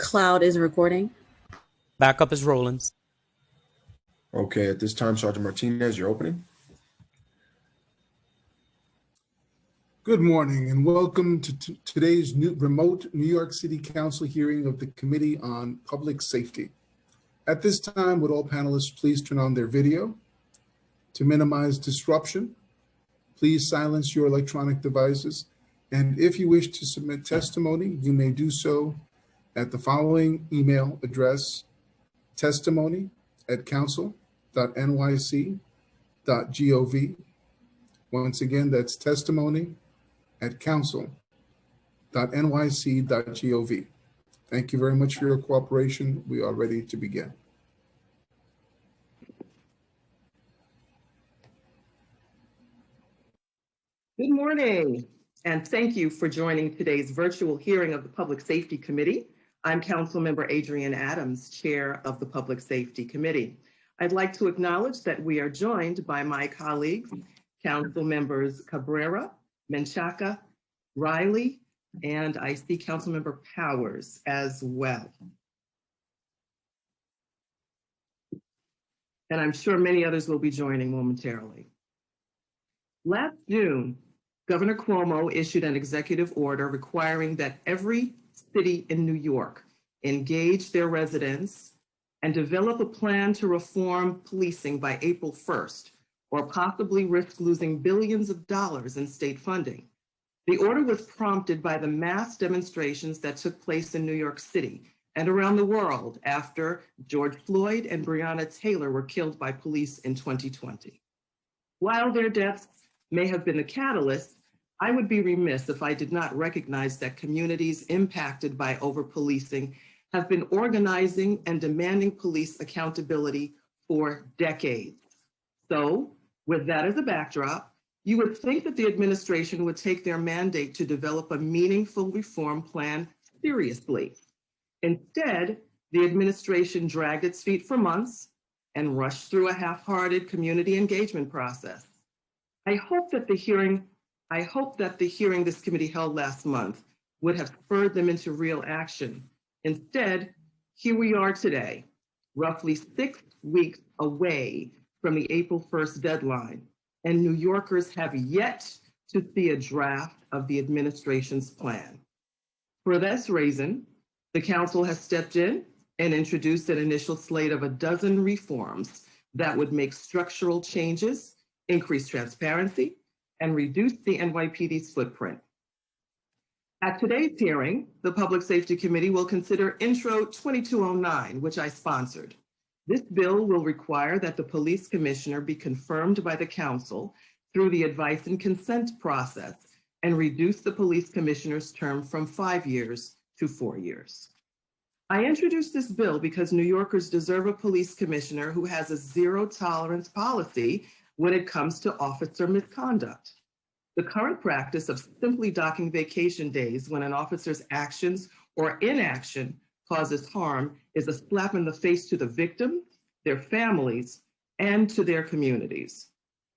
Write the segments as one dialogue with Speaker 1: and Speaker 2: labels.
Speaker 1: Cloud is recording.
Speaker 2: Backup is rolling.
Speaker 3: Okay, at this time, Sergeant Martinez, you're opening.
Speaker 4: Good morning and welcome to today's remote New York City Council hearing of the Committee on Public Safety. At this time, would all panelists please turn on their video? To minimize disruption, please silence your electronic devices. And if you wish to submit testimony, you may do so at the following email address: testimony@council.nyc.gov. Once again, that's testimony@council.nyc.gov. Thank you very much for your cooperation. We are ready to begin.
Speaker 5: Good morning, and thank you for joining today's virtual hearing of the Public Safety Committee. I'm Councilmember Adrienne Adams, Chair of the Public Safety Committee. I'd like to acknowledge that we are joined by my colleagues, Council Members Cabrera, Menchaca, Riley, and I see Councilmember Powers as well. And I'm sure many others will be joining momentarily. Last June, Governor Cuomo issued an executive order requiring that every city in New York engage their residents and develop a plan to reform policing by April 1st, or possibly risk losing billions of dollars in state funding. The order was prompted by the mass demonstrations that took place in New York City and around the world after George Floyd and Breonna Taylor were killed by police in 2020. While their deaths may have been the catalyst, I would be remiss if I did not recognize that communities impacted by over-policing have been organizing and demanding police accountability for decades. So, with that as a backdrop, you would think that the administration would take their mandate to develop a meaningful reform plan seriously. Instead, the administration dragged its feet for months and rushed through a half-hearted community engagement process. I hope that the hearing this committee held last month would have spurred them into real action. Instead, here we are today, roughly 6 weeks away from the April 1st deadline, and New Yorkers have yet to see a draft of the administration's plan. For this reason, the council has stepped in and introduced an initial slate of a dozen reforms that would make structural changes, increase transparency, and reduce the NYPD's footprint. At today's hearing, the Public Safety Committee will consider Intro 2209, which I sponsored. This bill will require that the police commissioner be confirmed by the council through the advice and consent process and reduce the police commissioner's term from 5 years to 4 years. I introduced this bill because New Yorkers deserve a police commissioner who has a zero-tolerance policy when it comes to officer misconduct. The current practice of simply docking vacation days when an officer's actions or inaction causes harm is a slap in the face to the victim, their families, and to their communities.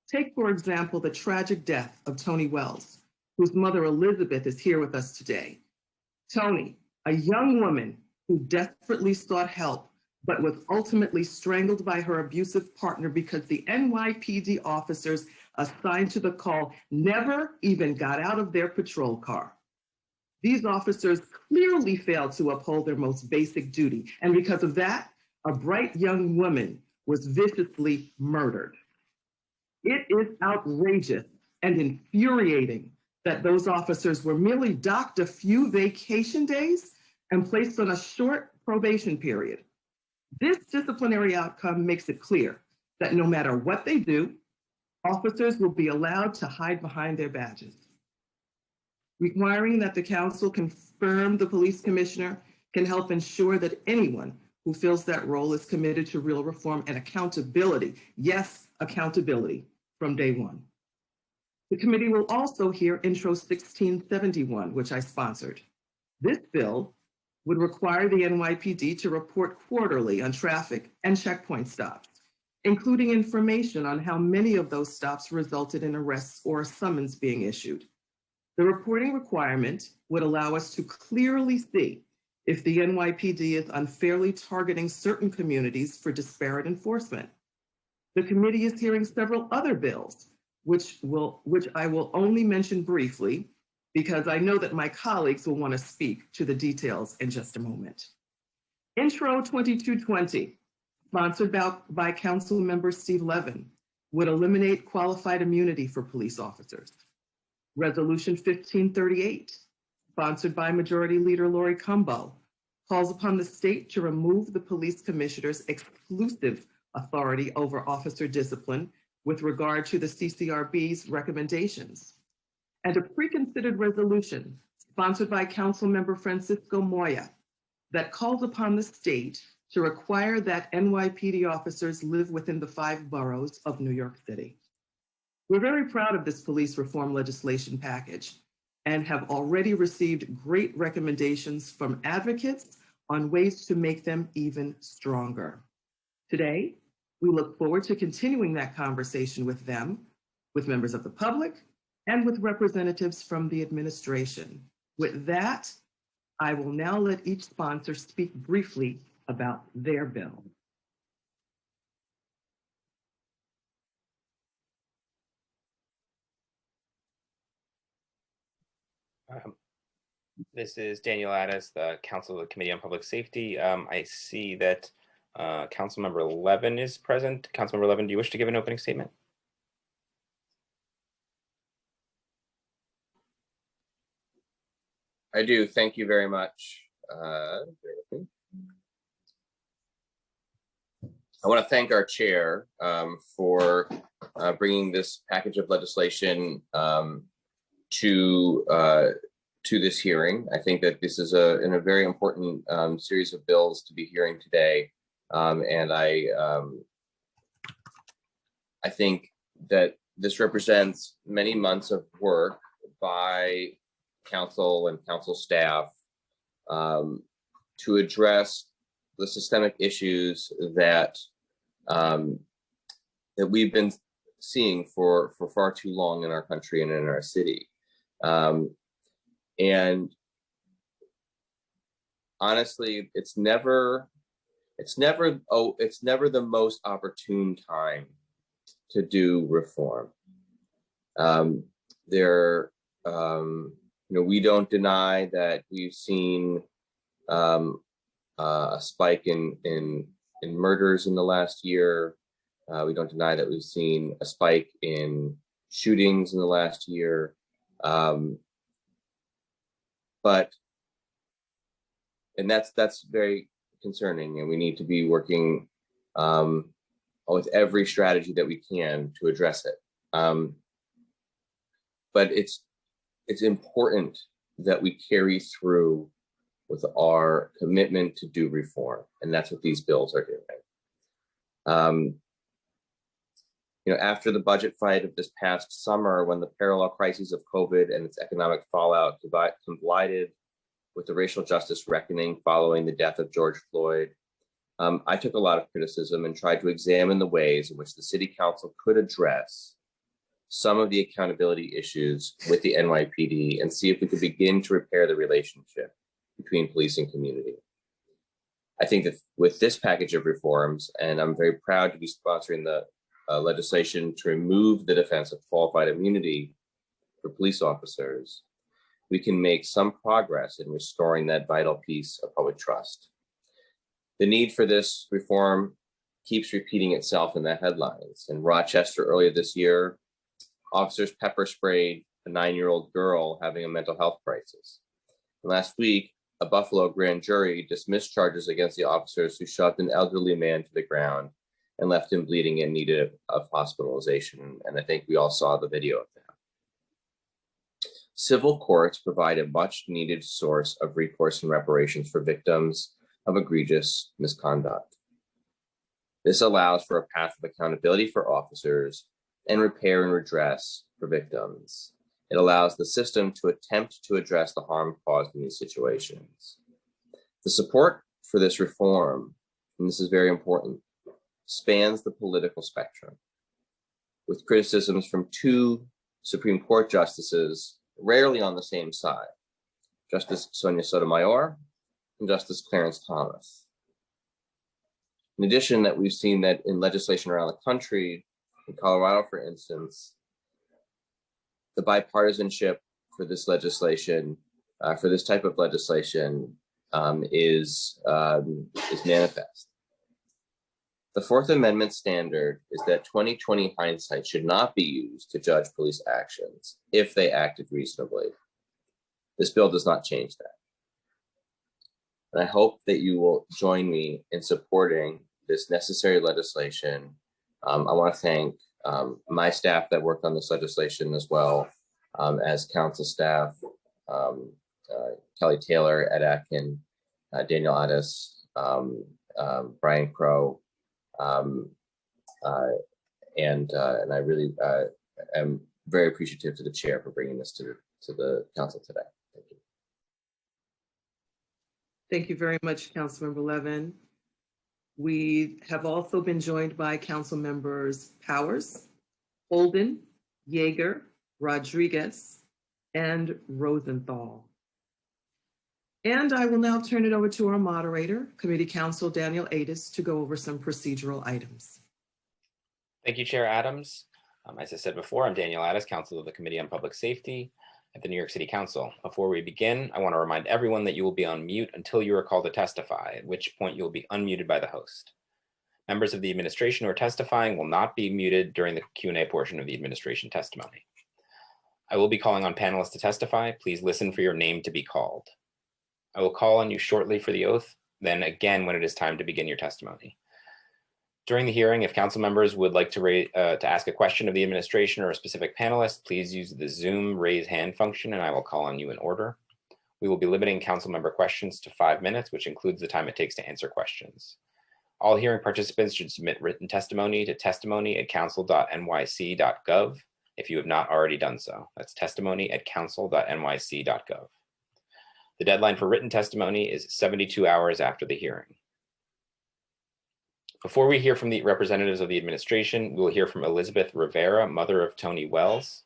Speaker 5: Take, for example, the tragic death of Tony Wells, whose mother Elizabeth is here with us today. Tony, a young woman who desperately sought help but was ultimately strangled by her abusive partner because the NYPD officers assigned to the call never even got out of their patrol car. These officers clearly failed to uphold their most basic duty, and because of that, a bright young woman was viciously murdered. It is outrageous and infuriating that those officers were merely docked a few vacation days and placed on a short probation period. This disciplinary outcome makes it clear that no matter what they do, officers will be allowed to hide behind their badges. Requiring that the council confirm the police commissioner can help ensure that anyone who fills that role is committed to real reform and accountability. Yes, accountability from day one. The committee will also hear Intro 1671, which I sponsored. This bill would require the NYPD to report quarterly on traffic and checkpoint stops, including information on how many of those stops resulted in arrests or a summons being issued. The reporting requirement would allow us to clearly see if the NYPD is unfairly targeting certain communities for disparate enforcement. The committee is hearing several other bills, which I will only mention briefly because I know that my colleagues will want to speak to the details in just a moment. Intro 2220, sponsored by Council Member Steve Levin, would eliminate qualified immunity for police officers. Resolution 1538, sponsored by Majority Leader Lori Cumbo, calls upon the state to remove the police commissioner's exclusive authority over officer discipline with regard to the CCRB's recommendations. And a pre-considered resolution sponsored by Councilmember Francisco Moya that calls upon the state to require that NYPD officers live within the 5 boroughs of New York City. We're very proud of this police reform legislation package and have already received great recommendations from advocates on ways to make them even stronger. Today, we look forward to continuing that conversation with them, with members of the public, and with representatives from the administration. With that, I will now let each sponsor speak briefly about their bill.
Speaker 1: This is Daniel Addis, the Council of the Committee on Public Safety. I see that Councilmember Levin is present. Councilmember Levin, do you wish to give an opening statement?
Speaker 6: I do. Thank you very much. I want to thank our chair for bringing this package of legislation to this hearing. I think that this is a very important series of bills to be hearing today, and I think that this represents many months of work by council and council staff to address the systemic issues that that we've been seeing for far too long in our country and in our city. And honestly, it's never the most opportune time to do reform. We don't deny that we've seen a spike in murders in the last year. We don't deny that we've seen a spike in shootings in the last year. And that's very concerning, and we need to be working with every strategy that we can to address it. But it's important that we carry through with our commitment to do reform, and that's what these bills are doing. After the budget fight of this past summer, when the parallel crises of COVID and its economic fallout collided with the racial justice reckoning following the death of George Floyd, I took a lot of criticism and tried to examine the ways in which the City Council could address some of the accountability issues with the NYPD and see if we could begin to repair the relationship between police and community. I think that with this package of reforms, and I'm very proud to be sponsoring the legislation to remove the defense of qualified immunity for police officers, we can make some progress in restoring that vital piece of public trust. The need for this reform keeps repeating itself in the headlines. In Rochester earlier this year, officers pepper sprayed a 9-year-old girl having a mental health crisis. And last week, a Buffalo grand jury dismissed charges against the officers who shoved an elderly man to the ground and left him bleeding and needed of hospitalization. And I think we all saw the video of that. Civil courts provide a much needed source of recourse and reparations for victims of egregious misconduct. This allows for a path of accountability for officers and repair and redress for victims. It allows the system to attempt to address the harm caused in these situations. The support for this reform, and this is very important, spans the political spectrum, with criticisms from 2 Supreme Court justices rarely on the same side, Justice Sonia Sotomayor and Justice Clarence Thomas. In addition, that we've seen that in legislation around the country, in Colorado, for instance, the bipartisanship for this legislation, for this type of legislation, is manifest. The Fourth Amendment standard is that 20/20 hindsight should not be used to judge police actions if they acted reasonably. This bill does not change that. And I hope that you will join me in supporting this necessary legislation. I want to thank my staff that worked on this legislation, as well as council staff, Kelly Taylor, Ed Atkin, Daniel Addis, Brian Crow, and I really am very appreciative to the chair for bringing this to the council today. Thank you.
Speaker 5: Thank you very much, Councilmember Levin. We have also been joined by Council Members Powers, Holden, Yeager, Rodriguez, and Rosenthal. And I will now turn it over to our moderator, Committee Counsel Daniel Addis, to go over some procedural items.
Speaker 1: Thank you, Chair Adams. As I said before, I'm Daniel Addis, Counsel of the Committee on Public Safety at the New York City Council. Before we begin, I want to remind everyone that you will be on mute until you are called to testify, at which point you will be unmuted by the host. Members of the administration who are testifying will not be muted during the Q&A portion of the administration testimony. I will be calling on panelists to testify. Please listen for your name to be called. I will call on you shortly for the oath, then again when it is time to begin your testimony. During the hearing, if council members would like to ask a question of the administration or a specific panelist, please use the Zoom raise hand function and I will call on you in order. We will be limiting council member questions to 5 minutes, which includes the time it takes to answer questions. All hearing participants should submit written testimony to testimony@council.nyc.gov if you have not already done so. That's testimony@council.nyc.gov. The deadline for written testimony is 72 hours after the hearing. Before we hear from the representatives of the administration, we will hear from Elizabeth Rivera, mother of Tony Wells.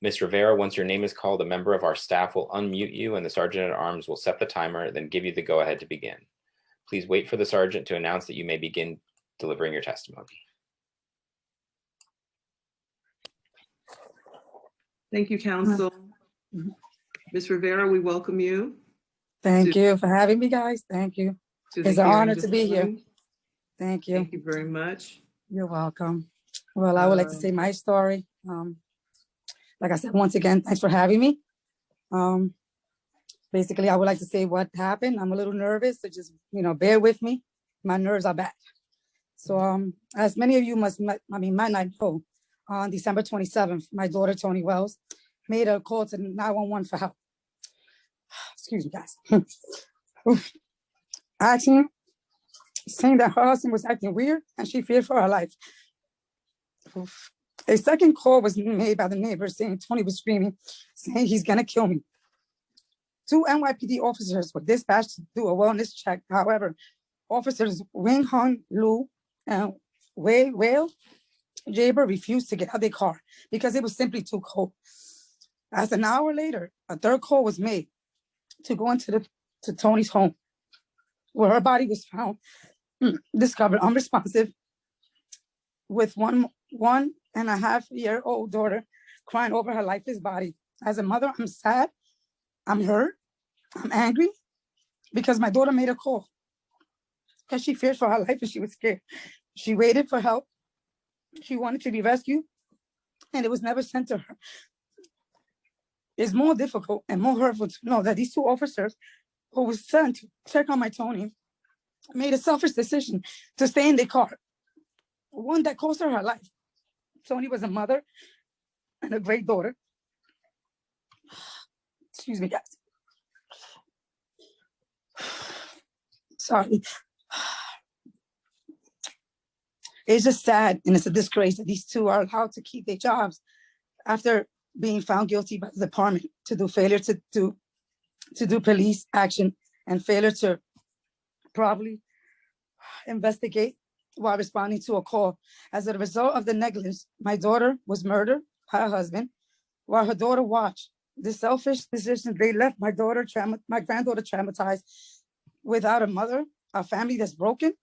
Speaker 1: Ms. Rivera, once your name is called, a member of our staff will unmute you and the Sergeant at Arms will set the timer, then give you the go-ahead to begin. Please wait for the Sergeant to announce that you may begin delivering your testimony.
Speaker 5: Thank you, Council. Ms. Rivera, we welcome you.
Speaker 7: Thank you for having me, guys. Thank you. It's an honor to be here. Thank you.
Speaker 5: Thank you very much.
Speaker 7: You're welcome. Well, I would like to say my story. Like I said, once again, thanks for having me. Basically, I would like to say what happened. I'm a little nervous, so just, bear with me. My nerves are bad. So as many of you might not know, on December 27th, my daughter, Tony Wells, made a call to 911 for help. Excuse me, guys. Asking, saying that her husband was acting weird and she feared for her life. A second call was made by the neighbor saying Tony was screaming, saying he's gonna kill me. 2 NYPD officers were dispatched to do a wellness check. However, officers Wing Hung Lu and Wei Whale Jaber refused to get out of their car because it was simply too cold. As an hour later, a third call was made to go into to Tony's home, where her body was found, discovered unresponsive, with one and a half year old daughter crying over her lifeless body. As a mother, I'm sad, I'm hurt, I'm angry, because my daughter made a call, because she feared for her life and she was scared. She waited for help. She wanted to be rescued, and it was never sent to her. It's more difficult and more hurtful to know that these 2 officers who was sent to check on my Tony made a selfish decision to stay in their car, one that cost her life. Tony was a mother and a great daughter. Excuse me, guys. Sorry. It's just sad, and it's a disgrace that these 2 are allowed to keep their jobs after being found guilty by the department to do failure to do police action and failure to properly investigate while responding to a call. As a result of the negligence, my daughter was murdered by her husband while her daughter watched the selfish decision, they left my granddaughter traumatized without a mother, a family that's broken,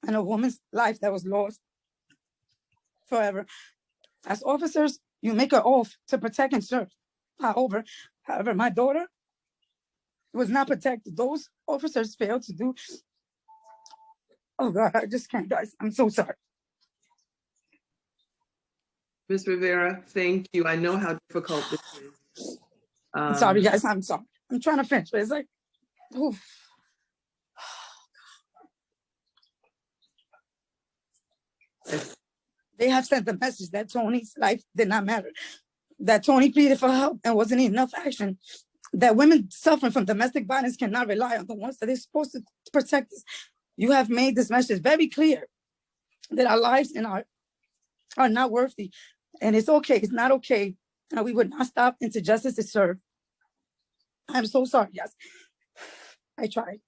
Speaker 7: and a woman's life that was lost forever. As officers, you make an oath to protect and serve. However, my daughter was not protected. Those officers failed to do. Oh God, I just can't, guys. I'm so sorry.
Speaker 5: Ms. Rivera, thank you. I know how difficult this is.
Speaker 7: I'm sorry, guys. I'm sorry. I'm trying to finish, but it's like, oof. They have sent the message that Tony's life did not matter, that Tony pleaded for help and wasn't enough action, that women suffering from domestic violence cannot rely on the ones that they're supposed to protect us. You have made this message very clear that our lives and are not worthy. And it's okay. It's not okay. And we would not stop until justice is served. I'm so sorry, yes. I tried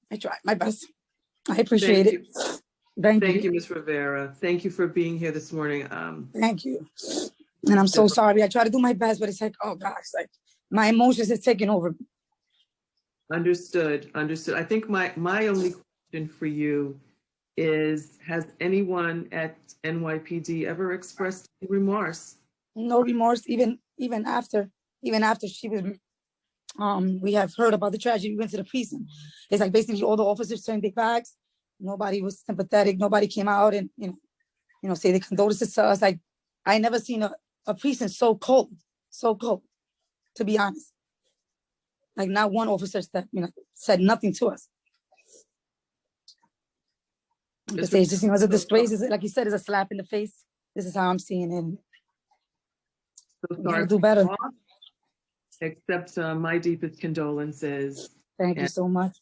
Speaker 7: my best. I appreciate it.
Speaker 5: Thank you, Ms. Rivera. Thank you for being here this morning.
Speaker 7: Thank you. And I'm so sorry. I try to do my best, but it's like, oh gosh, like my emotions are taking over.
Speaker 5: Understood. I think my only question for you is, has anyone at NYPD ever expressed remorse?
Speaker 7: No remorse, even after she was, we have heard about the tragedy. We went to the precinct. It's like basically all the officers turned their backs. Nobody was sympathetic. Nobody came out and say their condolences to us. Like I never seen a precinct so cold, to be honest. Like not one officer said nothing to us. It's just as a disgrace. Like you said, it's a slap in the face. This is how I'm seeing it.
Speaker 5: So
Speaker 7: We
Speaker 5: sorry
Speaker 7: gotta do better.
Speaker 5: Accept my deepest condolences.
Speaker 7: Thank you so much.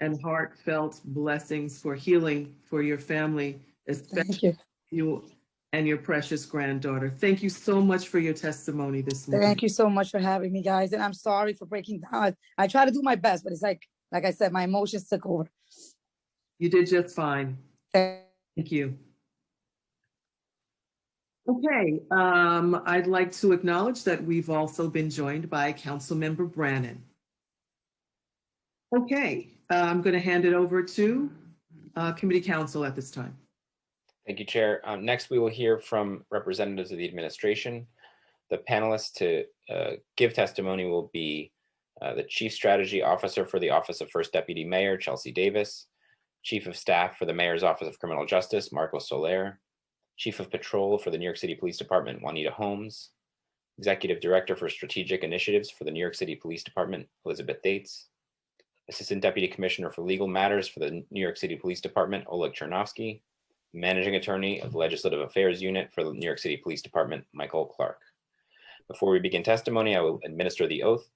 Speaker 5: And heartfelt blessings for healing for your family, especially you and your precious granddaughter. Thank you so much for your testimony this morning.
Speaker 7: Thank you so much for having me, guys. And I'm sorry for breaking down. I try to do my best, but it's like I said, my emotions took over.
Speaker 5: You did just fine. Thank you. Okay, I'd like to acknowledge that we've also been joined by Councilmember Brannan. Okay, I'm going to hand it over to Committee Counsel at this time.
Speaker 1: Thank you, Chair. Next, we will hear from representatives of the administration. The panelists to give testimony will be the Chief Strategy Officer for the Office of First Deputy Mayor, Chelsea Davis, Chief of Staff for the Mayor's Office of Criminal Justice, Marco Soler, Chief of Patrol for the New York City Police Department, Juanita Holmes, Executive Director for Strategic Initiatives for the New York City Police Department, Elizabeth Dates, Assistant Deputy Commissioner for Legal Matters for the New York City Police Department, Oleg Chernovsky, Managing Attorney of the Legislative Affairs Unit for the New York City Police Department, Michael Clark. Before we begin testimony, I will administer the oath.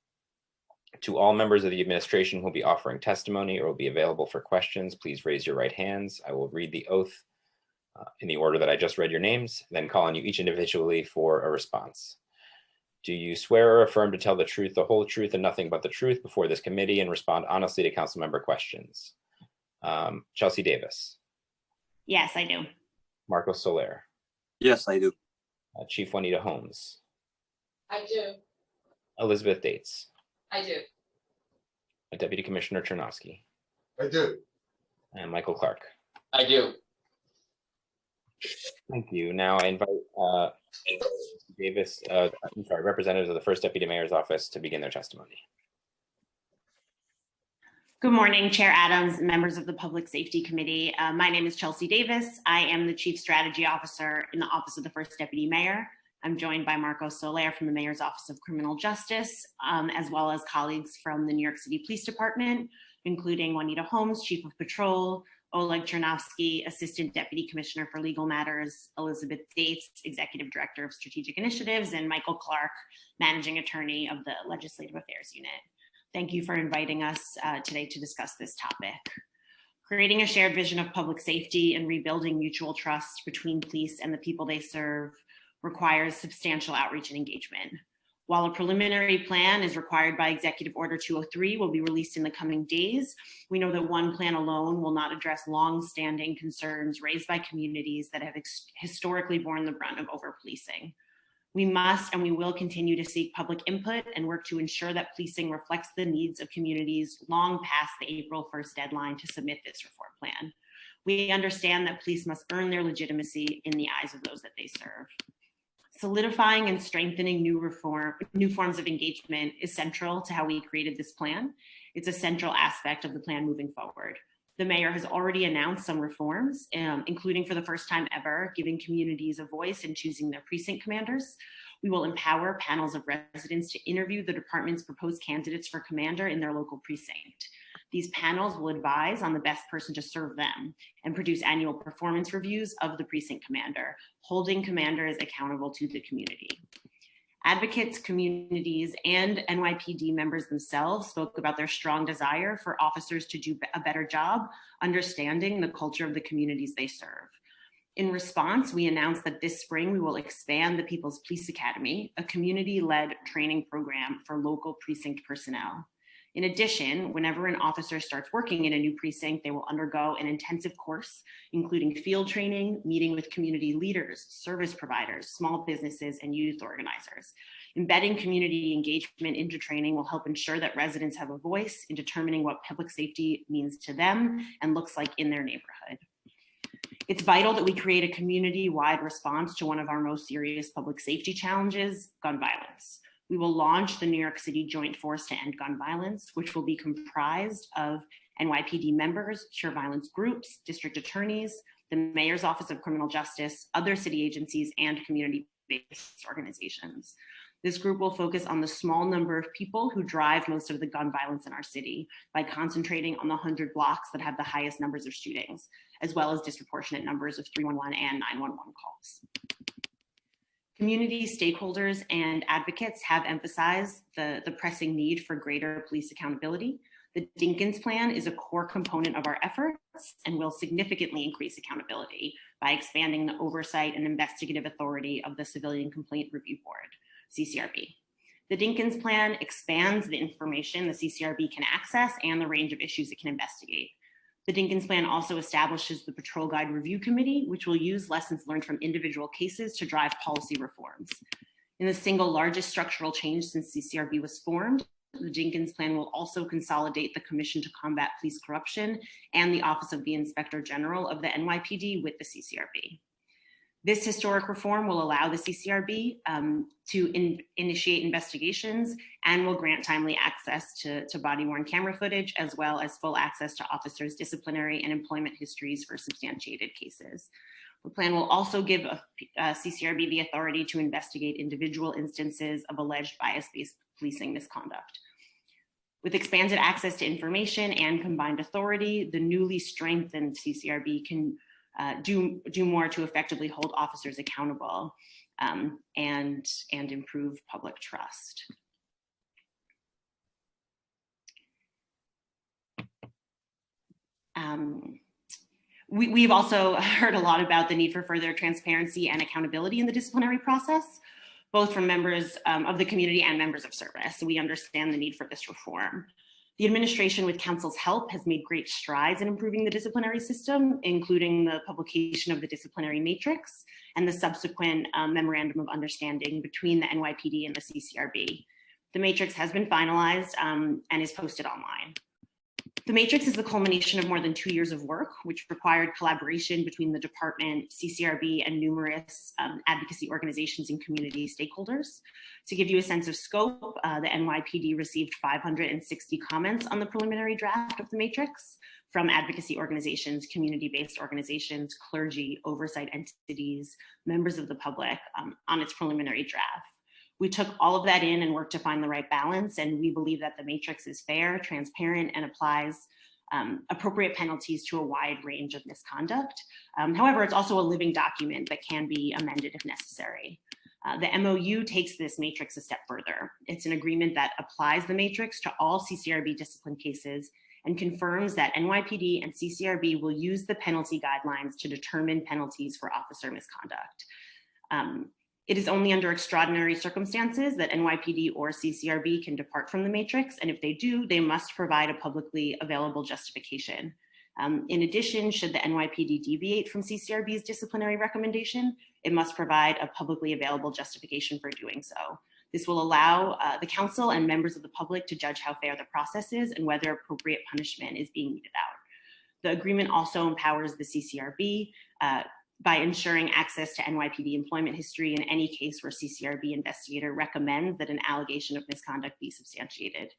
Speaker 1: To all members of the administration who will be offering testimony or will be available for questions, please raise your right hands. I will read the oath in the order that I just read your names, then call on you each individually for a response. Do you swear or affirm to tell the truth, the whole truth, and nothing but the truth before this committee and respond honestly to council member questions? Chelsea Davis.
Speaker 8: Yes, I do.
Speaker 1: Marco Soler.
Speaker 9: Yes, I do.
Speaker 1: Chief Juanita Holmes.
Speaker 10: I do.
Speaker 1: Elizabeth Dates.
Speaker 10: I do.
Speaker 1: Deputy Commissioner Chernovsky.
Speaker 3: I do.
Speaker 1: And Michael Clark.
Speaker 10: I do.
Speaker 1: Thank you. Now I invite representatives of the First Deputy Mayor's Office to begin their testimony.
Speaker 8: Good morning, Chair Adams, members of the Public Safety Committee. My name is Chelsea Davis. I am the Chief Strategy Officer in the Office of the First Deputy Mayor. I'm joined by Marco Soler from the Mayor's Office of Criminal Justice, as well as colleagues from the New York City Police Department, including Juanita Holmes, Chief of Patrol, Oleg Chernovsky, Assistant Deputy Commissioner for Legal Matters, Elizabeth Dates, Executive Director of Strategic Initiatives, and Michael Clark, Managing Attorney of the Legislative Affairs Unit. Thank you for inviting us today to discuss this topic. Creating a shared vision of public safety and rebuilding mutual trust between police and the people they serve requires substantial outreach and engagement. While a preliminary plan is required by Executive Order 203 will be released in the coming days, we know that one plan alone will not address long-standing concerns raised by communities that have historically borne the brunt of over-policing. We must and we will continue to seek public input and work to ensure that policing reflects the needs of communities long past the April 1st deadline to submit this reform plan. We understand that police must earn their legitimacy in the eyes of those that they serve. Solidifying and strengthening new forms of engagement is central to how we created this plan. It's a central aspect of the plan moving forward. The mayor has already announced some reforms, including for the first time ever, giving communities a voice in choosing their precinct commanders. We will empower panels of residents to interview the department's proposed candidates for commander in their local precinct. These panels will advise on the best person to serve them and produce annual performance reviews of the precinct commander, holding commanders accountable to the community. Advocates, communities, and NYPD members themselves spoke about their strong desire for officers to do a better job understanding the culture of the communities they serve. In response, we announced that this spring we will expand the People's Police Academy, a community-led training program for local precinct personnel. In addition, whenever an officer starts working in a new precinct, they will undergo an intensive course, including field training, meeting with community leaders, service providers, small businesses, and youth organizers. Embedding community engagement into training will help ensure that residents have a voice in determining what public safety means to them and looks like in their neighborhood. It's vital that we create a community-wide response to one of our most serious public safety challenges, gun violence. We will launch the New York City Joint Force to End Gun Violence, which will be comprised of NYPD members, secure violence groups, district attorneys, the Mayor's Office of Criminal Justice, other city agencies, and community-based organizations. This group will focus on the small number of people who drive most of the gun violence in our city by concentrating on the 100 blocks that have the highest numbers of shootings, as well as disproportionate numbers of 311 and 911 calls. Community stakeholders and advocates have emphasized the pressing need for greater police accountability. The Dinkins Plan is a core component of our efforts and will significantly increase accountability by expanding the oversight and investigative authority of the Civilian Complaint Review Board, CCRB. The Dinkins Plan expands the information the CCRB can access and the range of issues it can investigate. The Dinkins Plan also establishes the Patrol Guide Review Committee, which will use lessons learned from individual cases to drive policy reforms. In the single largest structural change since CCRB was formed, the Dinkins Plan will also consolidate the Commission to Combat Police Corruption and the Office of the Inspector General of the NYPD with the CCRB. This historic reform will allow the CCRB to initiate investigations and will grant timely access to body-worn camera footage, as well as full access to officers' disciplinary and employment histories for substantiated cases. The plan will also give CCRB the authority to investigate individual instances of alleged bias-based policing misconduct. With expanded access to information and combined authority, the newly strengthened CCRB can do more to effectively hold officers accountable and improve public trust. We've also heard a lot about the need for further transparency and accountability in the disciplinary process, both from members of the community and members of service. So we understand the need for this reform. The administration, with council's help, has made great strides in improving the disciplinary system, including the publication of the disciplinary matrix and the subsequent memorandum of understanding between the NYPD and the CCRB. The matrix has been finalized and is posted online. The matrix is the culmination of more than 2 years of work, which required collaboration between the department, CCRB, and numerous advocacy organizations and community stakeholders. To give you a sense of scope, the NYPD received 560 comments on the preliminary draft of the matrix from advocacy organizations, community-based organizations, clergy, oversight entities, members of the public on its preliminary draft. We took all of that in and worked to find the right balance, and we believe that the matrix is fair, transparent, and applies appropriate penalties to a wide range of misconduct. However, it's also a living document that can be amended if necessary. The MOU takes this matrix a step further. It's an agreement that applies the matrix to all CCRB discipline cases and confirms that NYPD and CCRB will use the penalty guidelines to determine penalties for officer misconduct. It is only under extraordinary circumstances that NYPD or CCRB can depart from the matrix, and if they do, they must provide a publicly available justification. In addition, should the NYPD deviate from CCRB's disciplinary recommendation, it must provide a publicly available justification for doing so. This will allow the council and members of the public to judge how fair the process is and whether appropriate punishment is being meted out. The agreement also empowers the CCRB by ensuring access to NYPD employment history in any case where CCRB investigator recommends that an allegation of misconduct be substantiated.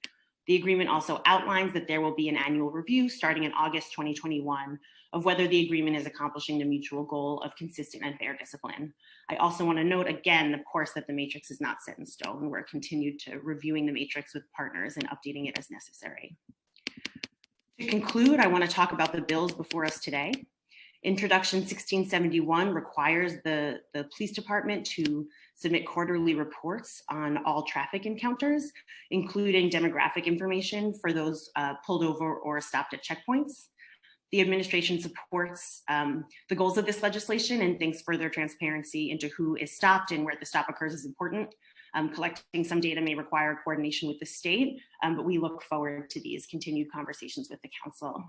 Speaker 8: The agreement also outlines that there will be an annual review starting in August 2021 of whether the agreement is accomplishing the mutual goal of consistent and fair discipline. I also want to note again, of course, that the matrix is not set in stone. We're continued to reviewing the matrix with partners and updating it as necessary. To conclude, I want to talk about the bills before us today. Introduction 1671 requires the police department to submit quarterly reports on all traffic encounters, including demographic information for those pulled over or stopped at checkpoints. The administration supports the goals of this legislation and thinks further transparency into who is stopped and where the stop occurs is important. Collecting some data may require coordination with the state, but we look forward to these continued conversations with the council.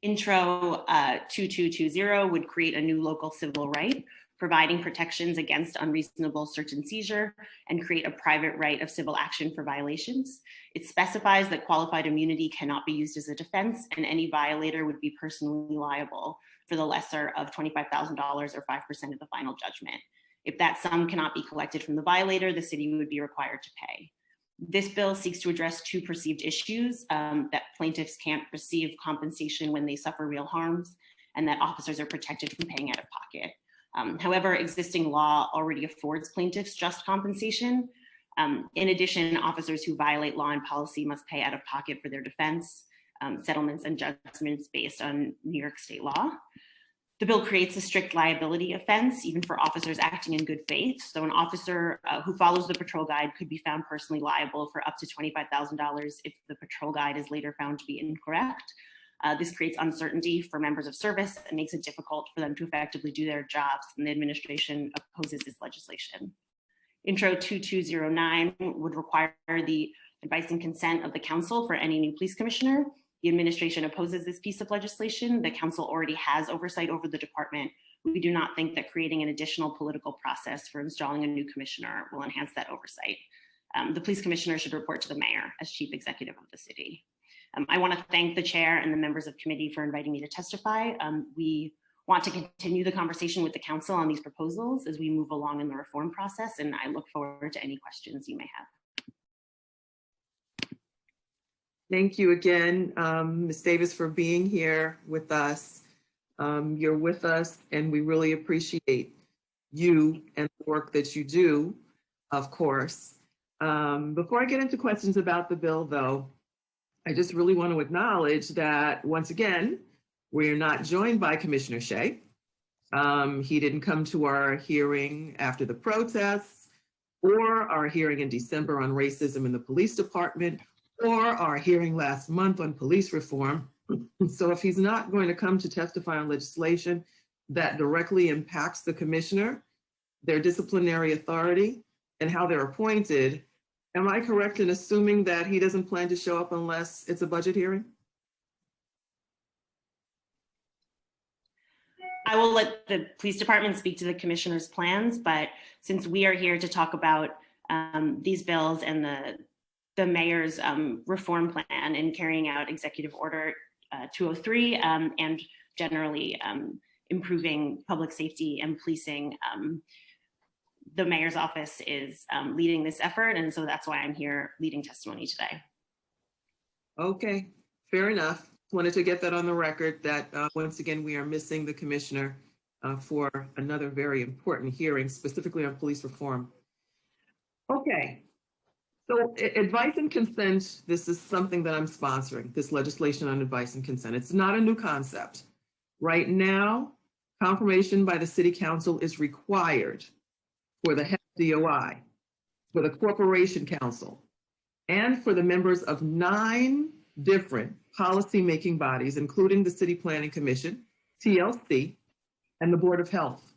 Speaker 8: Intro 2220 would create a new local civil right, providing protections against unreasonable search and seizure, and create a private right of civil action for violations. It specifies that qualified immunity cannot be used as a defense, and any violator would be personally liable for the lesser of $25,000 or 5% of the final judgment. If that sum cannot be collected from the violator, the city would be required to pay. This bill seeks to address two perceived issues, that plaintiffs can't receive compensation when they suffer real harms, and that officers are protected from paying out of pocket. However, existing law already affords plaintiffs just compensation. In addition, officers who violate law and policy must pay out of pocket for their defense, settlements and judgments based on New York state law. The bill creates a strict liability offense, even for officers acting in good faith. So an officer who follows the patrol guide could be found personally liable for up to $25,000 if the patrol guide is later found to be incorrect. This creates uncertainty for members of service and makes it difficult for them to effectively do their jobs, and the administration opposes this legislation. Intro 2209 would require the advice and consent of the council for any new police commissioner. The administration opposes this piece of legislation. The council already has oversight over the department. We do not think that creating an additional political process for installing a new commissioner will enhance that oversight. The police commissioner should report to the mayor as chief executive of the city. I want to thank the chair and the members of committee for inviting me to testify. We want to continue the conversation with the council on these proposals as we move along in the reform process, and I look forward to any questions you may have.
Speaker 5: Thank you again, Ms. Davis, for being here with us. You're with us, and we really appreciate you and the work that you do, of course. Before I get into questions about the bill, though, I just really want to acknowledge that, once again, we're not joined by Commissioner Shea. He didn't come to our hearing after the protests, or our hearing in December on racism in the police department, or our hearing last month on police reform. So if he's not going to come to testify on legislation that directly impacts the commissioner, their disciplinary authority, and how they're appointed, am I correct in assuming that he doesn't plan to show up unless it's a budget hearing?
Speaker 8: I will let the police department speak to the commissioner's plans, but since we are here to talk about these bills and the mayor's reform plan and carrying out Executive Order 203 and generally improving public safety and policing, the mayor's office is leading this effort, and so that's why I'm here leading testimony today.
Speaker 5: Okay, fair enough. Wanted to get that on the record that once again, we are missing the commissioner for another very important hearing, specifically on police reform. Okay, so advice and consent, this is something that I'm sponsoring, this legislation on advice and consent. It's not a new concept. Right now, confirmation by the city council is required for the head of DOI, for the corporation council, and for the members of 9 different policy-making bodies, including the City Planning Commission, TLC, and the Board of Health.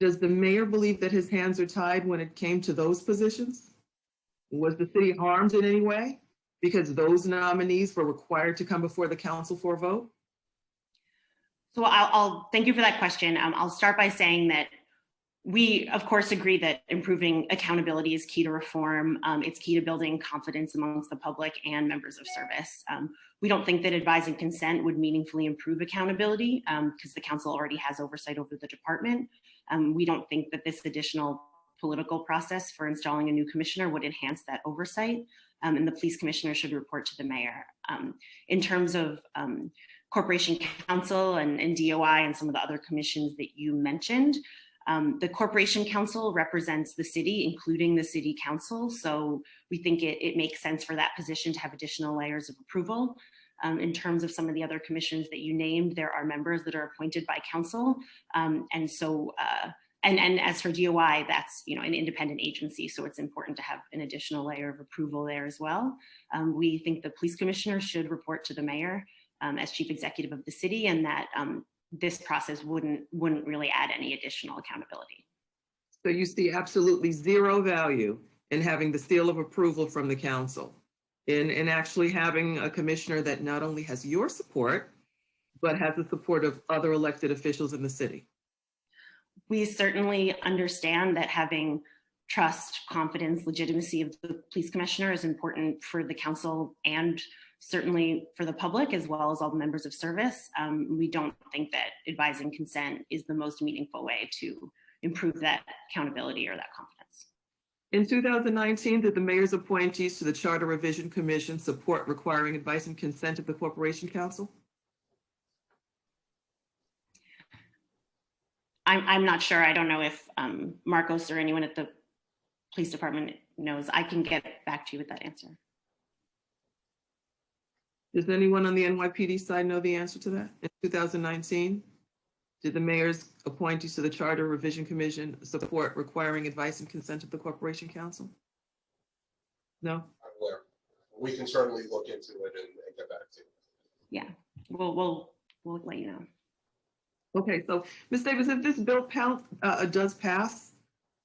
Speaker 5: Does the mayor believe that his hands are tied when it came to those positions? Was the city harmed in any way? because those nominees were required to come before the council for a vote?
Speaker 8: So I'll thank you for that question. I'll start by saying that we, of course, agree that improving accountability is key to reform. It's key to building confidence amongst the public and members of service. We don't think that advising consent would meaningfully improve accountability because the council already has oversight over the department. We don't think that this additional political process for installing a new commissioner would enhance that oversight. And the police commissioner should report to the mayor. In terms of Corporation Council and DOI and some of the other commissions that you mentioned, the Corporation Council represents the city, including the city council. So we think it makes sense for that position to have additional layers of approval. In terms of some of the other commissions that you named, there are members that are appointed by council. And as for DOI, that's an independent agency, so it's important to have an additional layer of approval there as well. We think the police commissioner should report to the mayor as chief executive of the city, and that this process wouldn't really add any additional accountability.
Speaker 5: So you see absolutely zero value in having the seal of approval from the council, in actually having a commissioner that not only has your support, but has the support of other elected officials in the city.
Speaker 8: We certainly understand that having trust, confidence, legitimacy of the police commissioner is important for the council and certainly for the public as well as all the members of service. We don't think that advising consent is the most meaningful way to improve that accountability or that confidence.
Speaker 5: In 2019, did the mayor's appointees to the Charter Revision Commission support requiring advice and consent of the Corporation Council?
Speaker 8: I'm not sure. I don't know if Marcos or anyone at the police department knows. I can get back to you with that answer.
Speaker 5: Does anyone on the NYPD side know the answer to that? In 2019, did the mayor's appointees to the Charter Revision Commission support requiring advice and consent of the Corporation Council? No?
Speaker 9: I'm aware. We can certainly look into it and get back to you.
Speaker 8: Yeah, we'll let you know.
Speaker 5: Okay, so Ms. Davis, if this bill does pass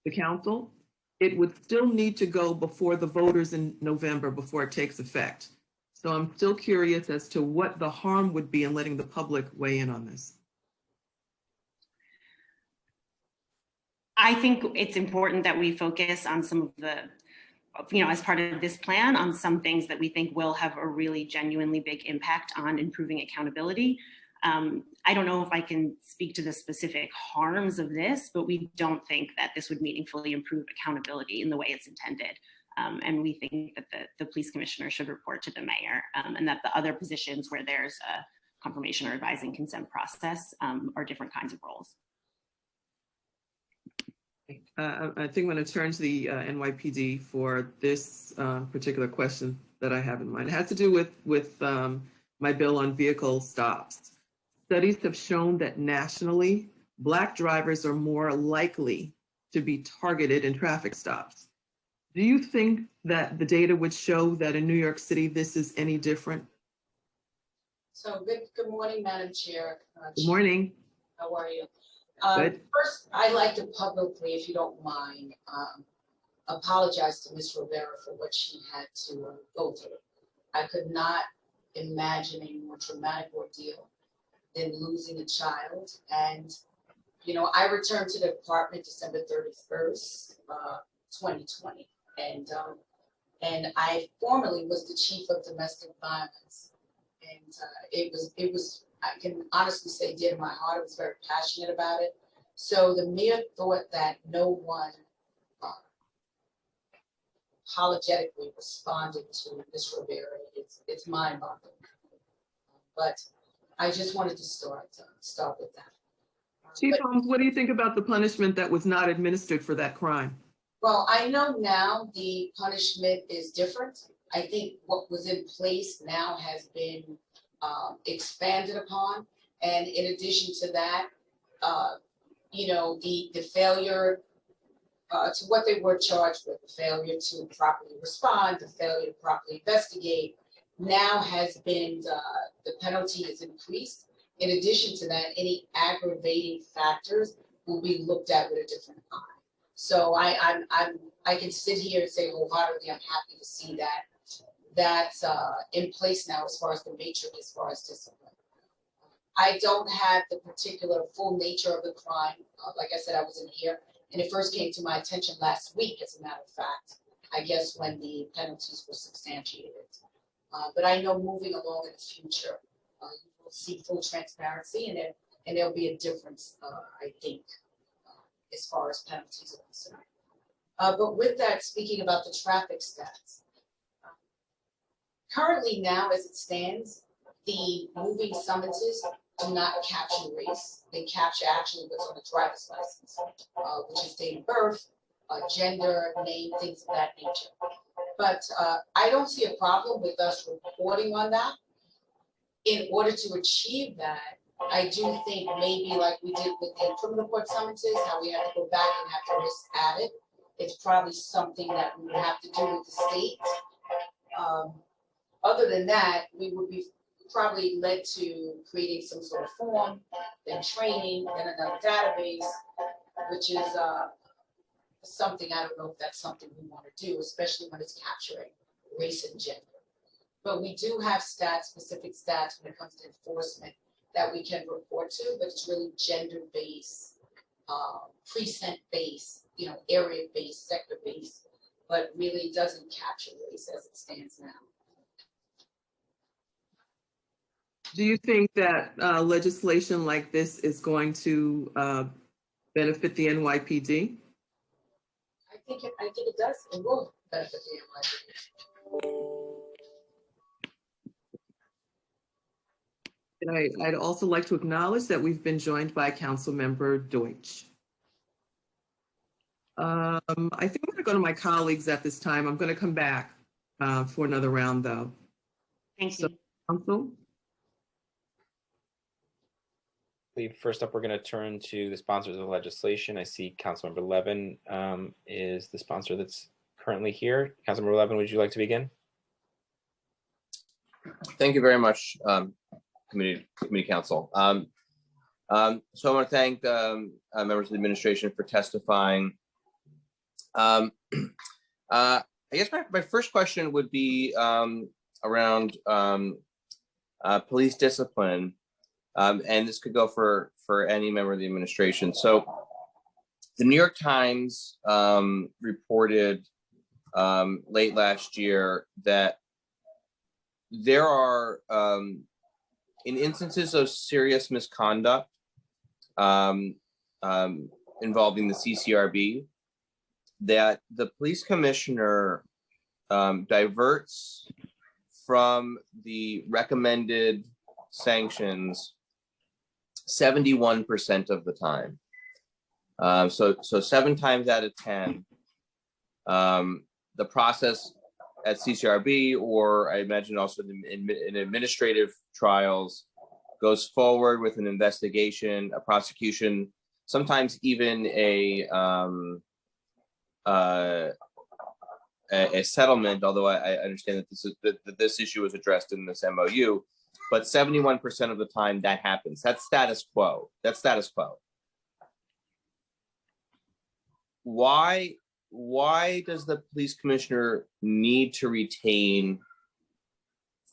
Speaker 5: the council, it would still need to go before the voters in November before it takes effect. So I'm still curious as to what the harm would be in letting the public weigh in on this.
Speaker 8: I think it's important that we focus on some of the, as part of this plan, on some things that we think will have a really genuinely big impact on improving accountability. I don't know if I can speak to the specific harms of this, but we don't think that this would meaningfully improve accountability in the way it's intended. And we think that the police commissioner should report to the mayor, and that the other positions where there's a confirmation or advising consent process are different kinds of roles.
Speaker 5: I think I'm going to turn to the NYPD for this particular question that I have in mind. It has to do with my bill on vehicle stops. Studies have shown that nationally, Black drivers are more likely to be targeted in traffic stops. Do you think that the data would show that in New York City, this is any different?
Speaker 10: So good morning, Madam Chair.
Speaker 5: Good morning.
Speaker 10: How are you?
Speaker 5: Good.
Speaker 10: First, I'd like to publicly, if you don't mind, apologize to Ms. Rivera for what she had to go through. I could not imagine a more traumatic ordeal than losing a child. And, I returned to the department December 31st, 2020. And I formerly was the chief of domestic violence. And it was, I can honestly say, dear to my heart. I was very passionate about it. So the mere thought that no one apologetically responded to Ms. Rivera, it's mind-boggling. But I just wanted to start with that.
Speaker 5: Chief Holmes, what do you think about the punishment that was not administered for that crime?
Speaker 10: Well, I know now the punishment is different. I think what was in place now has been expanded upon. And in addition to that, the failure to what they were charged with, the failure to properly respond, the failure to properly investigate, now has been, the penalty is increased. In addition to that, any aggravating factors will be looked at with a different eye. So I can sit here and say wholeheartedly, I'm happy to see that's in place now as far as the matrix, as far as discipline. I don't have the particular full nature of the crime. Like I said, I wasn't here, and it first came to my attention last week, as a matter of fact, I guess when the penalties were substantiated. But I know moving along in the future, you will see full transparency, and there'll be a difference, I think, as far as penalties are concerned. But with that, speaking about the traffic stats, currently now, as it stands, the moving summonses do not capture race. They capture actually what's on the driver's license, which is date of birth, gender, name, things of that nature. But I don't see a problem with us reporting on that. In order to achieve that, I do think maybe like we did with the criminal court summonses, how we had to go back and have the risk added. It's probably something that we would have to do with the state. Other than that, we would be probably led to creating some sort of form, then training, then another database, which is something, I don't know if that's something we want to do, especially when it's capturing race and gender. But we do have stats, specific stats when it comes to enforcement that we can report to, but it's really gender-based, precinct-based, area-based, sector-based, but really doesn't capture race as it stands now.
Speaker 5: Do you think that legislation like this is going to benefit the NYPD?
Speaker 10: I think it does. It will benefit the NYPD.
Speaker 5: And I'd also like to acknowledge that we've been joined by Councilmember Deutsch. I think I'm going to go to my colleagues at this time. I'm going to come back for another round, though.
Speaker 8: Thank you.
Speaker 5: Council?
Speaker 1: First up, we're going to turn to the sponsors of the legislation. I see Councilmember Levin is the sponsor that's currently here. Councilmember Levin, would you like to begin?
Speaker 6: Thank you very much, Committee Council. So I want to thank members of the administration for testifying. I guess my first question would be around police discipline. And this could go for any member of the administration. So the New York Times reported late last year that there are, in instances of serious misconduct involving the CCRB, that the police commissioner diverts from the recommended sanctions 71% of the time. So 7 times out of 10, the process at CCRB, or I imagine also in administrative trials, goes forward with an investigation, a prosecution, sometimes even a settlement, although I understand that this issue was addressed in this MOU. But 71% of the time that happens. That's status quo. Why does the police commissioner need to retain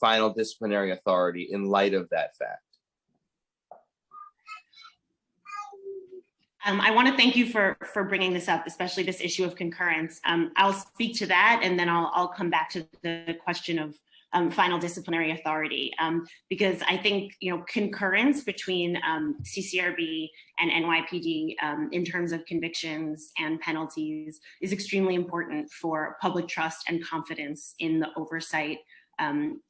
Speaker 6: final disciplinary authority in light of that fact?
Speaker 8: I want to thank you for bringing this up, especially this issue of concurrence. I'll speak to that, and then I'll come back to the question of final disciplinary authority, because I think concurrence between CCRB and NYPD in terms of convictions and penalties is extremely important for public trust and confidence in the oversight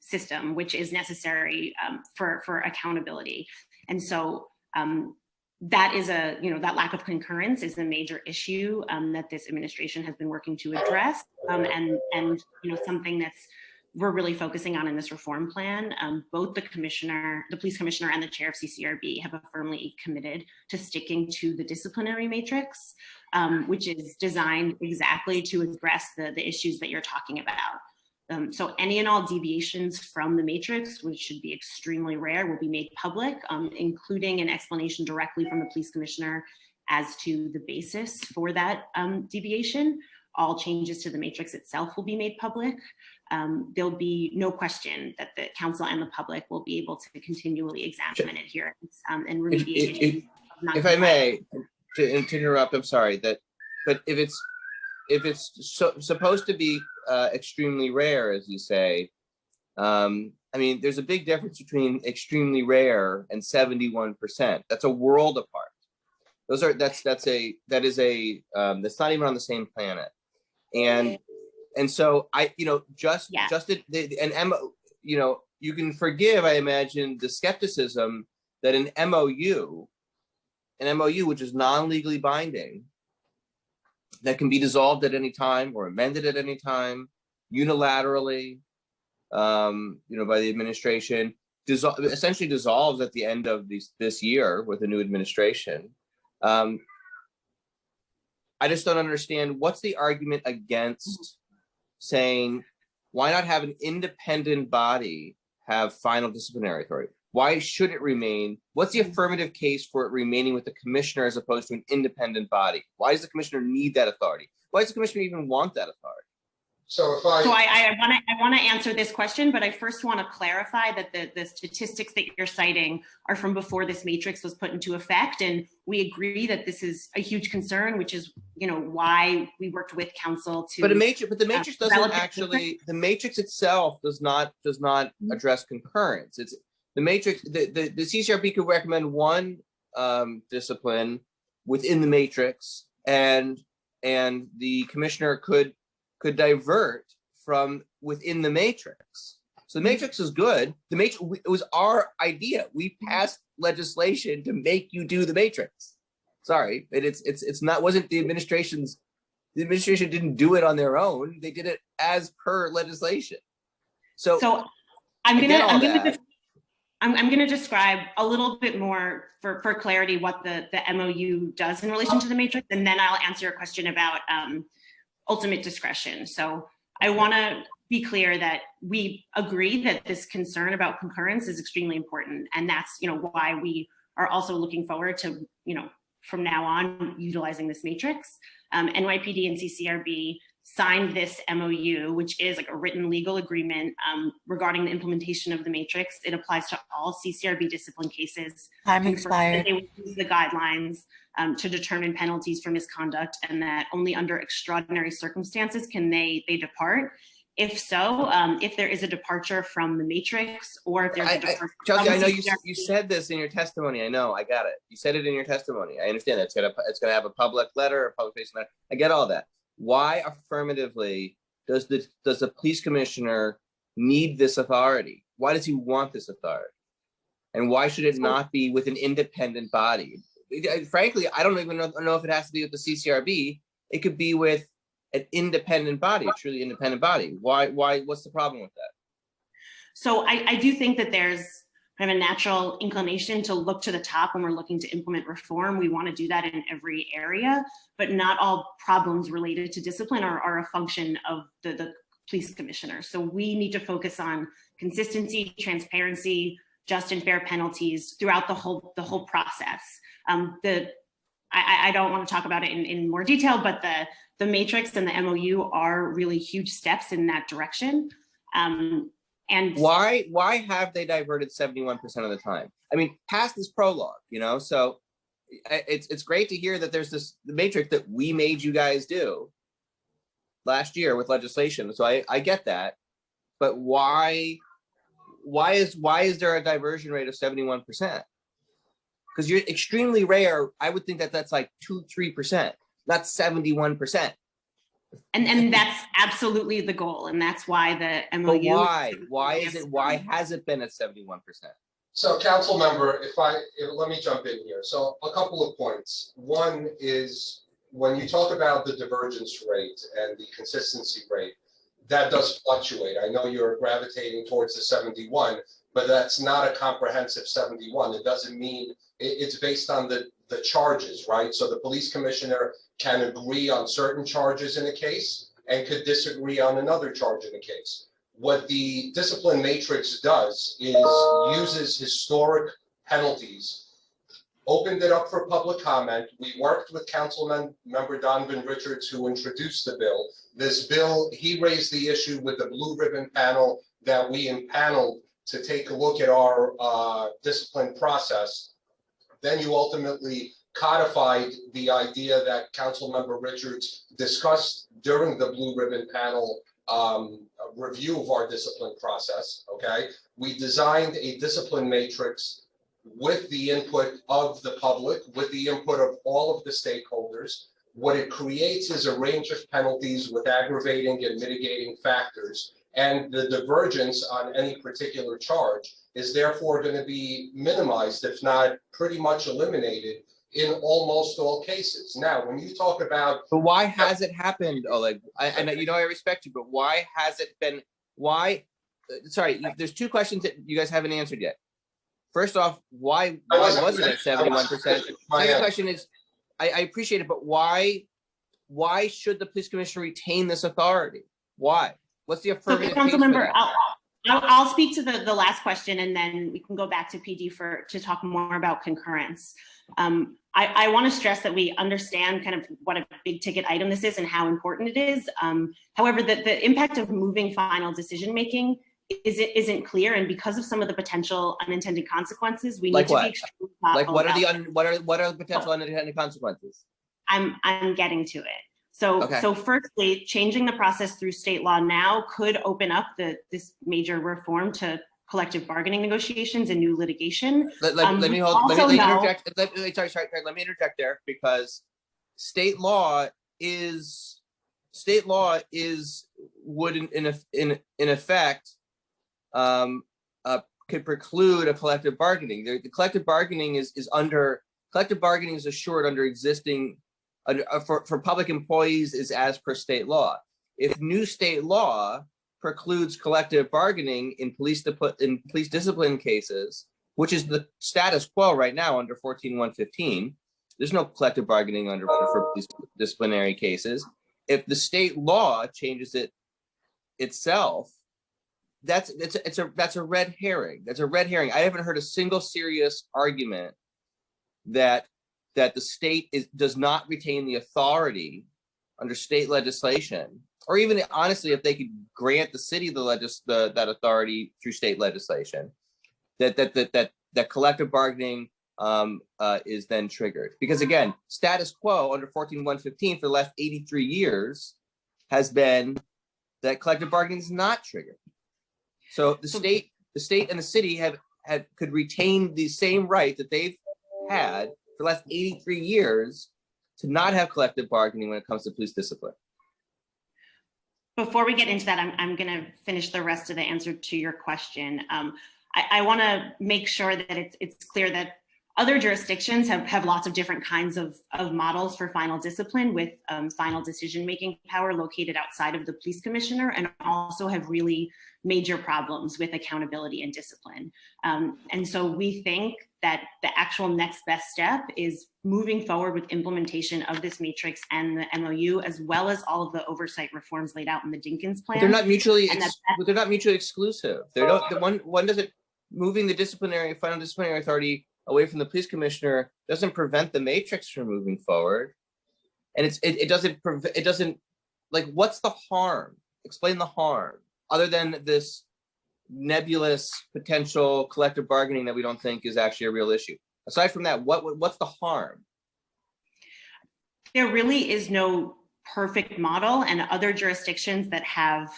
Speaker 8: system, which is necessary for accountability. And so that is that lack of concurrence is a major issue that this administration has been working to address, and something that's we're really focusing on in this reform plan. Both the police commissioner and the chair of CCRB have firmly committed to sticking to the disciplinary matrix, which is designed exactly to address the issues that you're talking about. So any and all deviations from the matrix, which should be extremely rare, will be made public, including an explanation directly from the police commissioner as to the basis for that deviation. All changes to the matrix itself will be made public. there'll be no question that the council and the public will be able to continually examine adherence and remediate.
Speaker 6: If I may, to interrupt, I'm sorry, but if it's supposed to be extremely rare, as you say, I mean, there's a big difference between extremely rare and 71%. That's a world apart. That's not even on the same planet. And so you can forgive, I imagine, the skepticism that an MOU, which is non-legally binding, that can be dissolved at any time or amended at any time, unilaterally, by the administration, essentially dissolves at the end of this year with a new administration. I just don't understand what's the argument against saying, why not have an independent body have final disciplinary authority? Why should it remain? What's the affirmative case for it remaining with the commissioner as opposed to an independent body? Why does the commissioner need that authority? Why does the commissioner even want that authority?
Speaker 8: So I want to answer this question, but I first want to clarify that the statistics that you're citing are from before this matrix was put into effect, and we agree that this is a huge concern, which is why we worked with council to. But the
Speaker 6: matrix doesn't actually. The matrix itself does not address concurrence. It's the matrix. The CCRB could recommend one discipline within the matrix, and the commissioner could divert from within the matrix. So the matrix is good. It was our idea. We passed legislation to make you do the matrix. Sorry, it's not. Wasn't the administration's? The administration didn't do it on their own. They did it as per legislation. So
Speaker 8: I'm gonna describe a little bit more for clarity what the MOU does in relation to the matrix, and then I'll answer your question about ultimate discretion. So I want to be clear that we agree that this concern about concurrence is extremely important, and that's why we are also looking forward to from now on utilizing this matrix. NYPD and CCRB signed this MOU, which is like a written legal agreement regarding the implementation of the matrix. It applies to all CCRB discipline cases.
Speaker 11: Time expired.
Speaker 8: They would use the guidelines to determine penalties for misconduct, and that only under extraordinary circumstances can they depart. If so, if there is a departure from the matrix, or if there's a departure
Speaker 6: Chelsea, I know you said this in your testimony. I know, I got it. You said it in your testimony. I understand that it's gonna have a public letter, a public facing letter. I get all that. Why affirmatively does the police commissioner need this authority? Why does he want this authority? And why should it not be with an independent body? Frankly, I don't even know if it has to be with the CCRB. It could be with an independent body, a truly independent body. Why? What's the problem with that?
Speaker 8: So I do think that there's kind of a natural inclination to look to the top when we're looking to implement reform. We want to do that in every area, but not all problems related to discipline are a function of the police commissioner. So we need to focus on consistency, transparency, just and fair penalties throughout the whole process. I don't want to talk about it in more detail, but the matrix and the MOU are really huge steps in that direction. And
Speaker 6: why have they diverted 71% of the time? I mean, past this prologue, so it's great to hear that there's the matrix that we made you guys do last year with legislation. So I get that, but why is there a diversion rate of 71%? Because you're extremely rare. I would think that's like 2-3%, not 71%.
Speaker 8: And that's absolutely the goal, and that's why the MOU.
Speaker 6: But why is it? Why has it been at 71%?
Speaker 9: So, council member, let me jump in here. So, a couple of points. One is when you talk about the divergence rate and the consistency rate, that does fluctuate. I know you're gravitating towards the 71, but that's not a comprehensive 71. It doesn't mean it's based on the charges, right? So the police commissioner can agree on certain charges in a case and could disagree on another charge in a case. What the discipline matrix does is uses historic penalties opened it up for public comment. We worked with Member Donovan Richards, who introduced the bill. This bill, he raised the issue with the blue ribbon panel that we impaneled to take a look at our discipline process. Then you ultimately codified the idea that Councilmember Richards discussed during the blue ribbon panel review of our discipline process, okay? We designed a discipline matrix with the input of the public, with the input of all of the stakeholders. What it creates is a range of penalties with aggravating and mitigating factors, and the divergence on any particular charge is therefore going to be minimized, if not pretty much eliminated, in almost all cases. Now, when you talk about—
Speaker 6: But why has it happened, Oleg? And you know, I respect you, but why has it been, sorry, there's two questions that you guys haven't answered yet. First off, why was it at 71%? Second question is, I appreciate it, but why should the police commissioner retain this authority? Why? What's the affirmative case for
Speaker 8: Councilmember,
Speaker 6: that?
Speaker 8: I'll speak to the last question, and then we can go back to PD to talk more about concurrence. I want to stress that we understand kind of what a big ticket item this is and how important it is. However, the impact of moving final decision making isn't clear, and because of some of the potential unintended consequences, we need to be extremely thoughtful.
Speaker 6: Like what are the potential unintended consequences?
Speaker 8: I'm getting to it. So firstly, changing the process through state law now could open up this major reform to collective bargaining negotiations and new litigation.
Speaker 6: Let me interject. Let me interject there, because state law would in effect could preclude a collective bargaining. The collective bargaining is assured under existing for public employees is as per state law. If new state law precludes collective bargaining in police discipline cases, which is the status quo right now under 14.115, there's no collective bargaining for police disciplinary cases. If the state law changes it itself, that's a red herring. That's a red herring. I haven't heard a single serious argument that the state does not retain the authority under state legislation, or even honestly, if they could grant the city that authority through state legislation, that collective bargaining is then triggered. Because again, status quo under 14.115 for the last 83 years has been that collective bargaining is not triggered. So the state and the city could retain the same right that they've had for the last 83 years to not have collective bargaining when it comes to police discipline.
Speaker 8: Before we get into that, I'm going to finish the rest of the answer to your question. I want to make sure that it's clear that other jurisdictions have lots of different kinds of models for final discipline, with final decision-making power located outside of the police commissioner, and also have really major problems with accountability and discipline. And so we think that the actual next best step is moving forward with implementation of this matrix and the MOU, as well as all of the oversight reforms laid out in the Dinkins plan.
Speaker 6: But they're not mutually exclusive. They don't. One doesn't. Moving the final disciplinary authority away from the police commissioner doesn't prevent the matrix from moving forward, and it doesn't. Like, what's the harm? Explain the harm, other than this nebulous potential collective bargaining that we don't think is actually a real issue. Aside from that, what's the harm?
Speaker 8: There really is no perfect model, and other jurisdictions that have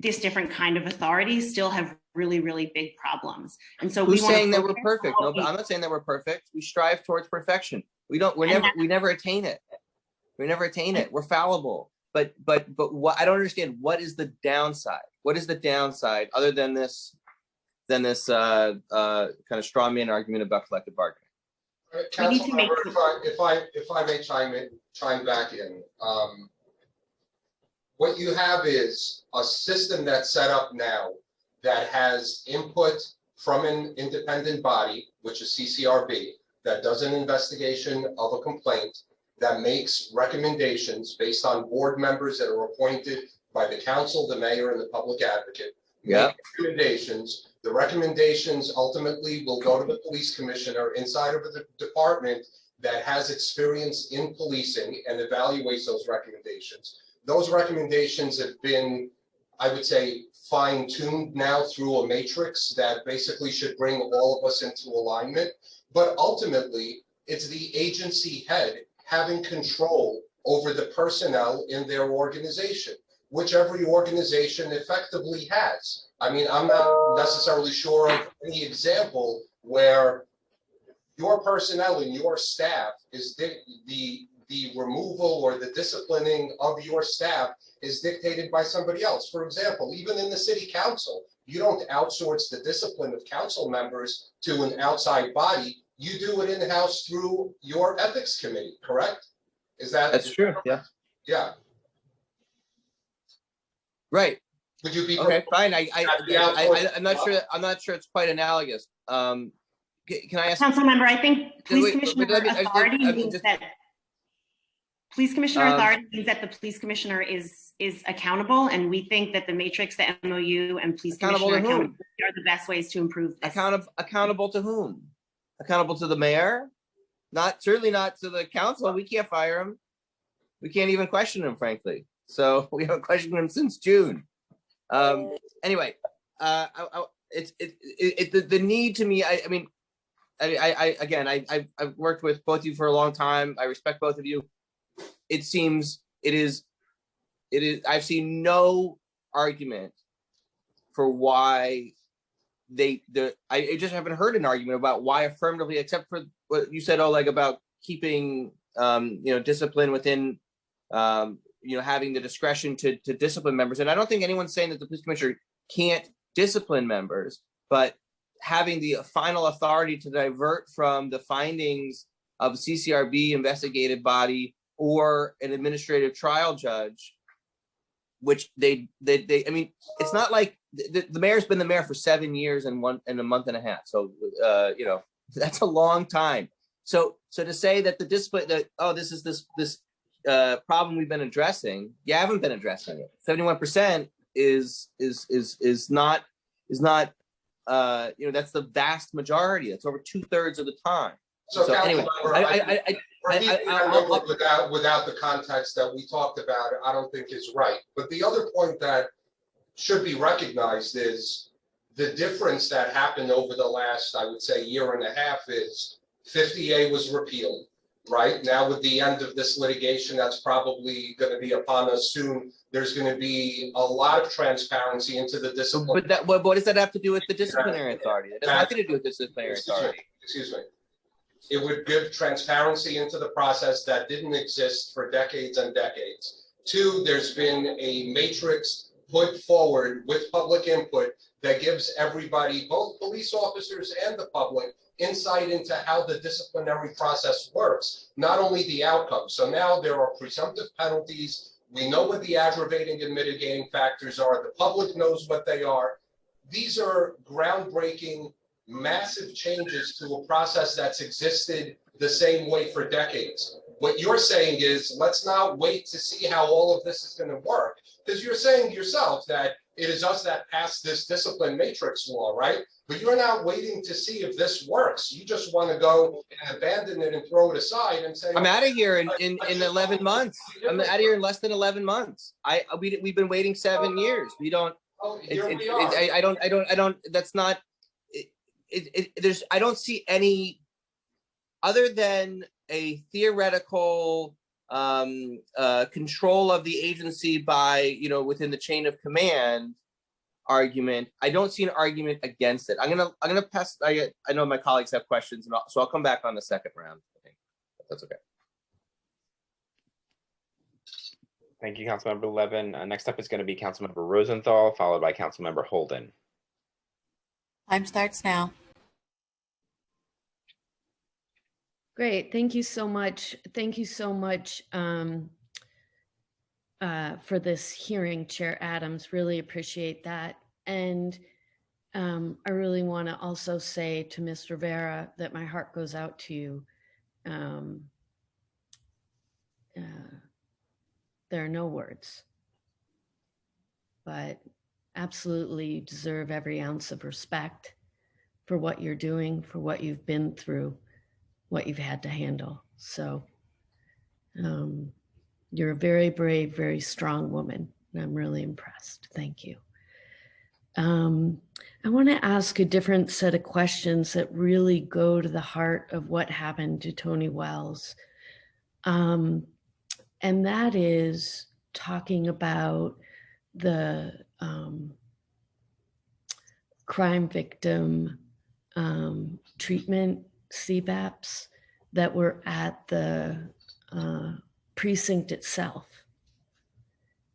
Speaker 8: this different kind of authority still have really, really big problems. And so
Speaker 6: who's saying that we're perfect? No, I'm not saying that we're perfect. We strive towards perfection. We never attain it. We never attain it. We're fallible. But what I don't understand, what is the downside? What is the downside other than this kind of straw man argument about collective bargaining?
Speaker 9: Councilmember, if I may chime back in. What you have is a system that's set up now that has input from an independent body, which is CCRB, that does an investigation of a complaint, that makes recommendations based on board members that are appointed by the council, the mayor, and the public advocate.
Speaker 6: Yeah.
Speaker 9: Make recommendations The recommendations ultimately will go to the police commissioner inside of the department that has experience in policing and evaluates those recommendations. Those recommendations have been, I would say, fine-tuned now through a matrix that basically should bring all of us into alignment. But ultimately, it's the agency head having control over the personnel in their organization, which every organization effectively has. I mean, I'm not necessarily sure of any example where your personnel and your staff is the removal or the disciplining of your staff is dictated by somebody else. For example, even in the city council, you don't outsource the discipline of council members to an outside body. You do it in-house through your ethics committee, correct?
Speaker 6: That's true. Yeah.
Speaker 9: Yeah.
Speaker 6: Right.
Speaker 9: Would you be
Speaker 6: okay? Fine. I'm not sure. I'm not sure it's quite analogous. Can I ask?
Speaker 8: Council member, I think police commissioner authority means that police commissioner authority means that the police commissioner is accountable, and we think that the matrix, the MOU, and police commissioner accountability are the best ways to improve this.
Speaker 6: Accountable to whom? Accountable to the mayor? Certainly not to the council. We can't fire him. We can't even question him, frankly. So we haven't questioned him since June. Anyway, the need to me. I mean, I've worked with both of you for a long time. I respect both of you. It seems it is. I've seen no argument for why I just haven't heard an argument about why affirmatively, except for what you said, Oleg, about keeping discipline within having the discretion to discipline members. And I don't think anyone's saying that the police commissioner can't discipline members, but having the final authority to divert from the findings of a CCRB investigative body or an administrative trial judge, which I mean, it's not like the mayor's been the mayor for 7 years and a month and a half. So, that's a long time. So to say that the discipline, this is this problem we've been addressing, you haven't been addressing it. 71% is not that's the vast majority. That's over 2/3 of the time.
Speaker 9: So
Speaker 6: anyway,
Speaker 9: without the context that we talked about, I don't think is right. But the other point that should be recognized is the difference that happened over the last, I would say, year and a half is 50A was repealed. Right now, with the end of this litigation, that's probably going to be upon us soon. There's going to be a lot of transparency into the discipline.
Speaker 6: But what does that have to do with the disciplinary authority? It has nothing to do with disciplinary authority.
Speaker 9: Excuse me. It would give transparency into the process that didn't exist for decades and decades. Two, there's been a matrix put forward with public input that gives everybody, both police officers and the public, insight into how the disciplinary process works, not only the outcome. So now there are presumptive penalties. We know what the aggravating and mitigating factors are. The public knows what they are. These are groundbreaking, massive changes to a process that's existed the same way for decades. What you're saying is, let's not wait to see how all of this is going to work, because you're saying yourself that it is us that passed this discipline matrix law, right? But you're not waiting to see if this works. You just want to go and abandon it and throw it aside and say,
Speaker 6: I'm out of here in 11 months. I'm out of here in less than 11 months. We've been waiting 7 years. We don't. I don't. That's not. I don't see any other than a theoretical control of the agency by within the chain of command argument. I don't see an argument against it. I'm gonna pass. I know my colleagues have questions, so I'll come back on the second round. I think that's okay.
Speaker 1: Thank you, Councilmember Levin. Next up is going to be Councilmember Rosenthal, followed by Councilmember Holden.
Speaker 11: Time starts now.
Speaker 12: Great. Thank you so much. Thank you so much for this hearing, Chair Adams. Really appreciate that. And I really want to also say to Ms. Rivera that my heart goes out to you. There are no words, but absolutely you deserve every ounce of respect for what you're doing, for what you've been through, what you've had to handle. So you're a very brave, very strong woman, and I'm really impressed. Thank you. I want to ask a different set of questions that really go to the heart of what happened to Tony Wells. And that is talking about the crime victim treatment CVAPs that were at the precinct itself.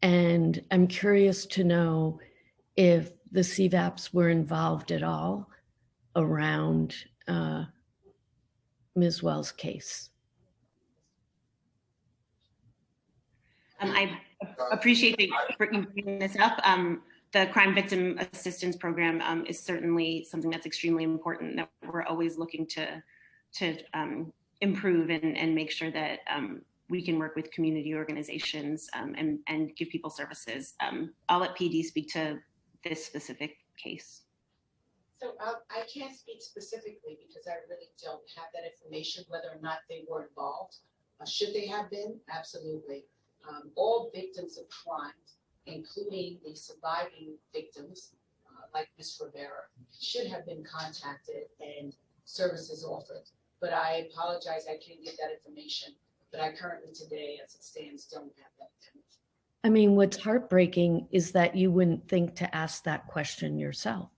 Speaker 12: And I'm curious to know if the CVAPs were involved at all around Ms. Wells' case.
Speaker 8: I appreciate that you bringing this up. The Crime Victim Assistance Program is certainly something that's extremely important, that we're always looking to improve and make sure that we can work with community organizations and give people services. I'll let PD speak to this specific case.
Speaker 10: So I can't speak specifically because I really don't have that information, whether or not they were involved. Should they have been? Absolutely. All victims of crime, including the surviving victims, like Ms. Rivera, should have been contacted and services offered. But I apologize, I can't get that information. But I currently today, as it stands, don't have that information.
Speaker 12: I mean, what's heartbreaking is that you wouldn't think to ask that question yourself.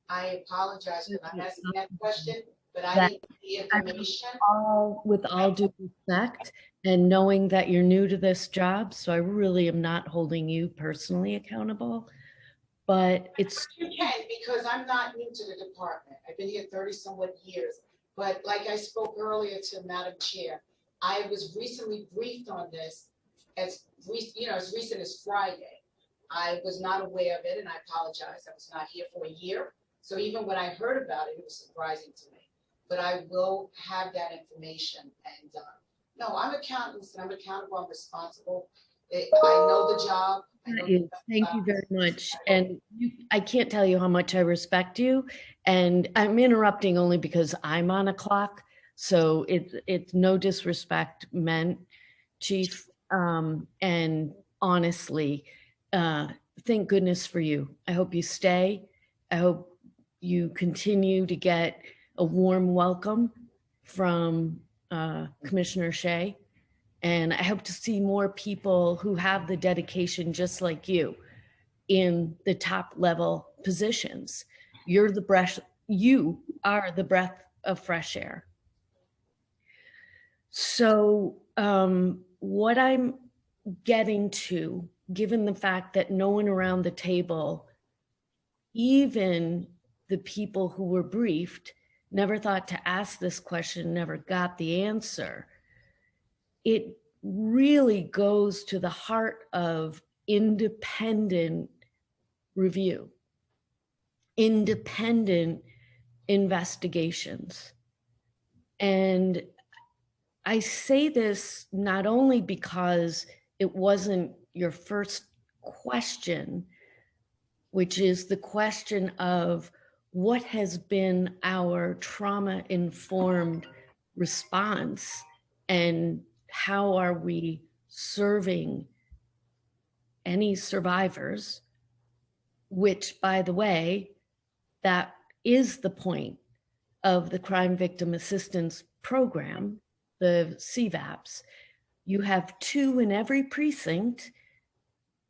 Speaker 10: I apologize for not asking that question, but I didn't get the information.
Speaker 12: With all due respect, and knowing that you're new to this job, so I really am not holding you personally accountable, but it's...
Speaker 10: You can, because I'm not new to the department. I've been here 30-somewhat years. But like I spoke earlier to Madam Chair, I was recently briefed on this as recent as Friday. I was not aware of it, and I apologize. I was not here for a year. So even when I heard about it, it was surprising to me. But I will have that information. And no, I'm accountable. I'm accountable. I'm responsible. I know the job.
Speaker 12: Thank you very much. And I can't tell you how much I respect you. And I'm interrupting only because I'm on a clock. So it's no disrespect meant, Chief. And honestly, thank goodness for you. I hope you stay. I hope you continue to get a warm welcome from Commissioner Shea. And I hope to see more people who have the dedication just like you in the top level positions. You are the breath of fresh air. So what I'm getting to, given the fact that no one around the table, even the people who were briefed, never thought to ask this question, never got the answer, it really goes to the heart of independent review, independent investigations. And I say this not only because it wasn't your first question, which is the question of what has been our trauma-informed response and how are we serving any survivors, which, by the way, that is the point of the Crime Victim Assistance Program, the CVAPs. You have 2 in every precinct,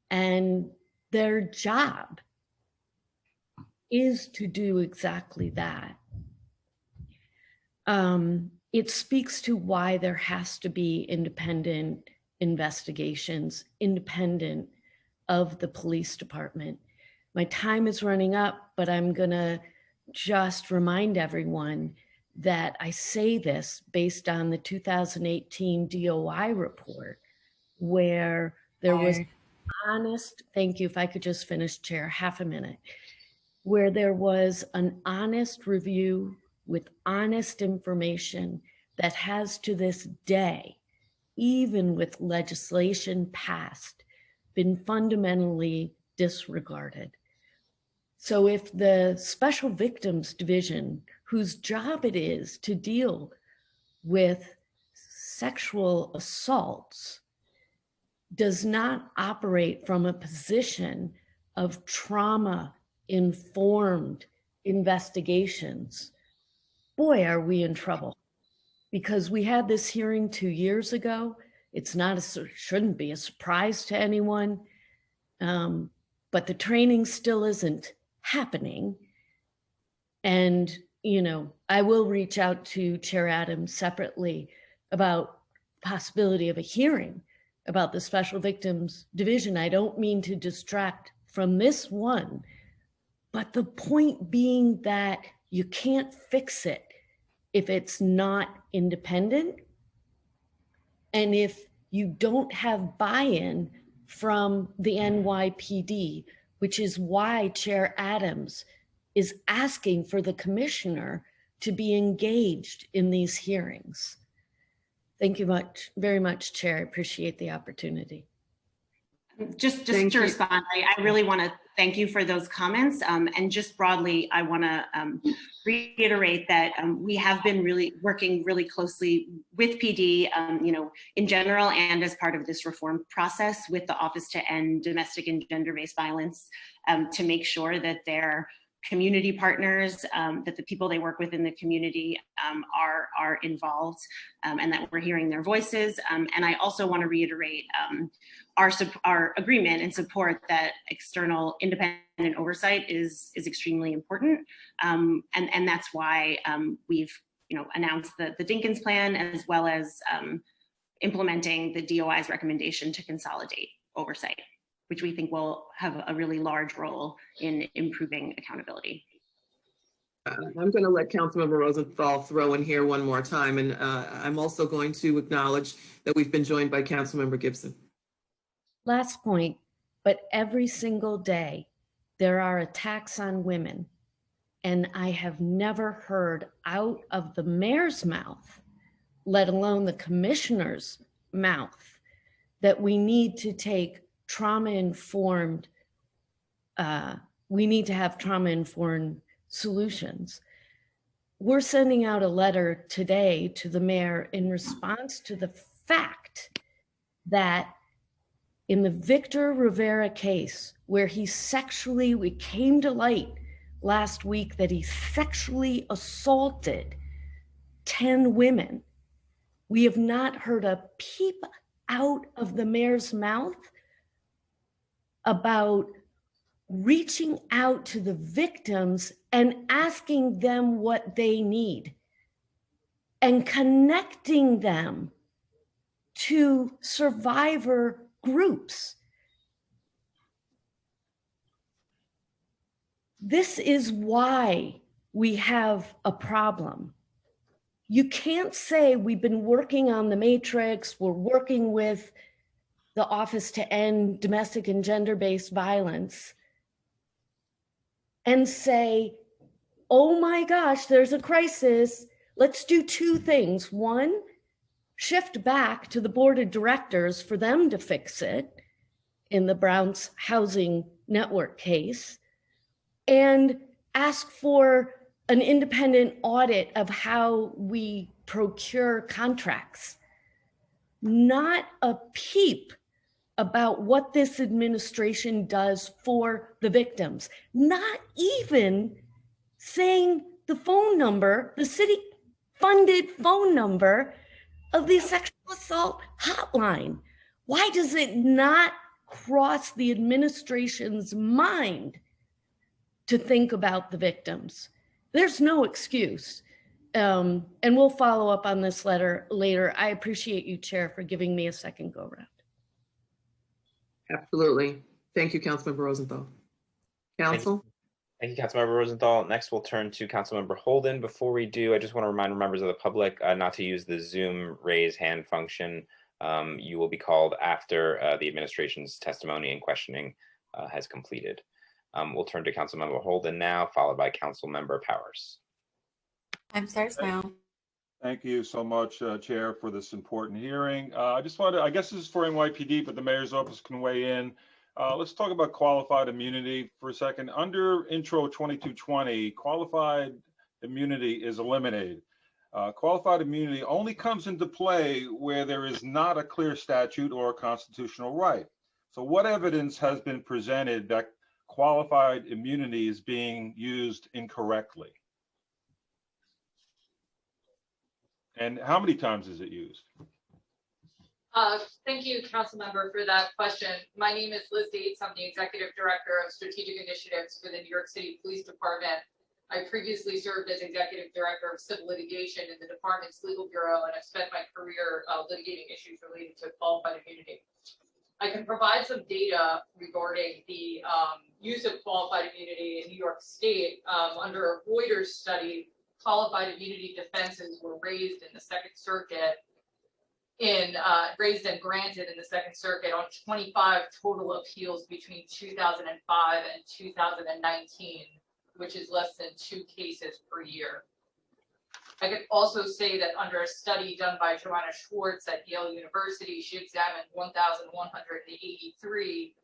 Speaker 12: and their job is to do exactly that. It speaks to why there has to be independent investigations, independent of the police department. My time is running up, but I'm gonna just remind everyone that I say this based on the 2018 DOI report, where there was honest, thank you, if I could just finish, Chair, half a minute, where there was an honest review with honest information that has to this day, even with legislation passed, been fundamentally disregarded. So if the Special Victims Division, whose job it is to deal with sexual assaults, does not operate from a position of trauma-informed investigations, boy, are we in trouble. Because we had this hearing 2 years ago. It's not, shouldn't be a surprise to anyone, but the training still isn't happening. And, you know, I will reach out to Chair Adams separately about possibility of a hearing about the Special Victims Division. I don't mean to distract from this one, but the point being that you can't fix it if it's not independent, and if you don't have buy-in from the NYPD, which is why Chair Adams is asking for the commissioner to be engaged in these hearings. Thank you very much, Chair. I appreciate the opportunity.
Speaker 8: Just to respond, I really want to thank you for those comments. And just broadly, I want to reiterate that we have been working really closely with PD, you know, in general and as part of this reform process with the Office to End Domestic and Gender-Based Violence to make sure that their community partners, that the people they work with in the community are involved and that we're hearing their voices. And I also want to reiterate our agreement and support that external independent oversight is extremely important. And that's why we've announced the Dinkins plan, as well as implementing the DOI's recommendation to consolidate oversight, which we think will have a really large role in improving accountability.
Speaker 5: I'm going to let Councilmember Rosenthal throw in here one more time. And I'm also going to acknowledge that we've been joined by Councilmember Gibson.
Speaker 12: Last point, but every single day there are attacks on women. And I have never heard out of the mayor's mouth, let alone the commissioner's mouth, that we need to take trauma-informed, we need to have trauma-informed solutions. We're sending out a letter today to the mayor in response to the fact that in the Victor Rivera case, where we came to light last week that he sexually assaulted 10 women, we have not heard a peep out of the mayor's mouth about reaching out to the victims and asking them what they need and connecting them to survivor groups. This is why we have a problem. You can't say we've been working on the matrix, we're working with the Office to End Domestic and Gender-Based Violence, and say, oh my gosh, there's a crisis. Let's do two things. One, shift back to the board of directors for them to fix it in the Browns Housing Network case, and ask for an independent audit of how we procure contracts. Not a peep about what this administration does for the victims. Not even saying the phone number, the city-funded phone number of the sexual assault hotline. Why does it not cross the administration's mind to think about the victims? There's no excuse. And we'll follow up on this letter later. I appreciate you, Chair, for giving me a second go round.
Speaker 5: Absolutely. Thank you, Councilmember Rosenthal. Council?
Speaker 1: Thank you, Councilmember Rosenthal. Next, we'll turn to Councilmember Holden. Before we do, I just want to remind members of the public not to use the Zoom raise hand function. You will be called after the administration's testimony and questioning has completed. We'll turn to Councilmember Holden now, followed by Councilmember Powers.
Speaker 11: Time starts now.
Speaker 13: Thank you so much, Chair, for this important hearing. I just wanted to, I guess this is for NYPD, but the mayor's office can weigh in. Let's talk about qualified immunity for a second. Under Intro 2220, qualified immunity is eliminated. Qualified immunity only comes into play where there is not a clear statute or a constitutional right. So what evidence has been presented that qualified immunity is being used incorrectly? And how many times is it used?
Speaker 14: Thank you, council member, for that question. My name is Liz Dietz. I'm the Executive Director of Strategic Initiatives for the New York City Police Department. I previously served as Executive Director of Civil Litigation in the department's legal bureau, and I've spent my career litigating issues related to qualified immunity. I can provide some data regarding the use of qualified immunity in New York State. Under a Reuters study, qualified immunity defenses were raised in the Second Circuit raised and granted in the Second Circuit on 25 total appeals between 2005 and 2019, which is less than 2 cases per year. I could also say that under a study done by Joanna Schwartz at Yale University, she examined 1,183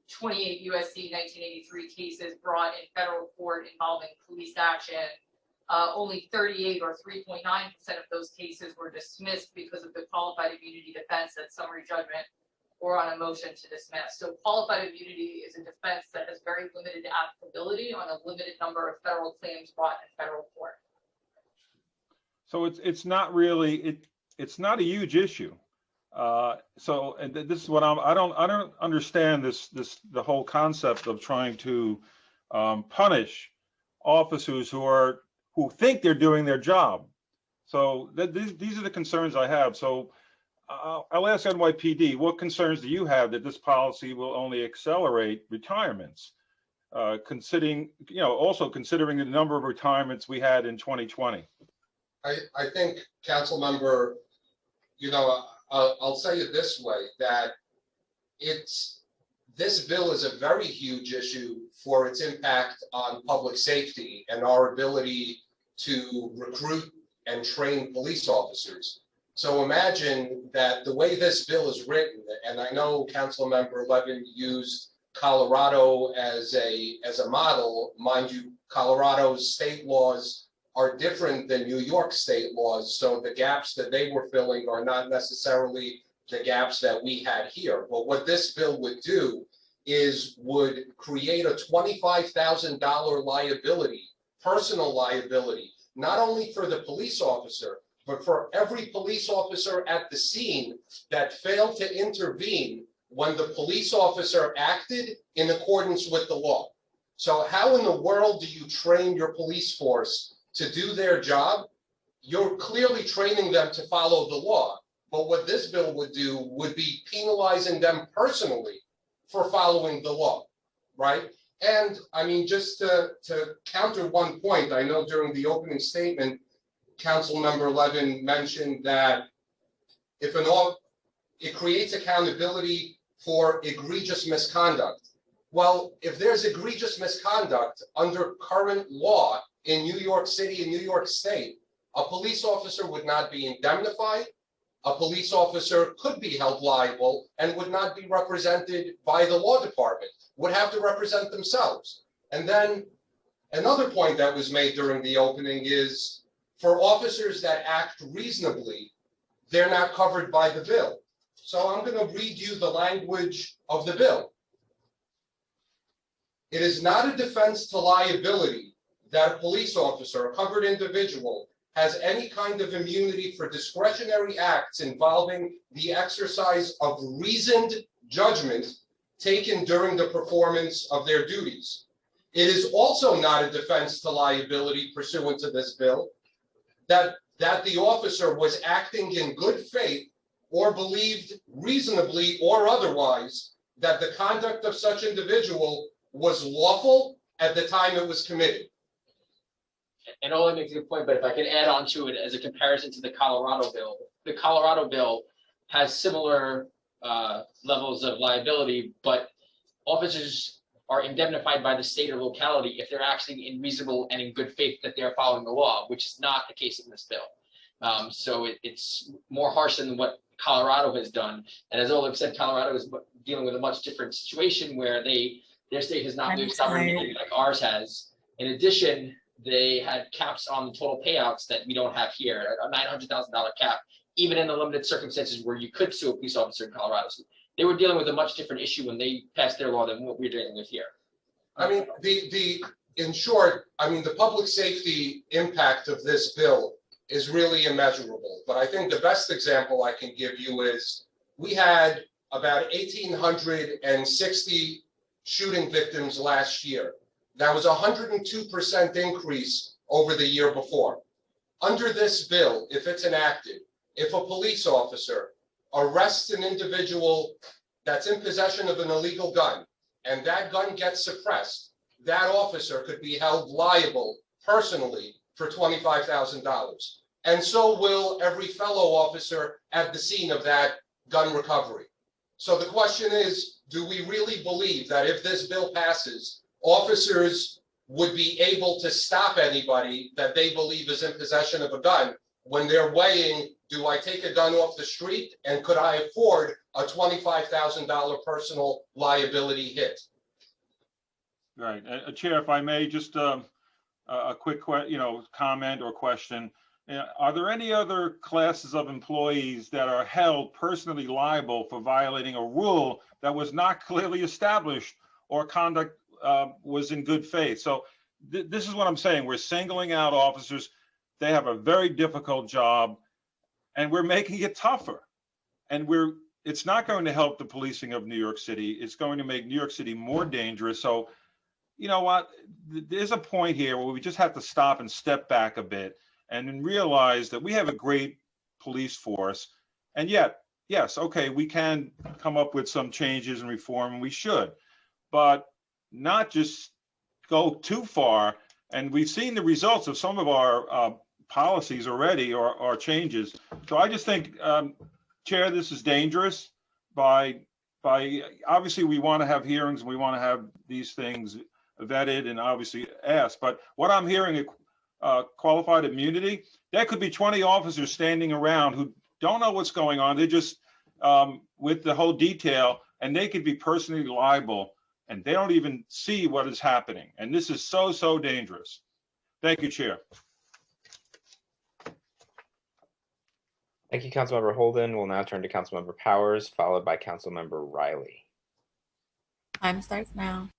Speaker 14: 28 USC 1983 cases brought in federal court involving police action. Only 38 or 3.9% of those cases were dismissed because of the qualified immunity defense at summary judgment or on a motion to dismiss. So qualified immunity is a defense that has very limited applicability on a limited number of federal claims brought in federal court.
Speaker 13: So it's not really, it's not a huge issue. And this is what I don't understand the whole concept of trying to punish officers who think they're doing their job. So these are the concerns I have. So I'll ask NYPD, what concerns do you have that this policy will only accelerate retirements? Considering the number of retirements we had in 2020.
Speaker 9: I think, council member, I'll say it this way, that this bill is a very huge issue for its impact on public safety and our ability to recruit and train police officers. So imagine that the way this bill is written, and I know Council Member Levin used Colorado as a model. Mind you, Colorado's state laws are different than New York state laws, so the gaps that they were filling are not necessarily the gaps that we had here. But what this bill would do is would create a $25,000 liability, personal liability, not only for the police officer, but for every police officer at the scene that failed to intervene when the police officer acted in accordance with the law. So how in the world do you train your police force to do their job? You're clearly training them to follow the law. But what this bill would do would be penalizing them personally for following the law, right? And I mean, just to counter one point, I know during the opening statement, Council Member Levin mentioned that it creates accountability for egregious misconduct. Well, if there's egregious misconduct under current law in New York City and New York State, a police officer would not be indemnified. A police officer could be held liable and would not be represented by the law department, would have to represent themselves. And then another point that was made during the opening is for officers that act reasonably, they're not covered by the bill. So I'm going to read you the language of the bill. It is not a defense to liability that a police officer, a covered individual, has any kind of immunity for discretionary acts involving the exercise of reasoned judgment taken during the performance of their duties. It is also not a defense to liability pursuant to this bill that the officer was acting in good faith or believed reasonably or otherwise that the conduct of such individual was lawful at the time it was committed.
Speaker 15: And Ole makes a good point, but if I could add on to it as a comparison to the Colorado bill has similar levels of liability, but officers are indemnified by the state or locality if they're acting in reasonable and in good faith that they're following the law, which is not the case in this bill. So it's more harsh than what Colorado has done. And as Oleg said, Colorado is dealing with a much different situation where their state has not moved stubbornly like ours has. In addition, they had caps on the total payouts that we don't have here, a $900,000 cap, even in the limited circumstances where you could sue a police officer in Colorado. So they were dealing with a much different issue when they passed their law than what we're dealing with here.
Speaker 9: I mean, in short, I mean, the public safety impact of this bill is really immeasurable. But I think the best example I can give you is we had about 1,860 shooting victims last year. That was a 102% increase over the year before. Under this bill, if it's enacted, if a police officer arrests an individual that's in possession of an illegal gun and that gun gets suppressed, that officer could be held liable personally for $25,000. And so will every fellow officer at the scene of that gun recovery. So the question is, do we really believe that if this bill passes, officers would be able to stop anybody that they believe is in possession of a gun when they're weighing, do I take a gun off the street and could I afford a $25,000 personal liability hit?
Speaker 13: Right. Chair, if I may, just a quick comment or question. Are there any other classes of employees that are held personally liable for violating a rule that was not clearly established or conduct was in good faith? So this is what I'm saying. We're singling out officers. They have a very difficult job and we're making it tougher. And it's not going to help the policing of New York City. It's going to make New York City more dangerous. So, you know what? There's a point here where we just have to stop and step back a bit and then realize that we have a great police force. And yet, yes, okay, we can come up with some changes and reform, and we should, but not just go too far. And we've seen the results of some of our policies already or changes. So I just think, Chair, this is dangerous. By obviously we want to have hearings and we want to have these things vetted and obviously asked. But what I'm hearing, qualified immunity, there could be 20 officers standing around who don't know what's going on. They're just with the whole detail, and they could be personally liable, and they don't even see what is happening. And this is so dangerous. Thank you, Chair.
Speaker 1: Thank you, Councilmember Holden. We'll now turn to Councilmember Powers, followed by Councilmember Riley.
Speaker 11: Time starts now.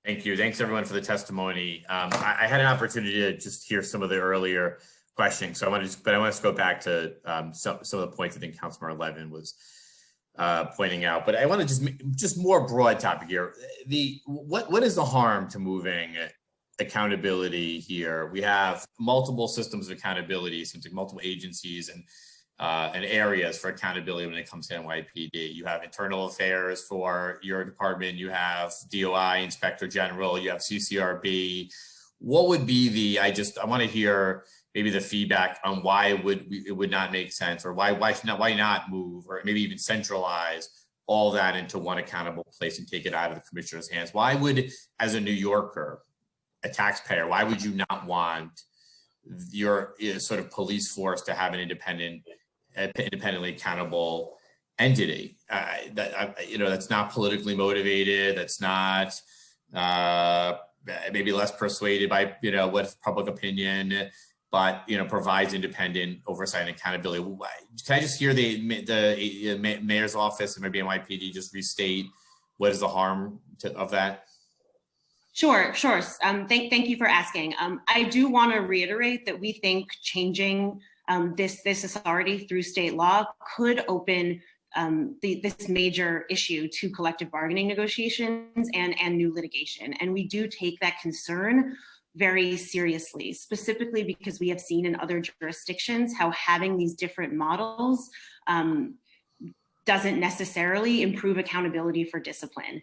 Speaker 16: Thank you. Thanks everyone for the testimony. I had an opportunity to just hear some of the earlier questioning, so I want to go back to some of the points I think Councilmember Levin was pointing out. But I want to just more broad topic here. What is the harm to moving accountability here? We have multiple systems of accountability, seems like multiple agencies and areas for accountability when it comes to NYPD. You have internal affairs for your department, you have DOI, Inspector General, you have CCRB. What would be I want to hear maybe the feedback on why it would not make sense, or why not move, or maybe even centralize all that into one accountable place and take it out of the commissioner's hands. Why would, as a New Yorker, a taxpayer, why would you not want your sort of police force to have an independently accountable entity that's not politically motivated, that's not maybe less persuaded by what public opinion, but provides independent oversight and accountability? Can I just hear the mayor's office and maybe NYPD just restate what is the harm of that?
Speaker 8: Sure. Thank you for asking. I do want to reiterate that we think changing this authority through state law could open this major issue to collective bargaining negotiations and new litigation. And we do take that concern very seriously, specifically because we have seen in other jurisdictions how having these different models doesn't necessarily improve accountability for discipline.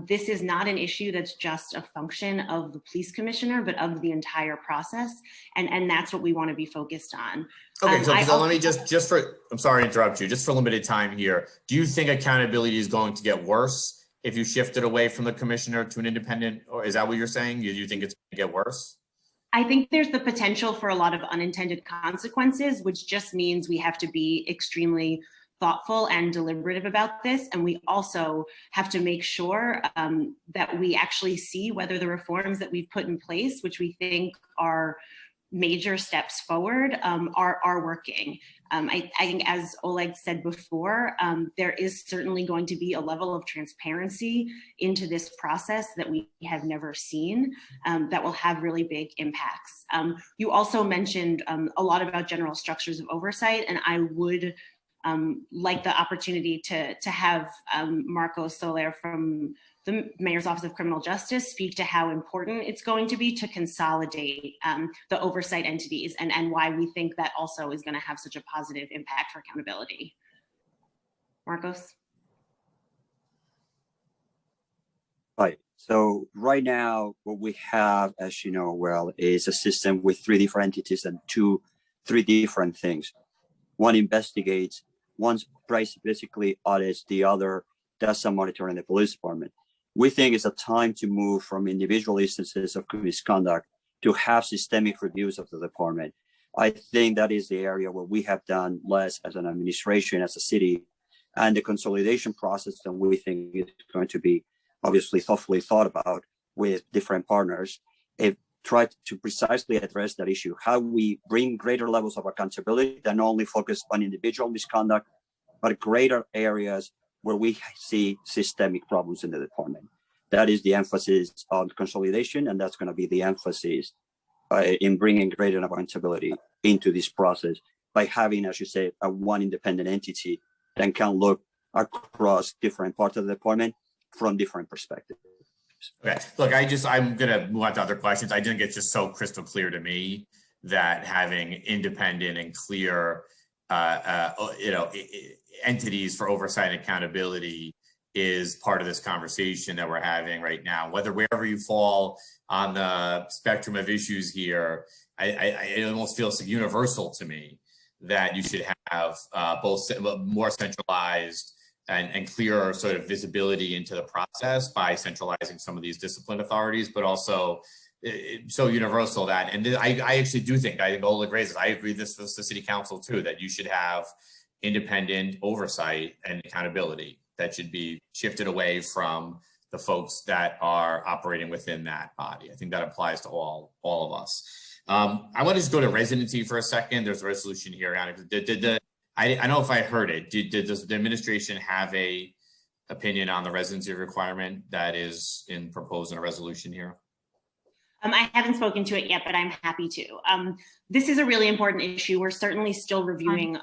Speaker 8: This is not an issue that's just a function of the police commissioner, but of the entire process. And that's what we want to be focused on.
Speaker 16: Okay, so let me I'm sorry to interrupt you, just for limited time here. Do you think accountability is going to get worse if you shift it away from the commissioner to an independent, or is that what you're saying? Do you think it's going to get worse?
Speaker 8: I think there's the potential for a lot of unintended consequences, which just means we have to be extremely thoughtful and deliberative about this. And we also have to make sure that we actually see whether the reforms that we've put in place, which we think are major steps forward, are working. I think, as Oleg said before, there is certainly going to be a level of transparency into this process that we have never seen that will have really big impacts. You also mentioned a lot about general structures of oversight, and I would like the opportunity to have Marco Soler from the Mayor's Office of Criminal Justice speak to how important it's going to be to consolidate the oversight entities and why we think that also is going to have such a positive impact for accountability. Marcos?
Speaker 17: Right. So right now, what we have, as you know well, is a system with 3 different entities and 3 different things. One investigates, one basically audits, the other does some monitoring in the police department. We think it's a time to move from individual instances of misconduct to have systemic reviews of the department. I think that is the area where we have done less as an administration, as a city, and the consolidation process that we think is going to be obviously thoughtfully thought about with different partners. It tried to precisely address that issue, how we bring greater levels of accountability that not only focus on individual misconduct, but greater areas where we see systemic problems in the department. That is the emphasis on consolidation, and that's going to be the emphasis in bringing greater accountability into this process by having, as you say, a one independent entity that can look across different parts of the department from different perspectives.
Speaker 16: Okay, look, I'm going to move on to other questions. I think it's just so crystal clear to me that having independent and clear, entities for oversight and accountability is part of this conversation that we're having right now. Wherever you fall on the spectrum of issues here, it almost feels universal to me that you should have both more centralized and clearer sort of visibility into the process by centralizing some of these discipline authorities, but also so universal that, and I actually do think, I think Oleg raises, I agree this with the city council too, that you should have independent oversight and accountability that should be shifted away from the folks that are operating within that body. I think that applies to all of us. I want to just go to residency for a second. There's a resolution here. I don't know if I heard it. Does the administration have a opinion on the residency requirement that is proposed in a resolution here?
Speaker 8: I haven't spoken to it yet, but I'm happy to. This is a really important issue. We're certainly still reviewing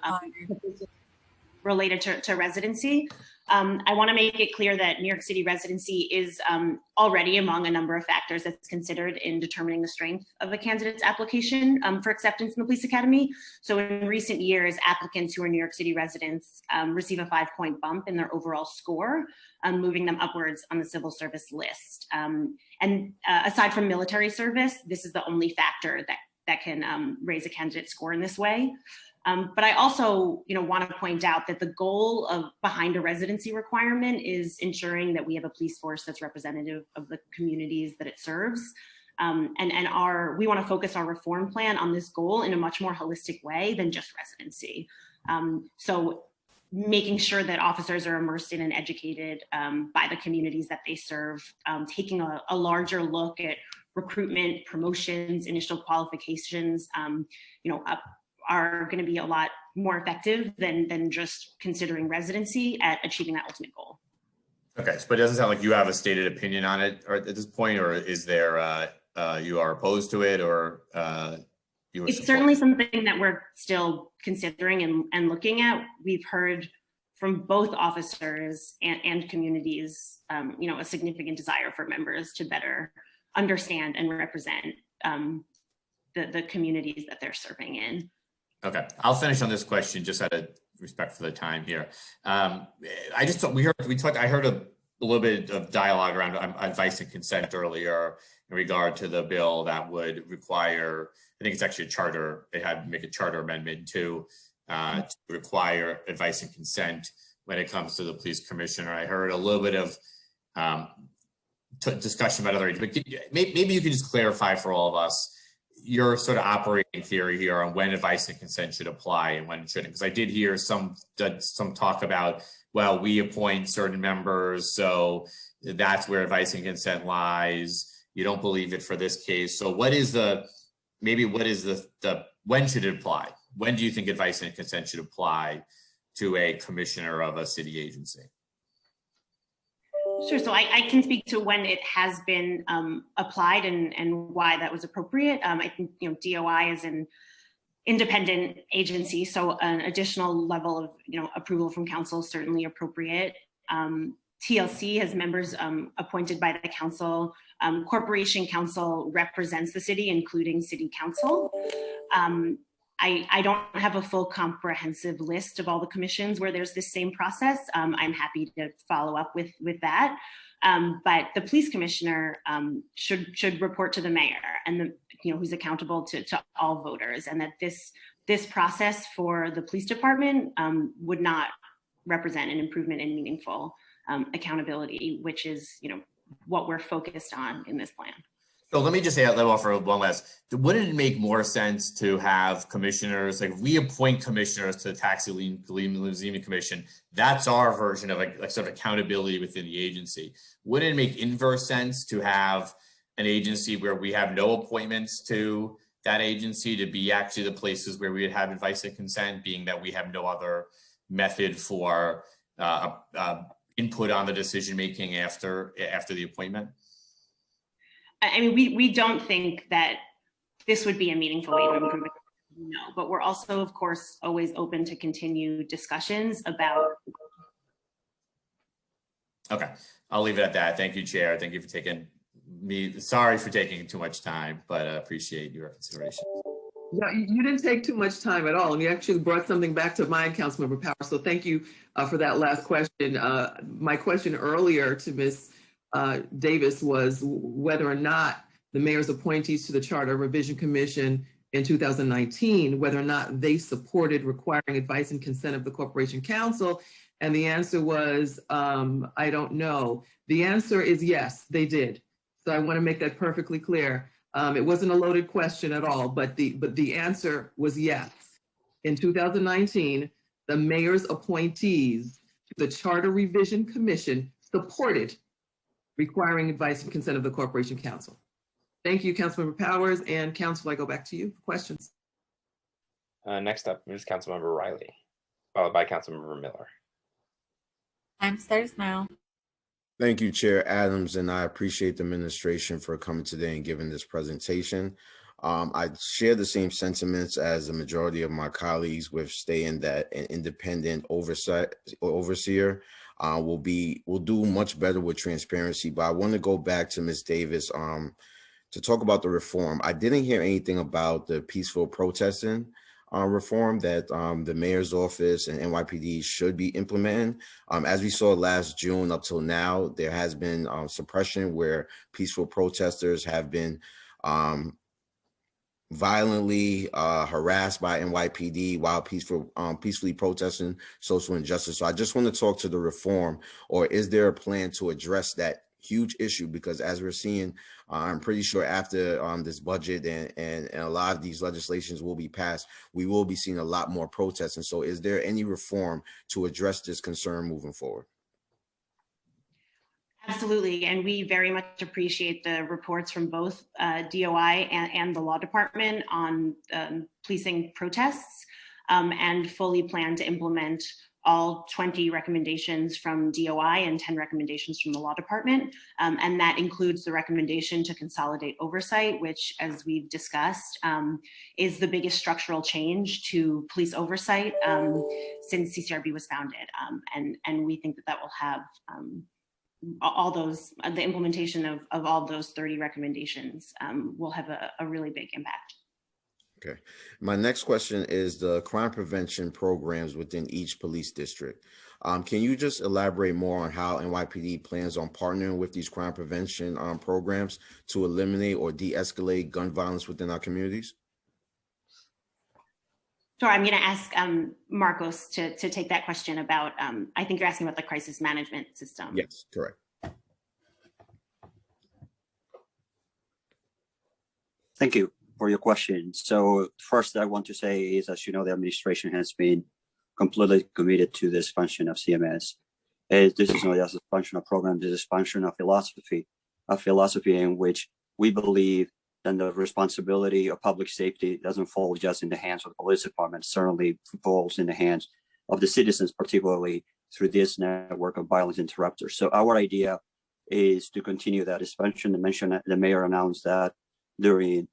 Speaker 8: related to residency. I want to make it clear that New York City residency is already among a number of factors that's considered in determining the strength of a candidate's application for acceptance in the police academy. So in recent years, applicants who are New York City residents receive a 5-point bump in their overall score, moving them upwards on the civil service list. And aside from military service, this is the only factor that can raise a candidate score in this way. But I also, want to point out that the goal behind a residency requirement is ensuring that we have a police force that's representative of the communities that it serves. We want to focus our reform plan on this goal in a much more holistic way than just residency. So making sure that officers are immersed in and educated by the communities that they serve, taking a larger look at recruitment, promotions, initial qualifications, are going to be a lot more effective than just considering residency at achieving that ultimate goal.
Speaker 16: Okay, but it doesn't sound like you have a stated opinion on it or at this point, or is there, you are opposed to it, or it's
Speaker 8: certainly something that we're still considering and looking at. We've heard from both officers and communities, a significant desire for members to better understand and represent the communities that they're serving in.
Speaker 16: Okay, I'll finish on this question just out of respect for the time here. I heard a little bit of dialogue around advice and consent earlier in regard to the bill that would require, I think it's actually a charter, they had to make a charter amendment to require advice and consent when it comes to the police commissioner. I heard a little bit of discussion about other, but maybe you could just clarify for all of us, your sort of operating theory here on when advice and consent should apply and when it shouldn't. Because I did hear some talk about, well, we appoint certain members, so that's where advice and consent lies. You don't believe it for this case. So when should it apply? When do you think advice and consent should apply to a commissioner of a city agency?
Speaker 8: Sure. So I can speak to when it has been applied and why that was appropriate. I think DOI is an independent agency, so an additional level of approval from council is certainly appropriate. TLC has members appointed by the council. Corporation council represents the city, including city council. I don't have a full comprehensive list of all the commissions where there's this same process. I'm happy to follow up with that. But the police commissioner should report to the mayor, and who's accountable to all voters, and that this process for the police department would not represent an improvement in meaningful accountability, which is what we're focused on in this plan.
Speaker 16: So let me just offer one last. Wouldn't it make more sense to have commissioners, like if we appoint commissioners to the Tax Lien Commission, that's our version of like sort of accountability within the agency. Wouldn't it make inverse sense to have an agency where we have no appointments to that agency to be actually the places where we would have advice and consent, being that we have no other method for input on the decision making after the appointment?
Speaker 8: I mean, we don't think that this would be a meaningful way to improve it. No, but we're also, of course, always open to continue discussions about.
Speaker 16: Okay, I'll leave it at that. Thank you, Chair. Thank you for taking me. Sorry for taking too much time, but I appreciate your consideration.
Speaker 5: Yeah, you didn't take too much time at all, and you actually brought something back to mind, Councilmember Power. So thank you for that last question. My question earlier to Ms. Davis was whether or not the mayor's appointees to the Charter Revision Commission in 2019, whether or not they supported requiring advice and consent of the Corporation Council. And the answer was, I don't know. The answer is yes, they did. So I want to make that perfectly clear. It wasn't a loaded question at all, but the answer was yes. In 2019, the mayor's appointees to the Charter Revision Commission supported requiring advice and consent of the Corporation Council. Thank you, Councilmember Powers, and Council, I go back to you for questions.
Speaker 1: Next up is Councilmember Riley, followed by Councilmember Miller.
Speaker 11: Time starts now.
Speaker 3: Thank you, Chair Adams, and I appreciate the administration for coming today and giving this presentation. I share the same sentiments as the majority of my colleagues with stating that an independent overseer will do much better with transparency. But I want to go back to Ms. Davis to talk about the reform. I didn't hear anything about the peaceful protesting reform that the mayor's office and NYPD should be implementing. As we saw last June up till now, there has been suppression where peaceful protesters have been violently harassed by NYPD while peacefully protesting social injustice. So I just want to talk to the reform, or is there a plan to address that huge issue? Because as we're seeing, I'm pretty sure after this budget and a lot of these legislations will be passed, we will be seeing a lot more protests. And so is there any reform to address this concern moving forward?
Speaker 8: Absolutely, and we very much appreciate the reports from both DOI and the law department on policing protests, and fully plan to implement all 20 recommendations from DOI and 10 recommendations from the law department. And that includes the recommendation to consolidate oversight, which, as we've discussed, is the biggest structural change to police oversight since CCRB was founded. And we think that will have the implementation of all those 30 recommendations will have a really big impact.
Speaker 3: Okay. My next question is the crime prevention programs within each police district. Can you just elaborate more on how NYPD plans on partnering with these crime prevention programs to eliminate or de-escalate gun violence within our communities?
Speaker 8: Sure, I'm going to ask Marcos to take that question about, I think you're asking about the crisis management system.
Speaker 3: Yes, correct.
Speaker 17: Thank you. your question. So first I want to say is, as you know, the administration has been completely committed to the expansion of CMS. This is not just a expansion of program, this is expansion of philosophy in which we believe that the responsibility of public safety doesn't fall just in the hands of the police department, certainly falls in the hands of the citizens, particularly through this network of violence interrupters. So our idea is to continue that expansion. The mayor announced that during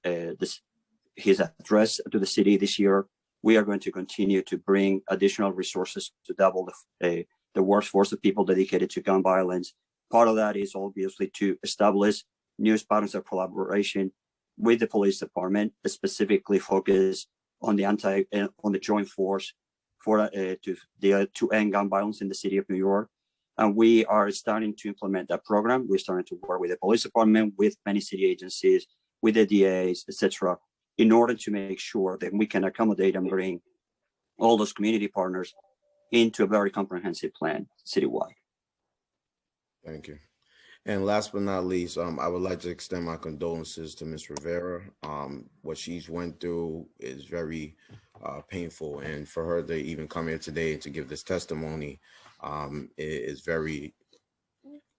Speaker 17: his address to the city this year. We are going to continue to bring additional resources to double the workforce of people dedicated to gun violence. Part of that is obviously to establish new patterns of collaboration with the police department, specifically focus on the joint force to end gun violence in the city of New York. And we are starting to implement that program. We're starting to work with the police department, with many city agencies, with the DAs, etc., in order to make sure that we can accommodate and bring all those community partners into a very comprehensive plan citywide.
Speaker 3: Thank you. And last but not least, I would like to extend my condolences to Ms. Rivera. What she's went through is very painful, and for her to even come here today and to give this testimony is very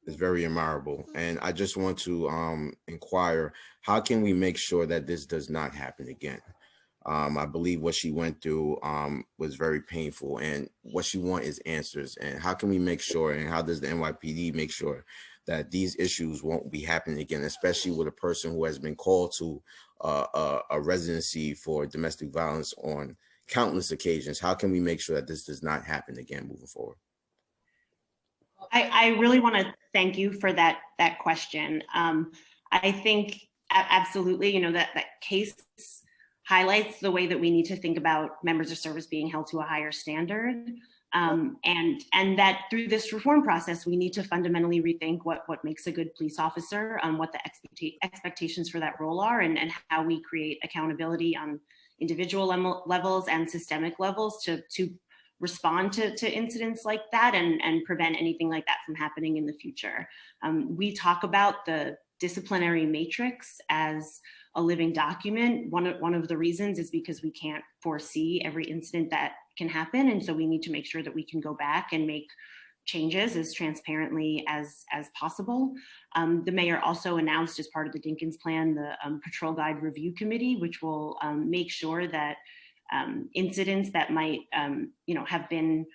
Speaker 3: admirable. And I just want to inquire, how can we make sure that this does not happen again? I believe what she went through was very painful, and what she wants is answers. And how can we make sure, and how does the NYPD make sure that these issues won't be happening again, especially with a person who has been called to a residency for domestic violence on countless occasions? How can we make sure that this does not happen again moving forward?
Speaker 8: I really want to thank you for that question. I think absolutely, that case highlights the way that we need to think about members of service being held to a higher standard. And that through this reform process, we need to fundamentally rethink what makes a good police officer, what the expectations for that role are, and how we create accountability on individual levels and systemic levels to respond to incidents like that and prevent anything like that from happening in the future. We talk about the disciplinary matrix as a living document. One of the reasons is because we can't foresee every incident that can happen. And so we need to make sure that we can go back and make changes as transparently as possible. The mayor also announced, as part of the Dinkins plan, the Patrol Guide Review Committee, which will make sure that incidents that might have been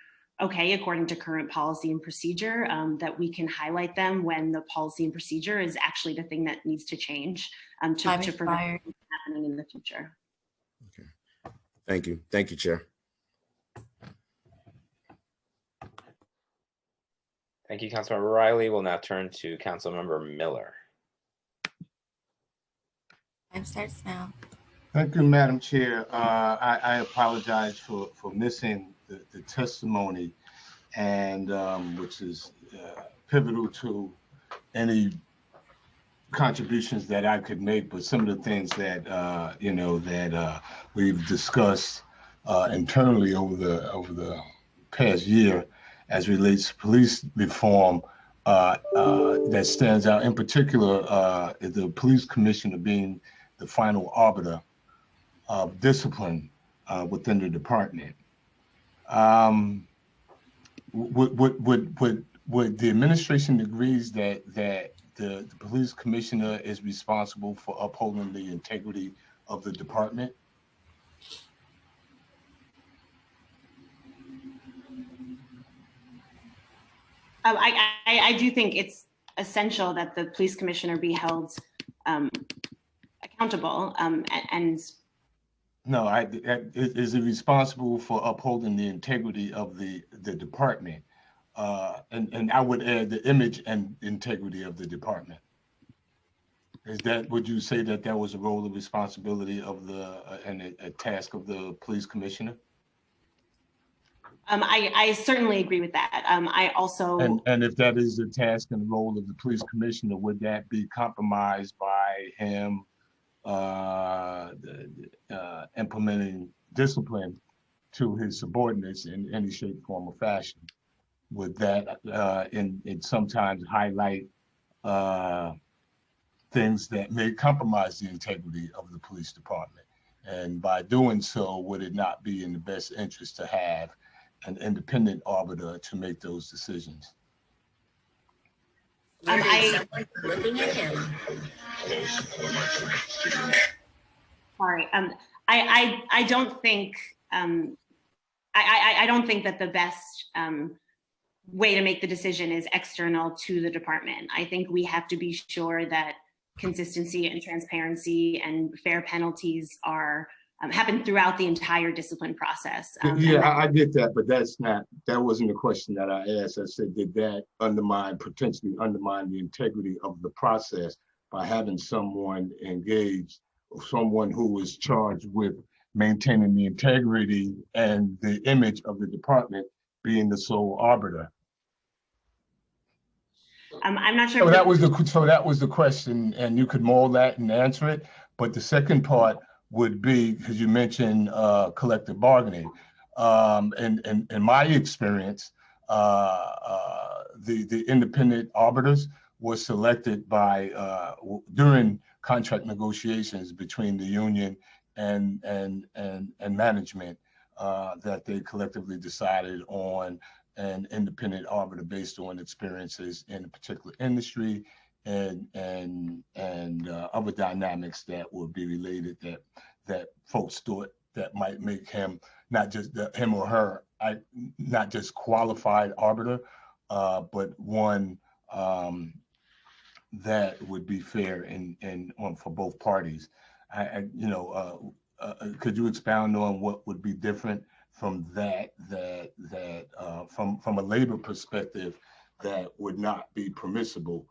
Speaker 8: okay according to current policy and procedure, that we can highlight them when the policy and procedure is actually the thing that needs to change to prevent it happening in the future.
Speaker 3: Okay. Thank you. Thank you, Chair.
Speaker 1: Thank you, Councilmember Riley. We'll now turn to Councilmember Miller.
Speaker 11: Time starts now.
Speaker 18: Thank you, Madam Chair. I apologize for missing the testimony, and which is pivotal to any contributions that I could make, but some of the things that we've discussed internally over the past year as relates to police reform that stands out. In particular, the police commissioner being the final arbiter of discipline within the department. Would the administration agrees that the police commissioner is responsible for upholding the integrity of the department?
Speaker 8: I do think it's essential that the police commissioner be held accountable and
Speaker 18: no, is it responsible for upholding the integrity of the department? And I would add the image and integrity of the department. Would you say that was a role of responsibility of and a task of the police commissioner?
Speaker 8: I certainly agree with that. I also
Speaker 18: and if that is the task and role of the police commissioner, would that be compromised by him implementing discipline to his subordinates in any shape, form, or fashion? Would that in sometimes highlight the things that may compromise the integrity of the police department. And by doing so, would it not be in the best interest to have an independent arbiter to make those decisions?
Speaker 8: Sorry, I don't think I don't think that the best way to make the decision is external to the department. I think we have to be sure that consistency and transparency and fair penalties are happen throughout the entire discipline process.
Speaker 18: I get that, but that wasn't the question that I asked. I said, did that potentially undermine the integrity of the process by having someone engaged, or someone who was charged with maintaining the integrity and the image of the department being the sole arbiter?
Speaker 8: I'm not sure.
Speaker 18: So that was the question, and you could mold that and answer it. But the second part would be, because you mentioned collective bargaining. In my experience, the independent arbiters were selected by during contract negotiations between the union and management, that they collectively decided on an independent arbiter based on experiences in a particular industry and other dynamics that would be related that folks thought that might make him not just him or her not just qualified arbiter, but one that would be fair and for both parties. Could you expound on what would be different from that from a labor perspective that would not be permissible,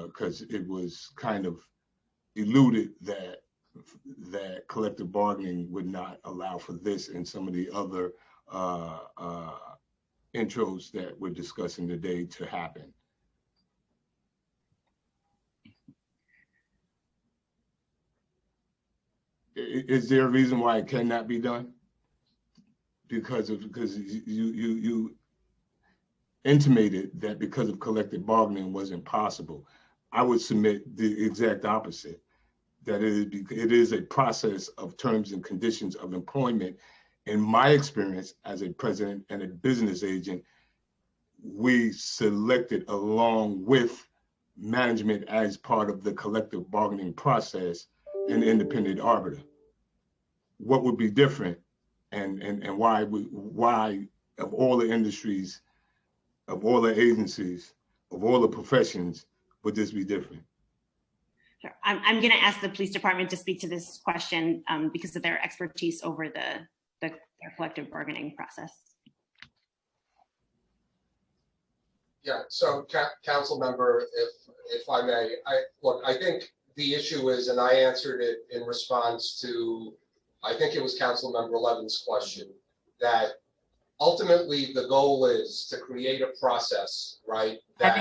Speaker 18: because it was kind of eluded that collective bargaining would not allow for this and some of the other intros that we're discussing today to happen? Is there a reason why it cannot be done? Because you intimated that because of collective bargaining was impossible. I would submit the exact opposite, that it is a process of terms and conditions of employment. In my experience as a president and a business agent, we selected along with management as part of the collective bargaining process an independent arbiter. What would be different, and why of all the industries, of all the agencies, of all the professions, would this be different?
Speaker 8: Sure. I'm going to ask the police department to speak to this question because of their expertise over their collective bargaining process.
Speaker 9: Yeah, so council member, if I may, I think the issue is, and I answered it in response to, I think it was council member Levin's question, that ultimately the goal is to create a process, right, that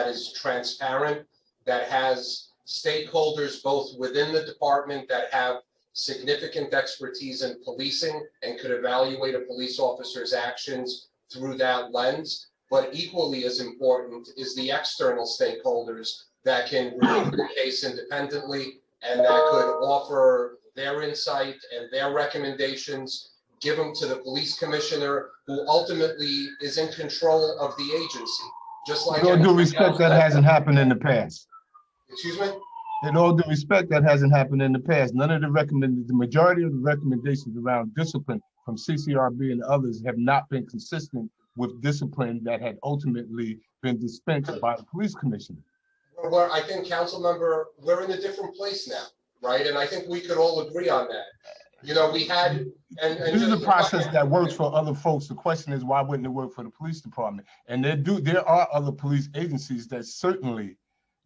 Speaker 9: is transparent, that has stakeholders both within the department that have significant expertise in policing and could evaluate a police officer's actions through that lens. But equally as important is the external stakeholders that can review the case independently and that could offer their insight and their recommendations, give them to the police commissioner, who ultimately is in control of the agency. Just like
Speaker 18: with all due respect, that hasn't happened in the past.
Speaker 9: Excuse me?
Speaker 18: In all due respect, that hasn't happened in the past. None of the majority of the recommendations around discipline from CCRB and others have not been consistent with discipline that had ultimately been dispensed by the police commissioner.
Speaker 9: Well, I think, council member, we're in a different place now, right? And I think we could all agree on that. You know, we had, and
Speaker 18: this is a process that works for other folks. The question is, why wouldn't it work for the police department? And there are other police agencies that certainly,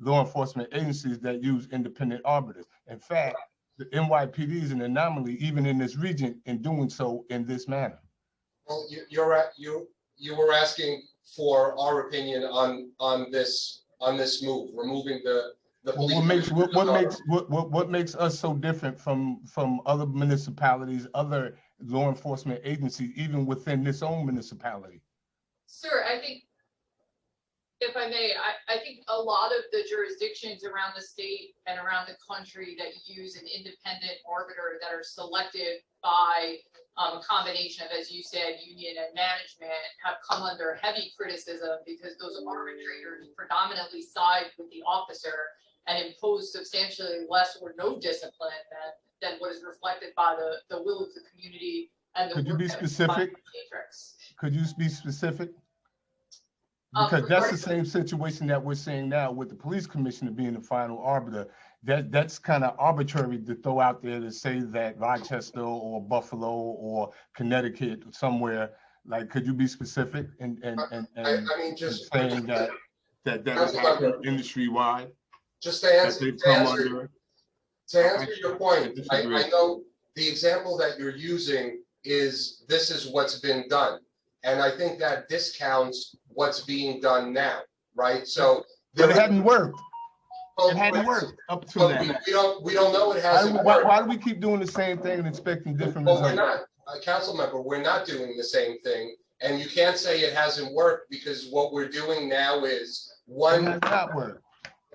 Speaker 18: law enforcement agencies that use independent arbiters. In fact, the NYPD is an anomaly, even in this region, in doing so in this manner.
Speaker 9: Well, you were asking for our opinion on this move, removing the police.
Speaker 18: What makes us so different from other municipalities, other law enforcement agencies, even within this own municipality?
Speaker 14: Sir, I think If I may, I think a lot of the jurisdictions around the state and around the country that use an independent arbiter that are selected by a combination of, as you said, union and management have come under heavy criticism because those arbitrators predominantly side with the officer and impose substantially less or no discipline than what is reflected by the will of the community and the
Speaker 18: Could you
Speaker 14: work
Speaker 18: be
Speaker 14: that is done by
Speaker 18: specific?
Speaker 14: the matrix.
Speaker 18: Could you be specific? Because that's the same situation that we're seeing now with the police commissioner being the final arbiter. That's kind of arbitrary to throw out there to say that Rochester or Buffalo or Connecticut or somewhere. Like, could you be specific and
Speaker 9: just
Speaker 18: saying that is happening industry wide?
Speaker 9: Just to answer your point, I know the example that you're using is this is what's been done. And I think that discounts what's being done now, right? So
Speaker 18: but it hadn't worked. It hadn't worked up to that.
Speaker 9: We don't know it hasn't worked.
Speaker 18: Why do we keep doing the same thing and expecting different results?
Speaker 9: We're not, council member, we're not doing the same thing. And you can't say it hasn't worked because what we're doing now is one.
Speaker 18: It has not worked.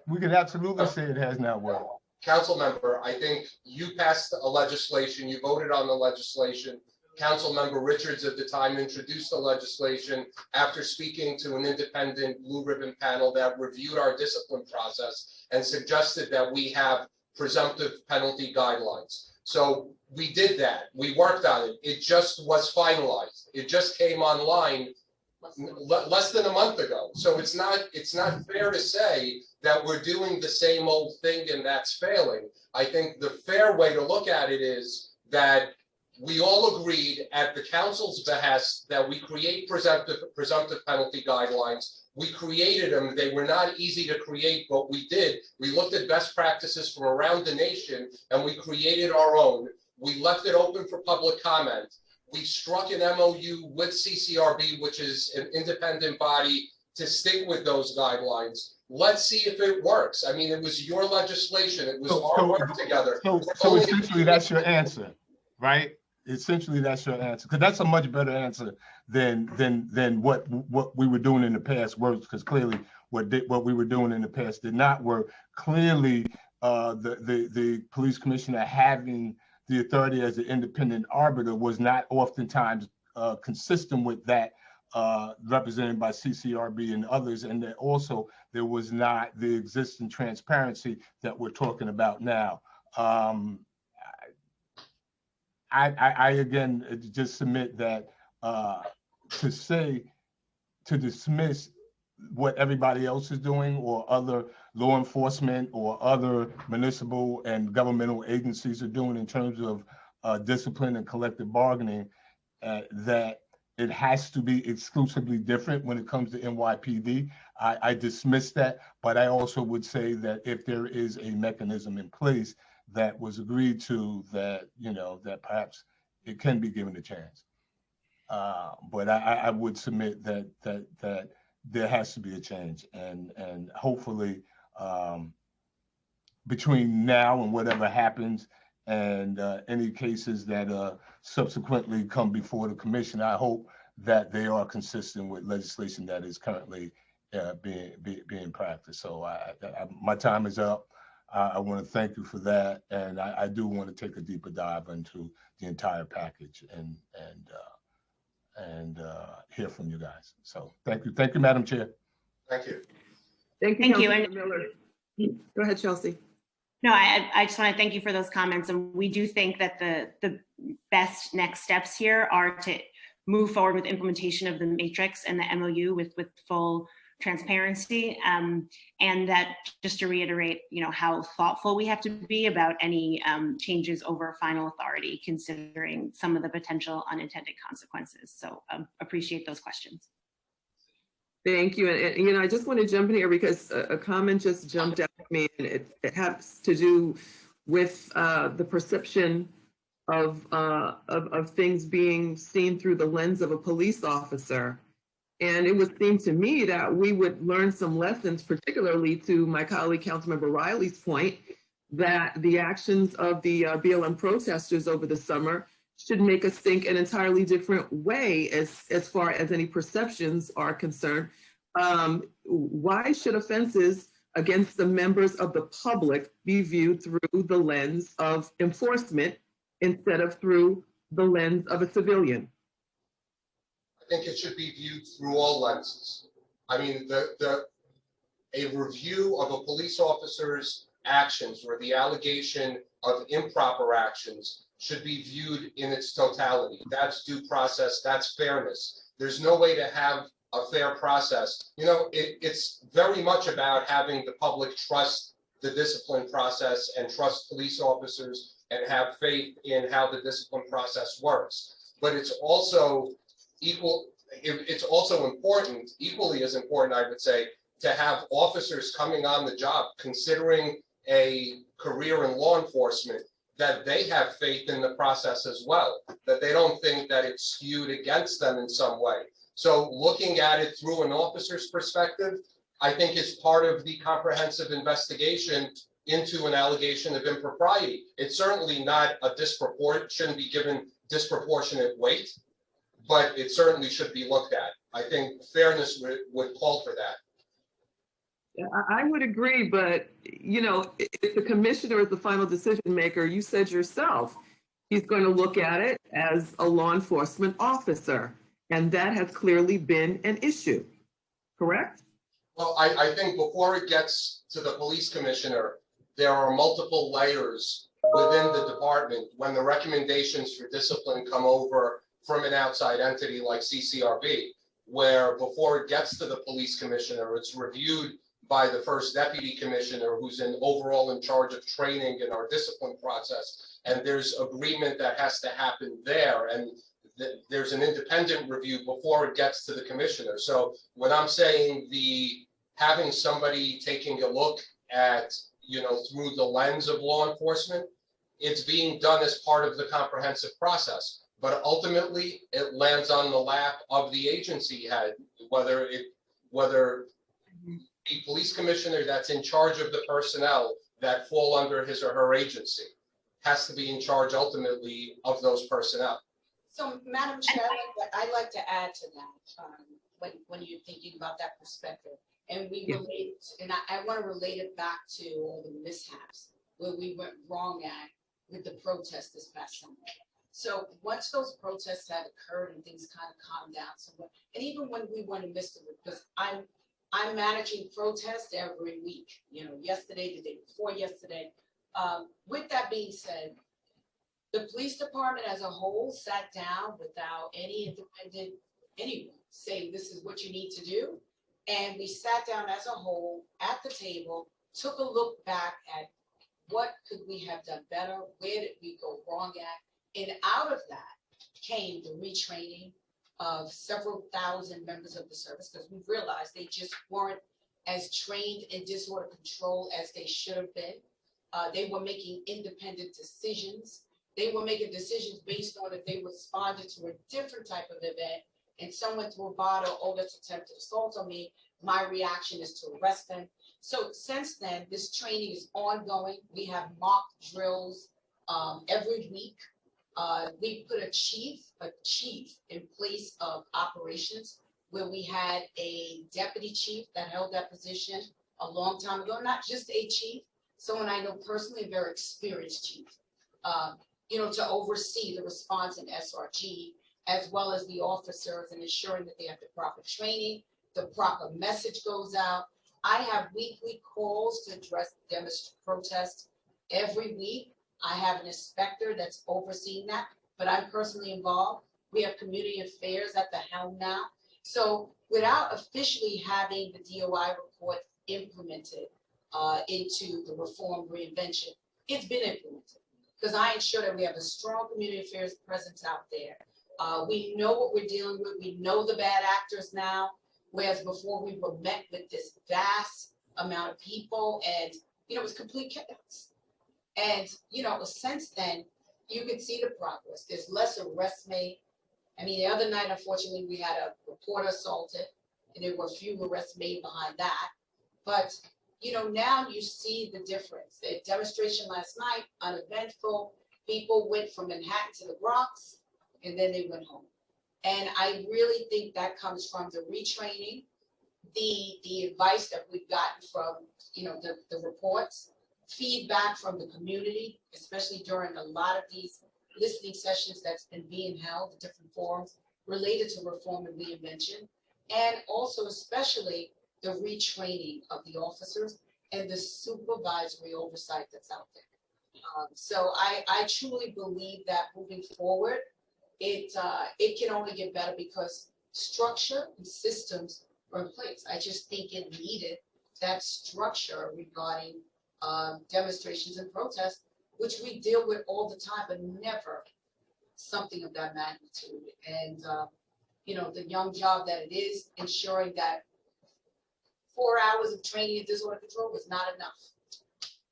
Speaker 18: We could absolutely say it has not worked.
Speaker 9: Council member, I think you passed a legislation, you voted on the legislation. Council member Richards at the time introduced the legislation after speaking to an independent blue ribbon panel that reviewed our discipline process and suggested that we have presumptive penalty guidelines. So we did that. We worked on it. It just was finalized. It just came online less than a month ago. So it's not fair to say that we're doing the same old thing and that's failing. I think the fair way to look at it is that we all agreed at the council's behest that we create presumptive penalty guidelines. We created them. They were not easy to create, but we did. We looked at best practices from around the nation and we created our own. We left it open for public comment. We struck an MOU with CCRB, which is an independent body, to stick with those guidelines. Let's see if it works. I mean, it was your legislation. It was our work together.
Speaker 18: So essentially that's your answer, right? Essentially that's your answer, because that's a much better answer than what we were doing in the past works, because clearly what we were doing in the past did not work. Clearly the police commissioner having the authority as an independent arbiter was not oftentimes consistent with that represented by CCRB and others, and that also there was not the existing transparency that we're talking about now. I again just submit that to dismiss what everybody else is doing or other law enforcement or other municipal and governmental agencies are doing in terms of discipline and collective bargaining, that it has to be exclusively different when it comes to NYPD. I dismiss that, but I also would say that if there is a mechanism in place that was agreed to, that, you know, that perhaps it can be given a chance. But I would submit that there has to be a change, and hopefully between now and whatever happens and any cases that subsequently come before the commission, I hope that they are consistent with legislation that is currently being practiced. So my time is up. I want to thank you for that, and I do want to take a deeper dive into the entire package and hear from you guys. So thank you, Madam Chair.
Speaker 9: Thank you.
Speaker 5: Thank you.
Speaker 8: And
Speaker 5: Miller. Go ahead, Chelsea.
Speaker 8: no, I just want to thank you for those comments, and we do think that the best next steps here are to move forward with implementation of the matrix and the MOU with full transparency, and that, just to reiterate, you know, how thoughtful we have to be about any changes over final authority, considering some of the potential unintended consequences. So appreciate those questions.
Speaker 5: Thank you. And you know, I just want to jump in here because a comment just jumped out at me, and it has to do with the perception of things being seen through the lens of a police officer. And it would seem to me that we would learn some lessons, particularly to my colleague, Councilmember Riley's point, that the actions of the BLM protesters over the summer should make us think an entirely different way as far as any perceptions are concerned. Why should offenses against the members of the public be viewed through the lens of enforcement instead of through the lens of a civilian?
Speaker 9: I think it should be viewed through all lenses. I mean, a review of a police officer's actions or the allegation of improper actions should be viewed in its totality. That's due process, that's fairness. There's no way to have a fair process. You know, it's very much about having the public trust the discipline process and trust police officers and have faith in how the discipline process works. But it's also important, equally as important, I would say, to have officers coming on the job considering a career in law enforcement, that they have faith in the process as well, that they don't think that it's skewed against them in some way. So looking at it through an officer's perspective, I think is part of the comprehensive investigation into an allegation of impropriety. It's certainly not shouldn't be given disproportionate weight, but it certainly should be looked at. I think fairness would call for that.
Speaker 5: I would agree, but you know, if the commissioner is the final decision maker, you said yourself, he's going to look at it as a law enforcement officer, and that has clearly been an issue, correct?
Speaker 9: Well, I think before it gets to the police commissioner, there are multiple layers within the department when the recommendations for discipline come over from an outside entity like CCRB, where before it gets to the police commissioner, it's reviewed by the first deputy commissioner, who's overall in charge of training in our discipline process. And there's agreement that has to happen there. And there's an independent review before it gets to the commissioner. So when I'm saying having somebody taking a look at, you know, through the lens of law enforcement, it's being done as part of the comprehensive process. But ultimately, it lands on the lap of the agency head, whether the police commissioner that's in charge of the personnel that fall under his or her agency has to be in charge ultimately of those personnel.
Speaker 10: So, Madam Chair, I'd like to add to that when you're thinking about that perspective. And we relate, and I want to relate it back to all the mishaps where we went wrong at with the protests this past summer. So once those protests had occurred and things kind of calmed down somewhat, and even when we went and missed it, because I'm managing protests every week, you know, yesterday, the day before yesterday. With that being said, the police department as a whole sat down without any independent anyone saying this is what you need to do. And we sat down as a whole at the table, took a look back at what could we have done better, where did we go wrong at, and out of that came the retraining of several thousand members of the service, because we realized they just weren't as trained in disorder control as they should have been. They were making independent decisions. They were making decisions based on if they responded to a different type of event and someone threw a bottle, oh, that's attempted assault on me, my reaction is to arrest them. So since then, this training is ongoing. We have mock drills every week. We put a chief in place of operations, where we had a deputy chief that held that position a long time ago, not just a chief, someone I know personally, a very experienced chief, you know, to oversee the response in SRG, as well as the officers, and ensuring that they have the proper training, the proper message goes out. I have weekly calls to address protests every week. I have an inspector that's overseeing that, but I'm personally involved. We have community affairs at the helm now. So without officially having the DOI report implemented into the reform reinvention, it's been implemented, because I ensure that we have a strong community affairs presence out there. We know what we're dealing with. We know the bad actors now, whereas before we were met with this vast amount of people, and, you know, it was complete chaos. And, you know, since then, you can see the progress. There's less arrests made. I mean, the other night, unfortunately, we had a reporter assaulted, and there were a few arrests made behind that. But, you know, now you see the difference. The demonstration last night, uneventful. People went from Manhattan to the Bronx, and then they went home. And I really think that comes from the retraining, the advice that we've gotten from, the reports, feedback from the community, especially during a lot of these listening sessions that's been being held at different forums related to reform and reinvention, and also especially the retraining of the officers and the supervisory oversight that's out there. So I truly believe that moving forward, it can only get better because structure and systems are in place. I just think it needed that structure regarding demonstrations and protests, which we deal with all the time, but never something of that magnitude. And the young job that it is, ensuring that 4 hours of training in disorder control was not enough.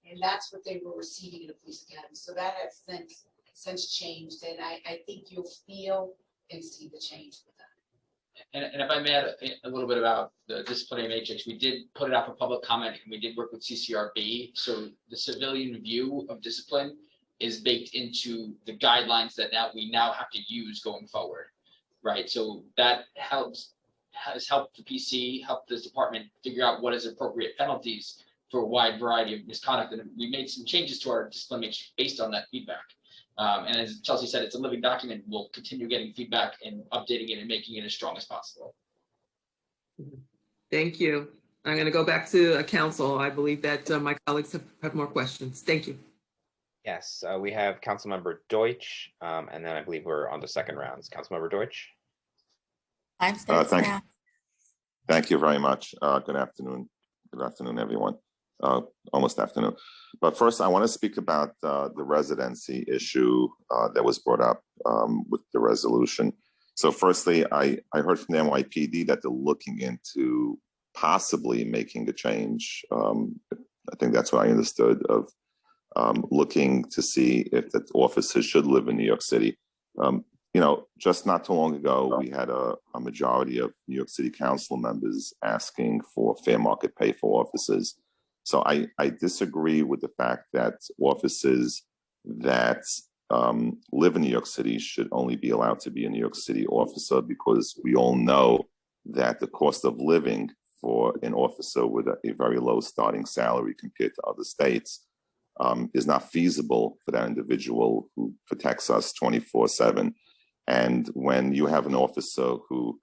Speaker 10: And that's what they were receiving in the police academy. So that has since changed. And I think you'll feel and see the change with that.
Speaker 15: And if I may add a little bit about the disciplinary matrix, we did put it out for public comment and we did work with CCRB. So the civilian view of discipline is baked into the guidelines that we now have to use going forward, right? So that has helped the PC, helped this department figure out what is appropriate penalties for a wide variety of misconduct. And we made some changes to our discipline matrix based on that feedback. And as Chelsea said, it's a living document. We'll continue getting feedback and updating it and making it as strong as possible.
Speaker 5: Thank you. I'm going to go back to council. I believe that my colleagues have more questions. Thank you.
Speaker 1: Yes, we have Councilmember Deutsch, and then I believe we're on the second rounds. Councilmember Deutsch.
Speaker 11: Time starts now.
Speaker 19: Thank you very much. Good afternoon. Good afternoon, everyone. Almost afternoon. But first, I want to speak about the residency issue that was brought up with the resolution. So firstly, I heard from the NYPD that they're looking into possibly making a change. I think that's what I understood of looking to see if the officers should live in New York City. Just not too long ago, we had a majority of New York City Council members asking for fair market pay for officers. So I disagree with the fact that officers that live in New York City should only be allowed to be a New York City officer, because we all know that the cost of living for an officer with a very low starting salary compared to other states is not feasible for that individual who protects us 24/7. And when you have an officer who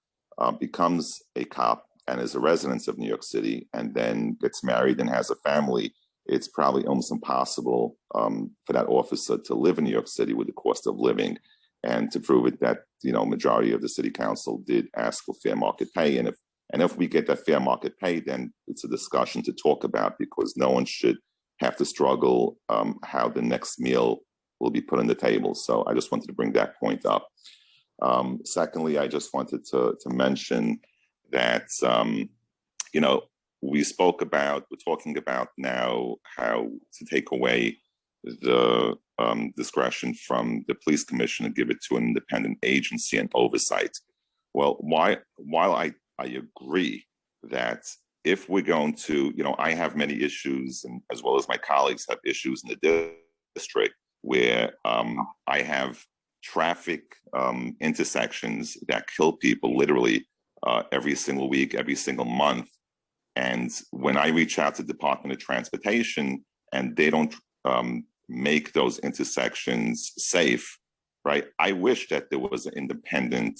Speaker 19: becomes a cop and is a resident of New York City and then gets married and has a family, it's probably almost impossible for that officer to live in New York City with the cost of living. And to prove it, that majority of the city council did ask for fair market pay. And if we get that fair market pay, then it's a discussion to talk about, because no one should have to struggle how the next meal will be put on the table. So I just wanted to bring that point up. Secondly, I just wanted to mention that, we're talking about now how to take away the discretion from the police commissioner, give it to an independent agency and oversight. Well, while I agree that if we're going to, I have many issues, and as well as my colleagues have issues in the district where I have traffic intersections that kill people literally every single week, every single month. And when I reach out to the Department of Transportation and they don't make those intersections safe, right? I wish that there was an independent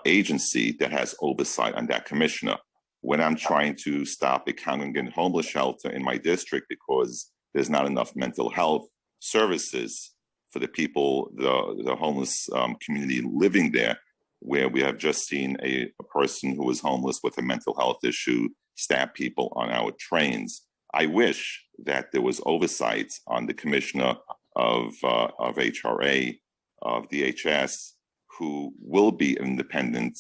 Speaker 19: agency that has oversight on that commissioner. When I'm trying to stop a congregant homeless shelter in my district because there's not enough mental health services for the people, the homeless community living there, where we have just seen a person who was homeless with a mental health issue stab people on our trains. I wish that there was oversight on the commissioner of HRA, of DHS, who will be an independent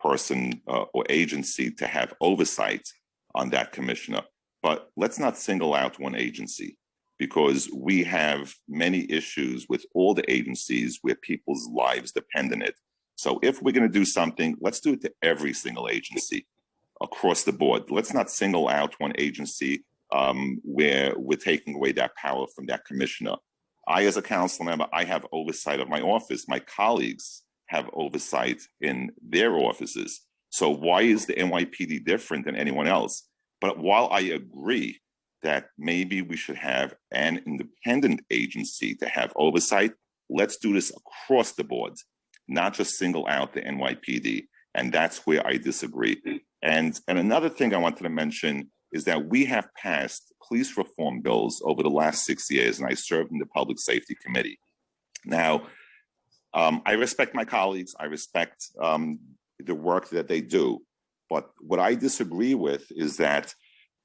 Speaker 19: person or agency to have oversight on that commissioner. But let's not single out one agency, because we have many issues with all the agencies where people's lives depend on it. So if we're going to do something, let's do it to every single agency across the board. Let's not single out one agency where we're taking away that power from that commissioner. I, as a council member, I have oversight of my office. My colleagues have oversight in their offices. So why is the NYPD different than anyone else? But while I agree that maybe we should have an independent agency to have oversight, let's do this across the board, not just single out the NYPD. And that's where I disagree. And another thing I wanted to mention is that we have passed police reform bills over the last 6 years, and I served in the Public Safety Committee. Now, I respect my colleagues, I respect the work that they do, but what I disagree with is that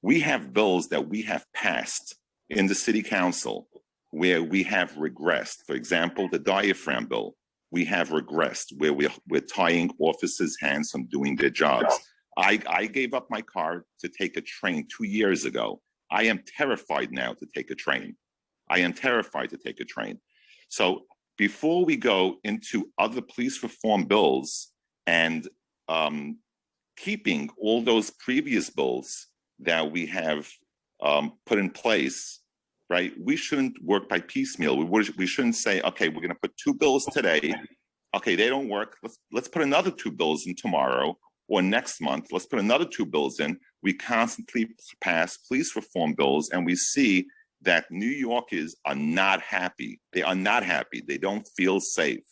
Speaker 19: we have bills that we have passed in the City Council where we have regressed. For example, the diaphragm bill, we have regressed where we're tying officers' hands from doing their jobs. I gave up my car to take a train 2 years ago. I am terrified now to take a train. I am terrified to take a train. So before we go into other police reform bills and keeping all those previous bills that we have put in place, right? We shouldn't work by piecemeal. We shouldn't say, okay, we're gonna put 2 bills today. Okay, they don't work. Let's put another 2 bills in tomorrow or next month. Let's put another 2 bills in. We constantly pass police reform bills and we see that New Yorkers are not happy. They are not happy. They don't feel safe.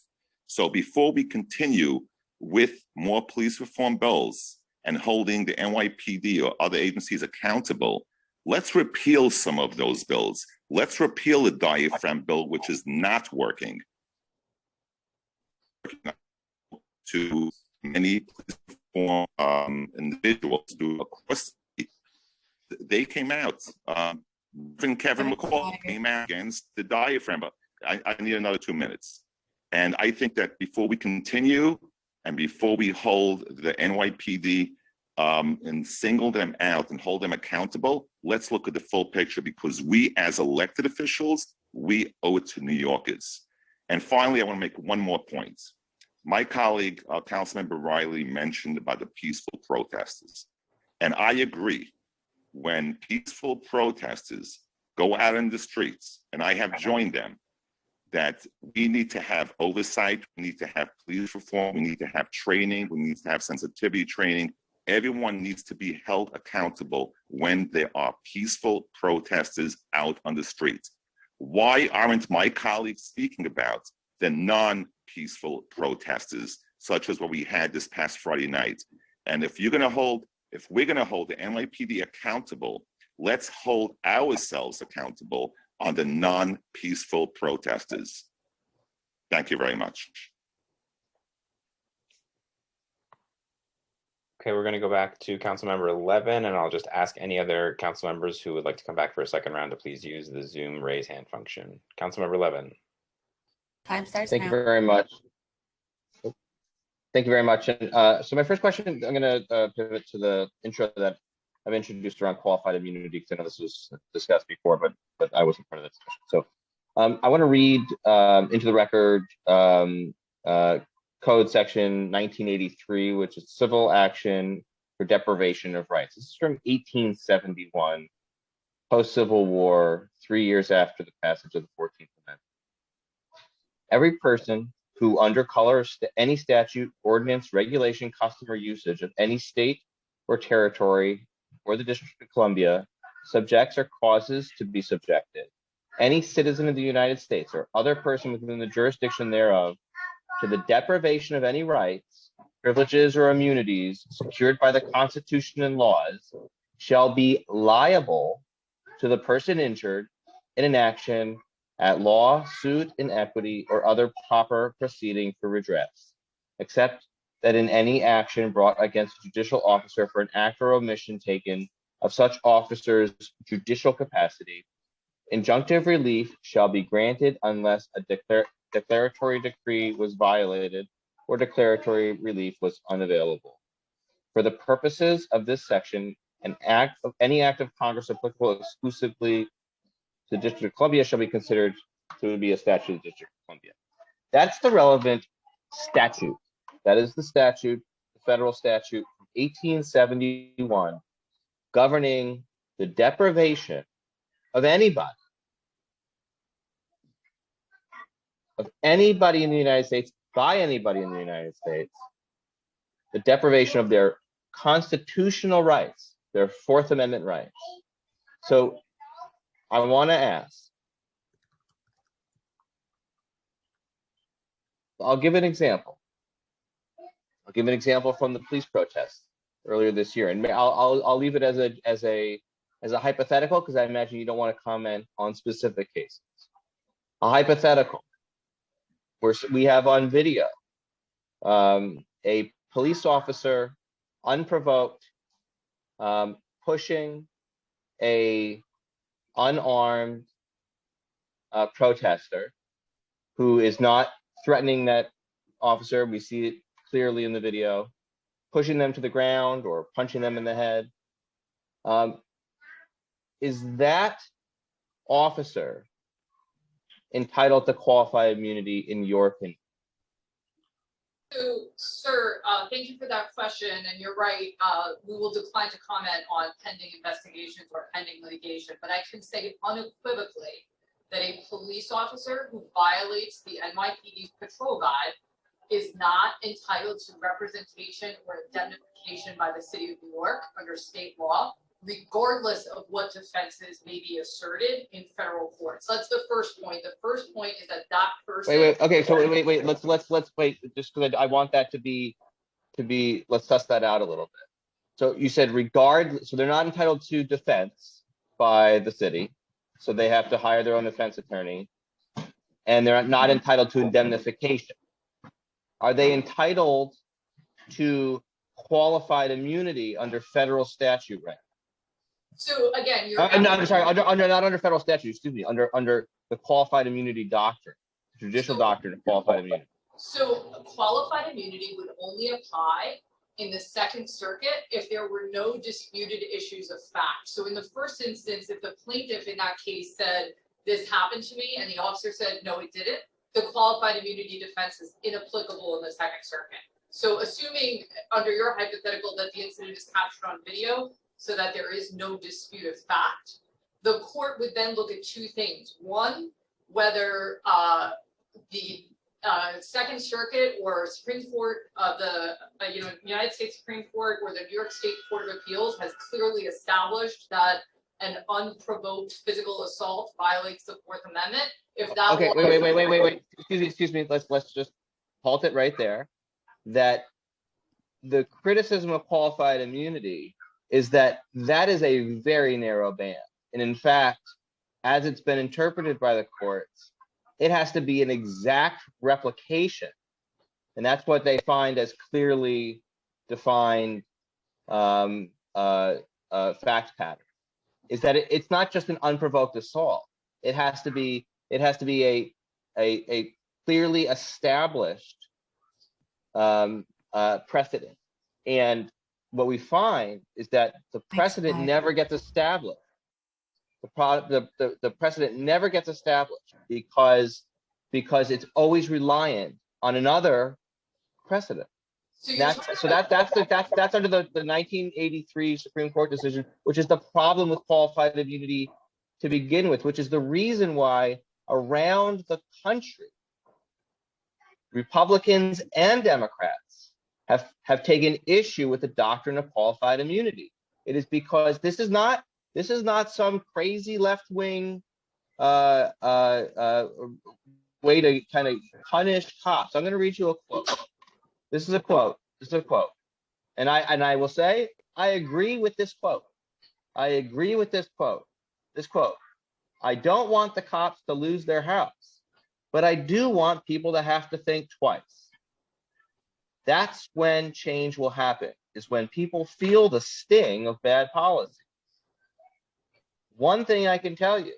Speaker 19: So before we continue with more police reform bills and holding the NYPD or other agencies accountable, let's repeal some of those bills. Let's repeal the diaphragm bill, which is not working. To many police reform individuals across the, they came out. Kevin McCall came out against the diaphragm. I need another 2 minutes. And I think that before we continue and before we hold the NYPD and single them out and hold them accountable, let's look at the full picture because we as elected officials, we owe it to New Yorkers. And finally, I want to make one more point. My colleague, Councilmember Riley, mentioned about the peaceful protesters. And I agree. When peaceful protesters go out in the streets, and I have joined them, that we need to have oversight, we need to have police reform, we need to have training, we need to have sensitivity training. Everyone needs to be held accountable when there are peaceful protesters out on the streets. Why aren't my colleagues speaking about the non-peaceful protesters, such as what we had this past Friday night? And if we're going to hold the NYPD accountable, let's hold ourselves accountable on the non-peaceful protesters. Thank you very much.
Speaker 1: Okay, we're going to go back to Councilmember Levin, and I'll just ask any other council members who would like to come back for a second round to please use the Zoom raise hand function. Councilmember Levin.
Speaker 11: Time starts
Speaker 15: Thank
Speaker 11: now.
Speaker 15: you very much. Thank you very much. And so my first question, I'm going to pivot to the intro that I've introduced around qualified immunity, because I know this was discussed before, but I wasn't part of that discussion. So I want to read into the record Code Section 1983, which is civil action for deprivation of rights. This is from 1871, post-Civil War, 3 years after the passage of the 14th Amendment. Every person who, under color of any statute, ordinance, regulation, custom, or usage of any state or territory or the District of Columbia subjects or causes to be subjected any citizen of the United States or other person within the jurisdiction thereof to the deprivation of any rights, privileges, or immunities secured by the Constitution and laws shall be liable to the person injured in an action at law, suit, in equity, or other proper proceeding for redress, except that in any action brought against a judicial officer for an act or omission taken of such officer's judicial capacity, injunctive relief shall be granted unless a declaratory decree was violated or declaratory relief was unavailable. For the purposes of this section, any act of Congress applicable exclusively to the District of Columbia shall be considered to be a statute of the District of Columbia. That's the relevant statute. That is the statute, the federal statute from 1871, governing the deprivation of anybody in the United States, by anybody in the United States,
Speaker 6: the deprivation of their constitutional rights, their Fourth Amendment rights. So I want to ask, I'll give an example. I'll give an example from the police protest earlier this year, and I'll leave it as a hypothetical, because I imagine you don't want to comment on specific cases. A hypothetical where we have on video a police officer unprovoked pushing a unarmed protester who is not threatening that officer. We see it clearly in the video, pushing them to the ground or punching them in the head. Is that officer entitled to qualified immunity in your opinion?
Speaker 14: So, sir, thank you for that question. And you're right, we will decline to comment on pending investigations or pending litigation, but I can say unequivocally that a police officer who violates the NYPD's patrol guide is not entitled to representation or indemnification by the city of New York under state law, regardless of what defenses may be asserted in federal courts. So that's the first point. The first point is that that person.
Speaker 6: Okay. So wait. Let's wait. Just because I want that to be. Let's suss that out a little bit. So you said so they're not entitled to defense by the city, so they have to hire their own defense attorney, and they're not entitled to indemnification. Are they entitled to qualified immunity under federal statute, right?
Speaker 14: So again, you're
Speaker 6: no, I'm sorry, not under federal statute, excuse me, under the qualified immunity doctrine, judicial doctrine of qualified immunity.
Speaker 14: So qualified immunity would only apply in the Second Circuit if there were no disputed issues of fact. So in the first instance, if the plaintiff in that case said, this happened to me, and the officer said, no, it didn't, the qualified immunity defense is inapplicable in the Second Circuit. So assuming under your hypothetical that the incident is captured on video so that there is no dispute of fact, the court would then look at two things. One, whether the Second Circuit or Supreme Court of the United States Supreme Court or the New York State Court of Appeals has clearly established that an unprovoked physical assault violates the Fourth Amendment. If that
Speaker 6: wait. Excuse me. Let's just halt it right there. That the criticism of qualified immunity is that is a very narrow band, and in fact, as it's been interpreted by the courts, it has to be an exact replication, and that's what they find as clearly defined fact pattern. Is that it's not just an unprovoked assault. It has to be a clearly established precedent. And what we find is that the precedent never gets established. The precedent never gets established because it's always reliant on another precedent. That's under the 1983 Supreme Court decision, which is the problem with qualified immunity to begin with, which is the reason why around the country, Republicans and Democrats have taken issue with the doctrine of qualified immunity. It is because this is not some crazy left-wing way to kind of punish cops. I'm going to read you a quote. This is a quote. And I will say, I agree with this quote. This quote, I don't want the cops to lose their house, but I do want people to have to think twice. That's when change will happen, is when people feel the sting of bad policy. One thing I can tell you,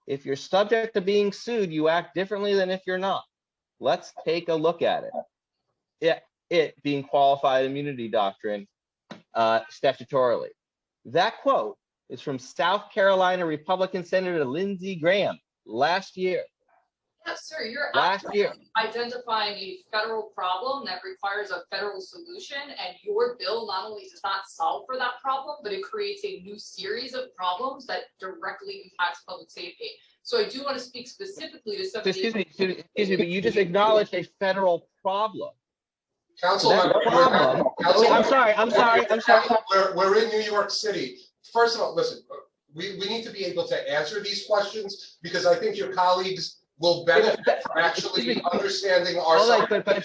Speaker 6: if you're subject to being sued, you act differently than if you're not. Let's take a look at it. It being qualified immunity doctrine statutorily. That quote is from South Carolina Republican Senator Lindsey Graham last year.
Speaker 14: Yes, sir, you're identifying a federal problem that requires a federal solution, and your bill not only does not solve for that problem, but it creates a new series of problems that directly impacts public safety. So I do want to speak specifically to some
Speaker 6: Excuse me, but you just acknowledged a federal problem.
Speaker 9: Council
Speaker 20: That's
Speaker 9: member,
Speaker 20: the problem. Wait, I'm sorry.
Speaker 9: We're in New York City. First of all, listen, we need to be able to answer these questions because I think your colleagues will benefit from actually understanding our
Speaker 20: Oleg,
Speaker 9: side.
Speaker 20: but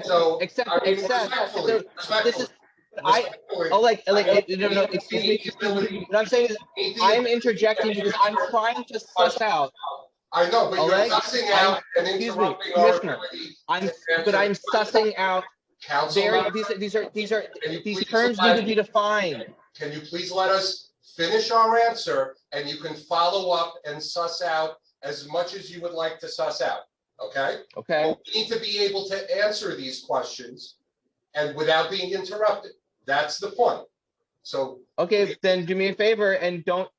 Speaker 9: So,
Speaker 20: except
Speaker 9: I mean,
Speaker 20: respectfully, no, excuse me. What I'm saying is, I'm interjecting because I'm trying to suss out.
Speaker 9: I know, but you're
Speaker 20: Oleg,
Speaker 9: sussing out and interrupting our ability
Speaker 20: I'm sussing out. These terms need to be defined.
Speaker 9: Can you please let us finish our answer, and you can follow up and suss out as much as you would like to suss out, okay?
Speaker 20: Okay.
Speaker 9: But we need to be able to answer these questions and without being interrupted. That's the point. So
Speaker 20: okay, then do me a favor and don't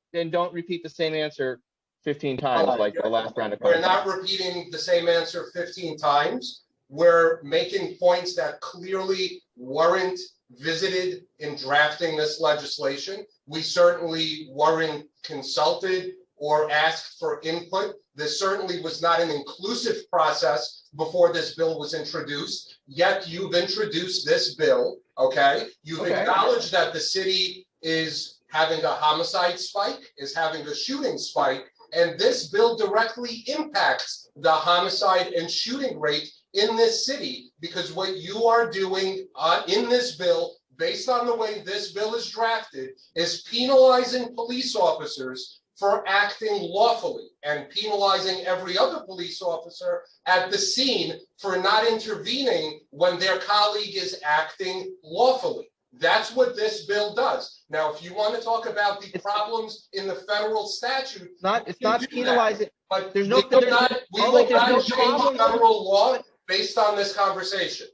Speaker 20: repeat the same answer 15 times like the last round of
Speaker 9: we're
Speaker 20: questions.
Speaker 9: not repeating the same answer 15 times. We're making points that clearly weren't visited in drafting this legislation. We certainly weren't consulted or asked for input. This certainly was not an inclusive process before this bill was introduced, yet you've introduced this bill, okay? You've acknowledged that the city is having a homicide spike, is having a shooting spike, and this bill directly impacts the homicide and shooting rate in this city, because what you are doing in this bill, based on the way this bill is drafted, is penalizing police officers for acting lawfully and penalizing every other police officer at the scene for not intervening when their colleague is acting lawfully. That's what this bill does. Now, if you want to talk about the problems in the federal statute,
Speaker 20: it's not penalizing.
Speaker 9: But
Speaker 20: there's
Speaker 9: we will not change federal law based on this conversation.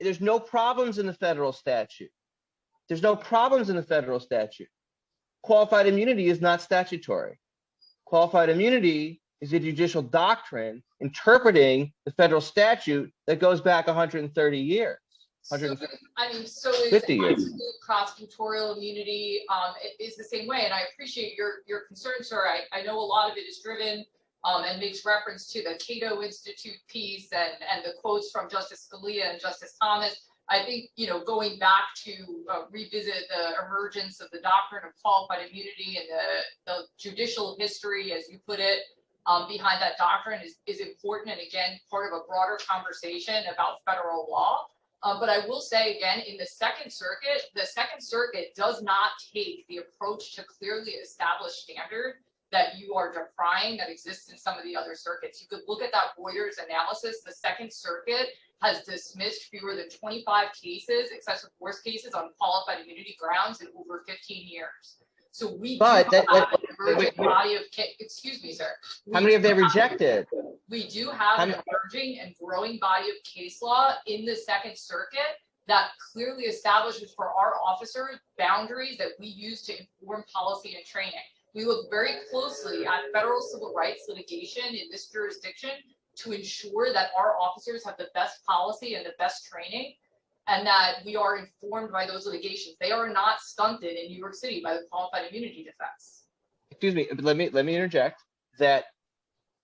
Speaker 20: There's no problems in the federal statute. There's no problems in the federal statute. Qualified immunity is not statutory. Qualified immunity is a judicial doctrine interpreting the federal statute that goes back 130 years.
Speaker 14: So is
Speaker 20: 50 years.
Speaker 14: absolute prosecutorial immunity is the same way, and I appreciate your concern, sir. I know a lot of it is driven and makes reference to the Cato Institute piece and the quotes from Justice Scalia and Justice Thomas. I think, going back to revisit the emergence of the doctrine of qualified immunity and the judicial history, as you put it, behind that doctrine is important, and again, part of a broader conversation about federal law. But I will say again, in the Second Circuit does not take the approach to clearly established standard that you are decrying that exists in some of the other circuits. You could look at that Reuters analysis. The Second Circuit has dismissed fewer than 25 cases, excessive force cases, on qualified immunity grounds in over 15 years. So we do have an emerging body of, excuse me, sir.
Speaker 20: How many have they rejected?
Speaker 14: We do have an emerging and growing body of case law in the Second Circuit that clearly establishes for our officers boundaries that we use to inform policy and training. We look very closely at federal civil rights litigation in this jurisdiction to ensure that our officers have the best policy and the best training, and that we are informed by those litigations. They are not stunted in New York City by the qualified immunity defense.
Speaker 20: Excuse me, let me interject that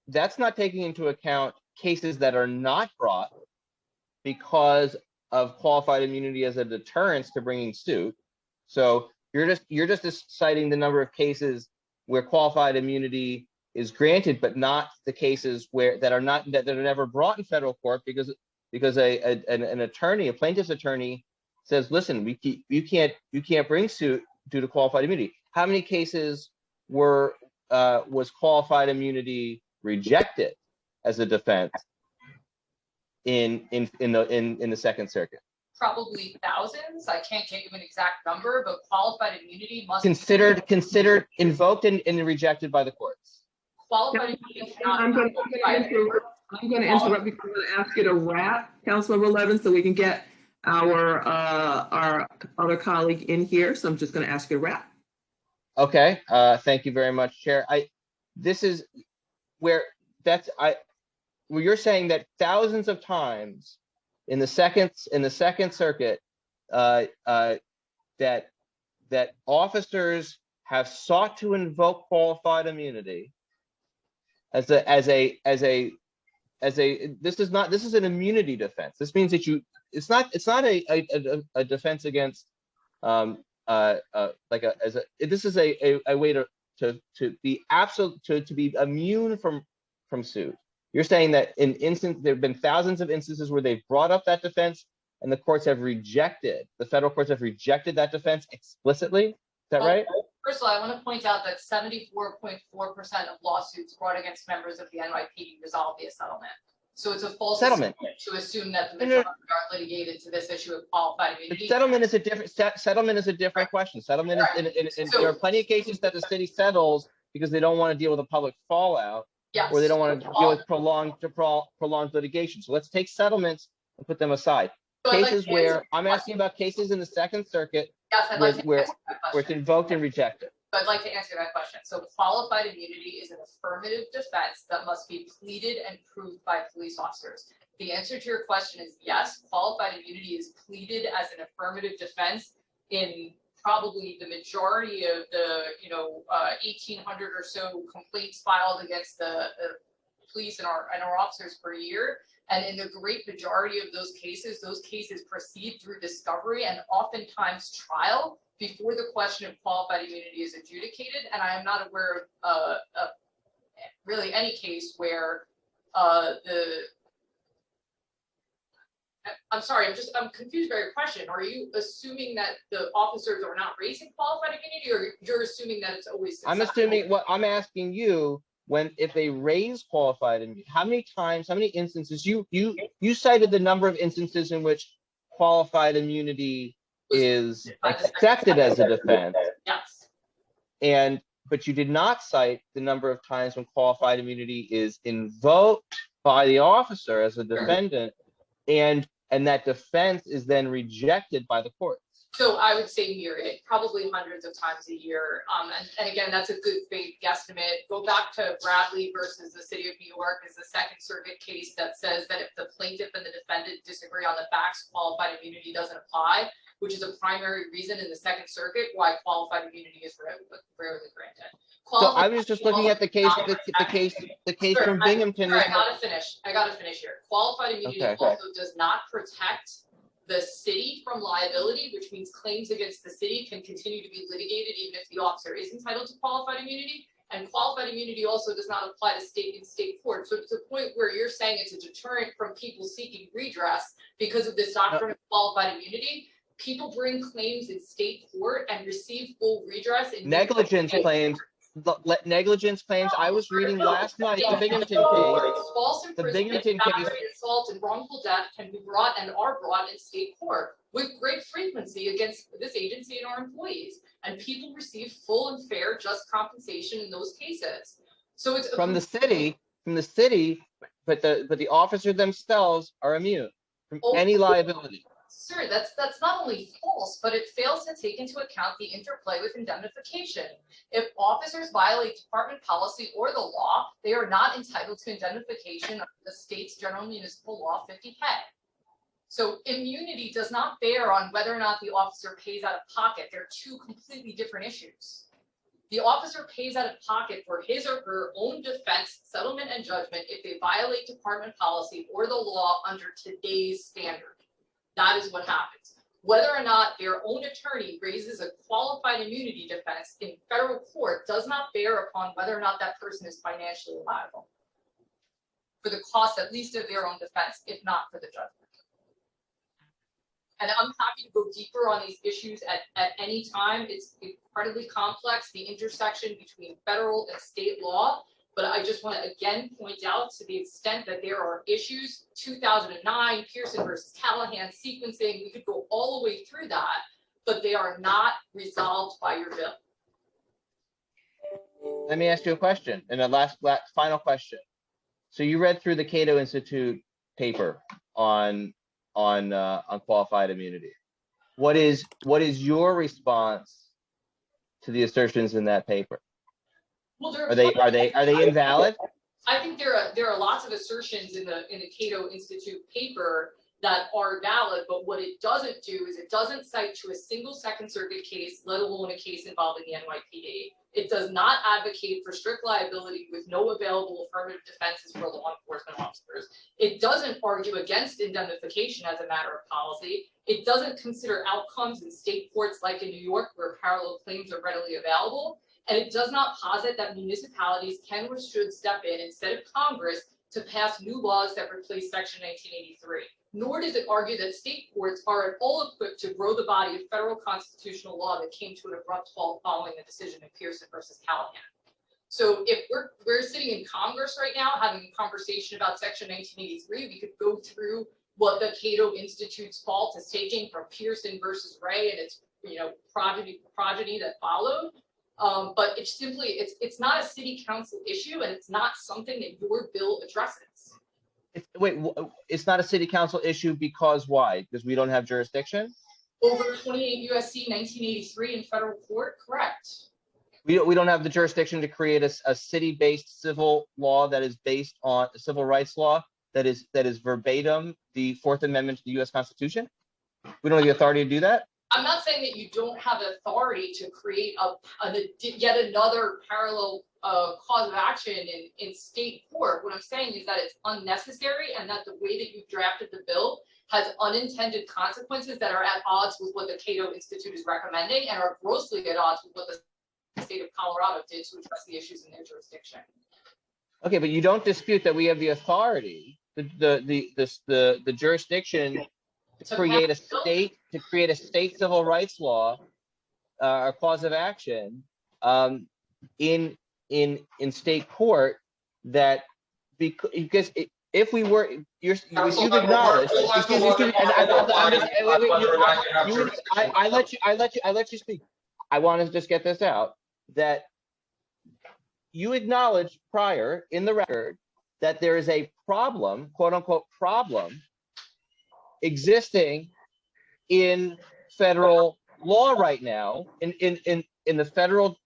Speaker 20: that's not taking into account cases that are not brought because of qualified immunity as a deterrence to bringing suit. So you're just citing the number of cases where qualified immunity is granted, but not the cases that are never brought in federal court because an attorney, a plaintiff's attorney, says, listen, you can't bring suit due to qualified immunity. How many cases was qualified immunity rejected as a defense in the Second Circuit?
Speaker 14: Probably thousands. I can't give you an exact number, but qualified immunity must
Speaker 20: considered invoked and rejected by the courts.
Speaker 14: Qualified immunity cannot
Speaker 5: I'm going to interrupt because I'm going to ask you to wrap, Councilmember Levin, so we can get our other colleague in here. So I'm just going to ask you to wrap.
Speaker 20: Okay. Thank you very much, Chair. This is where you're saying that thousands of times in the Second Circuit that officers have sought to invoke qualified immunity as this is an immunity defense. This means that it's not a defense against this is a way to be to be immune from suit. You're saying that there have been thousands of instances where they've brought up that defense and the federal courts have rejected that defense explicitly. Is that right?
Speaker 14: First of all, I want to point out that 74.4% of lawsuits brought against members of the NYPD resolved via settlement. So it's a false
Speaker 20: settlement
Speaker 14: to assume that the majority are litigated to this issue of qualified immunity.
Speaker 20: Settlement is a different question. Settlement is there are plenty of cases that the city settles because they don't want to deal with a public fallout, or they don't want to deal with prolonged litigation. So let's take settlements and put them aside. Cases where I'm asking about cases in the Second Circuit where it's invoked and rejected.
Speaker 14: So I'd like to answer that question. So qualified immunity is an affirmative defense that must be pleaded and proved by police officers. The answer to your question is yes, qualified immunity is pleaded as an affirmative defense in probably the majority of the 1,800 or so complaints filed against the police and our officers per year. And in the great majority of those cases proceed through discovery and oftentimes trial before the question of qualified immunity is adjudicated. And I am not aware of really any case where I'm sorry, I'm confused by your question. Are you assuming that the officers are not raising qualified immunity, or you're assuming that it's always successful?
Speaker 20: I'm asking you, if they raise qualified immunity, how many instances you cited the number of instances in which qualified immunity is accepted as a defense.
Speaker 14: Yes.
Speaker 20: But you did not cite the number of times when qualified immunity is invoked by the officer as a defendant, and that defense is then rejected by the courts.
Speaker 14: So I would say myriad, probably hundreds of times a year. And again, that's a good faith guesstimate. Go back to Bradley versus the City of New York is the Second Circuit case that says that if the plaintiff and the defendant disagree on the facts, qualified immunity doesn't apply, which is a primary reason in the Second Circuit why qualified immunity is rarely granted.
Speaker 20: So I was just looking at the case from Binghamton.
Speaker 14: I gotta finish here. Qualified immunity also does not protect the city from liability, which means claims against the city can continue to be litigated even if the officer is entitled to qualified immunity. And qualified immunity also does not apply to state court. So to the point where you're saying it's a deterrent from people seeking redress because of this doctrine of qualified immunity, people bring claims in state court and receive full redress in
Speaker 20: negligence claims. I was reading last night the Binghamton case.
Speaker 14: False imprisonment, assault, and wrongful death can be brought and are brought in state court with great frequency against this agency and our employees. And people receive full and fair just compensation in those cases. So it's
Speaker 20: from the city, but the officers themselves are immune from any liability.
Speaker 14: Sir, that's not only false, but it fails to take into account the interplay with indemnification. If officers violate department policy or the law, they are not entitled to indemnification under the state's general municipal law 50K. So immunity does not bear on whether or not the officer pays out of pocket. They're two completely different issues. The officer pays out of pocket for his or her own defense, settlement, and judgment if they violate department policy or the law under today's standard. That is what happens. Whether or not their own attorney raises a qualified immunity defense in federal court does not bear upon whether or not that person is financially liable for the cost, at least of their own defense, if not for the judgment. And I'm happy to go deeper on these issues at any time. It's incredibly complex, the intersection between federal and state law. But I just want to again point out, to the extent that there are issues, 2009, Pearson versus Callahan sequencing, we could go all the way through that, but they are not resolved by your bill.
Speaker 20: Let me ask you a question, and a final question. So you read through the Cato Institute paper on qualified immunity. What is your response to the assertions in that paper?
Speaker 14: Well,
Speaker 20: are they invalid?
Speaker 14: I think there are lots of assertions in the Cato Institute paper that are valid, but what it doesn't do is it doesn't cite to a single Second Circuit case, let alone a case involving the NYPD. It does not advocate for strict liability with no available affirmative defenses for law enforcement officers. It doesn't argue against indemnification as a matter of policy. It doesn't consider outcomes in state courts like in New York where parallel claims are readily available. And it does not posit that municipalities can or should step in instead of Congress to pass new laws that replace Section 1983. Nor does it argue that state courts are at all equipped to grow the body of federal constitutional law that came to an abrupt halt following the decision in Pearson versus Callahan. So if we're sitting in Congress right now having a conversation about Section 1983, we could go through what the Cato Institute's fault is taking from Pearson versus Ray and its progeny that followed. But it's simply, it's not a city council issue, and it's not something that your bill addresses.
Speaker 20: It's not a city council issue because why? Because we don't have jurisdiction?
Speaker 14: Over 28 USC 1983 in federal court, correct.
Speaker 20: We don't have the jurisdiction to create a city-based civil law that is based on a civil rights law that is verbatim the Fourth Amendment to the US Constitution? We don't have the authority to do that?
Speaker 14: I'm not saying that you don't have authority to create yet another parallel cause of action in state court. What I'm saying is that it's unnecessary and that the way that you've drafted the bill has unintended consequences that are at odds with what the Cato Institute is recommending and are grossly at odds with what the state of Colorado did to address the issues in their jurisdiction.
Speaker 20: Okay, but you don't dispute that we have the authority, the jurisdiction to create a state civil rights law or cause of action in state court that because if we were you've acknowledged I let you speak. I want to just get this out that you acknowledged prior in the record that there is a problem, quote unquote problem, existing in federal law right now in the federal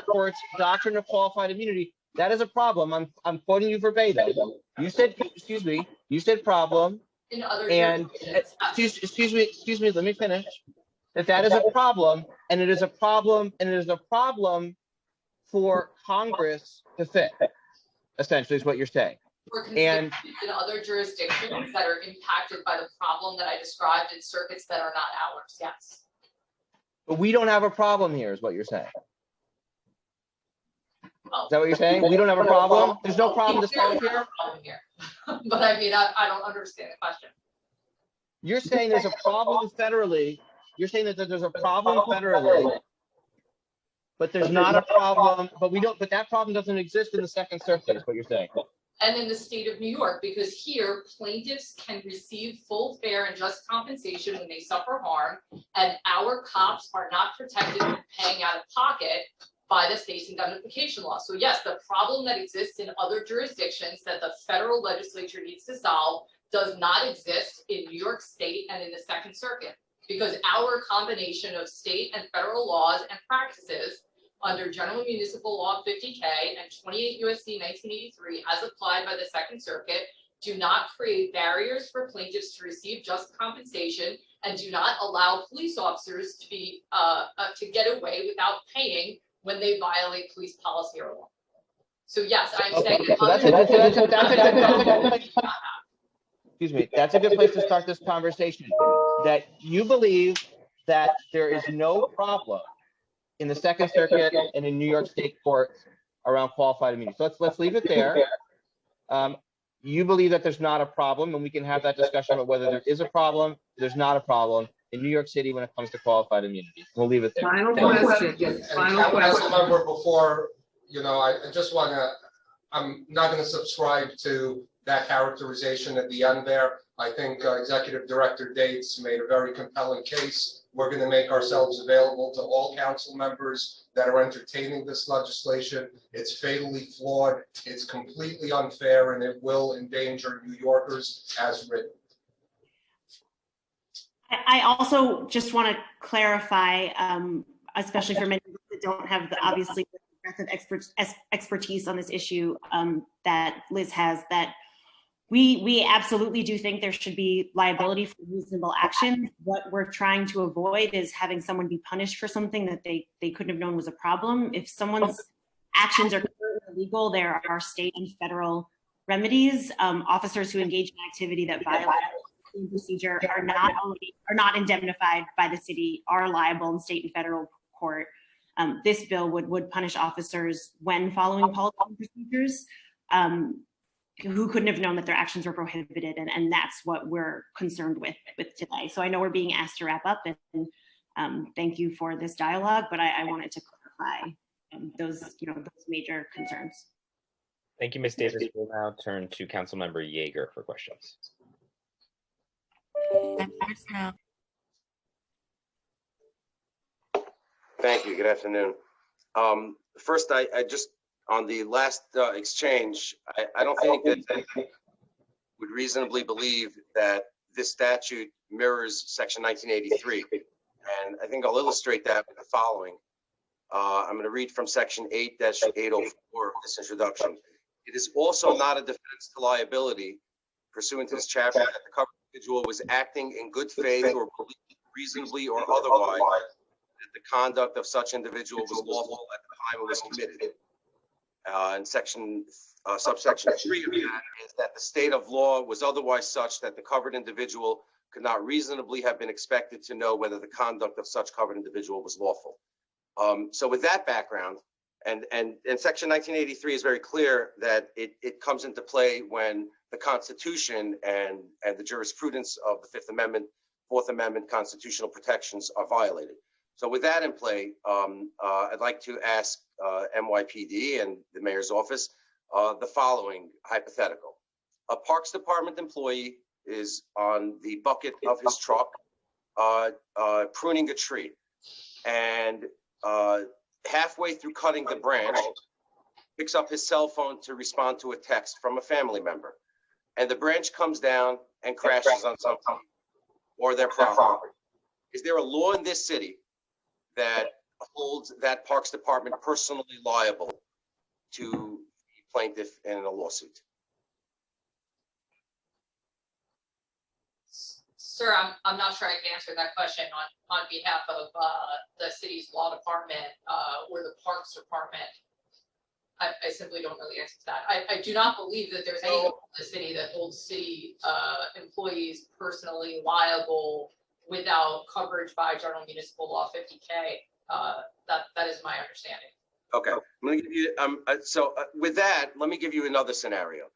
Speaker 20: court's doctrine of qualified immunity. That is a problem. I'm quoting you verbatim. You said, excuse me, you said problem.
Speaker 14: In other
Speaker 20: and excuse me, let me finish. That is a problem, and it is a problem, for Congress to fix, essentially is what you're saying.
Speaker 14: And in other jurisdictions that are impacted by the problem that I described in circuits that are not ours, yes.
Speaker 20: But we don't have a problem here, is what you're saying. Is that what you're saying? We don't have a problem? There's no problem to solve here?
Speaker 14: But I mean, I don't understand the question.
Speaker 20: You're saying there's a problem federally. You're saying that there's a problem federally, but there's not a problem, but that problem doesn't exist in the Second Circuit, is what you're saying.
Speaker 14: And in the state of New York, because here plaintiffs can receive full, fair, and just compensation when they suffer harm, and our cops are not protected from paying out of pocket by the state's indemnification law. So yes, the problem that exists in other jurisdictions that the federal legislature needs to solve does not exist in New York State and in the Second Circuit, because our combination of state and federal laws and practices under General Municipal Law 50K and 28 USC 1983 as applied by the Second Circuit do not create barriers for plaintiffs to receive just compensation and do not allow police officers to be to get away without paying when they violate police policy or law. So yes, I'm saying
Speaker 20: excuse me, that's a good place to start this conversation. That you believe that there is no problem in the Second Circuit and in New York State courts around qualified immunity. So let's leave it there. You believe that there's not a problem, and we can have that discussion about whether there is a problem, there's not a problem in New York City when it comes to qualified immunity. We'll leave it there.
Speaker 5: Final question.
Speaker 9: Council member, before, I just want to, I'm not going to subscribe to that characterization at the end there. I think Executive Director Dates made a very compelling case. We're going to make ourselves available to all council members that are entertaining this legislation. It's fatally flawed, it's completely unfair, and it will endanger New Yorkers as written.
Speaker 8: I also just want to clarify, especially for many that don't have obviously the breadth of expertise on this issue that Liz has, that We absolutely do think there should be liability for reasonable action. What we're trying to avoid is having someone be punished for something that they couldn't have known was a problem. If someone's actions are illegal, there are state and federal remedies. Officers who engage in activity that violates procedure are not indemnified by the city, are liable in state and federal court. This bill would punish officers when following policy and procedures. Who couldn't have known that their actions were prohibited, and that's what we're concerned with today. So I know we're being asked to wrap up, and thank you for this dialogue, but I wanted to clarify those major concerns.
Speaker 1: Thank you, Ms. Davis. We'll now turn to Councilmember Yeager for questions.
Speaker 21: Thank you. Good afternoon. First, I just, on the last exchange, I don't think that would reasonably believe that this statute mirrors Section 1983. And I think I'll illustrate that with the following. I'm going to read from Section 8-804 of this introduction. It is also not a defense to liability pursuant to this chapter that the covered individual was acting in good faith or reasonably or otherwise, that the conduct of such individual was lawful at the time it was committed. And subsection 3 of that is that the state of law was otherwise such that the covered individual could not reasonably have been expected to know whether the conduct of such covered individual was lawful. So with that background, and Section 1983 is very clear that it comes into play when the Constitution and the jurisprudence of the Fifth Amendment, Fourth Amendment constitutional protections are violated. So with that in play, I'd like to ask NYPD and the mayor's office the following hypothetical. A Parks Department employee is on the bucket of his truck pruning a tree, and halfway through cutting the branch, picks up his cell phone to respond to a text from a family member, and the branch comes down and crashes on something or their property. Is there a law in this city that holds that Parks Department personally liable to the plaintiff in a lawsuit?
Speaker 14: Sir, I'm not sure I can answer that question on behalf of the city's law department or the Parks Department. I simply don't know the answer to that. I do not believe that there's any law in the city that holds city employees personally liable without coverage by General Municipal Law 50K. That is my understanding.
Speaker 21: Okay, I'm going to give you, with that, let me give you another scenario.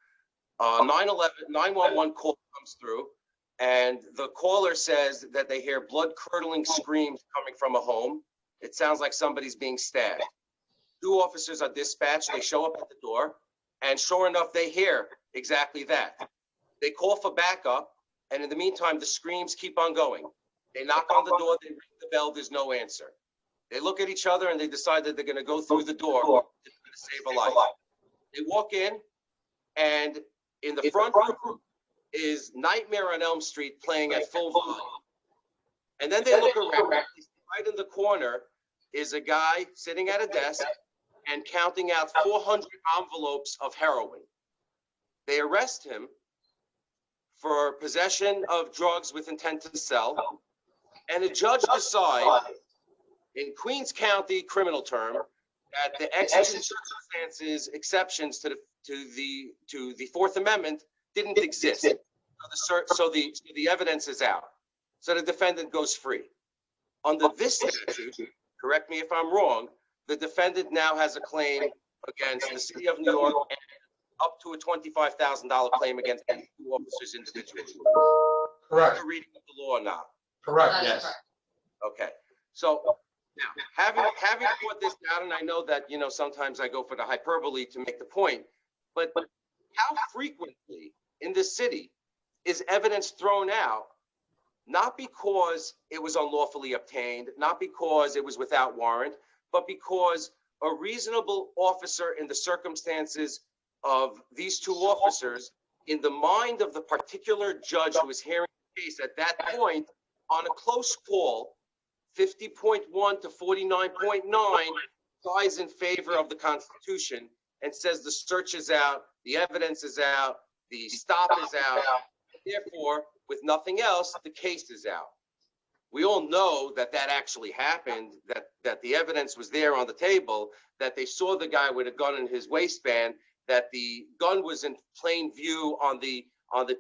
Speaker 21: 911 call comes through, and the caller says that they hear blood-curdling screams coming from a home. It sounds like somebody's being stabbed. 2 officers are dispatched, they show up at the door, and sure enough, they hear exactly that. They call for backup, and in the meantime, the screams keep on going. They knock on the door, they ring the bell, there's no answer. They look at each other and they decide that they're going to go through the door to save a life. They walk in, and in the front room is Nightmare on Elm Street playing at full volume. And then they look around, right in the corner is a guy sitting at a desk and counting out 400 envelopes of heroin. They arrest him for possession of drugs with intent to sell, and a judge decides, in Queens County criminal term, that the exigent circumstances exceptions to the Fourth Amendment didn't exist. So the evidence is out. So the defendant goes free. Under this statute, correct me if I'm wrong, the defendant now has a claim against the city of New York and up to a $25,000 claim against 2 officers individually.
Speaker 9: Correct.
Speaker 21: Are you reading of the law or not?
Speaker 9: Correct. Yes.
Speaker 21: Okay. So now, having brought this down, and I know that sometimes I go for the hyperbole to make the point, but how frequently in this city is evidence thrown out, not because it was unlawfully obtained, not because it was without warrant, but because a reasonable officer in the circumstances of these 2 officers, in the mind of the particular judge who was hearing the case at that point, on a close call, 50.1 to 49.9 sides in favor of the Constitution and says the search is out, the evidence is out, The stop is out. Therefore, with nothing else, the case is out. We all know that that actually happened, that the evidence was there on the table, that they saw the guy with a gun in his waistband, that the gun was in plain view on the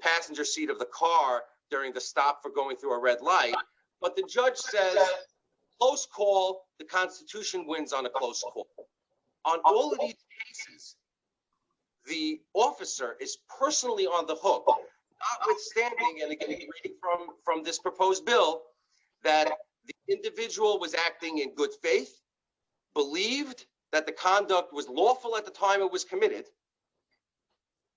Speaker 21: passenger seat of the car during the stop for going through a red light. But the judge says, close call, the Constitution wins on a close call. On all of these cases, the officer is personally on the hook, notwithstanding, and again, reading from this proposed bill, that the individual was acting in good faith, believed that the conduct was lawful at the time it was committed,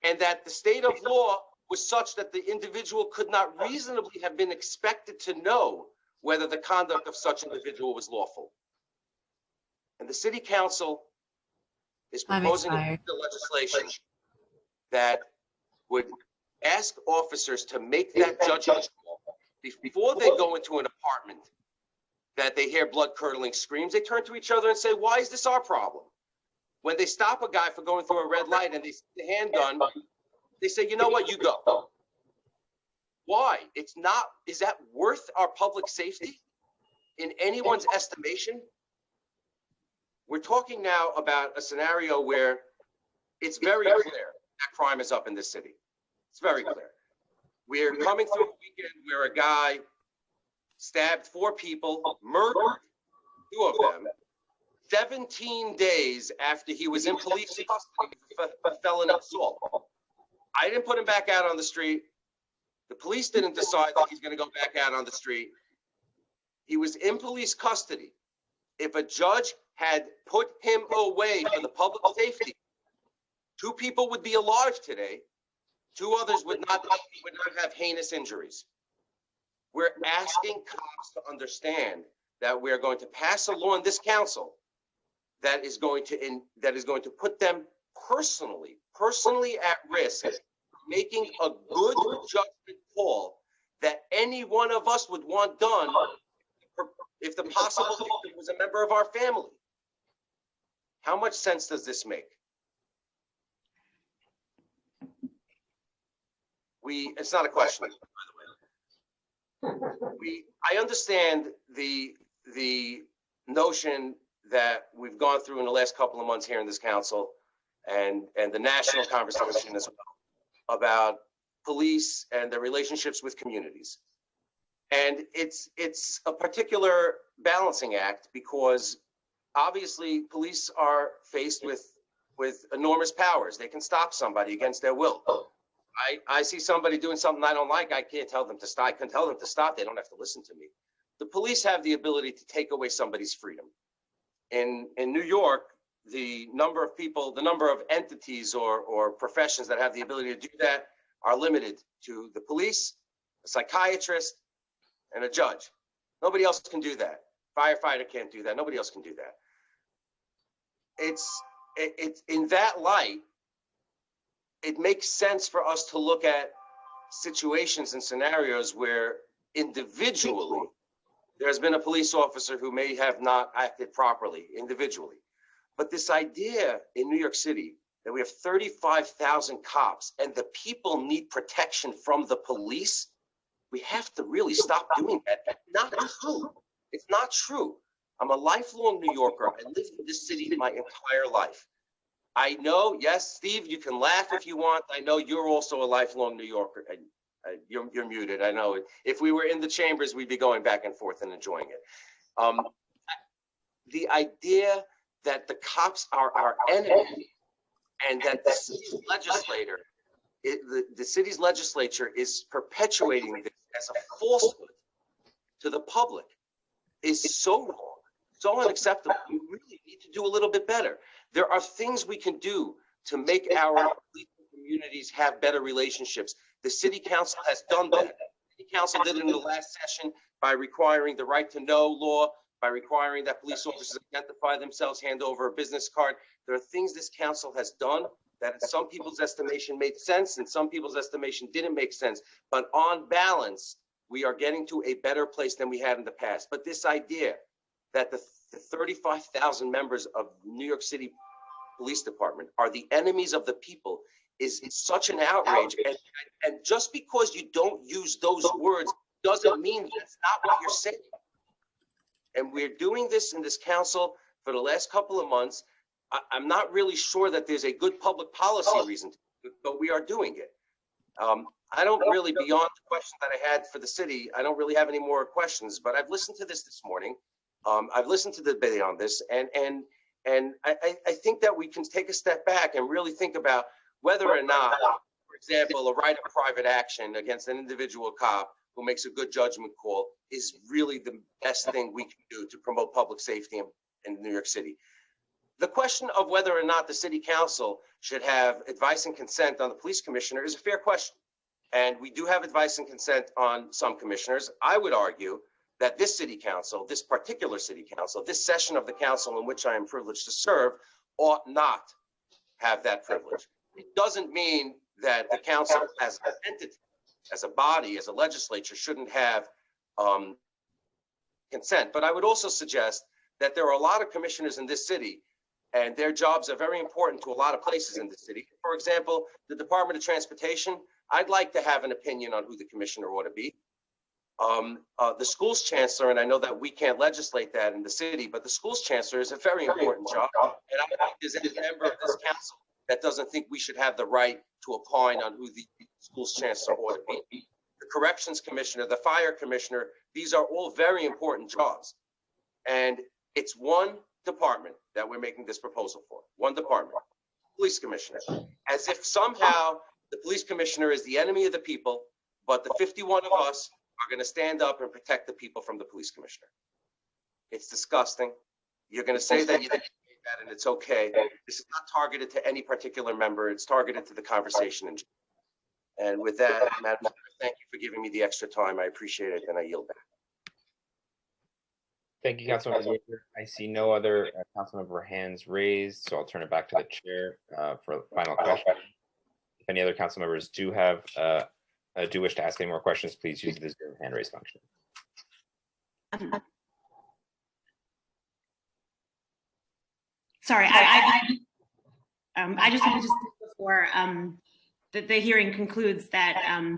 Speaker 21: and that the state of law was such that the individual could not reasonably have been expected to know whether the conduct of such individual was lawful. And the city council is proposing a legislation that would ask officers to make that judgment call before they go into an apartment that they hear blood-curdling screams. They turn to each other and say, why is this our problem? When they stop a guy for going through a red light and they see the handgun, they say, you know what, you go. Why? It's not, is that worth our public safety in anyone's estimation? We're talking now about a scenario where it's very clear that crime is up in this city. It's very clear. We're coming through a weekend where a guy stabbed 4 people, murdered 2 of them, 17 days after he was in police custody for felony assault. I didn't put him back out on the street. The police didn't decide that he's going to go back out on the street. He was in police custody. If a judge had put him away for the public safety, 2 people would be alive today. 2 others would not have heinous injuries. We're asking cops to understand that we're going to pass a law in this council that is going to put them personally at risk, making a good judgment call that any one of us would want done if the possible victim was a member of our family. How much sense does this make? It's not a question, by the way. I understand the notion that we've gone through in the last couple of months here in this council and the national conversation as well about police and their relationships with communities. And it's a particular balancing act because obviously police are faced with enormous powers. They can stop somebody against their will. I see somebody doing something I don't like, I can't tell them to stop. I can tell them to stop. They don't have to listen to me. The police have the ability to take away somebody's freedom. In New York, the number of people, the number of entities or professions that have the ability to do that are limited to the police, a psychiatrist, and a judge. Nobody else can do that. Firefighter can't do that. Nobody else can do that. It's in that light, it makes sense for us to look at situations and scenarios where individually there's been a police officer who may have not acted properly individually. But this idea in New York City that we have 35,000 cops and the people need protection from the police, we have to really stop doing that. That's not true. It's not true. I'm a lifelong New Yorker. I lived in this city my entire life. I know, yes, Steve, you can laugh if you want. I know you're also a lifelong New Yorker. You're muted. I know. If we were in the chambers, we'd be going back and forth and enjoying it. The idea that the cops are our enemy and that the city's legislator, the city's legislature is perpetuating this as a falsehood to the public is so wrong, so unacceptable. We really need to do a little bit better. There are things we can do to make our communities have better relationships. The city council has done that. The city council did it in the last session by requiring the right to know law, by requiring that police officers identify themselves, hand over a business card. There are things this council has done that in some people's estimation made sense and some people's estimation didn't make sense. But on balance, we are getting to a better place than we had in the past. But this idea that the 35,000 members of New York City Police Department are the enemies of the people is such an outrage. And just because you don't use those words doesn't mean that's not what you're saying. And we're doing this in this council for the last couple of months. I'm not really sure that there's a good public policy reason to do it, but we are doing it. I don't really, beyond the question that I had for the city, I don't really have any more questions, but I've listened to this morning. I've listened to the debate on this, and I think that we can take a step back and really think about whether or not, for example, a right of private action against an individual cop who makes a good judgment call is really the best thing we can do to promote public safety in New York City. The question of whether or not the city council should have advice and consent on the police commissioner is a fair question. And we do have advice and consent on some commissioners. I would argue that this city council, this particular city council, this session of the council in which I am privileged to serve, ought not have that privilege. It doesn't mean that the council as an entity, as a body, as a legislature, shouldn't have consent. But I would also suggest that there are a lot of commissioners in this city, and their jobs are very important to a lot of places in the city. For example, the Department of Transportation, I'd like to have an opinion on who the commissioner ought to be. The school's chancellor, and I know that we can't legislate that in the city, but the school's chancellor is a very important job. And I don't think there's any member of this council that doesn't think we should have the right to opine on who the school's chancellor ought to be. The corrections commissioner, the fire commissioner, these are all very important jobs. And it's one department that we're making this proposal for, one department, police commissioner, as if somehow the police commissioner is the enemy of the people, but the 51 of us are going to stand up and protect the people from the police commissioner. It's disgusting. You're going to say that you didn't say that and it's okay. This is not targeted to any particular member. It's targeted to the conversation. And with that, Madam Chair, thank you for giving me the extra time. I appreciate it, and I yield back.
Speaker 1: Thank you, Councilmember Baker. I see no other council member hands raised, so I'll turn it back to the chair for the final question. If any other council members do wish to ask any more questions, please use the Zoom hand raise function.
Speaker 8: Sorry, I just wanted to say before that the hearing concludes that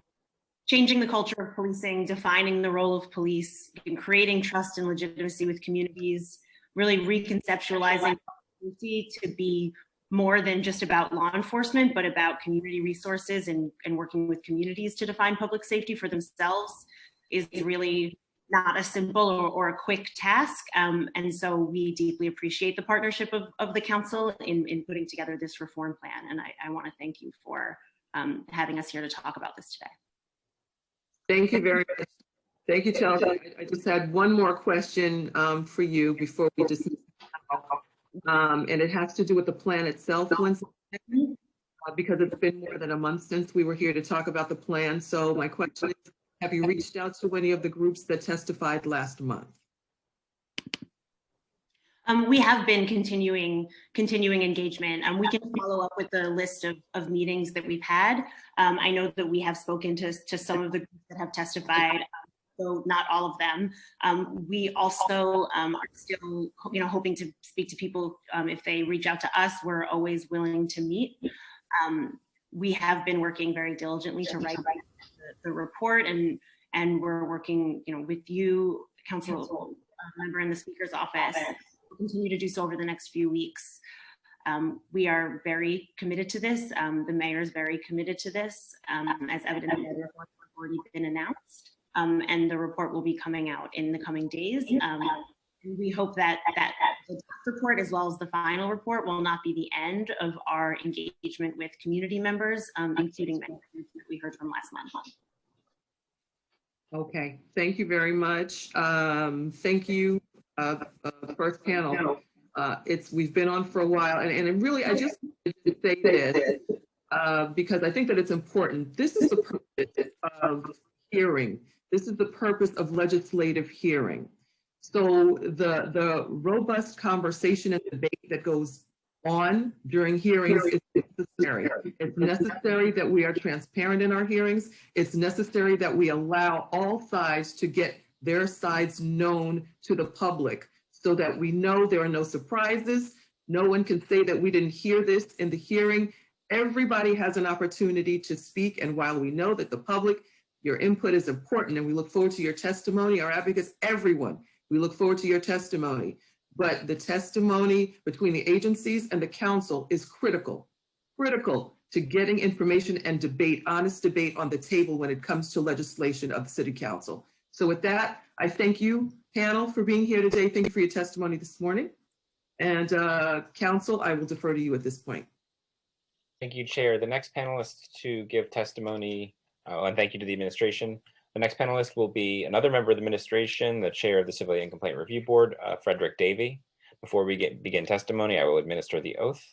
Speaker 8: changing the culture of policing, defining the role of police, and creating trust and legitimacy with communities, really reconceptualizing safety to be more than just about law enforcement, but about community resources and working with communities to define public safety for themselves is really not a simple or a quick task. And so we deeply appreciate the partnership of the council in putting together this reform plan. And I want to thank you for having us here to talk about this today.
Speaker 5: Thank you very much. Thank you, Chelsea. I just had one more question for you before we dismiss. And it has to do with the plan itself, because it's been more than a month since we were here to talk about the plan. So my question is, have you reached out to any of the groups that testified last month?
Speaker 8: We have been continuing engagement. We can follow up with the list of meetings that we've had. I know that we have spoken to some of the groups that have testified, so not all of them. We also are still, hoping to speak to people. If they reach out to us, we're always willing to meet. We have been working very diligently to write the report, and we're working, with you, council member in the speaker's office. We'll continue to do so over the next few weeks. We are very committed to this. The mayor is very committed to this, as evident by the report has already been announced. And the report will be coming out in the coming days. And we hope that the draft report, as well as the final report, will not be the end of our engagement with community members, including many that we heard from last month.
Speaker 5: Okay, thank you very much. Thank you, the first panel. We've been on for a while, and really, I just wanted to say this because I think that it's important. This is the purpose of hearing. This is the purpose of legislative hearing. So the robust conversation and debate that goes on during hearings is necessary. It's necessary that we are transparent in our hearings. It's necessary that we allow all sides to get their sides known to the public so that we know there are no surprises. No one can say that we didn't hear this in the hearing Everybody has an opportunity to speak, and while we know that the public, your input is important, and we look forward to your testimony, our advocates, everyone, we look forward to your testimony. But the testimony between the agencies and the council is critical to getting information and debate, honest debate on the table when it comes to legislation of the City Council. So with that, I thank you, panel, for being here today. Thank you for your testimony this morning. And council, I will defer to you at this point.
Speaker 1: Thank you, Chair. The next panelist to give testimony, and thank you to the administration. The next panelist will be another member of the administration, the Chair of the Civilian Complaint Review Board, Frederick Davey. Before we begin testimony, I will administer the oath.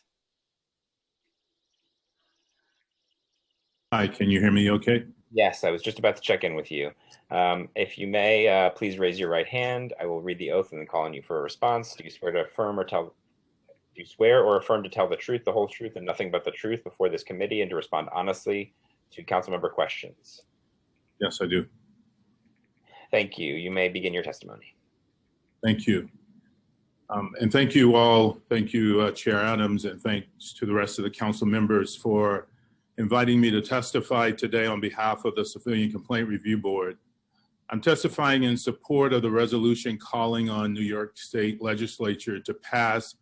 Speaker 2: Hi, can you hear me okay?
Speaker 1: Yes, I was just about to check in with you. If you may, please raise your right hand. I will read the oath and then call on you for a response. Do you swear to affirm do you swear or affirm to tell the truth, the whole truth, and nothing but the truth before this committee, and to respond honestly to council member questions?
Speaker 2: Yes, I do.
Speaker 1: Thank you. You may begin your testimony.
Speaker 2: Thank you. And thank you all. Thank you, Chair Adams, and thanks to the rest of the council members for inviting me to testify today on behalf of the Civilian Complaint Review Board. I'm testifying in support of the resolution calling on New York State Legislature to pass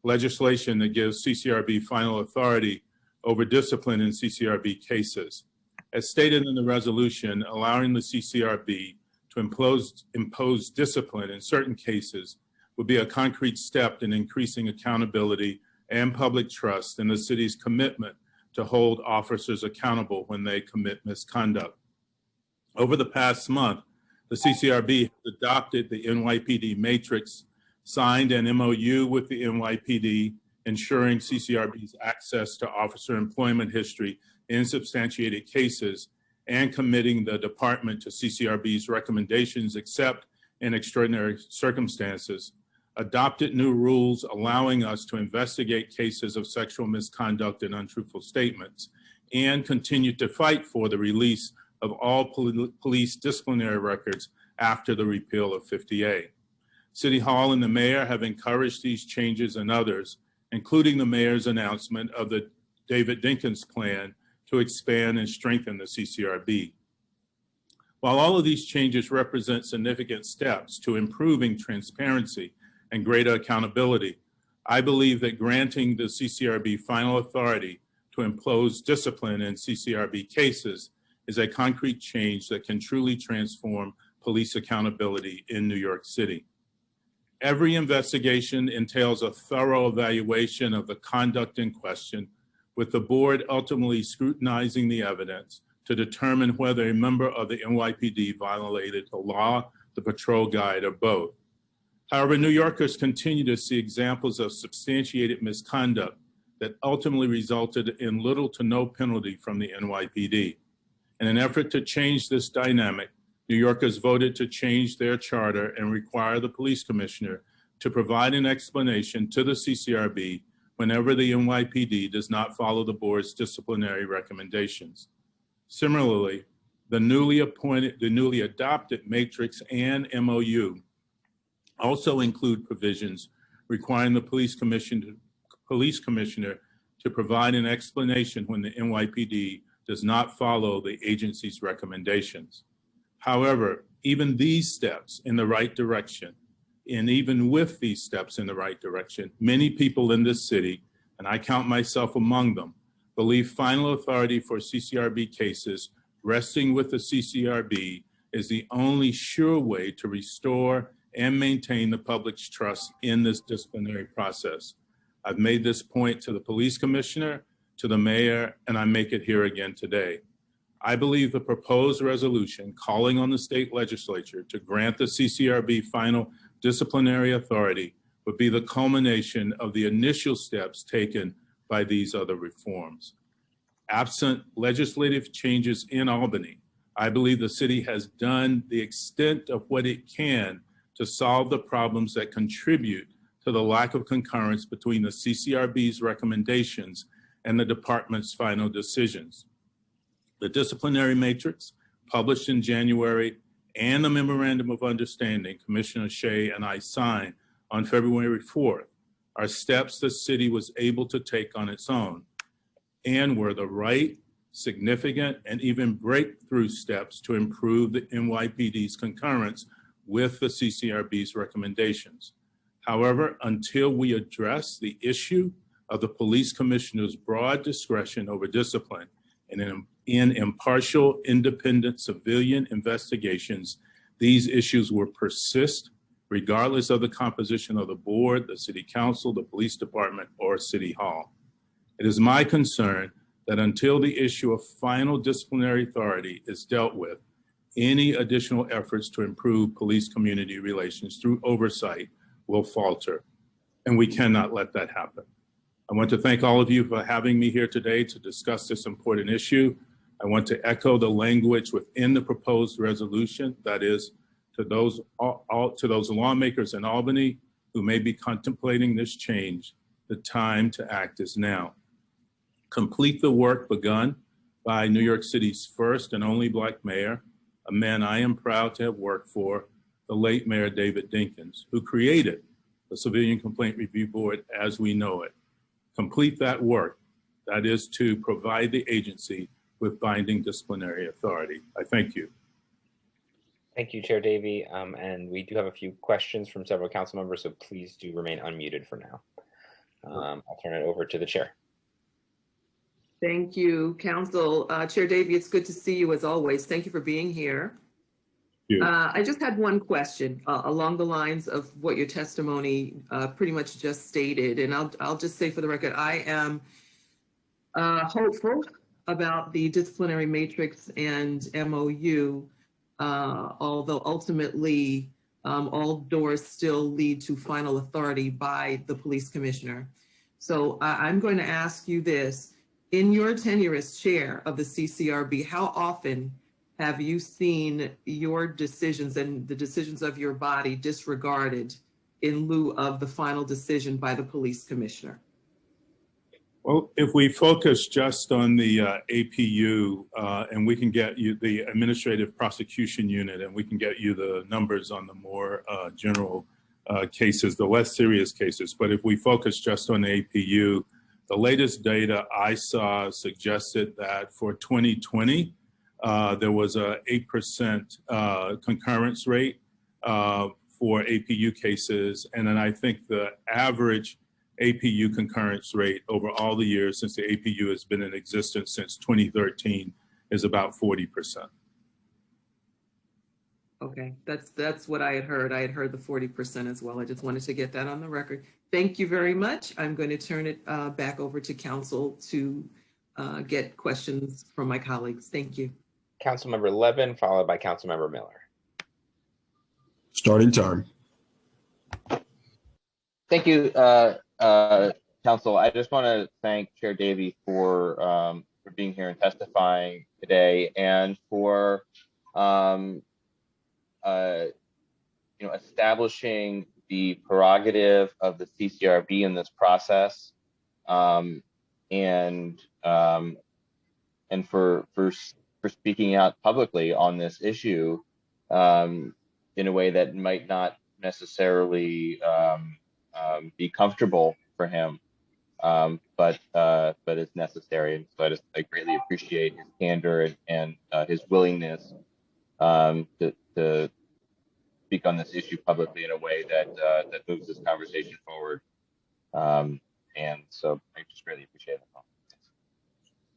Speaker 2: legislation that gives CCRB final authority over discipline in CCRB cases. As stated in the resolution, allowing the CCRB to impose discipline in certain cases would be a concrete step in increasing accountability and public trust in the city's commitment to hold officers accountable when they commit misconduct. Over the past month, the CCRB has adopted the NYPD matrix, signed an MOU with the NYPD, ensuring CCRB's access to officer employment history in substantiated cases, and committing the department to CCRB's recommendations except in extraordinary circumstances, adopted new rules allowing us to investigate cases of sexual misconduct and untruthful statements, and continued to fight for the release of all police disciplinary records after the repeal of 50A. City Hall and the mayor have encouraged these changes and others, including the mayor's announcement of the David Dinkins plan to expand and strengthen the CCRB. While all of these changes represent significant steps to improving transparency and greater accountability, I believe that granting the CCRB final authority to impose discipline in CCRB cases is a concrete change that can truly transform police accountability in New York City. Every investigation entails a thorough evaluation of the conduct in question, with the board ultimately scrutinizing the evidence to determine whether a member of the NYPD violated the law, the patrol guide, or both. However, New Yorkers continue to see examples of substantiated misconduct that ultimately resulted in little to no penalty from the NYPD. In an effort to change this dynamic, New Yorkers voted to change their charter and require the police commissioner to provide an explanation to the CCRB whenever the NYPD does not follow the board's disciplinary recommendations. Similarly, the newly adopted matrix and MOU also include provisions requiring the police commissioner to provide an explanation when the NYPD does not follow the agency's recommendations. However, even these steps in the right direction, and even with these steps in the right direction, many people in this city, and I count myself among them, believe final authority for CCRB cases resting with the CCRB is the only sure way to restore and maintain the public's trust in this disciplinary process. I've made this point to the police commissioner, to the mayor, and I make it here again today. I believe the proposed resolution calling on the state legislature to grant the CCRB final disciplinary authority would be the culmination of the initial steps taken by these other reforms. Absent legislative changes in Albany, I believe the city has done the extent of what it can to solve the problems that contribute to the lack of concurrence between the CCRB's recommendations and the department's final decisions. The disciplinary matrix published in January and the memorandum of understanding Commissioner Shea and I signed on February 4th are steps the city was able to take on its own. and were the right, significant, and even breakthrough steps to improve the NYPD's concurrence with the CCRB's recommendations. However, until we address the issue of the police commissioner's broad discretion over discipline in impartial, independent civilian investigations, these issues will persist regardless of the composition of the board, the city council, the police department, or city hall. It is my concern that until the issue of final disciplinary authority is dealt with, any additional efforts to improve police-community relations through oversight will falter, and we cannot let that happen. I want to thank all of you for having me here today to discuss this important issue. I want to echo the language within the proposed resolution, that is, to those lawmakers in Albany who may be contemplating this change, the time to act is now. Complete the work begun by New York City's first and only Black mayor, a man I am proud to have worked for, the late Mayor David Dinkins, who created the Civilian Complaint Review Board as we know it. Complete that work, that is to provide the agency with binding disciplinary authority. I thank you.
Speaker 1: Thank you, Chair Davey. And we do have a few questions from several council members, so please do remain unmuted for now. I'll turn it over to the chair.
Speaker 5: Thank you, Council. Chair Davey, it's good to see you as always. Thank you for being here. I just had one question along the lines of what your testimony pretty much just stated. And I'll just say for the record, I am hopeful about the disciplinary matrix and MOU, although ultimately all doors still lead to final authority by the police commissioner. So I'm going to ask you this. In your tenure as chair of the CCRB, how often have you seen your decisions and the decisions of your body disregarded in lieu of the final decision by the police commissioner?
Speaker 2: Well, if we focus just on the APU, and we can get you the administrative prosecution unit, and we can get you the numbers on the more general cases, the less serious cases. But if we focus just on the APU, the latest data I saw suggested that for 2020, there was a 8% concurrence rate for APU cases. And then I think the average APU concurrence rate over all the years since the APU has been in existence since 2013 is about 40%.
Speaker 5: Okay, that's what I had heard. I had heard the 40% as well. I just wanted to get that on the record. Thank you very much. I'm going to turn it back over to council to get questions from my colleagues. Thank you.
Speaker 1: Councilmember Levin, followed by Councilmember Miller.
Speaker 4: Starting time.
Speaker 20: Thank you, Council. I just want to thank Chair Davey for being here and testifying today, and for establishing the prerogative of the CCRB in this process, and for speaking out publicly on this issue in a way that might not necessarily be comfortable for him, but it's necessary. And so I greatly appreciate his candor and his willingness to speak on this issue publicly in a way that moves this conversation forward. And so I just really appreciate it.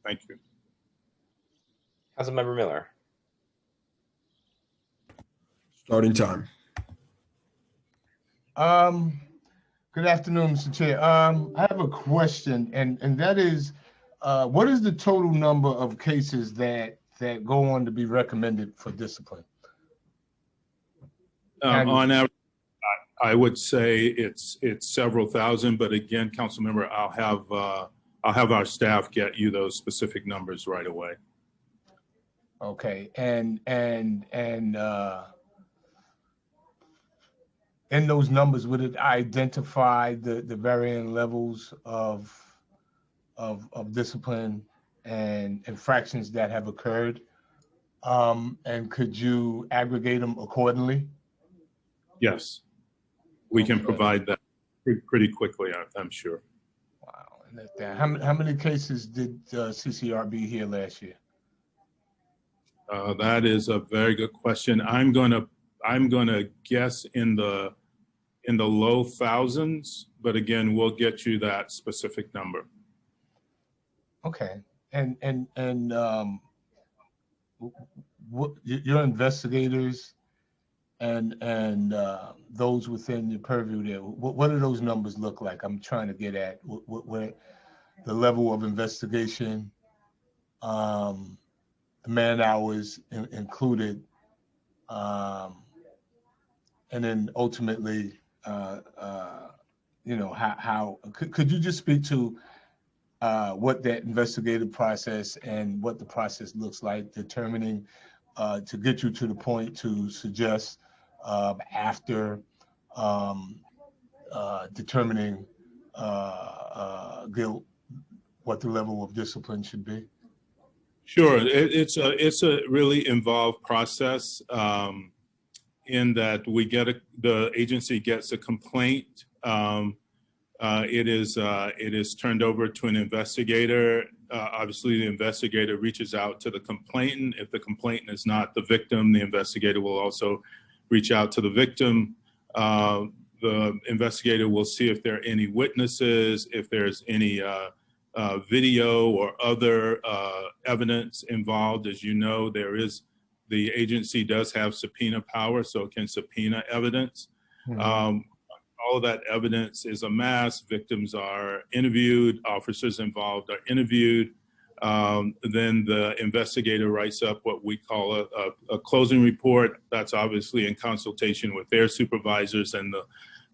Speaker 2: Thank you.
Speaker 1: Councilmember Miller.
Speaker 4: Starting time.
Speaker 18: Good afternoon, Mr. Chair. I have a question, and that is, what is the total number of cases that go on to be recommended for discipline?
Speaker 2: On average, I would say it's several thousand, but again, Councilmember, I'll have our staff get you those specific numbers right away.
Speaker 18: Okay, and in those numbers, would it identify the varying levels of discipline and infractions that have occurred? And could you aggregate them accordingly?
Speaker 2: Yes, we can provide that pretty quickly, I'm sure.
Speaker 18: Wow, How many cases did CCRB hear last year?
Speaker 2: That is a very good question. I'm gonna guess in the low thousands, but again, we'll get you that specific number.
Speaker 18: Okay, and what your investigators and those within your purview there, what do those numbers look like? I'm trying to get at where the level of investigation, the man hours included, and then ultimately, you know, how could you just speak to what that investigative process and what the process looks like, determining to get you to the point to suggest after determining guilt, what the level of discipline should be?
Speaker 2: Sure, it's a really involved process in that the agency gets a complaint. It is turned over to an investigator. Obviously, the investigator reaches out to the complainant. If the complainant is not the victim, the investigator will also reach out to the victim. The investigator will see if there are any witnesses, if there's any video or other evidence involved. As you know, the agency does have subpoena power, so it can subpoena evidence.
Speaker 18: Mm-hmm.
Speaker 2: All of that evidence is amassed. Victims are interviewed. Officers involved are interviewed. Then the investigator writes up what we call a closing report. That's obviously in consultation with their supervisors and the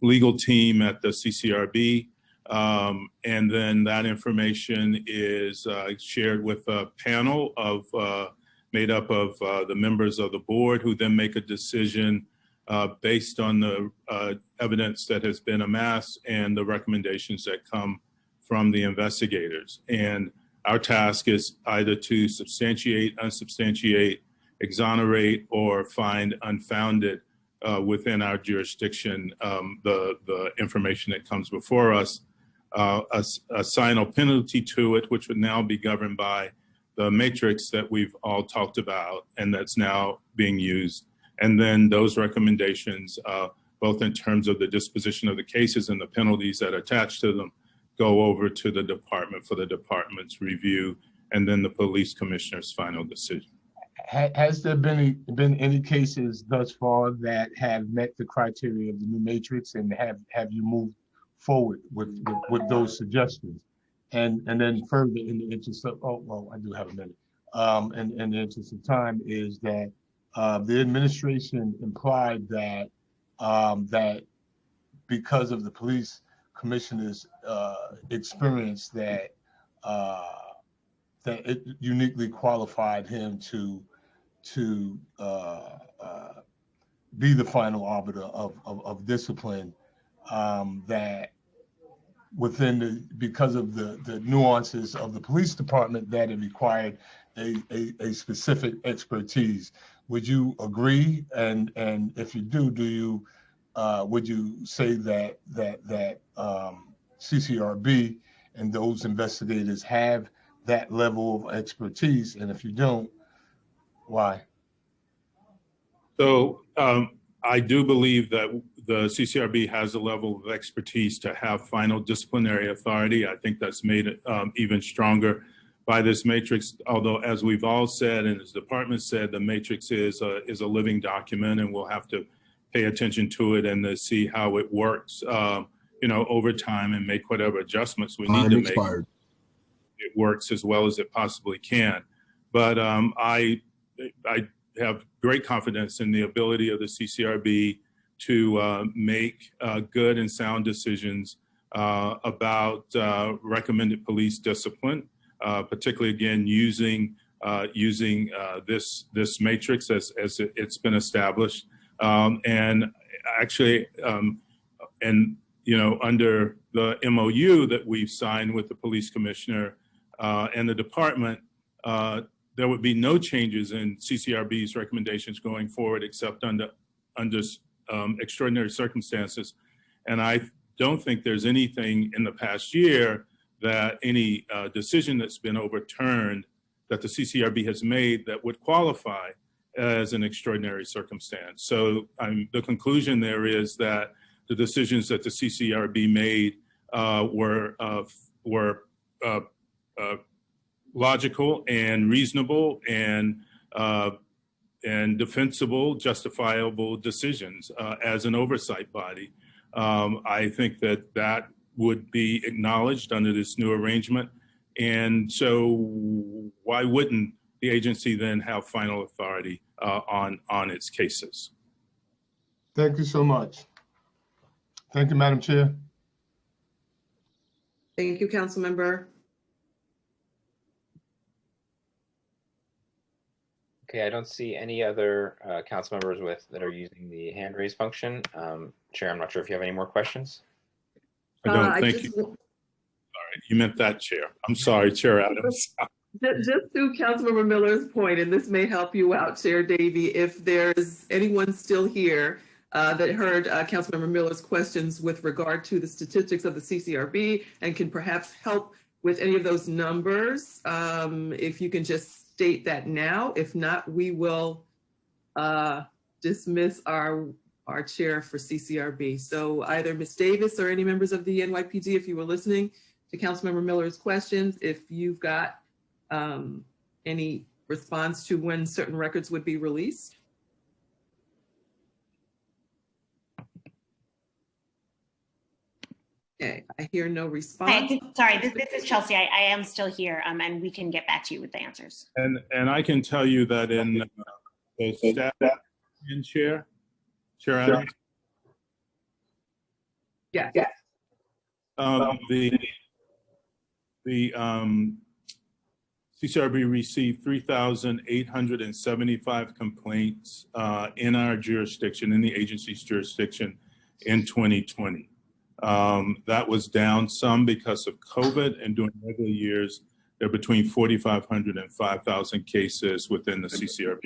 Speaker 2: legal team at the CCRB. And then that information is shared with a panel made up of the members of the board, who then make a decision based on the evidence that has been amassed and the recommendations that come from the investigators. And our task is either to substantiate, unsubstantiate, exonerate, or find unfounded within our jurisdiction the information that comes before us, assign a penalty to it, which would now be governed by the matrix that we've all talked about and that's now being used. And then those recommendations, both in terms of the disposition of the cases and the penalties that are attached to them, go over to the department for the department's review, and then the police commissioner's final decision.
Speaker 18: Has there been any cases thus far that have met the criteria of the new matrix, and have you moved forward with those suggestions? And then further, in the interest of, oh, well, I do have a minute. And in the interest of time, is that the administration implied that that because of the police commissioner's experience, that that it uniquely qualified him to be the final arbiter of discipline, that within because of the nuances of the police department, that it required a specific expertise. Would you agree? And if you do you would you say that CCRB and those investigators have that level of expertise? And if you don't, why?
Speaker 2: So I do believe that the CCRB has a level of expertise to have final disciplinary authority. I think that's made it even stronger by this matrix. Although, as we've all said, and as the department said, the matrix is a living document, and we'll have to pay attention to it and to see how it works, over time, and make whatever adjustments we need to make. It works as well as it possibly can. But I have great confidence in the ability of the CCRB to make good and sound decisions about recommended police discipline, particularly again using this matrix as it's been established, and actually, under the MOU that we've signed with the police commissioner and the department, there would be no changes in CCRB's recommendations going forward, except under extraordinary circumstances. And I don't think there's anything in the past year that any decision that's been overturned that the CCRB has made that would qualify as an extraordinary circumstance. So the conclusion there is that the decisions that the CCRB made were logical and reasonable and defensible, justifiable decisions as an oversight body. I think that that would be acknowledged under this new arrangement. And so why wouldn't the agency then have final authority on its cases?
Speaker 18: Thank you so much. Thank you, Madam Chair.
Speaker 5: Thank you, Councilmember.
Speaker 1: Okay, I don't see any other council members that are using the hand raise function. Chair, I'm not sure if you have any more questions.
Speaker 2: I don't. Thank you. Sorry, you meant that, Chair. I'm sorry, Chair Adams.
Speaker 5: Just to Councilmember Miller's point, and this may help you out, Chair Davey, if there's anyone still here that heard Councilmember Miller's questions with regard to the statistics of the CCRB and can perhaps help with any of those numbers, if you can just state that now. If not, we will dismiss our chair for CCRB. So either Ms. Davis or any members of the NYPD, if you were listening to Councilmember Miller's questions, if you've got any response to when certain records would be released. Okay, I hear no response.
Speaker 8: Hey, sorry, this is Chelsea. I am still here, and we can get back to you with the answers.
Speaker 2: And I can tell you that in the staff and Chair Adams.
Speaker 5: Yeah.
Speaker 2: The CCRB received 3,875 complaints in our jurisdiction, in the agency's jurisdiction in 2020. That was down some because of COVID, and during regular years, there are between 4,500 and 5,000 cases within the CCRB.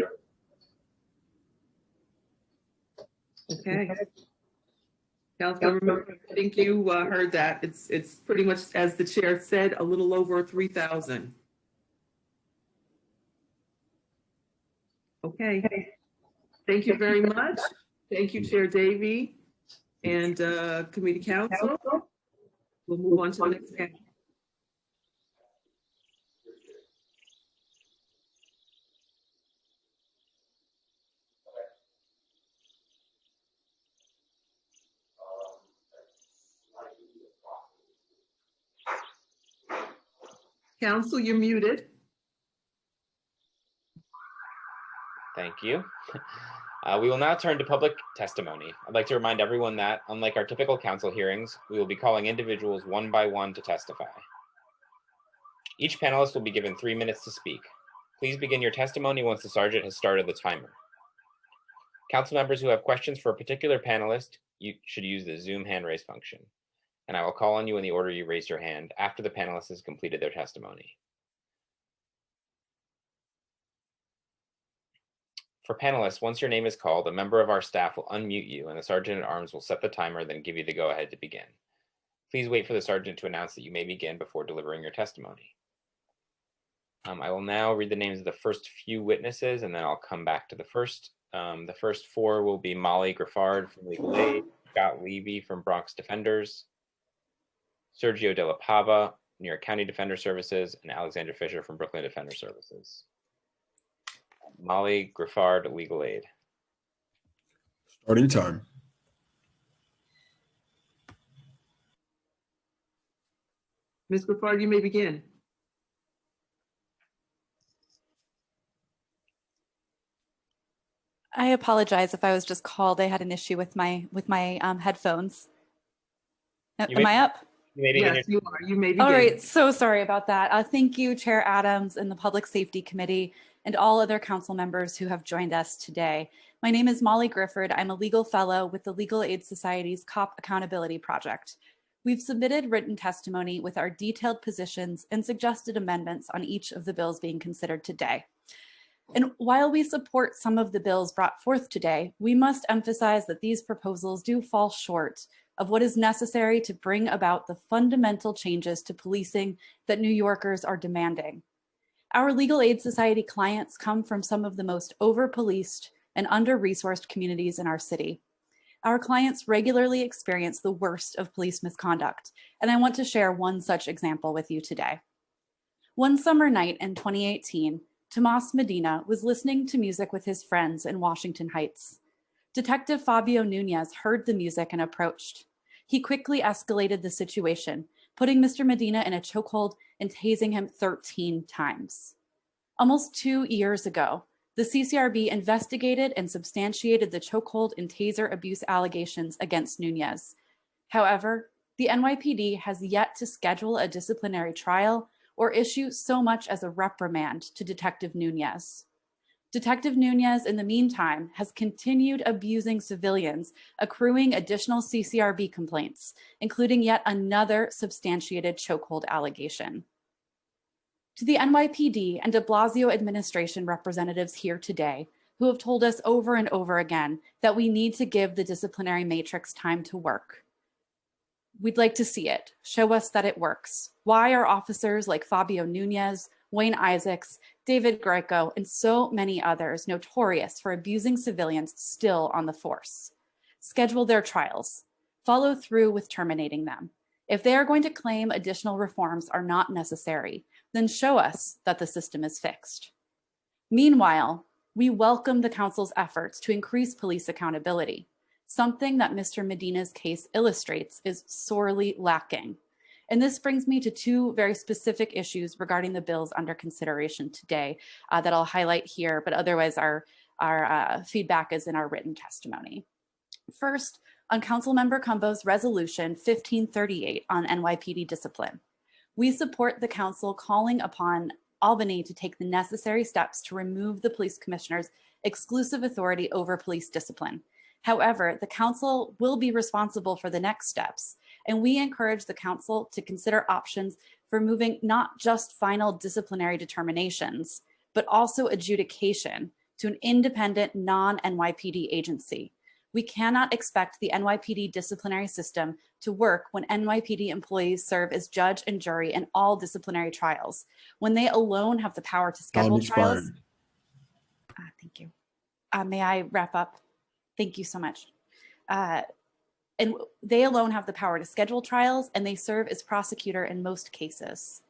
Speaker 5: Okay. Councilmember, I think you heard that. It's pretty much, as the chair said, a little over 3,000. Okay. Thank you very much. Thank you, Chair Davey and Committee Council. We'll move on to the next panel. Council, you're muted.
Speaker 1: Thank you. We will now turn to public testimony. I'd like to remind everyone that, unlike our typical council hearings, we will be calling individuals one by one to testify. Each panelist will be given 3 minutes to speak. Please begin your testimony once the sergeant has started the timer. Council members who have questions for a particular panelist, you should use the Zoom hand raise function, and I will call on you in the order you raised your hand after the panelist has completed their testimony. For panelists, once your name is called, a member of our staff will unmute you and the sergeant at arms will set the timer, then give you the go-ahead to begin. Please wait for the sergeant to announce that you may begin before delivering your testimony. I will now read the names of the first few witnesses, and then I'll come back to the first. The first four will be Molly Griffard from Legal Aid, Scott Levy from Bronx Defenders, Sergio De La Pava, New York County Defender Services, and Alexander Fisher from Brooklyn Defender Services. Molly Griffard, Legal Aid.
Speaker 4: Starting time.
Speaker 5: Ms. Griffard, you may begin.
Speaker 7: I apologize if I was just called. I had an issue with my headphones. Am I up?
Speaker 5: Yes, you are. You may begin.
Speaker 7: All right. So sorry about that. Thank you, Chair Adams and the Public Safety Committee and all other council members who have joined us today. My name is Molly Griffard. I'm a legal fellow with the Legal Aid Society's COP Accountability Project. We've submitted written testimony with our detailed positions and suggested amendments on each of the bills being considered today. And while we support some of the bills brought forth today, we must emphasize that these proposals do fall short of what is necessary to bring about the fundamental changes to policing that New Yorkers are demanding. Our Legal Aid Society clients come from some of the most over-policed and under-resourced communities in our city. Our clients regularly experience the worst of police misconduct, and I want to share one such example with you today. One summer night in 2018, Tomas Medina was listening to music with his friends in Washington Heights. Detective Fabio Nunez heard the music and approached. He quickly escalated the situation, putting Mr. Medina in a chokehold and tasing him 13 times. Almost 2 years ago, the CCRB investigated and substantiated the chokehold and taser abuse allegations against Nunez. However, the NYPD has yet to schedule a disciplinary trial or issue so much as a reprimand to Detective Nunez. Detective Nunez, in the meantime, has continued abusing civilians, accruing additional CCRB complaints, including yet another substantiated chokehold allegation. To the NYPD and de Blasio administration representatives here today, who have told us over and over again that we need to give the disciplinary matrix time to work. We'd like to see it. Show us that it works. Why are officers like Fabio Nunez, Wayne Isaacs, David Greco, and so many others notorious for abusing civilians still on the force? Schedule their trials. Follow through with terminating them. If they are going to claim additional reforms are not necessary, then show us that the system is fixed. Meanwhile, we welcome the council's efforts to increase police accountability. Something that Mr. Medina's case illustrates is sorely lacking. And this brings me to two very specific issues regarding the bills under consideration today that I'll highlight here, but otherwise our feedback is in our written testimony. First, on Councilmember Cumbo's resolution 1538 on NYPD discipline. We support the council calling upon Albany to take the necessary steps to remove the police commissioner's exclusive authority over police discipline. However, the council will be responsible for the next steps, and we encourage the council to consider options for moving not just final disciplinary determinations, but also adjudication to an independent non-NYPD agency. We cannot expect the NYPD disciplinary system to work when NYPD employees serve as judge and jury in all disciplinary trials, when they alone have the power to schedule trials. Thank you. May I wrap up? Thank you so much. And they alone have the power to schedule trials, and they serve as prosecutor in most cases,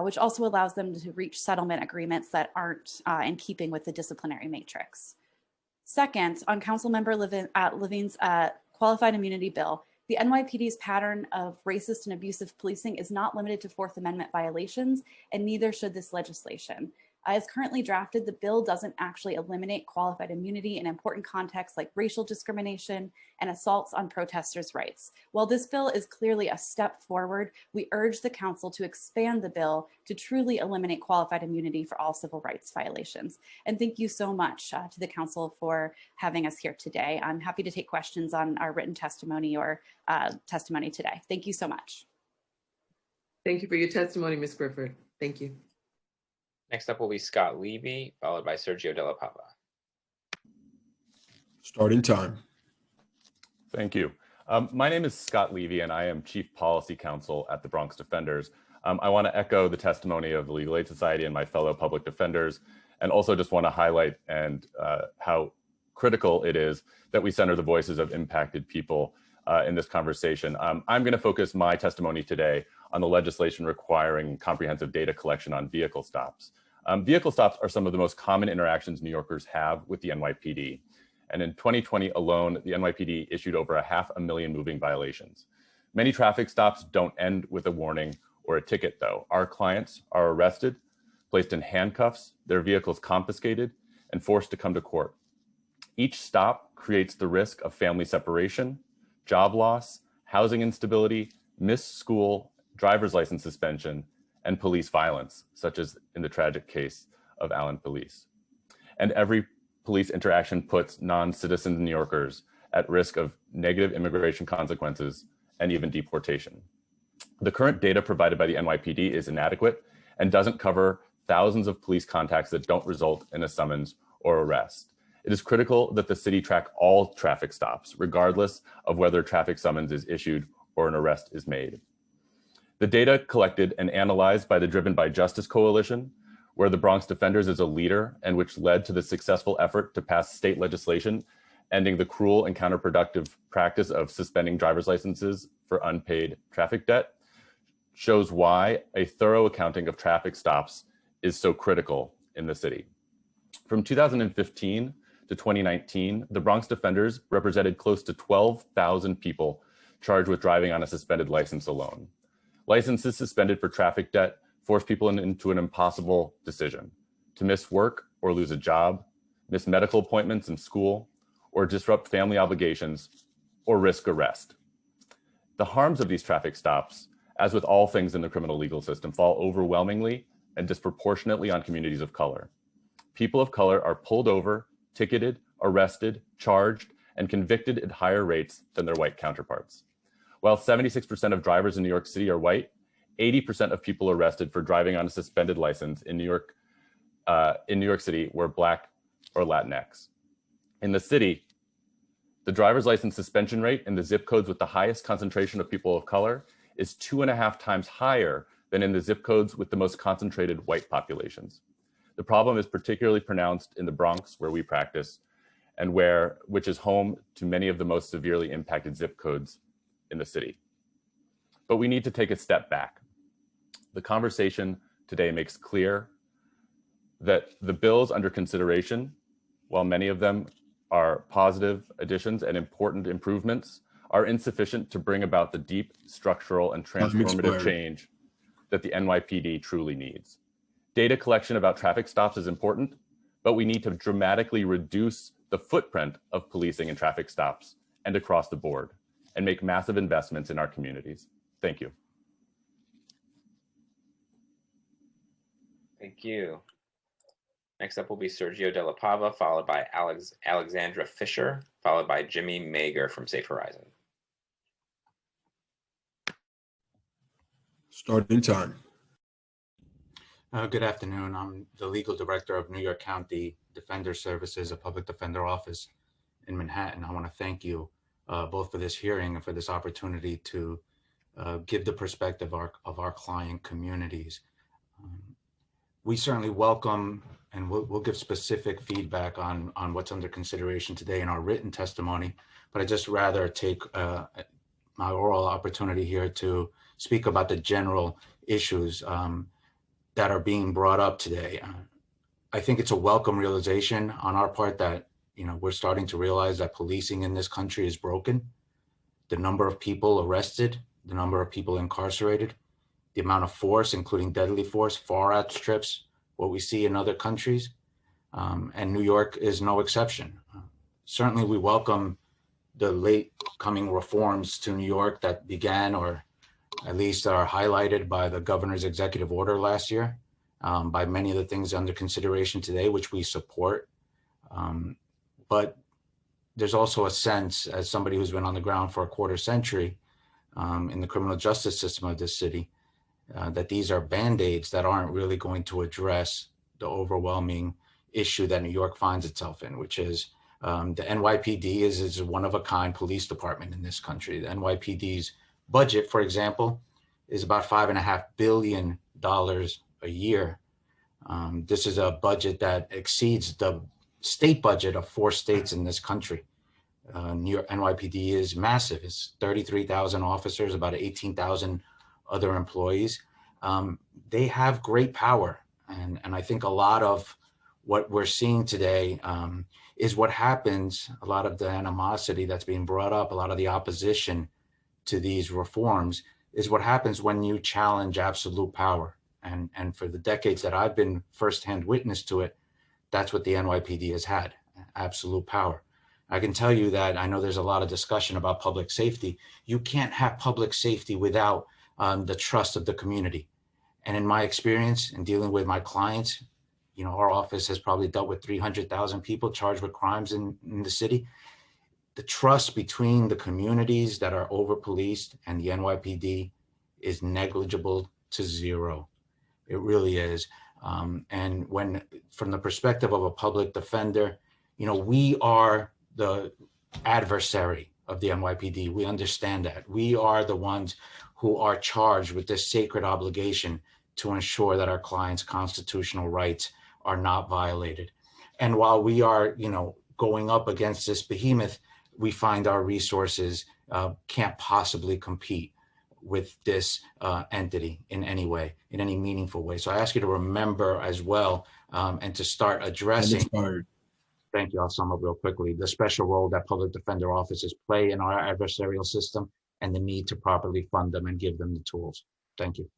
Speaker 7: which also allows them to reach settlement agreements that aren't in keeping with the disciplinary matrix. Second, on Councilmember Levine's qualified immunity bill, the NYPD's pattern of racist and abusive policing is not limited to Fourth Amendment violations, and neither should this legislation. As currently drafted, the bill doesn't actually eliminate qualified immunity in important contexts like racial discrimination and assaults on protesters' rights. While this bill is clearly a step forward, we urge the council to expand the bill to truly eliminate qualified immunity for all civil rights violations. And thank you so much to the council for having us here today. I'm happy to take questions on our written testimony or testimony today. Thank you so much.
Speaker 5: Thank you for your testimony, Ms. Grifford. Thank you.
Speaker 1: Next up will be Scott Levy, followed by Sergio Della Pava.
Speaker 4: Starting time.
Speaker 12: Thank you. My name is Scott Levy, and I am Chief Policy Counsel at the Bronx Defenders. I want to echo the testimony of the Legal Aid Society and my fellow public defenders, and also just want to highlight how critical it is that we center the voices of impacted people in this conversation. I'm going to focus my testimony today on the legislation requiring comprehensive data collection on vehicle stops. Vehicle stops are some of the most common interactions New Yorkers have with the NYPD. And in 2020 alone, the NYPD issued over 500,000 moving violations. Many traffic stops don't end with a warning or a ticket though. Our clients are arrested, placed in handcuffs, their vehicles confiscated, and forced to come to court. Each stop creates the risk of family separation, job loss, housing instability, missed school, driver's license suspension, and police violence, such as in the tragic case of Allen Police. And every police interaction puts non-citizen New Yorkers at risk of negative immigration consequences and even deportation. The current data provided by the NYPD is inadequate and doesn't cover thousands of police contacts that don't result in a summons or arrest. It is critical that the city track all traffic stops, regardless of whether traffic summons is issued or an arrest is made. The data collected and analyzed by the Driven by Justice Coalition, where the Bronx Defenders is a leader and which led to the successful effort to pass state legislation ending the cruel and counterproductive practice of suspending driver's licenses for unpaid traffic debt, shows why a thorough accounting of traffic stops is so critical in the city. From 2015 to 2019, the Bronx Defenders represented close to 12,000 people charged with driving on a suspended license alone. Licenses suspended for traffic debt force people into an impossible decision: to miss work or lose a job, miss medical appointments in school, or disrupt family obligations, or risk arrest. The harms of these traffic stops, as with all things in the criminal legal system, fall overwhelmingly and disproportionately on communities of color. People of color are pulled over, ticketed, arrested, charged, and convicted at higher rates than their white counterparts. While 76% of drivers in New York City are white, 80% of people arrested for driving on a suspended license in New York City were Black or Latinx. In the city, the driver's license suspension rate in the zip codes with the highest concentration of people of color is 2.5 times higher than in the zip codes with the most concentrated white populations. The problem is particularly pronounced in the Bronx, where we practice, and which is home to many of the most severely impacted zip codes in the city. But we need to take a step back. The conversation today makes clear that the bills under consideration, while many of them are positive additions and important improvements, are insufficient to bring about the deep structural and transformative change that the NYPD truly needs. Data collection about traffic stops is important, but we need to dramatically reduce the footprint of policing and traffic stops and across the board, and make massive investments in our communities. Thank you.
Speaker 1: Thank you. Next up will be Sergio Della Pava, followed by Alexandra Fisher, followed by Jimmy Mager from Safe Horizon.
Speaker 4: Starting time.
Speaker 13: Good afternoon. I'm the legal director of New York County Defender Services, a public defender office in Manhattan. I want to thank you both for this hearing and for this opportunity to give the perspective of our client communities. We certainly welcome, and we'll give specific feedback on what's under consideration today in our written testimony, but I'd just rather take my oral opportunity here to speak about the general issues that are being brought up today. I think it's a welcome realization on our part that, we're starting to realize that policing in this country is broken. The number of people arrested, the number of people incarcerated, the amount of force, including deadly force, far outstrips what we see in other countries. And New York is no exception. Certainly we welcome the late coming reforms to New York that began, or at least are highlighted by the governor's executive order last year, by many of the things under consideration today, which we support. But there's also a sense, as somebody who's been on the ground for a quarter century in the criminal justice system of this city, that these are band-aids that aren't really going to address the overwhelming issue that New York finds itself in, which is the NYPD is a one-of-a-kind police department in this country. The NYPD's budget, for example, is about $5.5 billion a year. This is a budget that exceeds the state budget of 4 states in this country. New York NYPD is massive. It's 33,000 officers, about 18,000 other employees. They have great power. And I think a lot of what we're seeing today is what happens, a lot of the animosity that's being brought up, a lot of the opposition to these reforms is what happens when you challenge absolute power. And for the decades that I've been firsthand witness to it, that's what the NYPD has had, absolute power. I can tell you that I know there's a lot of discussion about public safety. You can't have public safety without the trust of the community. And in my experience in dealing with my clients, our office has probably dealt with 300,000 people charged with crimes in the city. The trust between the communities that are over-policed and the NYPD is negligible to zero. It really is. And when, from the perspective of a public defender, we are the adversary of the NYPD. We understand that. We are the ones who are charged with this sacred obligation to ensure that our clients' constitutional rights are not violated. And while we are, going up against this behemoth, we find our resources can't possibly compete with this entity in any way, in any meaningful way. So I ask you to remember as well and to start addressing. Thank you. I'll sum up real quickly. The special role that public defender offices play in our adversarial system and the need to properly fund them and give them the tools. Thank you.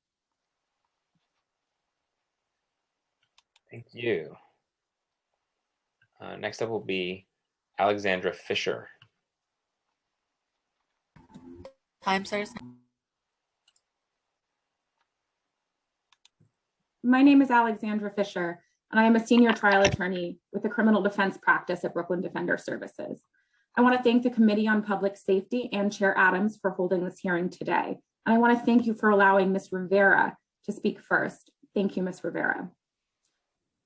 Speaker 1: Thank you. Next up will be Alexandra Fisher.
Speaker 11: Time starts.
Speaker 16: My name is Alexandra Fisher, and I am a senior trial attorney with the criminal defense practice at Brooklyn Defender Services. I want to thank the Committee on Public Safety and Chair Adams for holding this hearing today. And I want to thank you for allowing Ms. Rivera to speak first. Thank you, Ms. Rivera.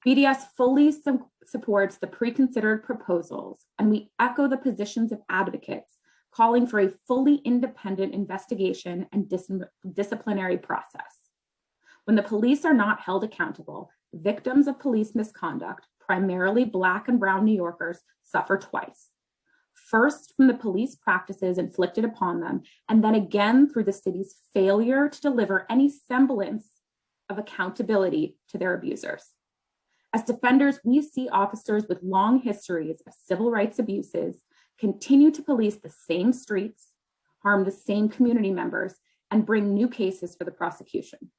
Speaker 16: BDS fully supports the pre-considered proposals, and we echo the positions of advocates calling for a fully independent investigation and disciplinary process. When the police are not held accountable, victims of police misconduct, primarily Black and Brown New Yorkers, suffer twice. First, from the police practices inflicted upon them, and then again through the city's failure to deliver any semblance of accountability to their abusers. As defenders, we see officers with long histories of civil rights abuses continue to police the same streets, harm the same community members, and bring new cases for the prosecution.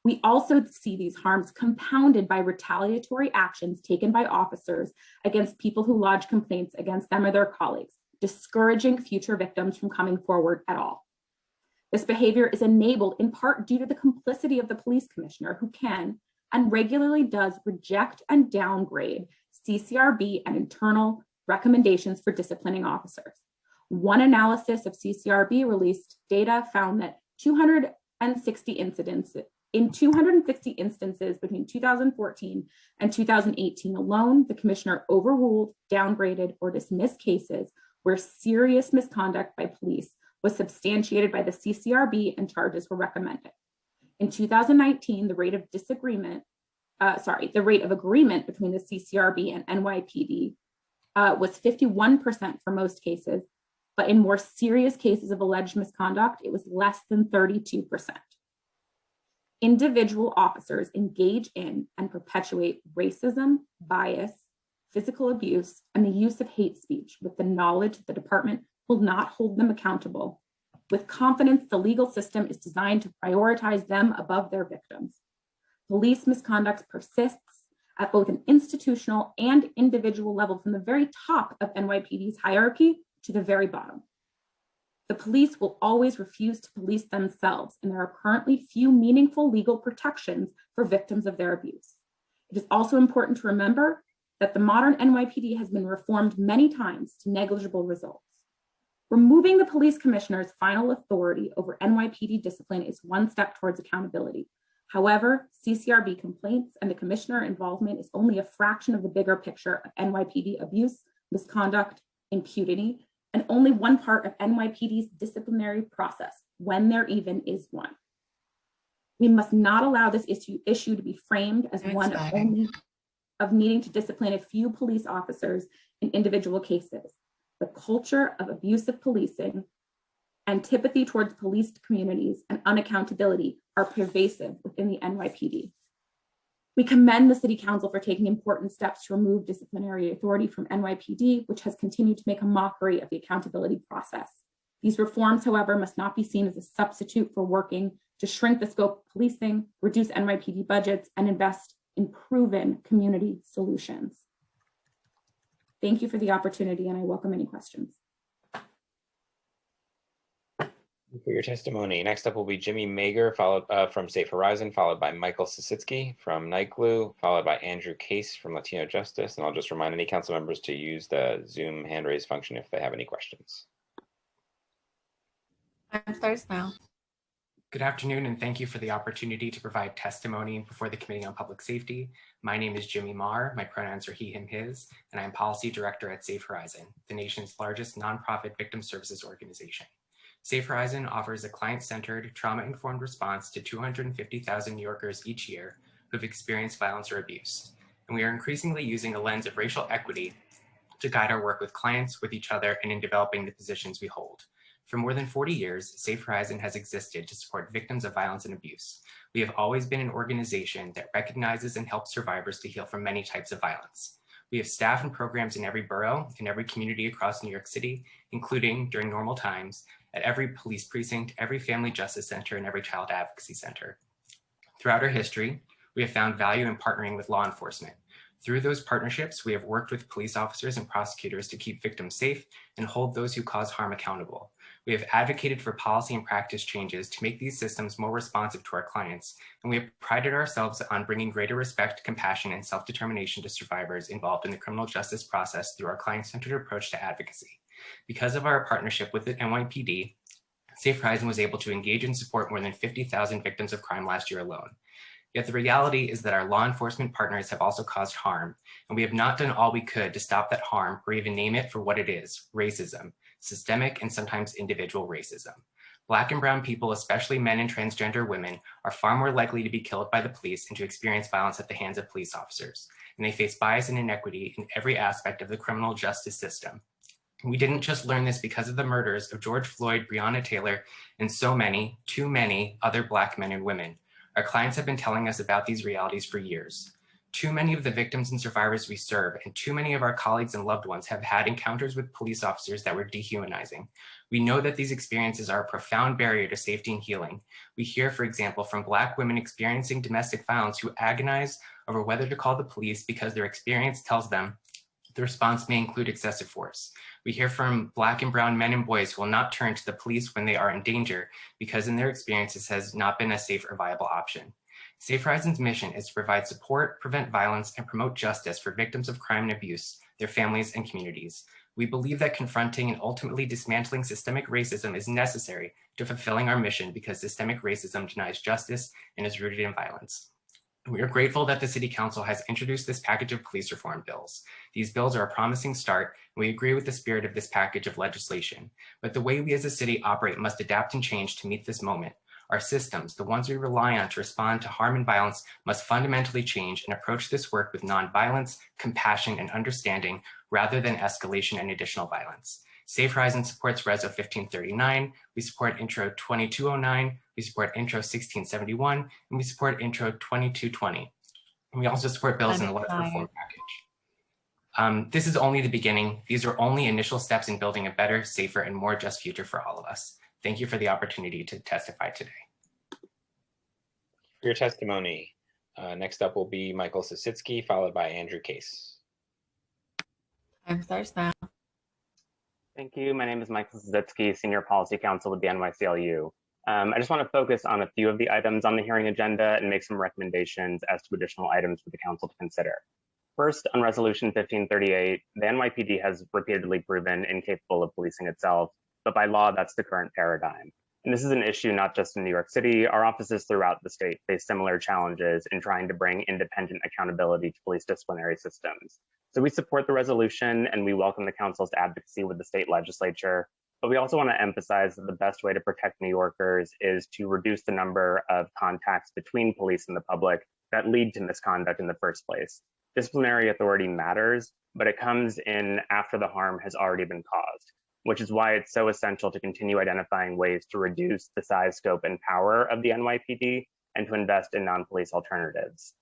Speaker 16: We also see these harms compounded by retaliatory actions taken by officers against people who lodge complaints against them or their colleagues, discouraging future victims from coming forward at all. This behavior is enabled in part due to the complicity of the police commissioner, who can and regularly does reject and downgrade CCRB and internal recommendations for disciplining officers. One analysis of CCRB released data found that 260 instances between 2014 and 2018 alone, the commissioner overruled, downgraded, or dismissed cases where serious misconduct by police was substantiated by the CCRB and charges were recommended. In 2019, the rate of agreement between the CCRB and NYPD was 51% for most cases, but in more serious cases of alleged misconduct, it was less than 32%. Individual officers engage in and perpetuate racism, bias, physical abuse, and the use of hate speech with the knowledge that the department will not hold them accountable. With confidence, the legal system is designed to prioritize them above their victims. Police misconduct persists at both an institutional and individual level, from the very top of NYPD's hierarchy to the very bottom. The police will always refuse to police themselves, and there are currently few meaningful legal protections for victims of their abuse. It is also important to remember that the modern NYPD has been reformed many times to negligible results. Removing the police commissioner's final authority over NYPD discipline is one step towards accountability. However, CCRB complaints and the commissioner involvement is only a fraction of the bigger picture of NYPD abuse, misconduct, impunity, and only one part of NYPD's disciplinary process, when there even is one. We must not allow this issue to be framed as one of needing to discipline a few police officers in individual cases. The culture of abusive policing, antipathy towards policed communities, and unaccountability are pervasive within the NYPD. We commend the City Council for taking important steps to remove disciplinary authority from NYPD, which has continued to make a mockery of the accountability process. These reforms, however, must not be seen as a substitute for working to shrink the scope of policing, reduce NYPD budgets, and invest in proven community solutions. Thank you for the opportunity, and I welcome any questions.
Speaker 1: Thank you for your testimony. Next up will be Jimmy Mager, followed from Safe Horizon, followed by Michael Sisitsky from Nightglue, followed by Andrew Case from Latino Justice. And I'll just remind any council members to use the Zoom hand raise function if they have any questions.
Speaker 11: Time starts now.
Speaker 17: Good afternoon, and thank you for the opportunity to provide testimony before the Committee on Public Safety. My name is Jimmy Marr. My pronouns are he, him, his, and I am Policy Director at Safe Horizon, the nation's largest nonprofit victim services organization. Safe Horizon offers a client-centered, trauma-informed response to 250,000 New Yorkers each year who have experienced violence or abuse. And we are increasingly using a lens of racial equity to guide our work with clients, with each other, and in developing the positions we hold. For more than 40 years, Safe Horizon has existed to support victims of violence and abuse. We have always been an organization that recognizes and helps survivors to heal from many types of violence. We have staff and programs in every borough, in every community across New York City, including, during normal times, at every police precinct, every family justice center, and every child advocacy center. Throughout our history, we have found value in partnering with law enforcement. Through those partnerships, we have worked with police officers and prosecutors to keep victims safe and hold those who cause harm accountable. We have advocated for policy and practice changes to make these systems more responsive to our clients, and we have prided ourselves on bringing greater respect, compassion, and self-determination to survivors involved in the criminal justice process through our client-centered approach to advocacy. Because of our partnership with the NYPD, Safe Horizon was able to engage and support more than 50,000 victims of crime last year alone. Yet the reality is that our law enforcement partners have also caused harm, and we have not done all we could to stop that harm or even name it for what it is: racism, systemic and sometimes individual racism. Black and brown people, especially men and transgender women, are far more likely to be killed by the police and to experience violence at the hands of police officers, and they face bias and inequity in every aspect of the criminal justice system. We didn't just learn this because of the murders of George Floyd, Breonna Taylor, and so many, too many other Black men and women. Our clients have been telling us about these realities for years. Too many of the victims and survivors we serve, and too many of our colleagues and loved ones have had encounters with police officers that were dehumanizing. We know that these experiences are a profound barrier to safety and healing. We hear, for example, from Black women experiencing domestic violence who agonize over whether to call the police because their experience tells them the response may include excessive force. We hear from Black and brown men and boys who will not turn to the police when they are in danger because in their experience this has not been a safe or viable option. Safe Horizon's mission is to provide support, prevent violence, and promote justice for victims of crime and abuse, their families, and communities. We believe that confronting and ultimately dismantling systemic racism is necessary to fulfilling our mission because systemic racism denies justice and is rooted in violence. We are grateful that the City Council has introduced this package of police reform bills. These bills are a promising start, and we agree with the spirit of this package of legislation. But the way we as a city operate must adapt and change to meet this moment. Our systems, the ones we rely on to respond to harm and violence, must fundamentally change and approach this work with nonviolence, compassion, and understanding rather than escalation and additional violence. Safe Horizon supports Reso 1539, we support Intro 2209, we support Intro 1671, and we support Intro 2220. And we also support bills in the Life Reform Package. This is only the beginning. These are only initial steps in building a better, safer, and more just future for all of us. Thank you for the opportunity to testify today.
Speaker 1: For your testimony. Next up will be Michael Sositsky, followed by Andrew Case.
Speaker 11: Time starts now.
Speaker 22: Thank you. My name is Michael Sositsky, Senior Policy Counsel with the NYCLU. I just want to focus on a few of the items on the hearing agenda and make some recommendations as to additional items for the Council to consider. First, on Resolution 1538, the NYPD has repeatedly proven incapable of policing itself, but by law, that's the current paradigm. And this is an issue not just in New York City. Our offices throughout the state face similar challenges in trying to bring independent accountability to police disciplinary systems. So we support the resolution and we welcome the Council's advocacy with the state legislature, but we also want to emphasize that the best way to protect New Yorkers is to reduce the number of contacts between police and the public that lead to misconduct in the first place. Disciplinary authority matters, but it comes in after the harm has already been caused, which is why it's so essential to continue identifying ways to reduce the size, scope, and power of the NYPD and to invest in non-police alternatives.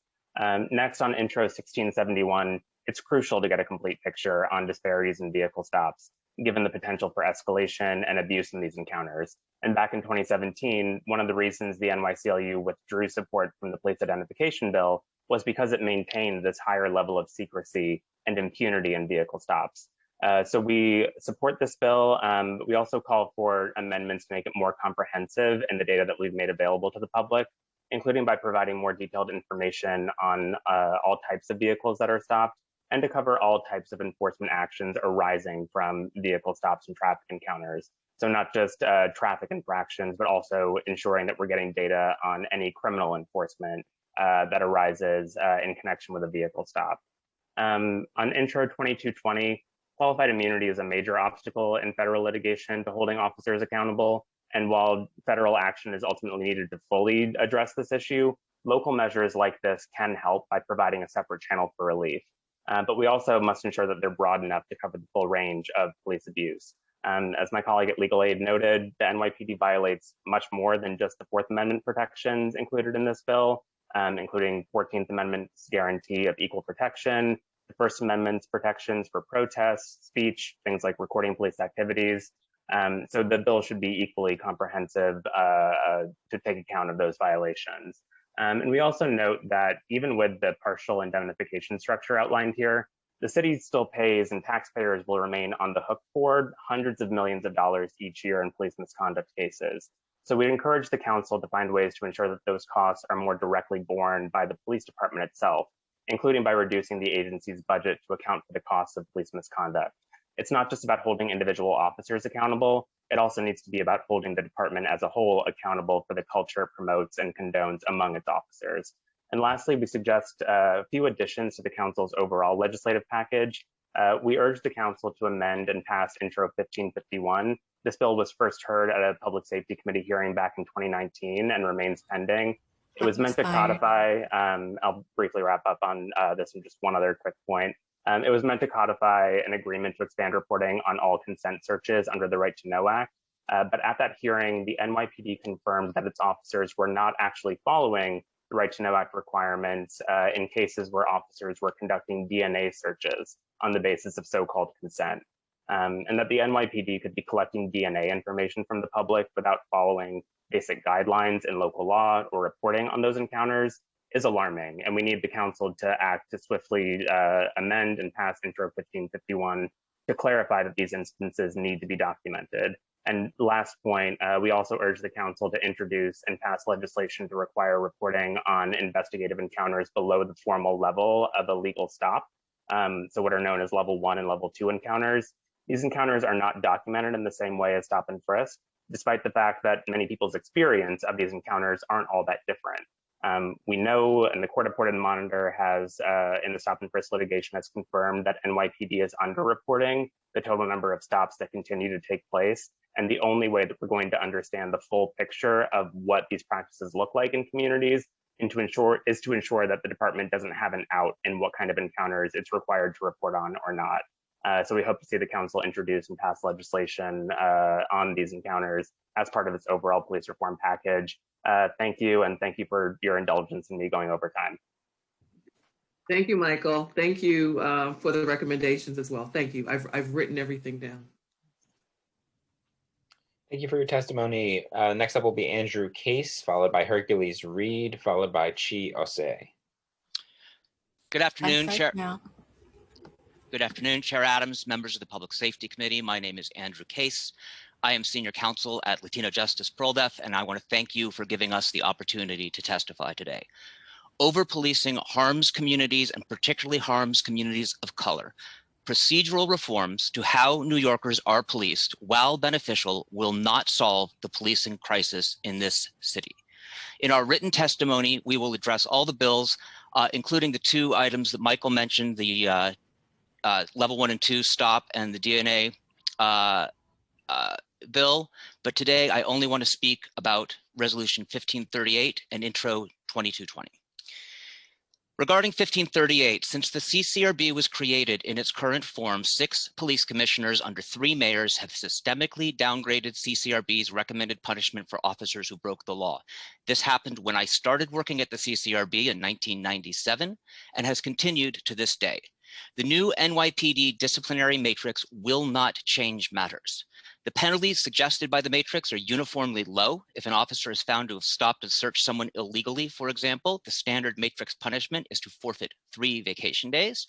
Speaker 22: Next, on Intro 1671, it's crucial to get a complete picture on disparities in vehicle stops, given the potential for escalation and abuse in these encounters. And back in 2017, one of the reasons the NYCLU withdrew support from the police identification bill was because it maintained this higher level of secrecy and impunity in vehicle stops. So we support this bill. We also call for amendments to make it more comprehensive in the data that we've made available to the public, including by providing more detailed information on all types of vehicles that are stopped and to cover all types of enforcement actions arising from vehicle stops and traffic encounters. So not just traffic infractions, but also ensuring that we're getting data on any criminal enforcement that arises in connection with a vehicle stop. On Intro 2220, qualified immunity is a major obstacle in federal litigation to holding officers accountable. And while federal action is ultimately needed to fully address this issue, local measures like this can help by providing a separate channel for relief. But we also must ensure that they're broad enough to cover the full range of police abuse. As my colleague at Legal Aid noted, the NYPD violates much more than just the Fourth Amendment protections included in this bill, including 14th Amendment's guarantee of equal protection, the First Amendment's protections for protests, speech, things like recording police activities. So the bill should be equally comprehensive to take account of those violations. And we also note that even with the partial indemnification structure outlined here, the city still pays and taxpayers will remain on the hook for hundreds of millions of dollars each year in police misconduct cases. So we encourage the council to find ways to ensure that those costs are more directly borne by the police department itself, including by reducing the agency's budget to account for the costs of police misconduct. It's not just about holding individual officers accountable, it also needs to be about holding the department as a whole accountable for the culture it promotes and condones among its officers. And lastly, we suggest a few additions to the council's overall legislative package. We urge the council to amend and pass Intro 1551. This bill was first heard at a public safety committee hearing back in 2019 and remains pending. It was meant to codify, I'll briefly wrap up on this in just one other quick point. It was meant to codify an agreement to expand reporting on all consent searches under the Right to Know Act. But at that hearing, the NYPD confirmed that its officers were not actually following the Right to Know Act requirements in cases where officers were conducting DNA searches on the basis of so-called consent. And that the NYPD could be collecting DNA information from the public without following basic guidelines in local law or reporting on those encounters is alarming. And we need the council to act to swiftly amend and pass Intro 1551 to clarify that these instances need to be documented. And last point, we also urge the council to introduce and pass legislation to require reporting on investigative encounters below the formal level of a legal stop. So what are known as level 1 and level 2 encounters. These encounters are not documented in the same way as stop and frisk, despite the fact that many people's experience of these encounters aren't all that different. We know, and the court-reported monitor has, in the stop and frisk litigation, has confirmed that NYPD is underreporting the total number of stops that continue to take place. And the only way that we're going to understand the full picture of what these practices look like in communities is to ensure that the department doesn't have an out in what kind of encounters it's required to report on or not. So we hope to see the council introduce and pass legislation on these encounters as part of its overall police reform package. Thank you, and thank you for your indulgence in me going over time.
Speaker 5: Thank you, Michael. Thank you for the recommendations as well. Thank you. I've written everything down.
Speaker 1: Thank you for your testimony. Next up will be Andrew Case, followed by Hercules Reed, followed by Chi Osei.
Speaker 3: Good afternoon, Chair. Good afternoon, Chair Adams, members of the Public Safety Committee. My name is Andrew Case. I am Senior Counsel at Latino Justice ProDef, and I want to thank you for giving us the opportunity to testify today. Over-policing harms communities, and particularly harms communities of color. Procedural reforms to how New Yorkers are policed, while beneficial, will not solve the policing crisis in this city. In our written testimony, we will address all the bills, including the two items that Michael mentioned, the level 1 and 2 stop and the DNA bill. But today I only want to speak about Resolution 1538 and Intro 2220. Regarding 1538, since the CCRB was created in its current form, 6 police commissioners under 3 mayors have systemically downgraded CCRB's recommended punishment for officers who broke the law. This happened when I started working at the CCRB in 1997 and has continued to this day. The new NYPD disciplinary matrix will not change matters. The penalties suggested by the matrix are uniformly low. If an officer is found to have stopped and searched someone illegally, for example, the standard matrix punishment is to forfeit 3 vacation days.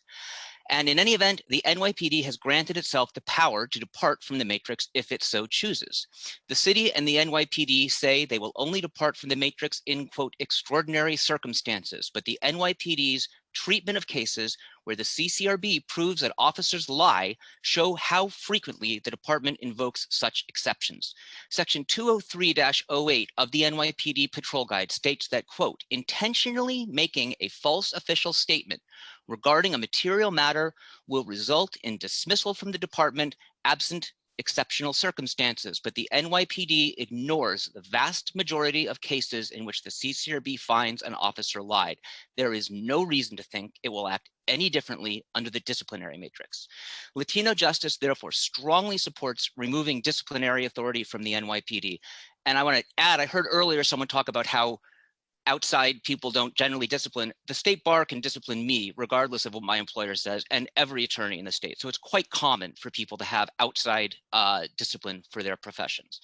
Speaker 3: And in any event, the NYPD has granted itself the power to depart from the matrix if it so chooses. The city and the NYPD say they will only depart from the matrix in, quote, extraordinary circumstances, but the NYPD's treatment of cases where the CCRB proves that officers lie show how frequently the department invokes such exceptions. Section 203-08 of the NYPD Patrol Guide states that, quote, intentionally making a false official statement regarding a material matter will result in dismissal from the department absent exceptional circumstances, but the NYPD ignores the vast majority of cases in which the CCRB finds an officer lied. There is no reason to think it will act any differently under the disciplinary matrix. Latino Justice therefore strongly supports removing disciplinary authority from the NYPD. And I want to add, I heard earlier someone talk about how outside people don't generally discipline. The state bar can discipline me regardless of what my employer says, and every attorney in the state. So it's quite common for people to have outside discipline for their professions.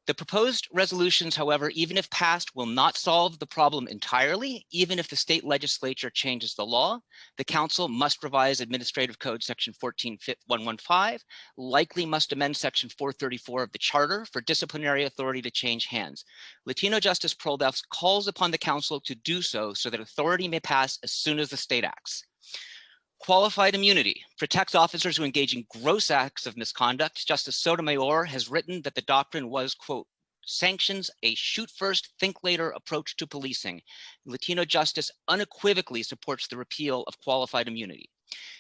Speaker 3: The proposed resolutions, however, even if passed, will not solve the problem entirely. Even if the state legislature changes the law, the council must revise Administrative Code Section 14115, likely must amend Section 434 of the Charter for disciplinary authority to change hands. Latino Justice Pro-Defs calls upon the council to do so that authority may pass as soon as the state acts. Qualified immunity protects officers who engage in gross acts of misconduct. Justice Sotomayor has written that the doctrine was, quote, sanctions a shoot first, think later approach to policing. Latino Justice unequivocally supports the repeal of qualified immunity.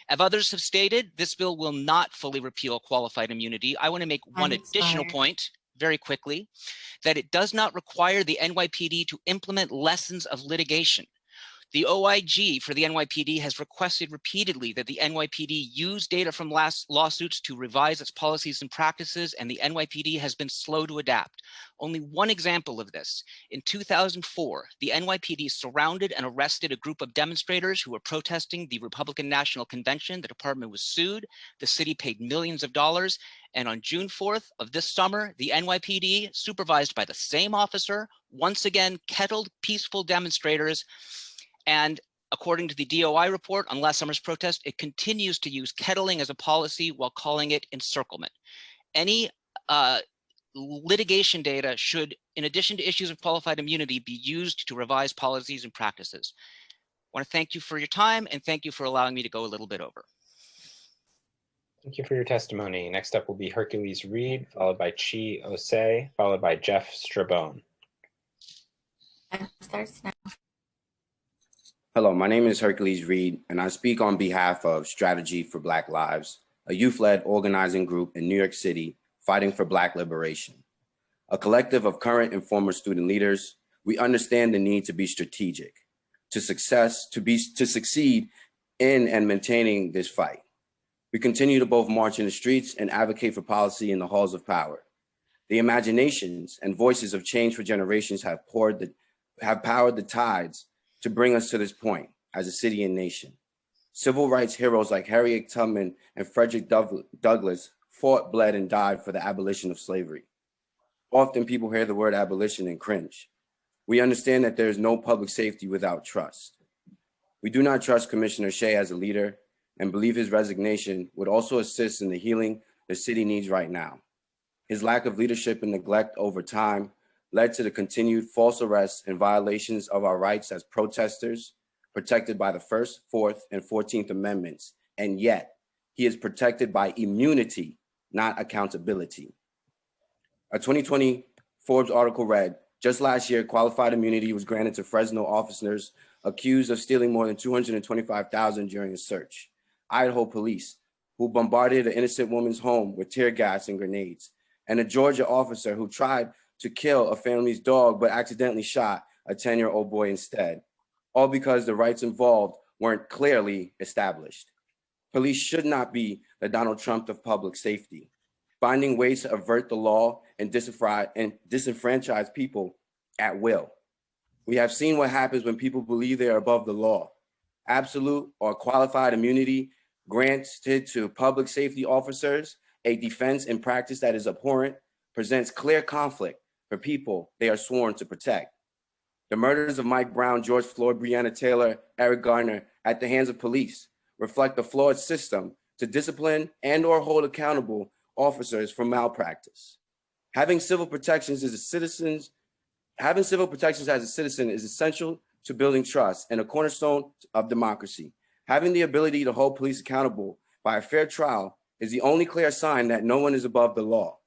Speaker 3: As others have stated, this bill will not fully repeal qualified immunity. I want to make one additional point very quickly, that it does not require the NYPD to implement lessons of litigation. The OIG for the NYPD has requested repeatedly that the NYPD use data from lawsuits to revise its policies and practices, and the NYPD has been slow to adapt. Only one example of this. In 2004, the NYPD surrounded and arrested a group of demonstrators who were protesting the Republican National Convention. The department was sued. The city paid millions of dollars. And on June 4th of this summer, the NYPD, supervised by the same officer, once again kettled peaceful demonstrators. And according to the DOI report on last summer's protest, it continues to use kettling as a policy while calling it encirclement. Any litigation data should, in addition to issues of qualified immunity, be used to revise policies and practices. I want to thank you for your time and thank you for allowing me to go a little bit over.
Speaker 1: Thank you for your testimony. Next up will be Hercules Reed, followed by Chi Osei, followed by Jeff Strabone.
Speaker 11: Starts now.
Speaker 10: Hello, my name is Hercules Reed, and I speak on behalf of Strategy for Black Lives, a youth-led organizing group in New York City fighting for Black liberation. A collective of current and former student leaders, we understand the need to be strategic, to succeed in and maintaining this fight. We continue to both march in the streets and advocate for policy in the halls of power. The imaginations and voices of change for generations have powered the tides to bring us to this point as a city and nation. Civil rights heroes like Harriet Tubman and Frederick Douglass fought, bled, and died for the abolition of slavery. Often people hear the word abolition and cringe. We understand that there is no public safety without trust. We do not trust Commissioner Shea as a leader and believe his resignation would also assist in the healing the city needs right now. His lack of leadership and neglect over time led to the continued false arrests and violations of our rights as protesters, protected by the First, Fourth, and 14th Amendments, and yet he is protected by immunity, not accountability. A 2020 Forbes article read, just last year, qualified immunity was granted to Fresno officers accused of stealing more than $225,000 during a search. Idaho police, who bombarded an innocent woman's home with tear gas and grenades, and a Georgia officer who tried to kill a family's dog but accidentally shot a 10-year-old boy instead, all because the rights involved weren't clearly established. Police should not be the Donald Trump of public safety, finding ways to avert the law and disenfranchise people at will. We have seen what happens when people believe they are above the law. Absolute or qualified immunity granted to public safety officers, a defense in practice that is abhorrent, presents clear conflict for people they are sworn to protect. The murders of Mike Brown, George Floyd, Breonna Taylor, Eric Garner at the hands of police reflect a flawed system to discipline and or hold accountable officers for malpractice. Having civil protections as a citizen is essential to building trust and a cornerstone of democracy. Having the ability to hold police accountable by a fair trial is the only clear sign that no one is above the law.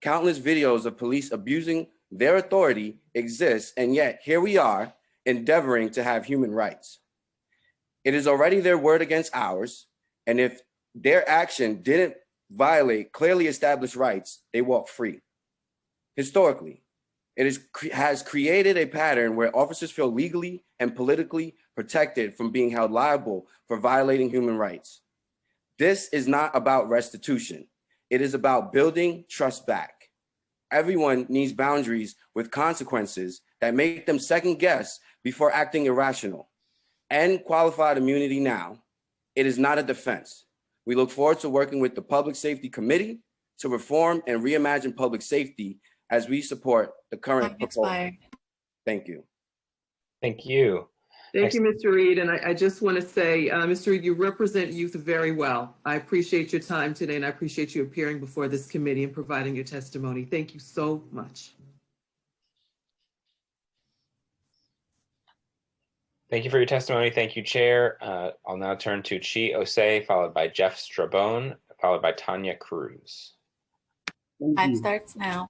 Speaker 10: Countless videos of police abusing their authority exist, and yet here we are endeavoring to have human rights. It is already their word against ours, and if their action didn't violate clearly established rights, they walk free. Historically, it has created a pattern where officers feel legally and politically protected from being held liable for violating human rights. This is not about restitution. It is about building trust back. Everyone needs boundaries with consequences that make them second guess before acting irrational. End qualified immunity now. It is not a defense. We look forward to working with the Public Safety Committee to reform and reimagine public safety as we support the current proposal. Thank you.
Speaker 1: Thank you.
Speaker 5: Thank you, Mr. Reed. And I just want to say, Mr. Reed, you represent youth very well. I appreciate your time today, and I appreciate you appearing before this committee and providing your testimony. Thank you so much.
Speaker 1: Thank you for your testimony. Thank you, Chair. I'll now turn to Chi Osei, followed by Jeff Strabone, followed by Tanya Cruz.
Speaker 11: Time starts now.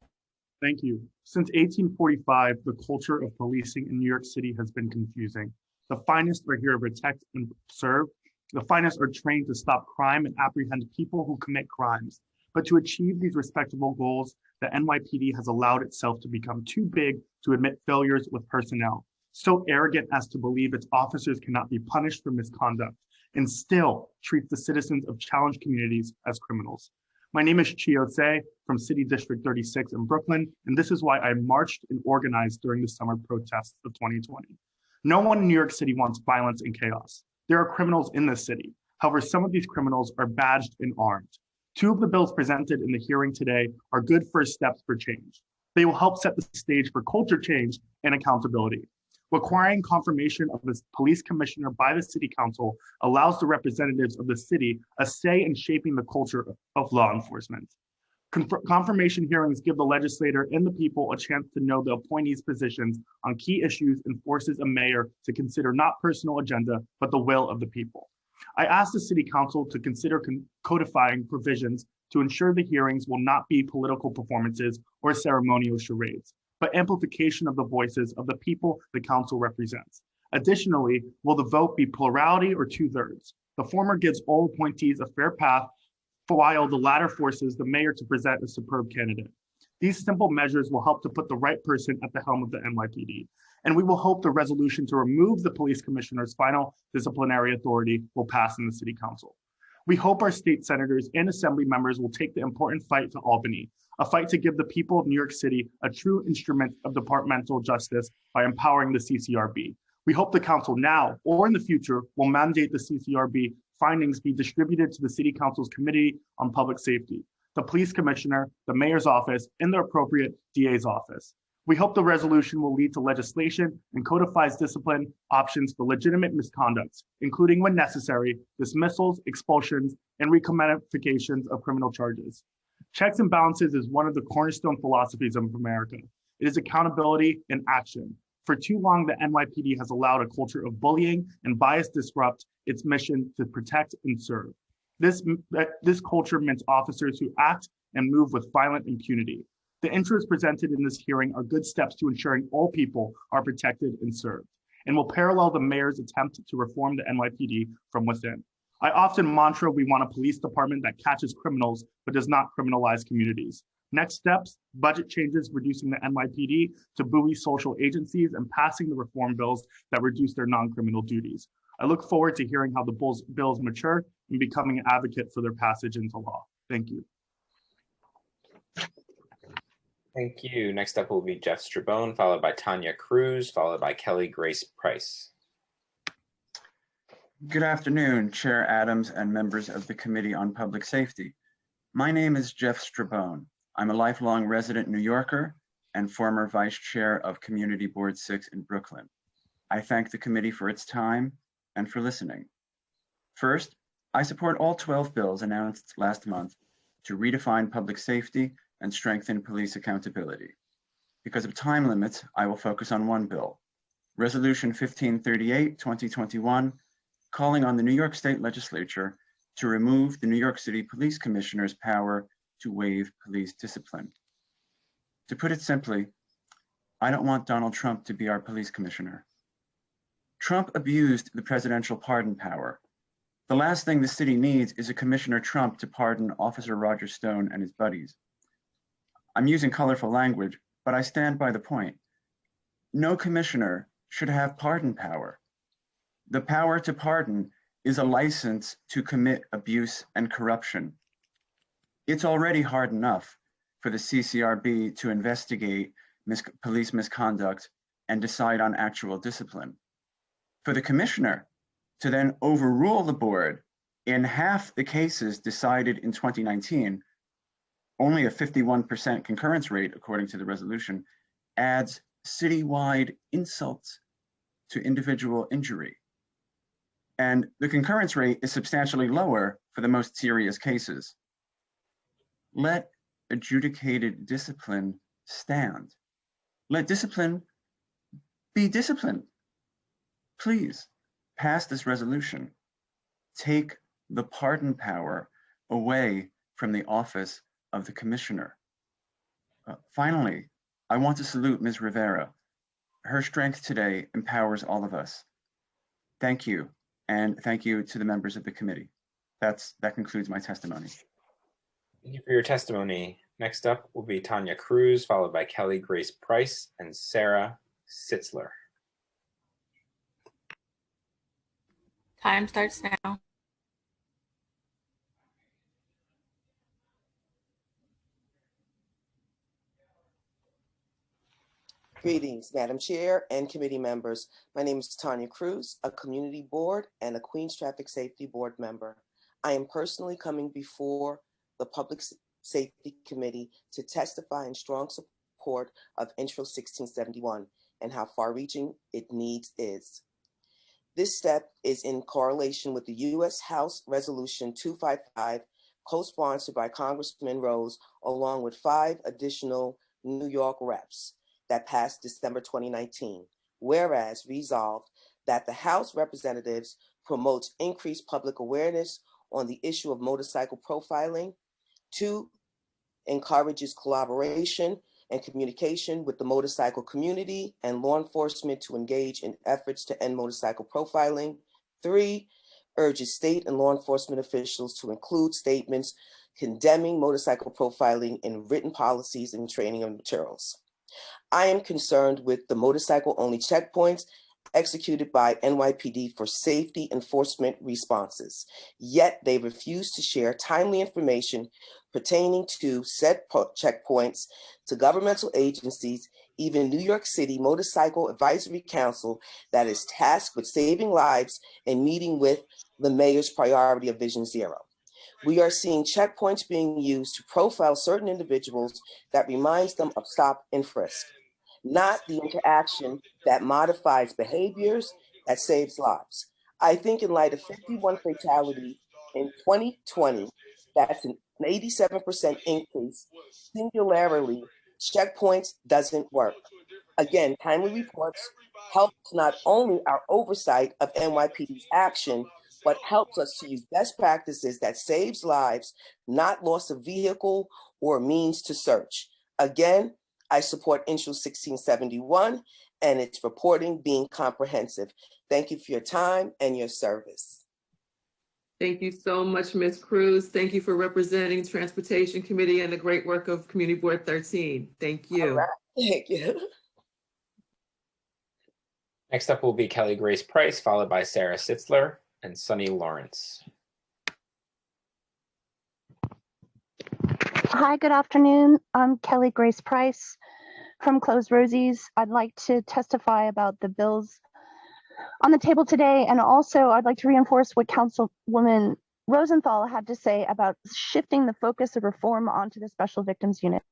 Speaker 15: Thank you. Since 1845, the culture of policing in New York City has been confusing. The finest are here to protect and serve. The finest are trained to stop crime and apprehend people who commit crimes. But to achieve these respectable goals, the NYPD has allowed itself to become too big to admit failures with personnel, so arrogant as to believe its officers cannot be punished for misconduct, and still treats the citizens of challenged communities as criminals. My name is Chi Osei from City District 36 in Brooklyn, and this is why I marched and organized during the summer protests of 2020. No one in New York City wants violence and chaos. There are criminals in this city. However, some of these criminals are badged and armed. Two of the bills presented in the hearing today are good first steps for change. They will help set the stage for culture change and accountability. Requiring confirmation of the police commissioner by the city council allows the representatives of the city a say in shaping the culture of law enforcement. Confirmation hearings give the legislator and the people a chance to know the appointees' positions on key issues and forces a mayor to consider not personal agenda, but the will of the people. I asked the city council to consider codifying provisions to ensure the hearings will not be political performances or ceremonial charades, but amplification of the voices of the people the council represents. Additionally, will the vote be plurality or 2/3? The former gives all appointees a fair path, while the latter forces the mayor to present a superb candidate. These simple measures will help to put the right person at the helm of the NYPD, and we will hope the resolution to remove the police commissioner's final disciplinary authority will pass in the city council. We hope our state senators and assembly members will take the important fight to Albany, a fight to give the people of New York City a true instrument of departmental justice by empowering the CCRB. We hope the council now or in the future will mandate the CCRB findings be distributed to the City Council's Committee on Public Safety, the Police Commissioner, the Mayor's Office, and the appropriate DA's office. We hope the resolution will lead to legislation and codifies discipline options for legitimate misconducts, including when necessary, dismissals, expulsions, and recommodifications of criminal charges. Checks and balances is one of the cornerstone philosophies of America. It is accountability in action. For too long, the NYPD has allowed a culture of bullying and bias disrupt its mission to protect and serve. This culture meant officers who act and move with violent impunity. The interests presented in this hearing are good steps to ensuring all people are protected and served, and will parallel the mayor's attempt to reform the NYPD from within. I often mantra we want a police department that catches criminals but does not criminalize communities. Next steps, budget changes reducing the NYPD to buoy social agencies and passing the reform bills that reduce their non-criminal duties. I look forward to hearing how the bills mature and becoming an advocate for their passage into law. Thank you.
Speaker 1: Thank you. Next up will be Jeff Strabone, followed by Tanya Cruz, followed by Kelly Grace Price.
Speaker 19: Good afternoon, Chair Adams and members of the Committee on Public Safety. My name is Jeff Strabone. I'm a lifelong resident New Yorker and former Vice Chair of Community Board 6 in Brooklyn. I thank the committee for its time and for listening. First, I support all 12 bills announced last month to redefine public safety and strengthen police accountability. Because of time limits, I will focus on one bill, Resolution 1538, 2021, calling on the New York State Legislature to remove the New York City Police Commissioner's power to waive police discipline. To put it simply, I don't want Donald Trump to be our police commissioner. Trump abused the presidential pardon power. The last thing the city needs is a Commissioner Trump to pardon Officer Roger Stone and his buddies. I'm using colorful language, but I stand by the point. No commissioner should have pardon power. The power to pardon is a license to commit abuse and corruption. It's already hard enough for the CCRB to investigate police misconduct and decide on actual discipline. For the commissioner to then overrule the board in half the cases decided in 2019, only a 51% concurrence rate, according to the resolution, adds citywide insults to individual injury. And the concurrence rate is substantially lower for the most serious cases. Let adjudicated discipline stand. Let discipline be discipline. Please pass this resolution. Take the pardon power away from the office of the commissioner. Finally, I want to salute Ms. Rivera. Her strength today empowers all of us. Thank you, and thank you to the members of the committee. That concludes my testimony.
Speaker 1: Thank you for your testimony. Next up will be Tanya Cruz, followed by Kelly Grace Price and Sarah Sitzler.
Speaker 11: Time starts now.
Speaker 6: Greetings, Madam Chair and committee members. My name is Tanya Cruz, a community board and a Queens Traffic Safety Board member. I am personally coming before the Public Safety Committee to testify in strong support of Intro 1671 and how far-reaching its needs is. This step is in correlation with the U.S. House Resolution 255, co-sponsored by Congressman Rose, along with 5 additional New York reps that passed December 2019. Whereas resolved that the House Representatives promotes increased public awareness on the issue of motorcycle profiling. 2, encourages collaboration and communication with the motorcycle community and law enforcement to engage in efforts to end motorcycle profiling. 3, urges state and law enforcement officials to include statements condemning motorcycle profiling in written policies and training and materials. I am concerned with the motorcycle-only checkpoints executed by NYPD for safety enforcement responses, yet they refuse to share timely information pertaining to said checkpoints to governmental agencies, even New York City Motorcycle Advisory Council that is tasked with saving lives and meeting with the mayor's priority of Vision Zero. We are seeing checkpoints being used to profile certain individuals that reminds them of stop and frisk, not the interaction that modifies behaviors that saves lives. I think in light of 51 fatality in 2020, that's an 87% increase. Singularly, checkpoints doesn't work. Again, timely reports helps not only our oversight of NYPD's action, but helps us to use best practices that saves lives, not loss of vehicle or means to search. Again, I support Intro 1671 and its reporting being comprehensive. Thank you for your time and your service.
Speaker 5: Thank you so much, Ms. Cruz. Thank you for representing Transportation Committee and the great work of Community Board 13. Thank you.
Speaker 6: All right. Thank you.
Speaker 1: Next up will be Kelly Grace Price, followed by Sarah Sitzler and Sunny Lawrence.
Speaker 14: Hi, good afternoon. I'm Kelly Grace Price from Close Rosie's. I'd like to testify about the bills on the table today, and also I'd like to reinforce what Councilwoman Rosenthal had to say about shifting the focus of reform onto the Special Victims Unit.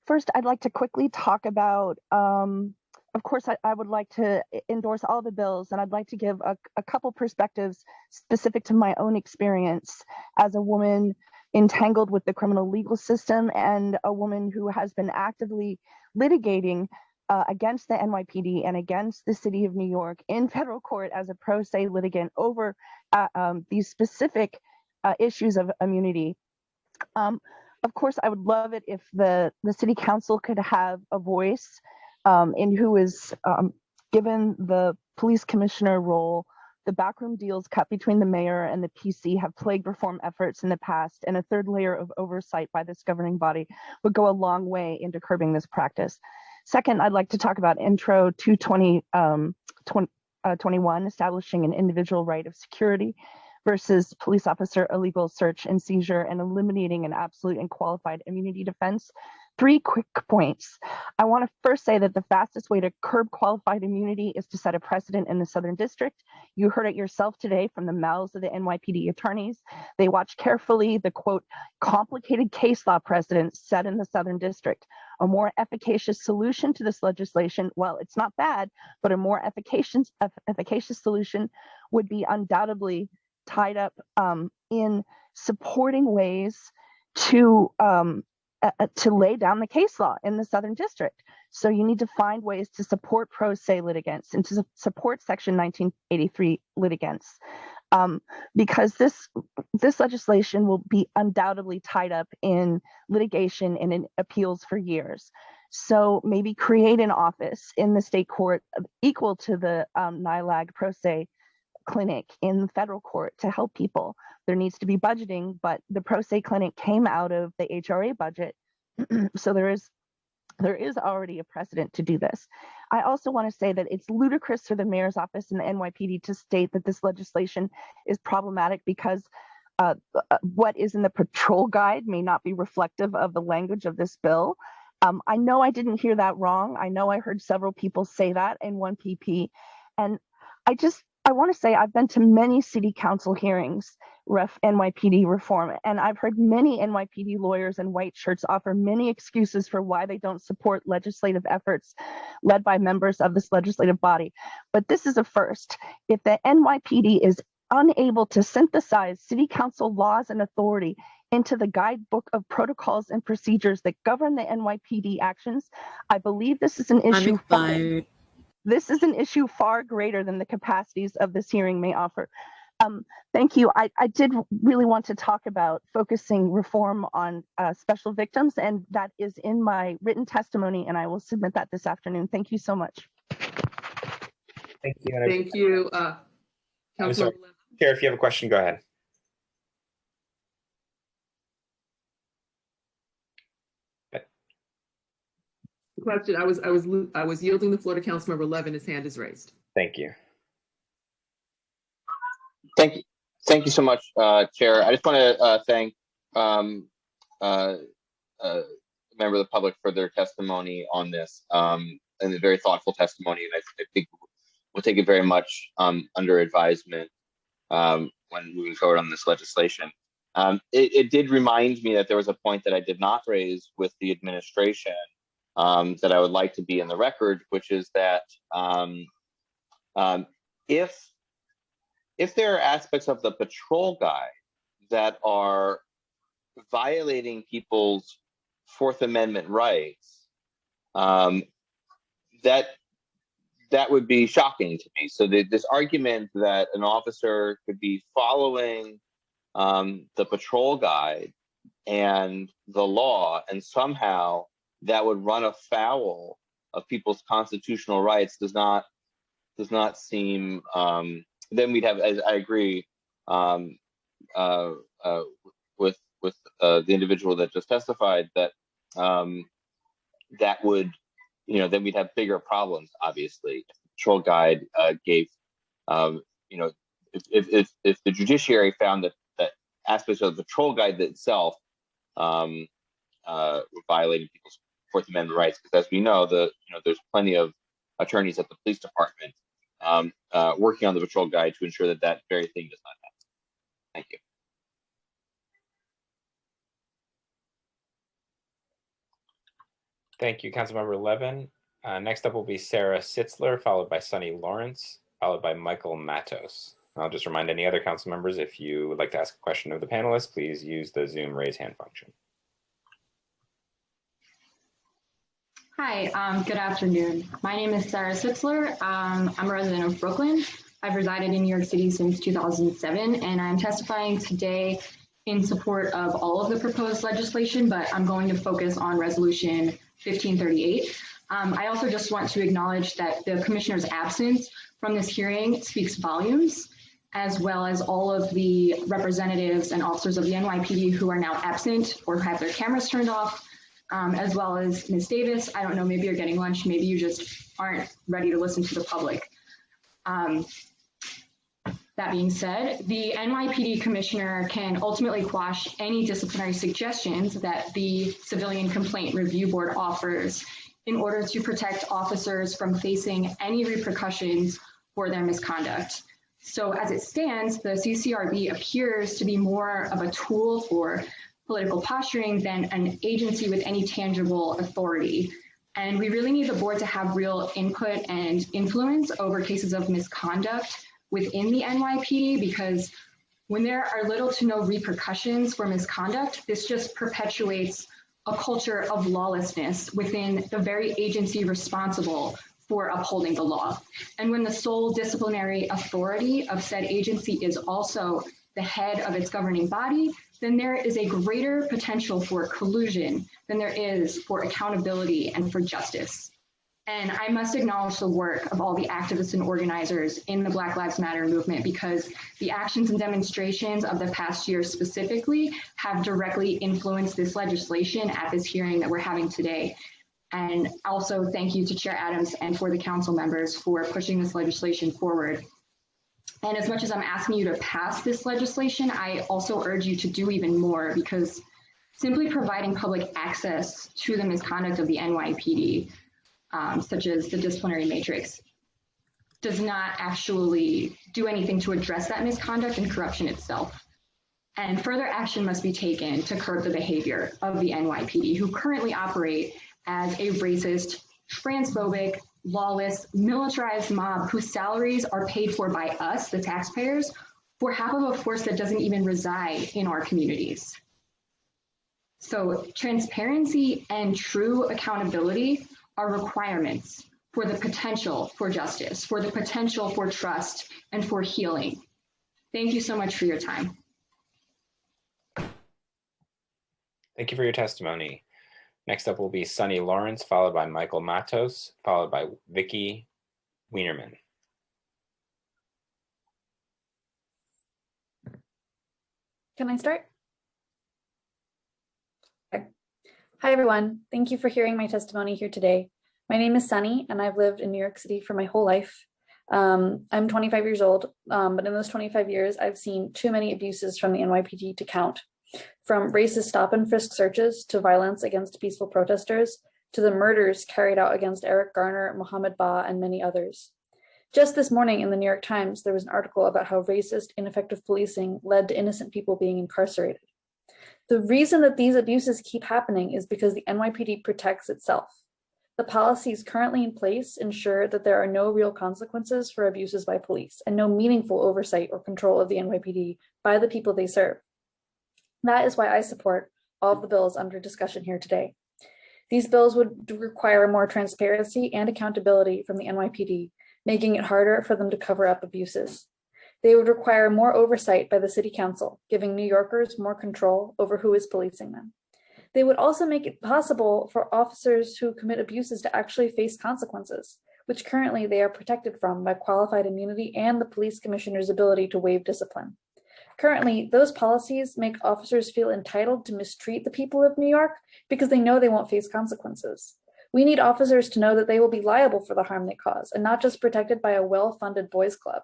Speaker 14: First, I'd like to quickly talk about, of course, I would like to endorse all the bills, and I'd like to give a couple perspectives specific to my own experience as a woman entangled with the criminal legal system and a woman who has been actively litigating against the NYPD and against the city of New York in federal court as a pro se litigant over these specific issues of immunity. Of course, I would love it if the city council could have a voice in who is given the police commissioner role. The backroom deals cut between the mayor and the PC have plagued reform efforts in the past, and a third layer of oversight by this governing body would go a long way into curbing this practice. Second, I'd like to talk about Intro 220-21, establishing an individual right of security versus police officer illegal search and seizure, and eliminating an absolute and qualified immunity defense. 3 quick points. I want to first say that the fastest way to curb qualified immunity is to set a precedent in the Southern District. You heard it yourself today from the mouths of the NYPD attorneys. They watch carefully the, quote, complicated case law precedent set in the Southern District. A more efficacious solution to this legislation, well, it's not bad, but a more efficacious solution would be undoubtedly tied up in supporting ways to lay down the case law in the Southern District. So you need to find ways to support pro se litigants and to support Section 1983 litigants, because this legislation will be undoubtedly tied up in litigation and in appeals for years. So maybe create an office in the state court equal to the NILAG pro se clinic in the federal court to help people. There needs to be budgeting, but the pro se clinic came out of the HRA budget. So there is already a precedent to do this. I also want to say that it's ludicrous for the mayor's office and the NYPD to state that this legislation is problematic because what is in the patrol guide may not be reflective of the language of this bill. I know I didn't hear that wrong. I know I heard several people say that in 1PP. And I want to say I've been to many city council hearings, NYPD reform, and I've heard many NYPD lawyers in white shirts offer many excuses for why they don't support legislative efforts led by members of this legislative body. But this is a first. If the NYPD is unable to synthesize city council laws and authority into the guidebook of protocols and procedures that govern the NYPD actions, I believe this is an issue. This is an issue far greater than the capacities of this hearing may offer. Thank you. I did really want to talk about focusing reform on special victims, and that is in my written testimony, and I will submit that this afternoon. Thank you so much.
Speaker 1: Thank you.
Speaker 5: Thank you.
Speaker 1: I'm sorry. Chair, if you have a question, go ahead.
Speaker 5: Question. I was yielding the floor to Councilmember Levin. His hand is raised.
Speaker 1: Member you.
Speaker 20: Thank you so much, Chair. I just want to thank a member of the public for their testimony on this, and a very thoughtful testimony. And I think we'll take it very much under advisement when moving forward on this legislation. It did remind me that there was a point that I did not raise with the administration that I would like to be in the record, which is that if there are aspects of the patrol guide that are violating people's Fourth Amendment rights, that would be shocking to me. So this argument that an officer could be following the patrol guide and the law, and somehow that would run afoul of people's constitutional rights does not seem. Then we'd have, as I agree with the individual that just testified, that that would, then we'd have bigger problems. Obviously, if the patrol guide gave, if the judiciary found that aspects of the patrol guide itself were violating people's Fourth Amendment rights, because as we know, there's plenty of attorneys at the police department working on the patrol guide to ensure that very thing does not happen. Thank you.
Speaker 1: Thank you, Councilmember Levin. Next up will be Sarah Sitzler, followed by Sonny Lawrence, followed by Michael Matos. I'll just remind any other council members, if you would like to ask a question of the panelists, please use the Zoom raise hand function.
Speaker 9: Hi, good afternoon. My name is Sarah Sitzler. I'm a resident of Brooklyn. I've resided in New York City since 2007, and I'm testifying today in support of all of the proposed legislation, but I'm going to focus on Resolution 1538. I also just want to acknowledge that the Commissioner's absence from this hearing speaks volumes, as well as all of the representatives and officers of the NYPD who are now absent or have their cameras turned off, as well as Ms. Davis. I don't know, maybe you're getting lunch, maybe you just aren't ready to listen to the public. That being said, the NYPD Commissioner can ultimately quash any disciplinary suggestions that the Civilian Complaint Review Board offers in order to protect officers from facing any repercussions for their misconduct. So as it stands, the CCRB appears to be more of a tool for political posturing than an agency with any tangible authority. And we really need the board to have real input and influence over cases of misconduct within the NYPD, because when there are little to no repercussions for misconduct, this just perpetuates a culture of lawlessness within the very agency responsible for upholding the law. And when the sole disciplinary authority of said agency is also the head of its governing body, then there is a greater potential for collusion than there is for accountability and for justice. And I must acknowledge the work of all the activists and organizers in the Black Lives Matter movement, because the actions and demonstrations of the past year specifically have directly influenced this legislation at this hearing that we're having today. And also thank you to Chair Adams and for the council members for pushing this legislation forward. And as much as I'm asking you to pass this legislation, I also urge you to do even more, because simply providing public access to the misconduct of the NYPD, such as the disciplinary matrix, does not actually do anything to address that misconduct and corruption itself. And further action must be taken to curb the behavior of the NYPD, who currently operate as a racist, transphobic, lawless, militarized mob whose salaries are paid for by us, the taxpayers, for half of a force that doesn't even reside in our communities. So transparency and true accountability are requirements for the potential for justice, for the potential for trust, and for healing. Thank you so much for your time.
Speaker 1: Thank you for your testimony. Next up will be Sunny Lawrence, followed by Michael Matos, followed by Vicky Wienerman.
Speaker 21: Can I start? Okay. Hi, everyone. Thank you for hearing my testimony here today. My name is Sunny, and I've lived in New York City for my whole life. I'm 25 years old, but in those 25 years, I've seen too many abuses from the NYPD to count. From racist stop and frisk searches to violence against peaceful protesters to the murders carried out against Eric Garner, Mohammed Ba, and many others. Just this morning in the New York Times, there was an article about how racist, ineffective policing led to innocent people being incarcerated. The reason that these abuses keep happening is because the NYPD protects itself. The policies currently in place ensure that there are no real consequences for abuses by police and no meaningful oversight or control of the NYPD by the people they serve. That is why I support all of the bills under discussion here today. These bills would require more transparency and accountability from the NYPD, making it harder for them to cover up abuses. They would require more oversight by the City Council, giving New Yorkers more control over who is policing them. They would also make it possible for officers who commit abuses to actually face consequences, which currently they are protected from by qualified immunity and the police commissioner's ability to waive discipline. Currently, those policies make officers feel entitled to mistreat the people of New York because they know they won't face consequences. We need officers to know that they will be liable for the harm they cause and not just protected by a well-funded boys club.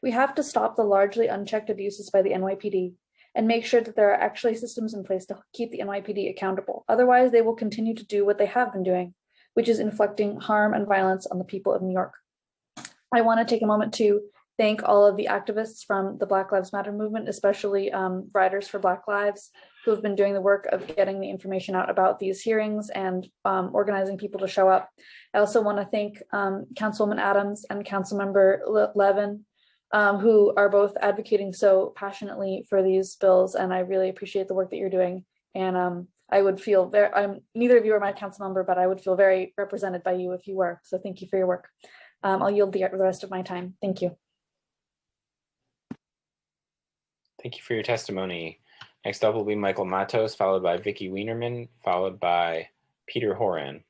Speaker 21: We have to stop the largely unchecked abuses by the NYPD and make sure that there are actually systems in place to keep the NYPD accountable. Otherwise, they will continue to do what they have been doing, which is inflicting harm and violence on the people of New York. I want to take a moment to thank all of the activists from the Black Lives Matter movement, especially Riders for Black Lives, who have been doing the work of getting the information out about these hearings and organizing people to show up. I also want to thank Councilwoman Adams and Councilmember Levin, who are both advocating so passionately for these bills, and I really appreciate the work that you're doing. And I would feel very, neither of you are my council member, but I would feel very represented by you if you were. So thank you for your work. I'll yield the rest of my time. Thank you.
Speaker 1: Thank you for your testimony. Next up will be Michael Matos, followed by Vicky Wienerman, followed by Peter Horan.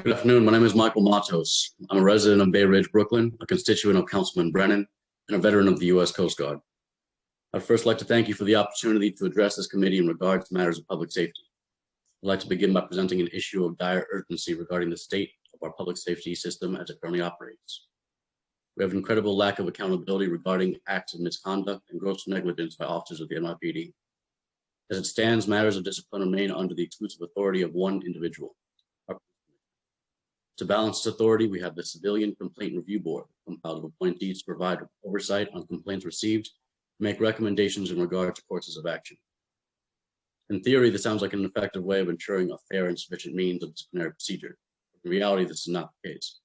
Speaker 8: Good afternoon. My name is Michael Matos. I'm a resident of Bay Ridge, Brooklyn, a constituent of Councilman Brennan, and a veteran of the U.S. Coast Guard. I'd first like to thank you for the opportunity to address this committee in regards to matters of public safety. I'd like to begin by presenting an issue of dire urgency regarding the state of our public safety system as it currently operates. We have an incredible lack of accountability regarding acts of misconduct and gross negligence by officers of the NYPD. As it stands, matters of discipline remain under the exclusive authority of one individual. To balance this authority, we have the Civilian Complaint Review Board, compiled of appointees to provide oversight on complaints received, make recommendations in regard to courses of action. In theory, this sounds like an effective way of ensuring a fair and sufficient means of disciplinary procedure. But in reality, this is not the case.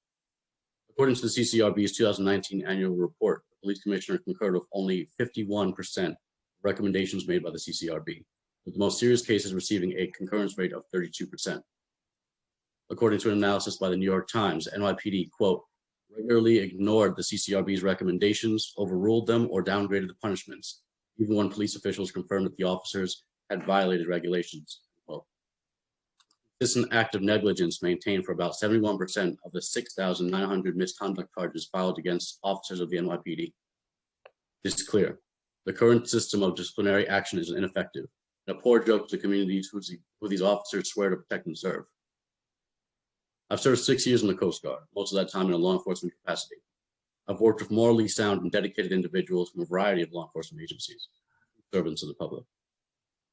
Speaker 8: According to the CCRB's 2019 annual report, the police commissioner concurred with only 51% of recommendations made by the CCRB, with the most serious cases receiving a concurrence rate of 32%. According to an analysis by the New York Times, NYPD, quote, regularly ignored the CCRB's recommendations, overruled them, or downgraded the punishments, even when police officials confirmed that the officers had violated regulations. Quote. This is an act of negligence maintained for about 71% of the 6,900 misconduct charges filed against officers of the NYPD. It's clear. The current system of disciplinary action is ineffective, and a poor joke to the communities who these officers swear to protect and serve. I've served 6 years in the Coast Guard, most of that time in a law enforcement capacity. I've worked with morally sound and dedicated individuals from a variety of law enforcement agencies, servants of the public.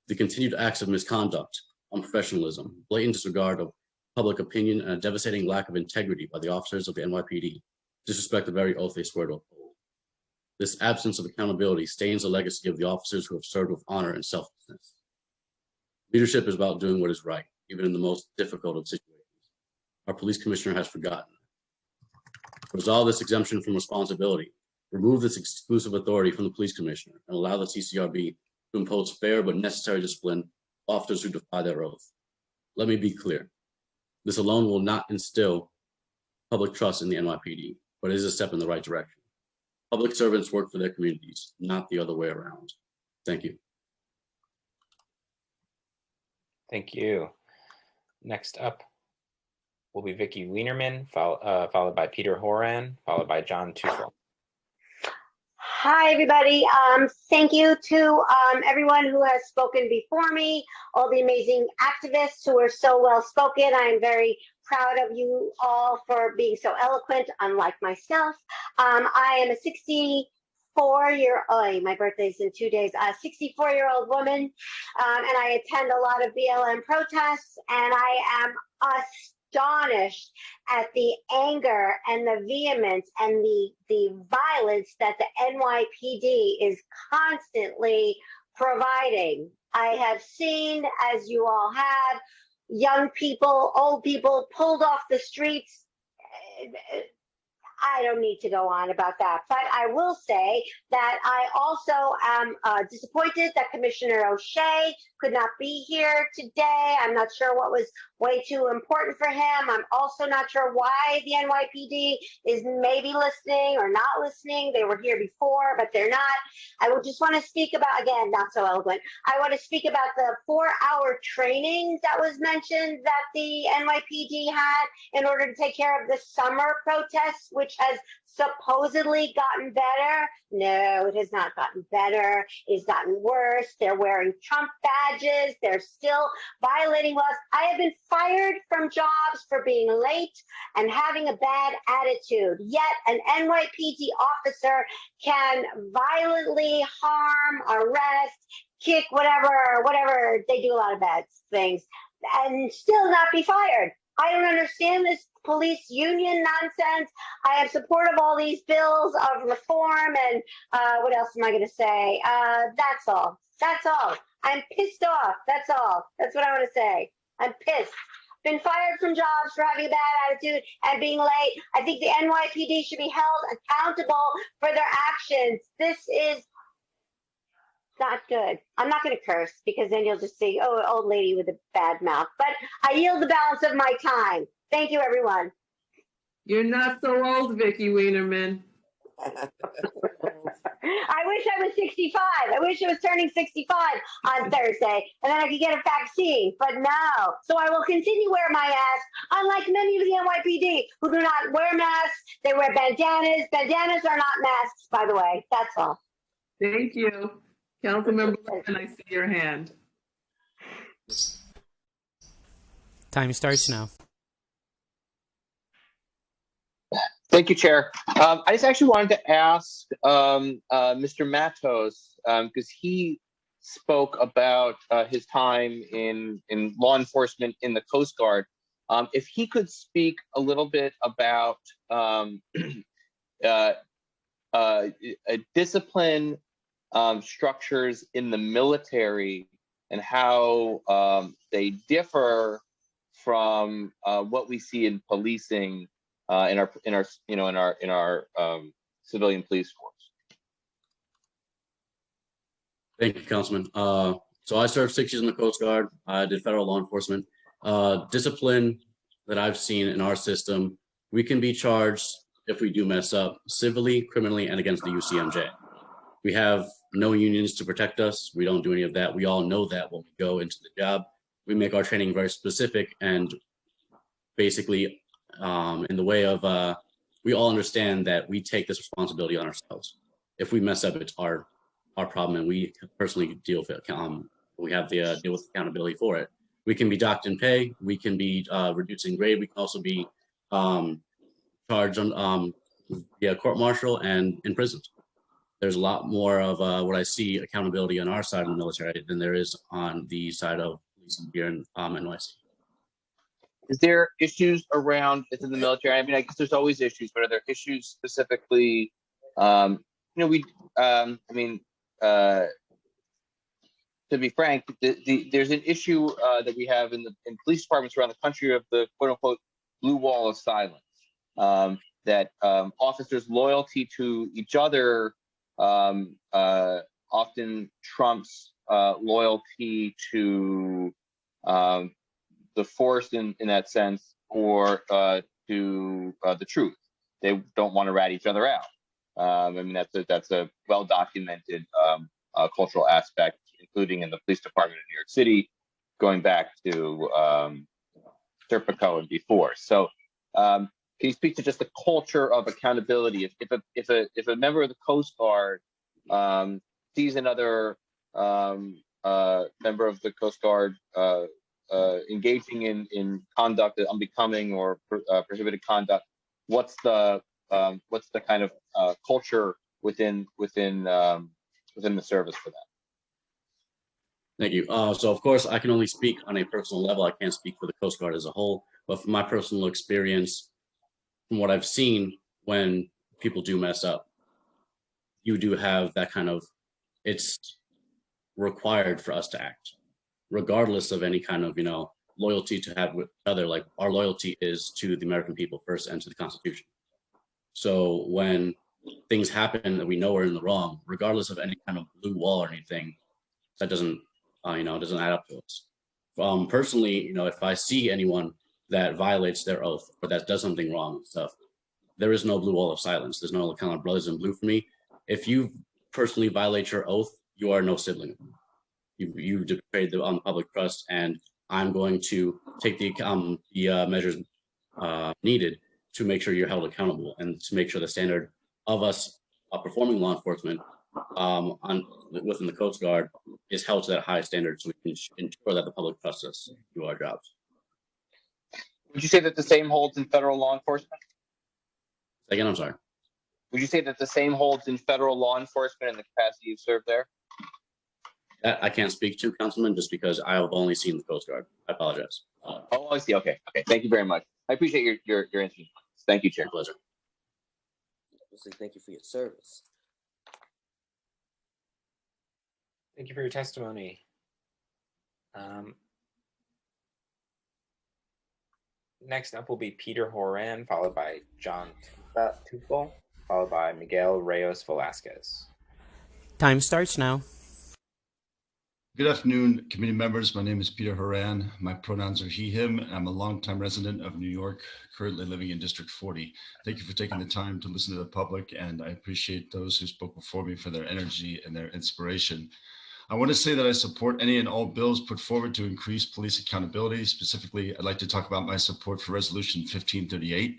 Speaker 8: The continued acts of misconduct, unprofessionalism, blatant disregard of public opinion, and a devastating lack of integrity by the officers of the NYPD disrespect the very oath they swear to uphold. This absence of accountability stains the legacy of the officers who have served with honor and selflessness. Leadership is about doing what is right, even in the most difficult of situations. Our police commissioner has forgotten. Resolve this exemption from responsibility, remove this exclusive authority from the police commissioner, and allow the CCRB to impose fair but necessary discipline on officers who defy their oath. Let me be clear. This alone will not instill public trust in the NYPD, but it is a step in the right direction. Public servants work for their communities, not the other way around. Thank you.
Speaker 1: Thank you. Next up will be Vicky Wienerman, followed by Peter Horan, followed by John Tufel.
Speaker 18: Hi, everybody. Thank you to everyone who has spoken before me, all the amazing activists who are so well spoken. I am very proud of you all for being so eloquent, unlike myself. I am a 64-year-old, my birthday's in 2 days, a 64-year-old woman, and I attend a lot of BLM protests, and I am astonished at the anger and the vehemence and the violence that the NYPD is constantly providing. I have seen, as you all have, young people, old people pulled off the streets. I don't need to go on about that, but I will say that I also am disappointed that Commissioner O'Shea could not be here today. I'm not sure what was way too important for him. I'm also not sure why the NYPD is maybe listening or not listening. They were here before, but they're not. I would just want to speak about, again, not so eloquent. I want to speak about the 4-hour training that was mentioned that the NYPD had in order to take care of the summer protests, which has supposedly gotten better. No, it has not gotten better. It's gotten worse. They're wearing Trump badges. They're still violating laws. I have been fired from jobs for being late and having a bad attitude. Yet an NYPD officer can violently harm, arrest, kick, whatever. They do a lot of bad things and still not be fired. I don't understand this police union nonsense. I am supportive of all these bills of reform and what else am I going to say? That's all. That's all. I'm pissed off. That's all. That's what I want to say. I'm pissed. Been fired from jobs for having a bad attitude and being late. I think the NYPD should be held accountable for their actions. This is Not good. I'm not going to curse because then you'll just say, oh, old lady with a bad mouth. But I yield the balance of my time. Thank you, everyone.
Speaker 5: You're not so old, Vicky Wienerman.
Speaker 18: I wish I was 65. I wish I was turning 65 on Thursday, and then I could get a vaccine. But no. So I will continue wear my mask, unlike many of the NYPD who do not wear masks. They wear bandanas. Bandanas are not masks, by the way. That's all.
Speaker 5: Thank you. Councilmember Levin, I see your hand.
Speaker 2: Time starts now.
Speaker 20: Thank you, Chair. I just actually wanted to ask Mr. Matos, because he spoke about his time in law enforcement in the Coast Guard. If he could speak a little bit about discipline structures in the military and how they differ from what we see in policing in our civilian police force.
Speaker 8: Thank you, Councilman. So I served 6 years in the Coast Guard. I did federal law enforcement. Discipline that I've seen in our system, we can be charged if we do mess up civilly, criminally, and against the UCMJ. We have no unions to protect us. We don't do any of that. We all know that when we go into the job. We make our training very specific and basically in the way of we all understand that we take this responsibility on ourselves. If we mess up, it's our problem, and we personally deal with it. We have the deal with accountability for it. We can be docked in pay. We can be reduced in grade. We can also be charged on court-martial and imprisoned. There's a lot more of what I see accountability on our side of the military than there is on the side of policing here in NYC.
Speaker 20: Is there issues around within the military? I mean, I guess there's always issues, but are there issues specifically? To be frank, there's an issue that we have in police departments around the country of the quote unquote blue wall of silence. That officers' loyalty to each other often trumps loyalty to the force in that sense, or to the truth. They don't want to rat each other out. I mean, that's a well-documented cultural aspect, including in the police department in New York City, going back to Serpico and before. So can you speak to just the culture of accountability? If a member of the Coast Guard sees another member of the Coast Guard engaging in conduct that unbecoming or prohibited conduct, what's the kind of culture within the service for that?
Speaker 8: Thank you. So of course, I can only speak on a personal level. I can't speak for the Coast Guard as a whole, but from my personal experience, from what I've seen, when people do mess up, you do have that kind of, it's required for us to act, regardless of any kind of, loyalty to have with other. Like, our loyalty is to the American people first and to the Constitution. So when things happen that we know are in the wrong, regardless of any kind of blue wall or anything, that doesn't, doesn't add up to us. Personally, if I see anyone that violates their oath or that does something wrong and stuff, there is no blue wall of silence. There's no kind of brothers in blue for me. If you personally violate your oath, you are no sibling. You betrayed the public trust, and I'm going to take the measures needed to make sure you're held accountable and to make sure the standard of us performing law enforcement within the Coast Guard is held to that high standard, so we can ensure that the public trusts us to do our jobs.
Speaker 20: Would you say that the same holds in federal law enforcement?
Speaker 8: Again, I'm sorry.
Speaker 20: Would you say that the same holds in federal law enforcement in the capacity you serve there?
Speaker 8: That I can't speak to, Councilman, just because I have only seen the Coast Guard. I apologize.
Speaker 20: Oh, I see. Okay. Thank you very much. I appreciate your answer. Thank you, Chair.
Speaker 8: My pleasure.
Speaker 6: Thank you for your service.
Speaker 1: Thank you for your testimony. Next up will be Peter Horan, followed by John Tupel, followed by Miguel Reyes Velasquez.
Speaker 2: Time starts now.
Speaker 7: Good afternoon, committee members. My name is Peter Haran. My pronouns are he, him, and I'm a longtime resident of New York, currently living in District 40. Thank you for taking the time to listen to the public, and I appreciate those who spoke before me for their energy and their inspiration. I want to say that I support any and all bills put forward to increase police accountability. Specifically, I'd like to talk about my support for Resolution 1538.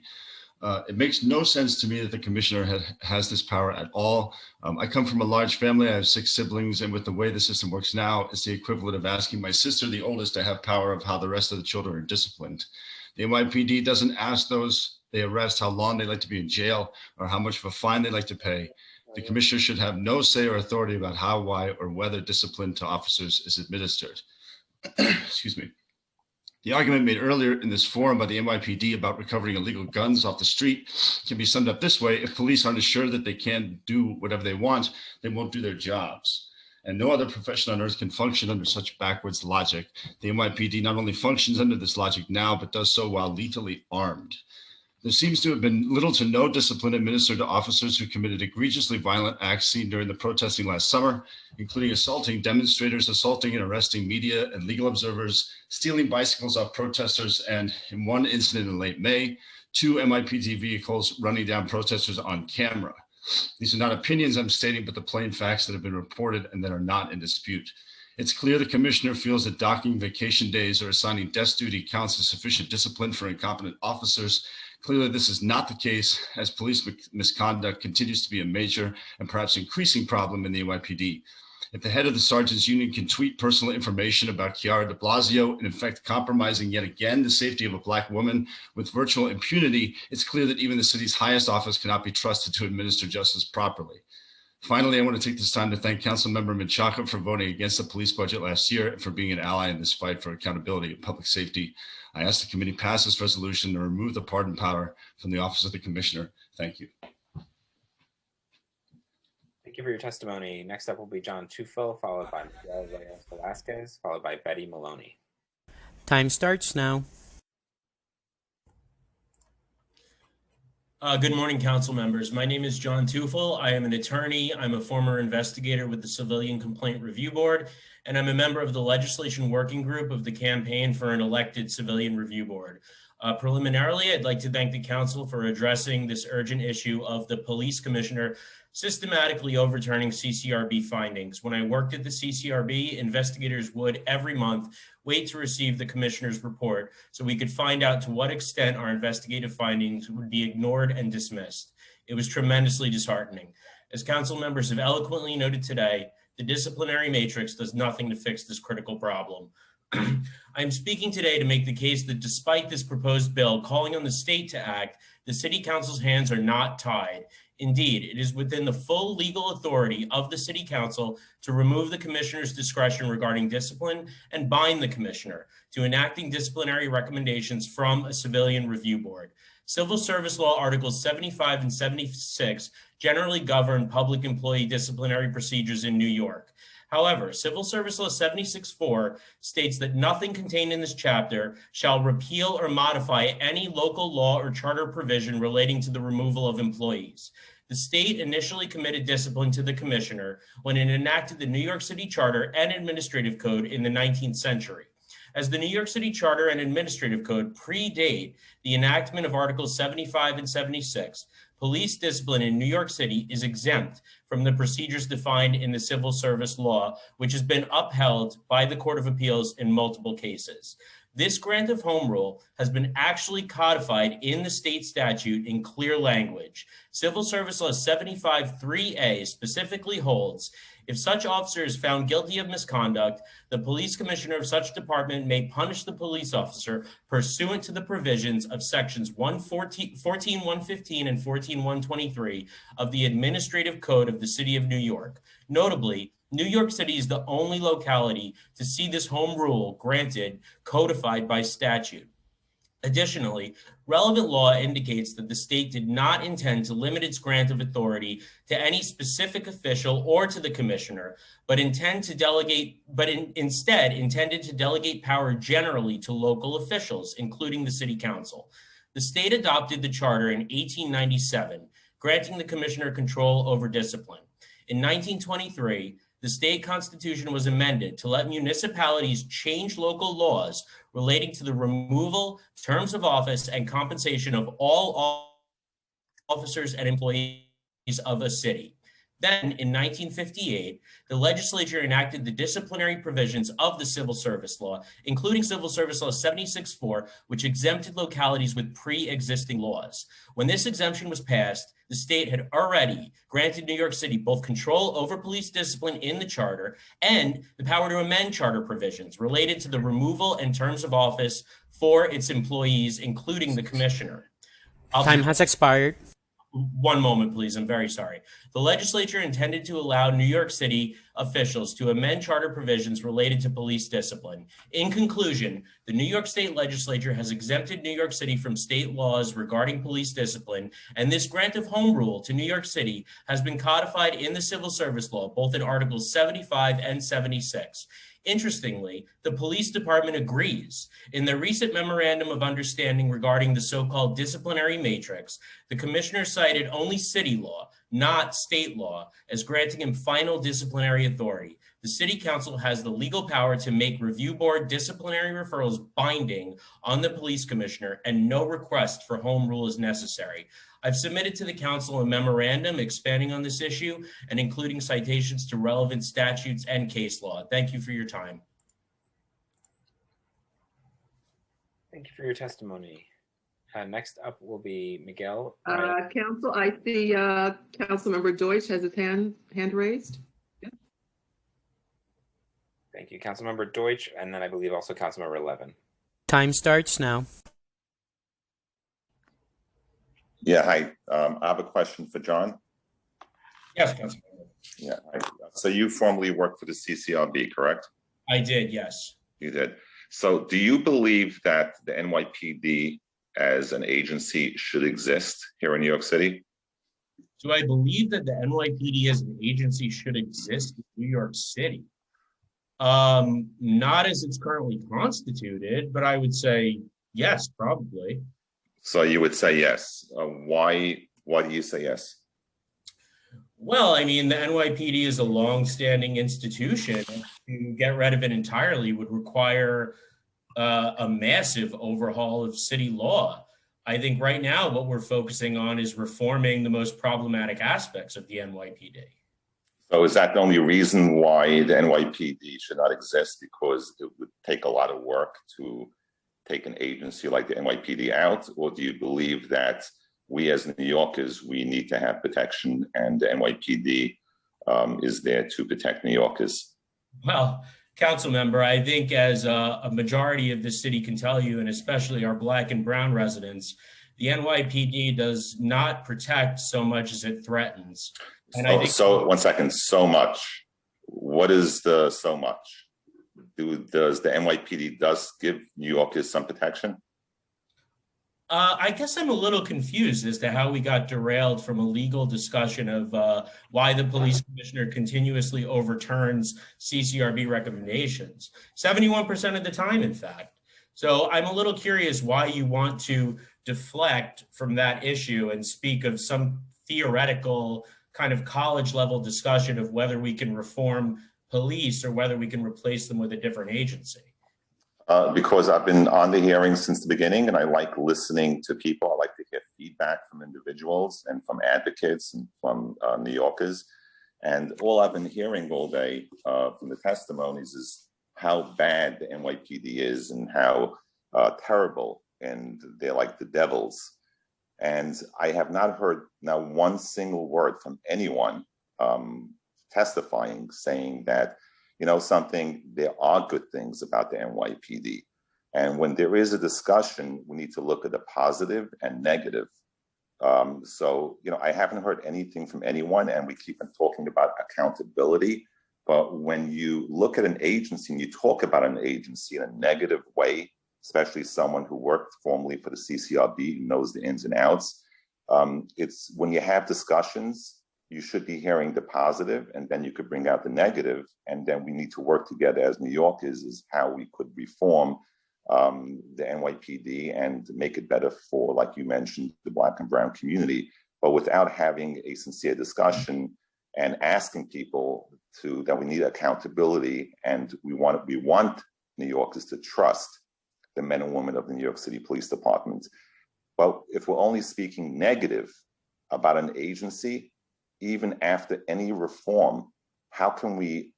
Speaker 7: It makes no sense to me that the commissioner has this power at all. I come from a large family. I have 6 siblings, and with the way the system works now, it's the equivalent of asking my sister, the oldest, to have power of how the rest of the children are disciplined. The NYPD doesn't ask those they arrest how long they like to be in jail or how much of a fine they like to pay. The commissioner should have no say or authority about how, why, or whether discipline to officers is administered. Excuse me. The argument made earlier in this forum by the NYPD about recovering illegal guns off the street can be summed up this way: if police aren't assured that they can do whatever they want, they won't do their jobs. And no other profession on earth can function under such backwards logic. The NYPD not only functions under this logic now, but does so while lethally armed. There seems to have been little to no discipline administered to officers who committed egregiously violent acts seen during the protesting last summer, including assaulting demonstrators, assaulting and arresting media and legal observers, stealing bicycles off protesters, and in one incident in late May, 2 NYPD vehicles running down protesters on camera. These are not opinions I'm stating, but the plain facts that have been reported and that are not in dispute. It's clear the commissioner feels that docking vacation days or assigning desk duty counts as sufficient discipline for incompetent officers. Clearly, this is not the case, as police misconduct continues to be a major and perhaps increasing problem in the NYPD. If the head of the Sergeants Union can tweet personal information about Chiara de Blasio and in fact compromising yet again the safety of a Black woman with virtual impunity, it's clear that even the city's highest office cannot be trusted to administer justice properly. Finally, I want to take this time to thank Councilmember Menchaca for voting against the police budget last year and for being an ally in this fight for accountability and public safety. I ask the committee pass this resolution to remove the pardon power from the office of the commissioner. Thank you.
Speaker 1: Thank you for your testimony. Next up will be John Tufo, followed by Miguel Reyes Velasquez, followed by Betty Maloney.
Speaker 2: Time starts now.
Speaker 12: Good morning, council members. My name is John Tufel. I am an attorney. I'm a former investigator with the Civilian Complaint Review Board, and I'm a member of the legislation working group of the Campaign for an Elected Civilian Review Board. Preliminarily, I'd like to thank the council for addressing this urgent issue of the police commissioner systematically overturning CCRB findings. When I worked at the CCRB, investigators would every month wait to receive the commissioner's report so we could find out to what extent our investigative findings would be ignored and dismissed. It was tremendously disheartening. As council members have eloquently noted today, the disciplinary matrix does nothing to fix this critical problem. I'm speaking today to make the case that despite this proposed bill calling on the state to act, the city council's hands are not tied. Indeed, it is within the full legal authority of the city council to remove the commissioner's discretion regarding discipline and bind the commissioner to enacting disciplinary recommendations from a civilian review board. Civil Service Law Articles 75 and 76 generally govern public employee disciplinary procedures in New York. However, Civil Service Law 76-4 states that nothing contained in this chapter shall repeal or modify any local law or charter provision relating to the removal of employees. The state initially committed discipline to the commissioner when it enacted the New York City Charter and Administrative Code in the 19th century. As the New York City Charter and Administrative Code predate the enactment of Articles 75 and 76, police discipline in New York City is exempt from the procedures defined in the Civil Service Law, which has been upheld by the Court of Appeals in multiple cases. This grant of home rule has been actually codified in the state statute in clear language. Civil Service Law 75-3A specifically holds, if such officer is found guilty of misconduct, the police commissioner of such department may punish the police officer pursuant to the provisions of sections 14.115 and 14.123 of the Administrative Code of the City of New York. Notably, New York City is the only locality to see this home rule granted codified by statute. Additionally, relevant law indicates that the state did not intend to limit its grant of authority to any specific official or to the commissioner, but instead intended to delegate power generally to local officials, including the city council. The state adopted the charter in 1897, granting the commissioner control over discipline. In 1923, the the state constitution was amended to let municipalities change local laws relating to the removal, terms of office, and compensation of all officers and employees of a city. Then, in 1958, the legislature enacted the disciplinary provisions of the Civil Service Law, including Civil Service Law 76-4, which exempted localities with pre-existing laws. When this exemption was passed, the state had already granted New York City both control over police discipline in the charter and the power to amend charter provisions related to the removal and terms of office for its employees, including the commissioner.
Speaker 2: Time has expired.
Speaker 12: One moment, please. I'm very sorry. The legislature intended to allow New York City officials to amend charter provisions related to police discipline. In conclusion, the New York State legislature has exempted New York City from state laws regarding police discipline, and this grant of home rule to New York City has been codified in the Civil Service Law, both in Articles 75 and 76. Interestingly, the police department agrees. In the recent memorandum of understanding regarding the so-called disciplinary matrix, the commissioner cited only city law, not state law, as granting him final disciplinary authority. The city council has the legal power to make review board disciplinary referrals binding on the police commissioner, and no request for home rule is necessary. I've submitted to the council a memorandum expanding on this issue and including citations to relevant statutes and case law. Thank you for your time.
Speaker 1: Thank you for your testimony. Next up will be Miguel.
Speaker 5: Council, I see Councilmember Deutsch has his hand raised.
Speaker 1: Thank you, Councilmember Deutsch, and then I believe also Councilmember Levin.
Speaker 2: Time starts now.
Speaker 4: Yeah, hi. I have a question for John.
Speaker 12: Yes, Councilmember.
Speaker 4: Yeah. So you formerly worked for the CCRB, correct?
Speaker 12: I did, yes.
Speaker 4: You did. So do you believe that the NYPD as an agency should exist here in New York City?
Speaker 12: Do I believe that the NYPD as an agency should exist in New York City? Not as it's currently constituted, but I would say yes, probably.
Speaker 4: So you would say yes. Why do you say yes?
Speaker 12: Well, I mean, the NYPD is a long-standing institution. To get rid of it entirely would require a massive overhaul of city law. I think right now what we're focusing on is reforming the most problematic aspects of the NYPD.
Speaker 4: So is that the only reason why the NYPD should not exist? Because it would take a lot of work to take an agency like the NYPD out? Or do you believe that we as New Yorkers, we need to have protection and the NYPD is there to protect New Yorkers?
Speaker 12: Well, council member, I think as a majority of the city can tell you, and especially our Black and brown residents, the NYPD does not protect so much as it threatens. And I think
Speaker 4: so 1 second, so much. What is the so much? Does the NYPD give New Yorkers some protection?
Speaker 12: I guess I'm a little confused as to how we got derailed from a legal discussion of why the police commissioner continuously overturns CCRB recommendations, 71% of the time, in fact. So I'm a little curious why you want to deflect from that issue and speak of some theoretical kind of college level discussion of whether we can reform police or whether we can replace them with a different agency.
Speaker 4: Because I've been on the hearing since the beginning and I like listening to people. I like to hear feedback from individuals and from advocates and from New Yorkers. And all I've been hearing all day from the testimonies is how bad the NYPD is and how terrible, and they're like the devils. And I have not heard now one single word from anyone testifying saying that, you know, something, there are good things about the NYPD. And when there is a discussion, we need to look at the positive and negative. So, you know, I haven't heard anything from anyone, and we keep on talking about accountability. But when you look at an agency and you talk about an agency in a negative way, especially someone who worked formerly for the CCRB, knows the ins and outs, it's when you have discussions, you should be hearing the positive, and then you could bring out the negative, and then we need to work together as New Yorkers is how we could reform the NYPD and make it better for, like you mentioned, the Black and brown community, but without having a sincere discussion and asking people that we need accountability, and we want New Yorkers to trust the men and women of the New York City Police Department. But if we're only speaking negative about an agency, even after any reform, how can we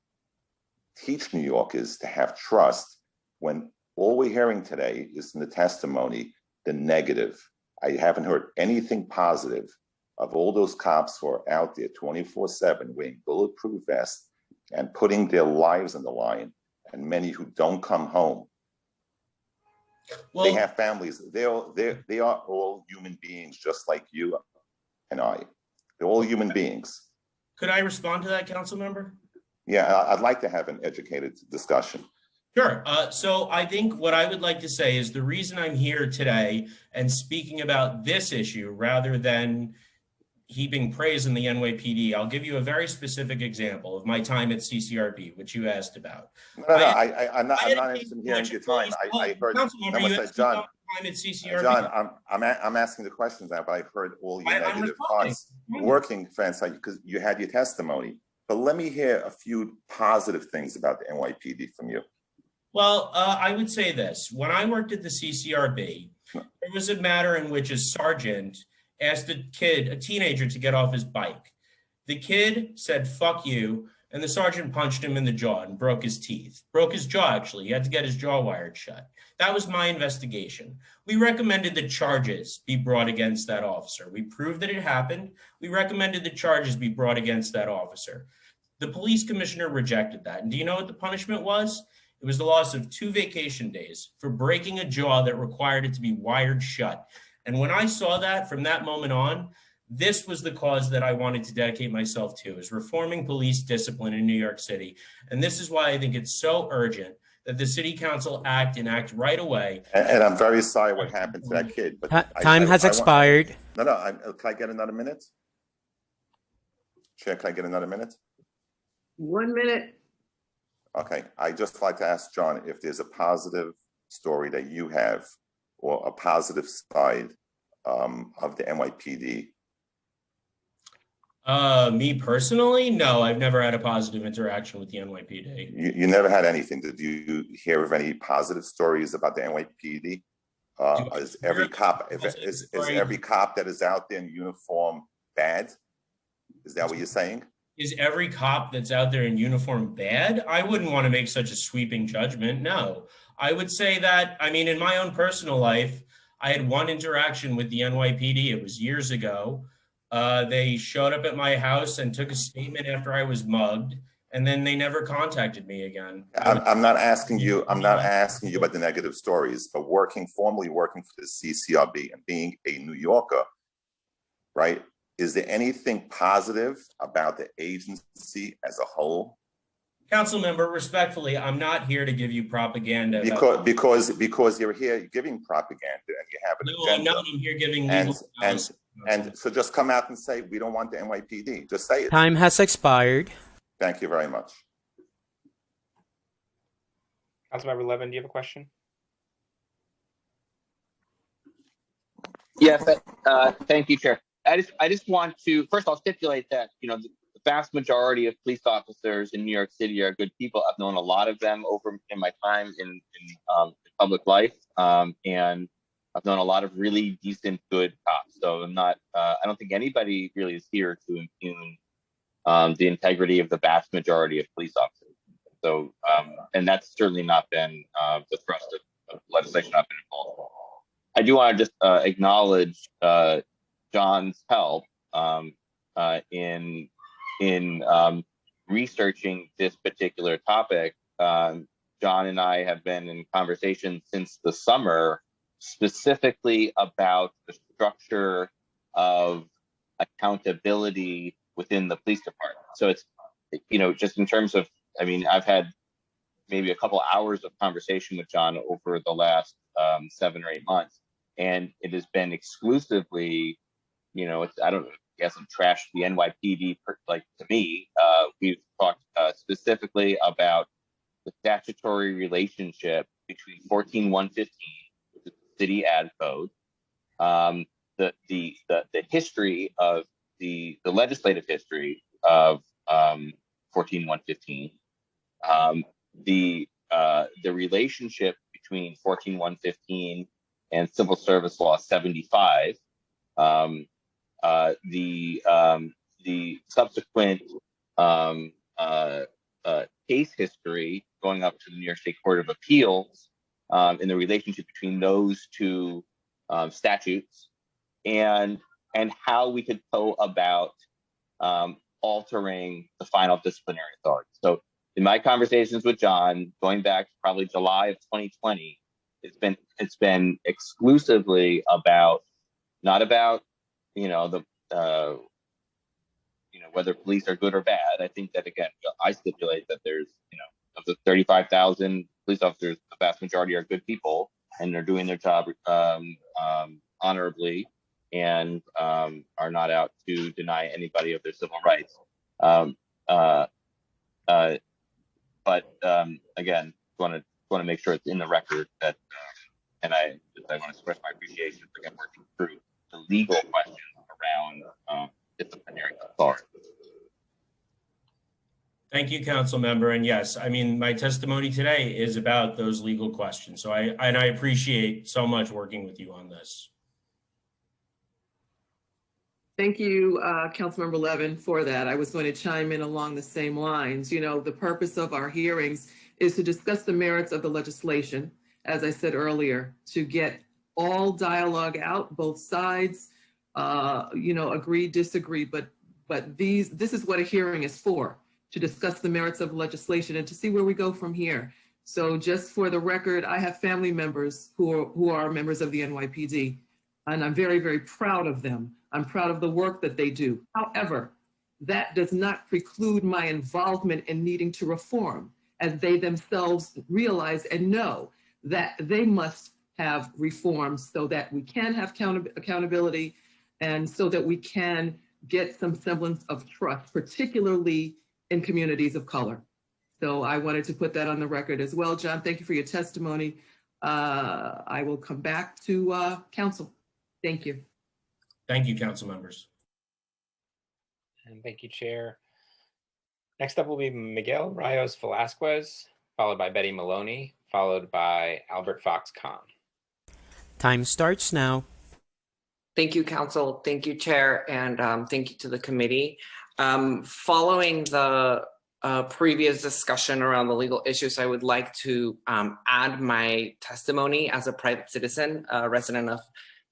Speaker 4: teach New Yorkers to have trust when all we're hearing today is in the testimony the negative? I haven't heard anything positive of all those cops who are out there 24/7 wearing bulletproof vests and putting their lives on the line, and many who don't come home. Well, they have families. They are all human beings, just like you and I. They're all human beings.
Speaker 12: Could I respond to that, council member?
Speaker 4: Yeah, I'd like to have an educated discussion.
Speaker 12: Sure. So I think what I would like to say is the reason I'm here today and speaking about this issue rather than heaping praise in the NYPD, I'll give you a very specific example of my time at CCRB, which you asked about.
Speaker 4: I'm not interested in hearing your time. I heard John. I'm asking the questions now, but I heard all your negative parts. Working fence, because you had your testimony. But let me hear a few positive things about the NYPD from you.
Speaker 12: Well, I would say this. When I worked at the CCRB, there was a matter in which a sergeant asked a teenager to get off his bike. The kid said, "Fuck you," and the sergeant punched him in the jaw and broke his teeth. Broke his jaw, actually. He had to get his jaw wired shut. That was my investigation. We recommended that charges be brought against that officer. We proved that it happened. We recommended that charges be brought against that officer. The police commissioner rejected that. And do you know what the punishment was? It was the loss of 2 vacation days for breaking a jaw that required it to be wired shut. And when I saw that from that moment on, this was the cause that I wanted to dedicate myself to, is reforming police discipline in New York City. And this is why I think it's so urgent that the city council act right away.
Speaker 4: And I'm very sorry what happened to that kid. But
Speaker 2: time has expired.
Speaker 4: Can I get another minute? Chair, can I get another minute?
Speaker 5: 1 minute.
Speaker 4: Okay, I just like to ask John if there's a positive story that you have or a positive side of the NYPD.
Speaker 12: Me personally, no, I've never had a positive interaction with the NYPD.
Speaker 4: You never had anything. Did you hear of any positive stories about the NYPD? Is every cop that is out there in uniform bad? Is that what you're saying?
Speaker 12: Is every cop that's out there in uniform bad? I wouldn't want to make such a sweeping judgment. No, I would say that, I mean, in my own personal life, I had one interaction with the NYPD. It was years ago. They showed up at my house and took a statement after I was mugged, and then they never contacted me again.
Speaker 4: I'm not asking you about the negative stories, but formally working for the CCRB and being a New Yorker, right? Is there anything positive about the agency as a whole?
Speaker 12: Council member, respectfully, I'm not here to give you propaganda.
Speaker 4: Because you're here giving propaganda and you have an agenda.
Speaker 12: I'm here giving
Speaker 4: and so just come out and say, we don't want the NYPD. Just say it.
Speaker 2: Time has expired.
Speaker 4: Thank you very much.
Speaker 1: Councilmember Levin, do you have a question?
Speaker 20: Yes, thank you, Chair. I just want to first I'll stipulate that the vast majority of police officers in New York City are good people. I've known a lot of them over in my time in public life, and I've known a lot of really decent, good cops. So I'm not. I don't think anybody really is here to impugn the integrity of the vast majority of police officers. So, and that's certainly not been the thrust of legislation I've been involved in. I do want to just acknowledge John's help in researching this particular topic. John and I have been in conversation since the summer, specifically about the structure of accountability within the police department. So it's, just in terms of, I've had maybe a couple hours of conversation with John over the last 7 or 8 months, and it has been exclusively, I don't know, he hasn't trashed the NYPD to me. We've talked specifically about the statutory relationship between 14115, which is the city ad code, the history of the legislative history of
Speaker 13: 14115. The relationship between 14115 and Civil Service Law 75, the subsequent case history going up to the New York State Court of Appeals in the relationship between those two statutes, and how we could go about altering the final disciplinary authority. So in my conversations with John, going back to probably July of 2020, it's been exclusively about, not about, whether police are good or bad. I think that, again, I stipulate that there's, of the 35,000 police officers, the vast majority are good people and they're doing their job honorably, and are not out to deny anybody of their civil rights. Again, want to make sure it's in the record that, and I want to express my appreciation for again working through the legal questions around disciplinary authority.
Speaker 12: Thank you, council member. And yes, I mean, my testimony today is about those legal questions. So I appreciate so much working with you on this.
Speaker 5: Thank you, Councilmember Levin, for that. I was going to chime in along the same lines. The purpose of our hearings is to discuss the merits of the legislation, as I said earlier, to get all dialogue out, both sides, agree, disagree, but this is what a hearing is for, to discuss the merits of legislation and to see where we go from here. So just for the record, I have family members who are members of the NYPD, and I'm very, very proud of them. I'm proud of the work that they do. However, that does not preclude my involvement in needing to reform, as they themselves realize and know that they must have reforms so that we can have accountability and so that we can get some semblance of trust, particularly in communities of color. So I wanted to put that on the record as well. John, thank you for your testimony. I will come back to council. Thank you.
Speaker 12: Thank you, council members.
Speaker 1: And thank you, Chair. Next up will be Miguel Rios Velasquez, followed by Betty Maloney, followed by Albert Fox Kahn.
Speaker 2: Time starts now.
Speaker 16: Thank you, council. Thank you, chair, and thank you to the committee. Following the previous discussion around the legal issues, I would like to add my testimony as a private citizen, resident of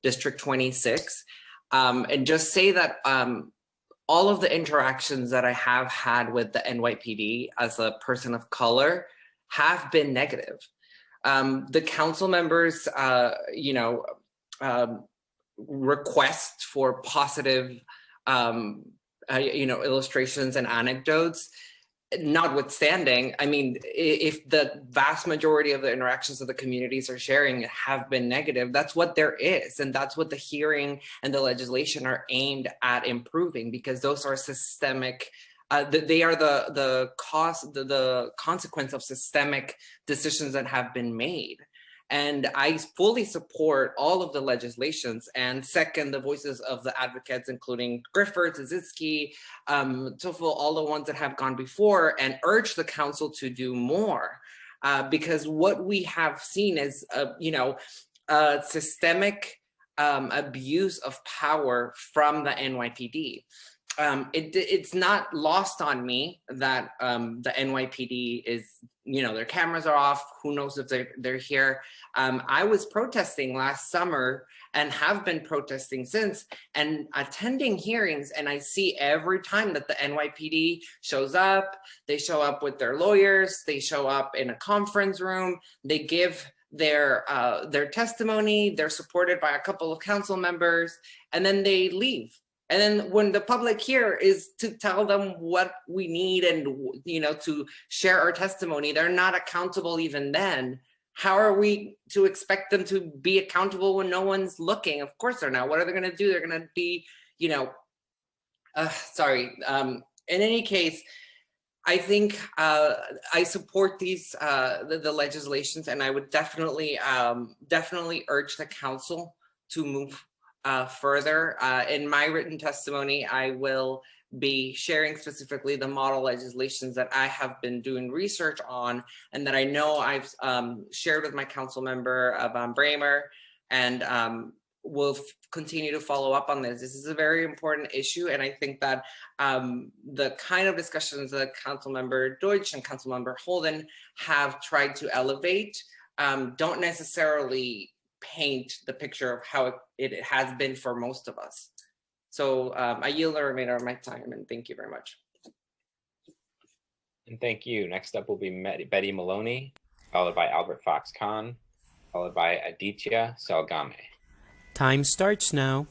Speaker 16: District 26, and just say that all of the interactions that I have had with the NYPD as a person of color have been negative. The council members, request for positive, illustrations and anecdotes, notwithstanding, I mean, if the vast majority of the interactions that the communities are sharing have been negative, that's what there is. And that's what the hearing and the legislation are aimed at improving, because those are systemic, they are the consequence of systemic decisions that have been made. And I fully support all of the legislations and second the voices of the advocates, including Griffith, Zizitsky, Tuffel, all the ones that have gone before, and urge the council to do more. Because what we have seen is, systemic abuse of power from the NYPD. It's not lost on me that the NYPD is, their cameras are off. Who knows if they're here? I was protesting last summer and have been protesting since, and attending hearings, and I see every time that the NYPD shows up, they show up with their lawyers, they show up in a conference room, they give their testimony, they're supported by a couple of council members, and then they leave. And then when the public here is to tell them what we need and, to share our testimony, they're not accountable even then. How are we to expect them to be accountable when no one's looking? Of course they're not. What are they going to do? They're going to be, in any case, I think I support these, the legislations, and I would definitely urge the council to move further. In my written testimony, I will be sharing specifically the model legislations that I have been doing research on and that I know I've shared with my council member, Von Bramer, and we'll continue to follow up on this. This is a very important issue, and I think that the kind of discussions that Councilmember Deutsch and Councilmember Holden have tried to elevate don't necessarily paint the picture of how it has been for most of us. So I yield the remainder of my time, and thank you very much.
Speaker 1: And thank you. Next up will be Betty Maloney, followed by Albert Fox Khan, followed by Aditya Salgame.
Speaker 2: Time starts now.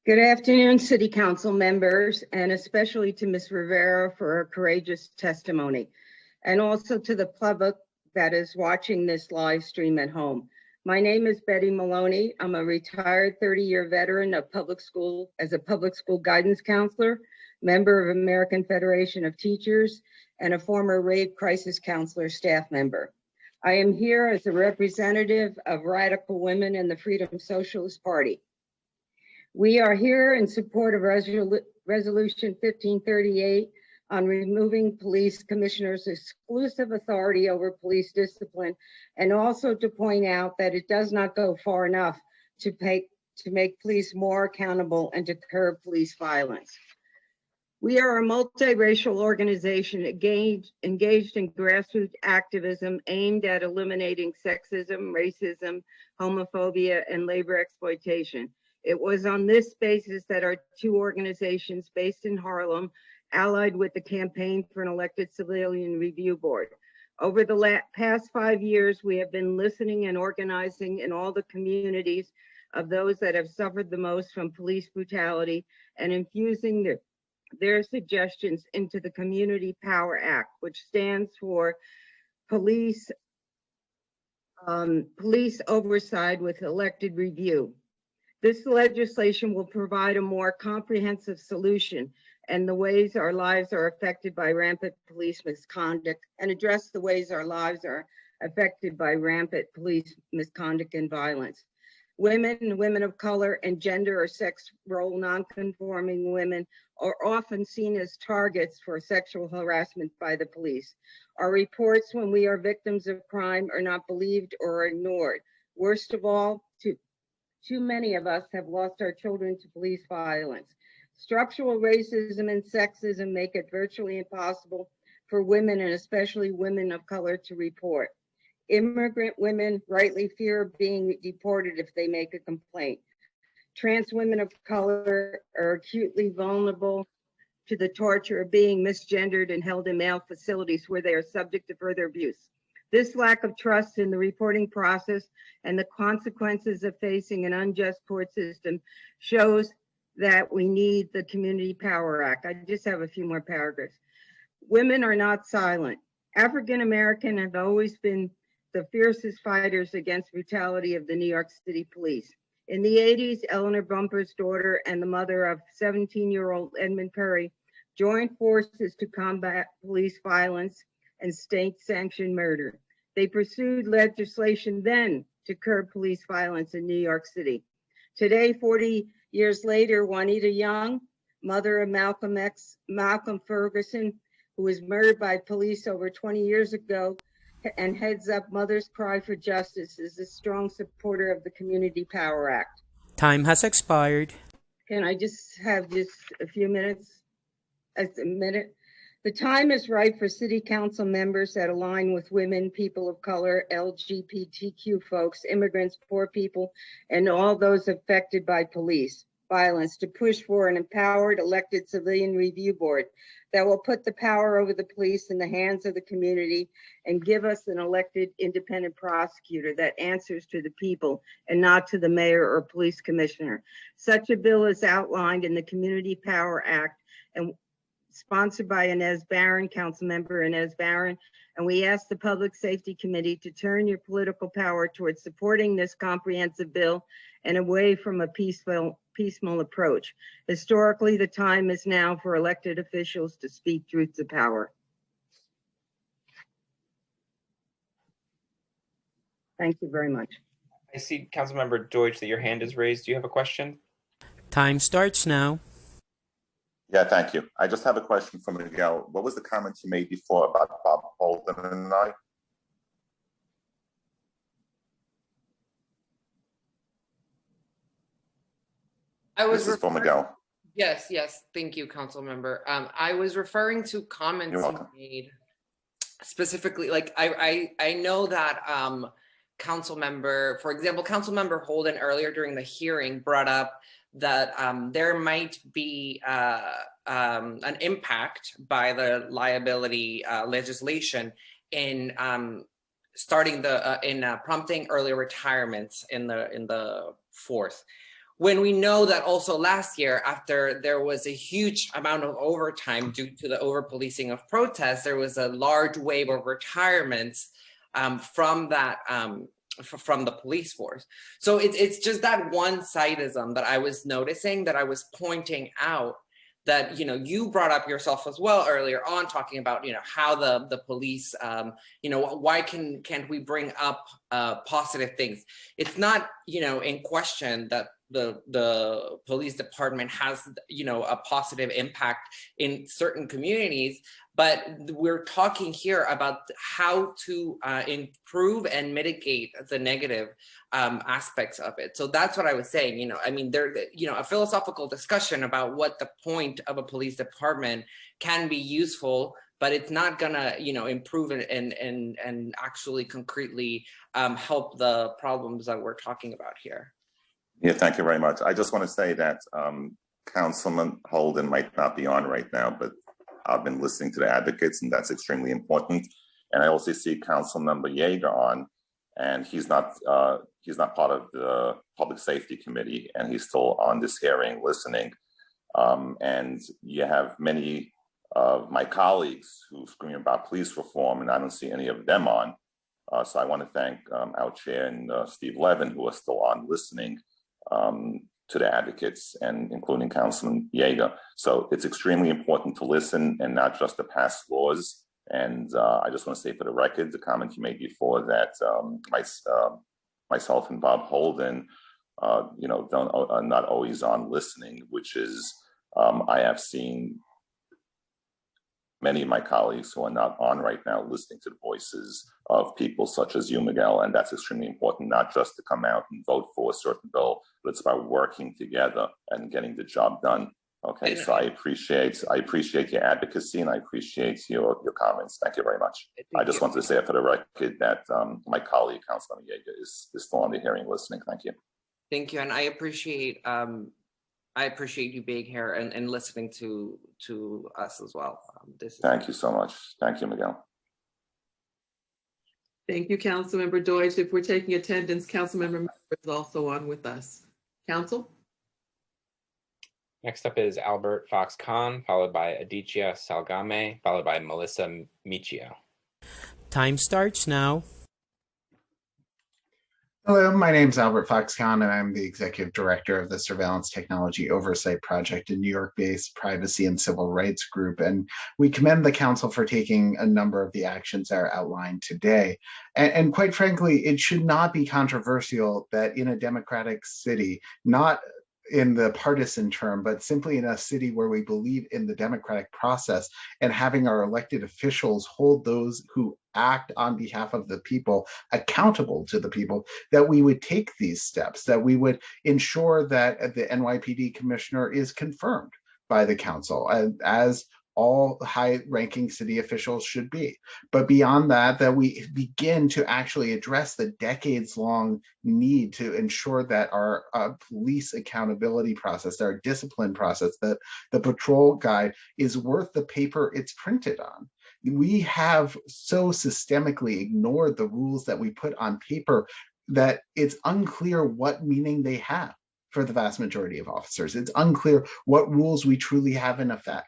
Speaker 17: Good afternoon, City Council members, and especially to Ms. Rivera for her courageous testimony, and also to the public that is watching this live stream at home. My name is Betty Maloney. I'm a retired 30-year veteran of public school as a public school guidance counselor, member of American Federation of Teachers, and a former rape crisis counselor staff member. I am here as a representative of Radical Women and the Freedom Socialist Party. We are here in support of Resolution 1538 on removing police commissioners' exclusive authority over police discipline, and also to point out that it does not go far enough to make police more accountable and to curb police violence. We are a multiracial organization engaged in grassroots activism aimed at eliminating sexism, racism, homophobia, and labor exploitation. It was on this basis that our two organizations based in Harlem allied with the Campaign for an Elected Civilian Review Board. Over the past 5 years, we have been listening and organizing in all the communities of those that have suffered the most from police brutality and infusing their suggestions into the Community Power Act, which stands for police oversight with elected review. This legislation will provide a more comprehensive solution and the ways our lives are affected by rampant police misconduct, and address the ways our lives are affected by rampant police misconduct and violence. Women, women of color, and gender or sex role nonconforming women are often seen as targets for sexual harassment by the police. Our reports when we are victims of crime are not believed or ignored. Worst of all, too many of us have lost our children to police violence. Structural racism and sexism make it virtually impossible for women, and especially women of color, to report. Immigrant women rightly fear being deported if they make a complaint. Trans women of color are acutely vulnerable to the torture of being misgendered and held in male facilities where they are subject to further abuse. This lack of trust in the reporting process and the consequences of facing an unjust court system shows that we need the Community Power Act. I just have a few more paragraphs. Women are not silent. African American have always been the fiercest fighters against brutality of the New York City police. In the 80s, Eleanor Bumper's daughter and the mother of 17-year-old Edmund Perry joined forces to combat police violence and state-sanctioned murder. They pursued legislation then to curb police violence in New York City. Today, 40 years later, Juanita Young, mother of Malcolm Ferguson, who was murdered by police over 20 years ago, and heads up Mother's Cry for Justice, is a strong supporter of the Community Power Act.
Speaker 2: Time has expired.
Speaker 17: Can I just have a few minutes? A minute? The time is right for City Council members that align with women, people of color, LGBTQ folks, immigrants, poor people, and all those affected by police violence to push for an empowered elected civilian review board that will put the power over the police in the hands of the community and give us an elected independent prosecutor that answers to the people and not to the mayor or police commissioner. Such a bill is outlined in the Community Power Act and sponsored by Inez Barron, council member Inez Barron, and we ask the Public Safety Committee to turn your political power towards supporting this comprehensive bill and away from a piecemeal approach. Historically, the time is now for elected officials to speak truth to power. Thank you very much.
Speaker 1: I see Councilmember Deutsch that your hand is raised. Do you have a question?
Speaker 2: Time starts now.
Speaker 4: Yeah, thank you. I just have a question for Miguel. What was the comment you made before about Bob Holden and I?
Speaker 16: This
Speaker 4: is for Miguel.
Speaker 16: Yes, yes. Thank you, council member. I was referring to comments you made specifically. Like I know that council member, for example, council member Holden earlier during the hearing brought up that there might be an impact by the liability legislation in starting the prompting early retirements in the fourth. When we know that also last year, after there was a huge amount of overtime due to the over-policing of protests, there was a large wave of retirements from that from the police force. So it's just that one-sidism that I was noticing, that I was pointing out, that you brought up yourself as well earlier on, talking about how the police why can't we bring up positive things. It's not in question that the police department has a positive impact in certain communities, but we're talking here about how to improve and mitigate the negative aspects of it. So that's what I was saying. I mean, there a philosophical discussion about what the point of a police department can be useful, but it's not gonna improve it and actually concretely help the problems that we're talking about here.
Speaker 4: Yeah, thank you very much. I just want to say that Councilman Holden might not be on right now, but I've been listening to the advocates, and that's extremely important. And I also see Councilmember Yeager on, and he's not part of the Public Safety Committee, and he's still on this hearing listening. And you have many of my colleagues who scream about police reform, and I don't see any of them on. So I want to thank our chair and Steve Levin, who are still on listening to the advocates, and including Councilman Yeager. So it's extremely important to listen and not just to pass laws. And I just want to say for the record, the comment you made before that myself and Bob Holden, are not always on listening, which is I have seen many of my colleagues who are not on right now listening to the voices of people such as you, Miguel, and that's extremely important, not just to come out and vote for a certain bill, but it's about working together and getting the job done. Okay, so I appreciate your advocacy, and I appreciate your comments. Thank you very much. I just wanted to say for the record that my colleague, Councilman Yeager, is still on the hearing listening. Thank you.
Speaker 16: Thank you, and I appreciate you being here and listening to us as well.
Speaker 4: Thank you so much. Thank you, Miguel.
Speaker 5: Thank you, Councilmember Deutsch. If we're taking attendance, Councilmember Member is also on with us. Council?
Speaker 1: Next up is Albert Fox Khan, followed by Aditya Salgame, followed by Melissa Michio.
Speaker 2: Time starts now.
Speaker 3: Hello, my name is Albert Foxconn, and I'm the Executive Director of the Surveillance Technology Oversight Project, a New York-based privacy and civil rights group. And we commend the Council for taking a number of the actions that are outlined today. And quite frankly, it should not be controversial that in a democratic city, not in the partisan term, but simply in a city where we believe in the democratic process and having our elected officials hold those who act on behalf of the people accountable to the people, that we would take these steps, that we would ensure that the NYPD commissioner is confirmed by the council, as all high-ranking city officials should be. But beyond that, that we begin to actually address the decades-long need to ensure that our police accountability process, our discipline process, that the patrol guide is worth the paper it's printed on. We have so systemically ignored the rules that we put on paper that it's unclear what meaning they have for the vast majority of officers. It's unclear what rules we truly have in effect.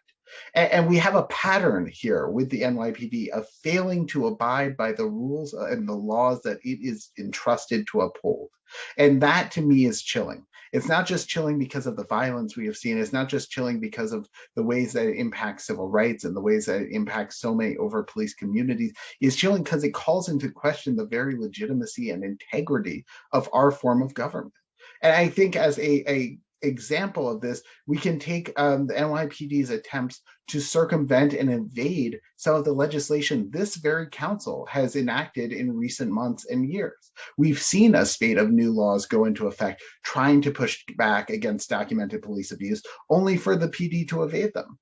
Speaker 3: And we have a pattern here with the NYPD of failing to abide by the rules and the laws that it is entrusted to uphold. And that to me is chilling. It's not just chilling because of the violence we have seen. It's not just chilling because of the ways that it impacts civil rights and the ways that it impacts so many over-police communities. It's chilling because it calls into question the very legitimacy and integrity of our form of government. And I think as a example of this, we can take the NYPD's attempts to circumvent and evade some of the legislation this very council has enacted in recent months and years. We've seen a spate of new laws go into effect trying to push back against documented police abuse, only for the PD to evade them.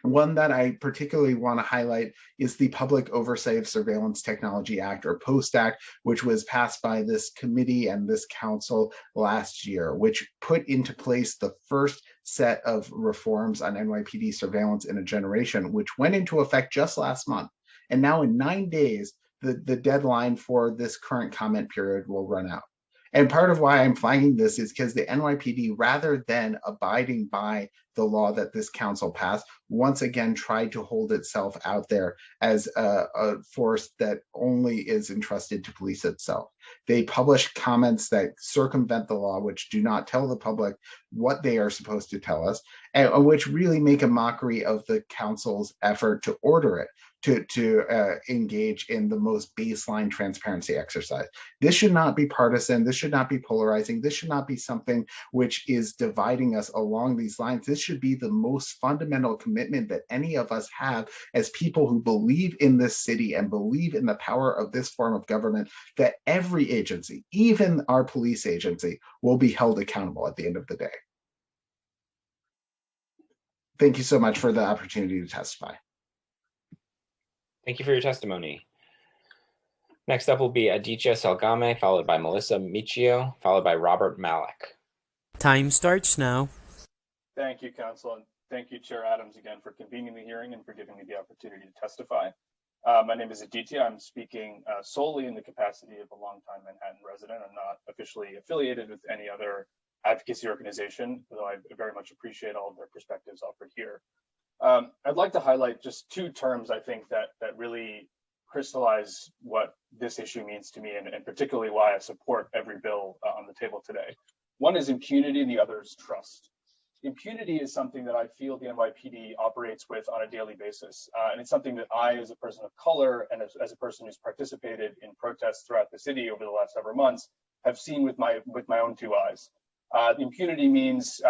Speaker 3: One that I particularly want to highlight is the Public Oversight of Surveillance Technology Act, or POST Act, which was passed by this committee and this council last year, which put into place the first set of reforms on NYPD surveillance in a generation, which went into effect just last month. And now in 9 days, the deadline for this current comment period will run out. And part of why I'm flagging this is because the NYPD, rather than abiding by the law that this council passed, once again tried to hold itself out there as a force that only is entrusted to police itself. They publish comments that circumvent the law, which do not tell the public what they are supposed to tell us, and which really make a mockery of the council's effort to order it, to engage in the most baseline transparency exercise. This should not be partisan. This should not be polarizing. This should not be something which is dividing us along these lines. This should be the most fundamental commitment that any of us have as people who believe in this city and believe in the power of this form of government, that every agency, even our police agency, will be held accountable at the end of the day. Thank you so much for the opportunity to testify.
Speaker 1: Thank you for your testimony. Next up will be Aditya Salgame, followed by Melissa Michio, followed by Robert Malik.
Speaker 2: Time starts now.
Speaker 10: Thank you, Council, and thank you, Chair Adams, again for convening the hearing and for giving me the opportunity to testify. My name is Aditya. I'm speaking solely in the capacity of a longtime Manhattan resident. I'm not officially affiliated with any other advocacy organization, though I very much appreciate all of their perspectives offered here. I'd like to highlight just two terms I think that really crystallize what this issue means to me, and particularly why I support every bill on the table today. One is impunity and the other is trust. Impunity is something that I feel the NYPD operates with on a daily basis. And it's something that I, as a person of color and as a person who's participated in protests throughout the city over the last several months, have seen with my own two eyes. Impunity means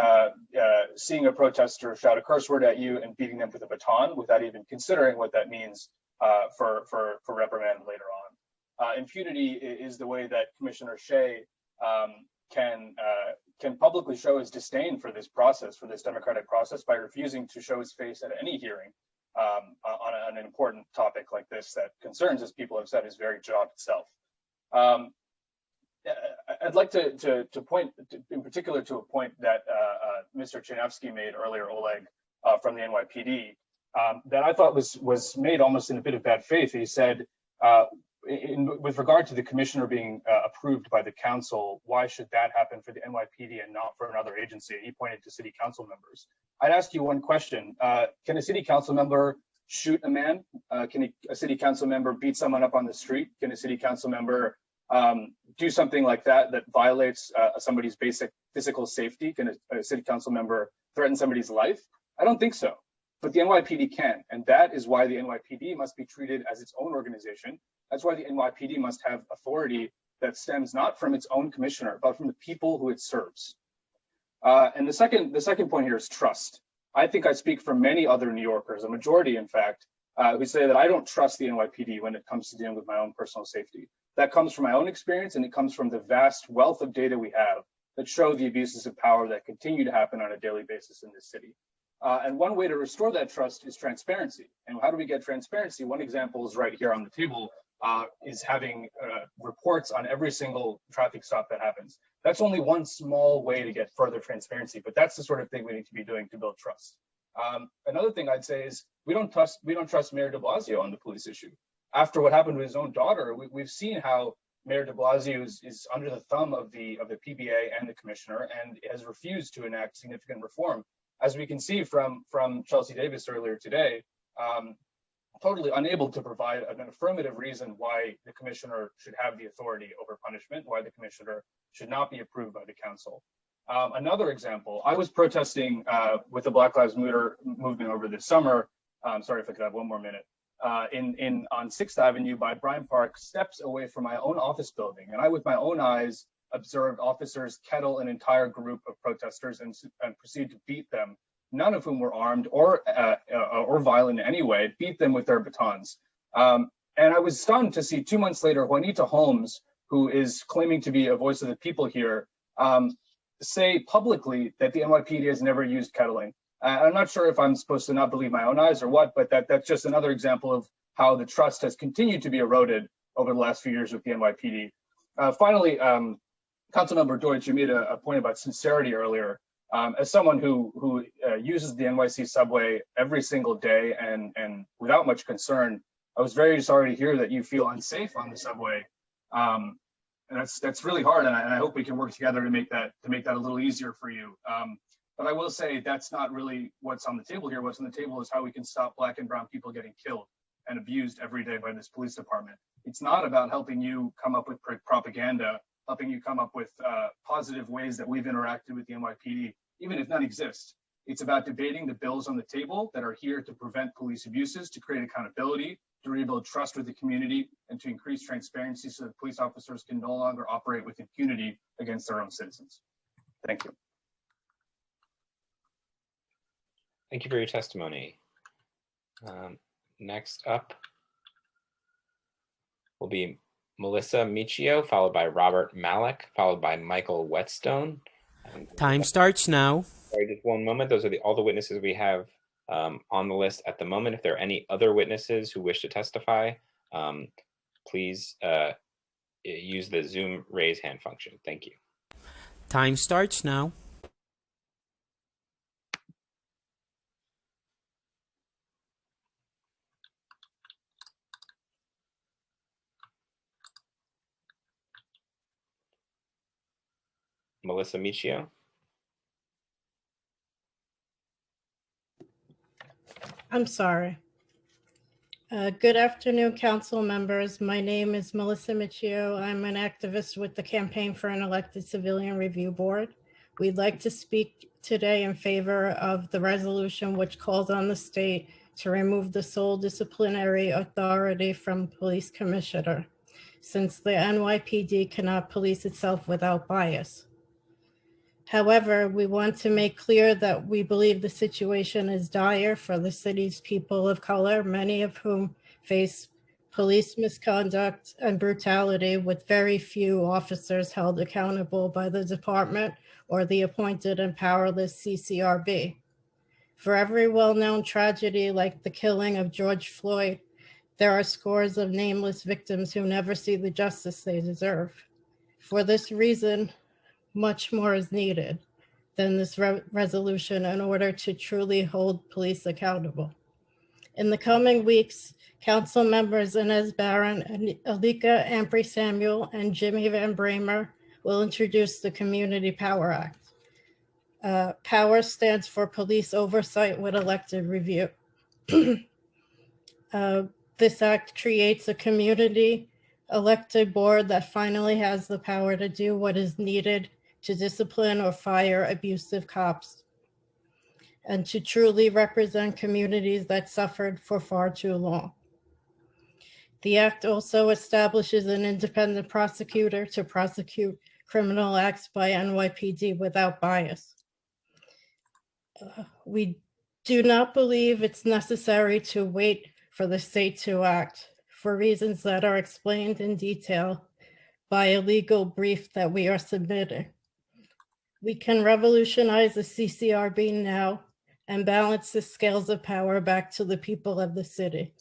Speaker 10: seeing a protester shout a curse word at you and beating them with a baton without even considering what that means for reprimand later on. Impunity is the way that Commissioner Shea can publicly show his disdain for this process, for this democratic process, by refusing to show his face at any hearing on an important topic like this that concerns, as people have said, his very job itself. I'd like to point in particular to a point that Mr. Chernovsky made earlier, Oleg, from the NYPD, that I thought was made almost in a bit of bad faith. He said, with regard to the commissioner being approved by the council, why should that happen for the NYPD and not for another agency? He pointed to city council members. I'd ask you one question. Can a city council member shoot a man? Can a city council member beat someone up on the street? Can a city council member do something like that violates somebody's basic physical safety? Can a city council member threaten somebody's life? I don't think so, but the NYPD can, and that is why the NYPD must be treated as its own organization. That's why the NYPD must have authority that stems not from its own commissioner, but from the people who it serves. And the second point here is trust. I think I speak for many other New Yorkers, a majority in fact, who say that I don't trust the NYPD when it comes to dealing with my own personal safety. That comes from my own experience, and it comes from the vast wealth of data we have that show the abuses of power that continue to happen on a daily basis in this city. And one way to restore that trust is transparency. And how do we get transparency? One example is right here on the table, is having reports on every single traffic stop that happens. That's only one small way to get further transparency, but that's the sort of thing we need to be doing to build trust. Another thing I'd say is we don't trust Mayor de Blasio on the police issue. After what happened with his own daughter, we've seen how Mayor de Blasio is under the thumb of the PBA and the commissioner, and has refused to enact significant reform. as we can see from Chelsea Davis earlier today, totally unable to provide an affirmative reason why the commissioner should have the authority over punishment, why the commissioner should not be approved by the council. Another example, I was protesting with the Black Lives Matter movement over this summer. Sorry if I could have one more minute. On 6th Avenue by Bryant Park, steps away from my own office building. And I, with my own eyes, observed officers kettle an entire group of protesters and proceed to beat them, none of whom were armed or violent in any way, beat them with their batons. And I was stunned to see 2 months later, Juanita Holmes, who is claiming to be a voice of the people here, say publicly that the NYPD has never used kettling. I'm not sure if I'm supposed to not believe my own eyes or what, but that's just another example of how the trust has continued to be eroded over the last few years with the NYPD. Finally, Councilmember Deutsch, you made a point about sincerity earlier. As someone who uses the NYC subway every single day and without much concern, I was very sorry to hear that you feel unsafe on the subway. And that's really hard, and I hope we can work together to make that a little easier for you. But I will say that's not really what's on the table here. What's on the table is how we can stop Black and brown people getting killed and abused every day by this police department. It's not about helping you come up with propaganda, helping you come up with positive ways that we've interacted with the NYPD, even if none exist. It's about debating the bills on the table that are here to prevent police abuses, to create accountability, to rebuild trust with the community, and to increase transparency so that police officers can no longer operate with impunity against their own citizens. Thank you.
Speaker 1: Thank you for your testimony. Next up will be Melissa Michio, followed by Robert Malik, followed by Michael Whetstone.
Speaker 2: Time starts now.
Speaker 1: Sorry, just one moment. Those are all the witnesses we have on the list at the moment. If there are any other witnesses who wish to testify, please use the Zoom raise hand function. Thank you.
Speaker 2: Time starts now.
Speaker 1: Melissa Michio.
Speaker 15: I'm sorry. Good afternoon, council members. My name is Melissa Michio. I'm an activist with the Campaign for an Elected Civilian Review Board. We'd like to speak today in favor of the resolution which calls on the state to remove the sole disciplinary authority from police commissioner, since the NYPD cannot police itself without bias. However, we want to make clear that we believe the situation is dire for the city's people of color, many of whom face police misconduct and brutality, with very few officers held accountable by the department or the appointed and powerless CCRB. For every well-known tragedy like the killing of George Floyd, there are scores of nameless victims who never see the justice they deserve. For this reason, much more is needed than this resolution in order to truly hold police accountable. In the coming weeks, council members Inez Barron, and Alika Ampry-Samuel, and Jimmy Van Bramer will introduce the Community Power Act. POWER stands for Police Oversight with Elected Review. This act creates a community elected board that finally has the power to do what is needed to discipline or fire abusive cops, and to truly represent communities that suffered for far too long. The act also establishes an independent prosecutor to prosecute criminal acts by NYPD without bias. We do not believe it's necessary to wait for the state to act, for reasons that are explained in detail by a legal brief that we are submitting. We can revolutionize the CCRB now and balance the scales of power back to the people of the city.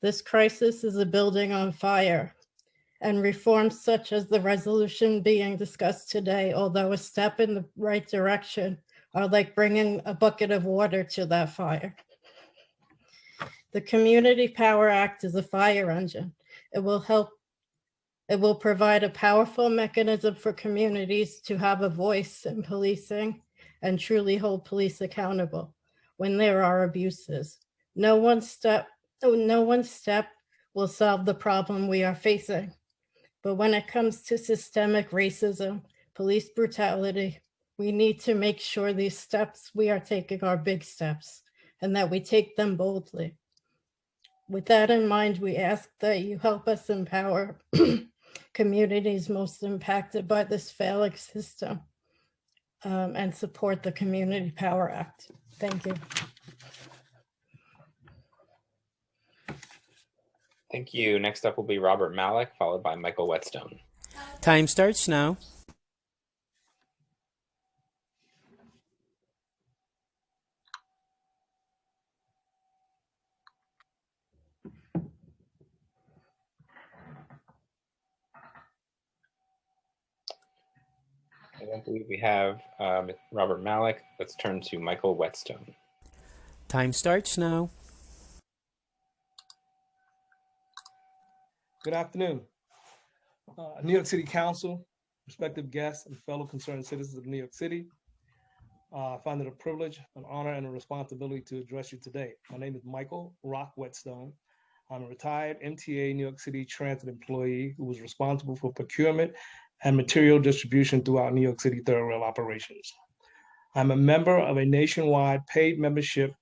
Speaker 15: This crisis is a building on fire, and reforms such as the resolution being discussed today, although a step in the right direction, are like bringing a bucket of water to that fire. The Community Power Act is a fire engine. It will provide a powerful mechanism for communities to have a voice in policing and truly hold police accountable when there are abuses. No one step will solve the problem we are facing. But when it comes to systemic racism, police brutality, we need to make sure these steps we are taking are big steps and that we take them boldly. With that in mind, we ask that you help us empower communities most impacted by this failing system and support the Community Power Act. Thank you.
Speaker 1: Thank you. Next up will be Robert Malik, followed by Michael Whetstone.
Speaker 2: Time starts now.
Speaker 1: I don't believe we have Robert Malik. Let's turn to Michael Whetstone.
Speaker 2: Time starts now.
Speaker 19: Good afternoon. New York City Council, respective guests, and fellow concerned citizens of New York City. I find it a privilege, an honor, and a responsibility to address you today. My name is Michael Rock Whetstone. I'm a retired MTA New York City Transit employee who was responsible for procurement and material distribution throughout New York City Third Rail operations. I'm a member of a nationwide paid membership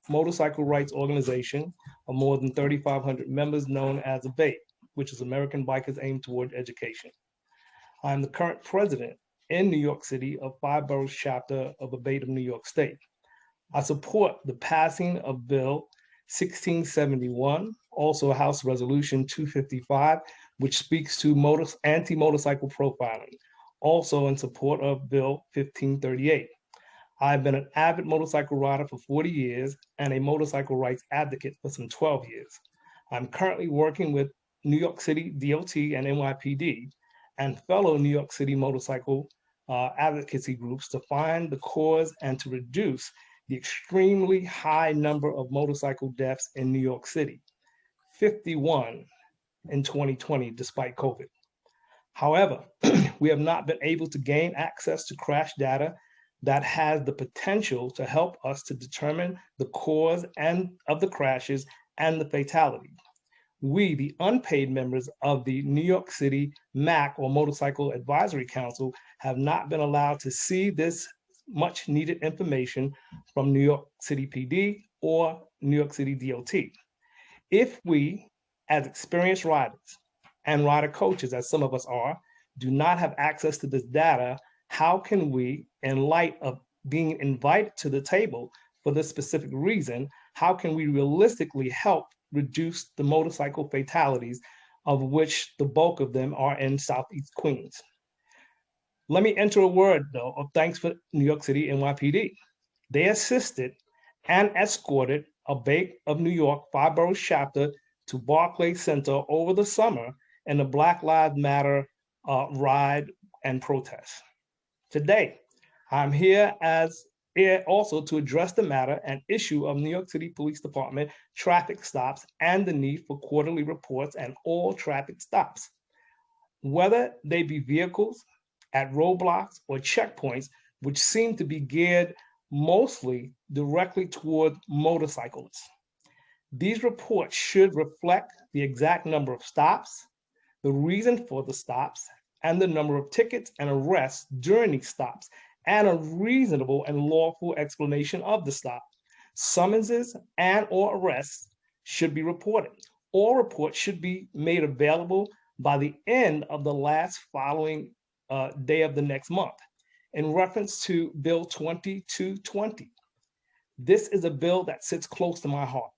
Speaker 19: motorcycle rights organization of more than 3,500 members known as ABATE, which is American Bikers Aim Toward Education. I'm the current president in New York City of 5 Boroughs chapter of ABATE of New York State. I support the passing of Bill 1671, also House Resolution 255, which speaks to anti-motorcycle profiling, also in support of Bill 1538. I've been an avid motorcycle rider for 40 years and a motorcycle rights advocate for some 12 years. I'm currently working with New York City DOT and NYPD and fellow New York City motorcycle advocacy groups to find the cause and to reduce the extremely high number of motorcycle deaths in New York City, 51 in 2020, despite COVID. However, we have not been able to gain access to crash data that has the potential to help us to determine the cause of the crashes and the fatality. We, the unpaid members of the New York City MAC, or Motorcycle Advisory Council, have not been allowed to see this much needed information from New York City PD or New York City DOT. If we, as experienced riders and rider coaches, as some of us are, do not have access to this data, how can we, in light of being invited to the table for this specific reason, how can we realistically help reduce the motorcycle fatalities, of which the bulk of them are in Southeast Queens? Let me enter a word, though, of thanks for New York City NYPD. They assisted and escorted ABATE of New York 5 Boroughs chapter to Barclays Center over the summer in the Black Lives Matter ride and protest. Today, I'm here also to address the matter and issue of New York City Police Department traffic stops and the need for quarterly reports and all traffic stops. Whether they be vehicles at roadblocks or checkpoints, which seem to be geared mostly directly toward motorcyclists. These reports should reflect the exact number of stops, the reason for the stops, and the number of tickets and arrests during these stops, and a reasonable and lawful explanation of the stop. Summonses and or arrests should be reported. All reports should be made available by the end of the last following day of the next month. In reference to Bill 2220, this is a bill that sits close to my heart.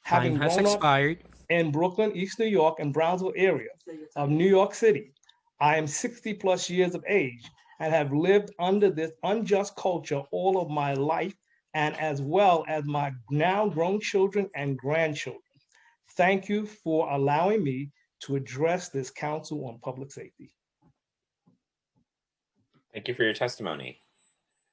Speaker 2: Time has expired.
Speaker 19: In Brooklyn, East New York, and Brownsville area of New York City, I am 60 plus years of age and have lived under this unjust culture all of my life, and as well as my now grown children and grandchildren. Thank you for allowing me to address this Council on Public Safety.
Speaker 1: Thank you for your testimony.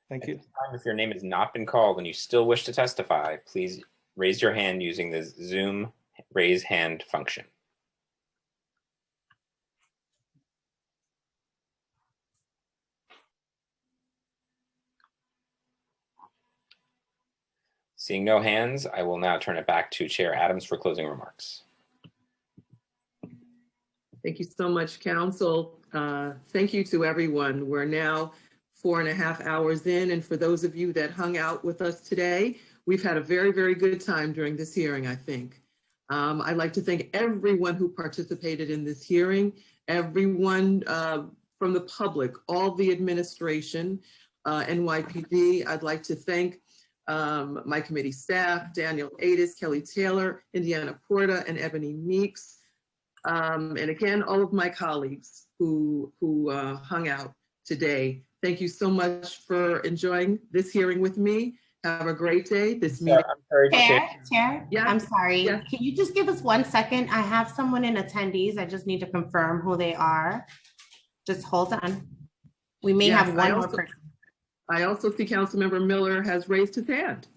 Speaker 19: Thank you.
Speaker 1: If your name has not been called and you still wish to testify, please raise your hand using the Zoom raise hand function. Seeing no hands, I will now turn it back to Chair Adams for closing remarks.
Speaker 5: Thank you so much, Council. Thank you to everyone. We're now 4.5 hours in, and for those of you that hung out with us today, we've had a very, very good time during this hearing, I think. I'd like to thank everyone who participated in this hearing, everyone from the public, all the administration, NYPD. I'd like to thank my committee staff, Daniel Adis, Kelly Taylor, Indiana Porta, and Ebony Meeks. And again, all of my colleagues who hung out today. Thank you so much for enjoying this hearing with me. Have a great day. This meeting.
Speaker 11: Chair,
Speaker 5: Yeah.
Speaker 11: I'm sorry.
Speaker 5: Yeah.
Speaker 11: Can you just give us 1 second? I have someone in attendees. I just need to confirm who they are. Just hold on. We may
Speaker 5: Yes,
Speaker 11: have one more person.
Speaker 5: I also see Councilmember Miller has raised his hand.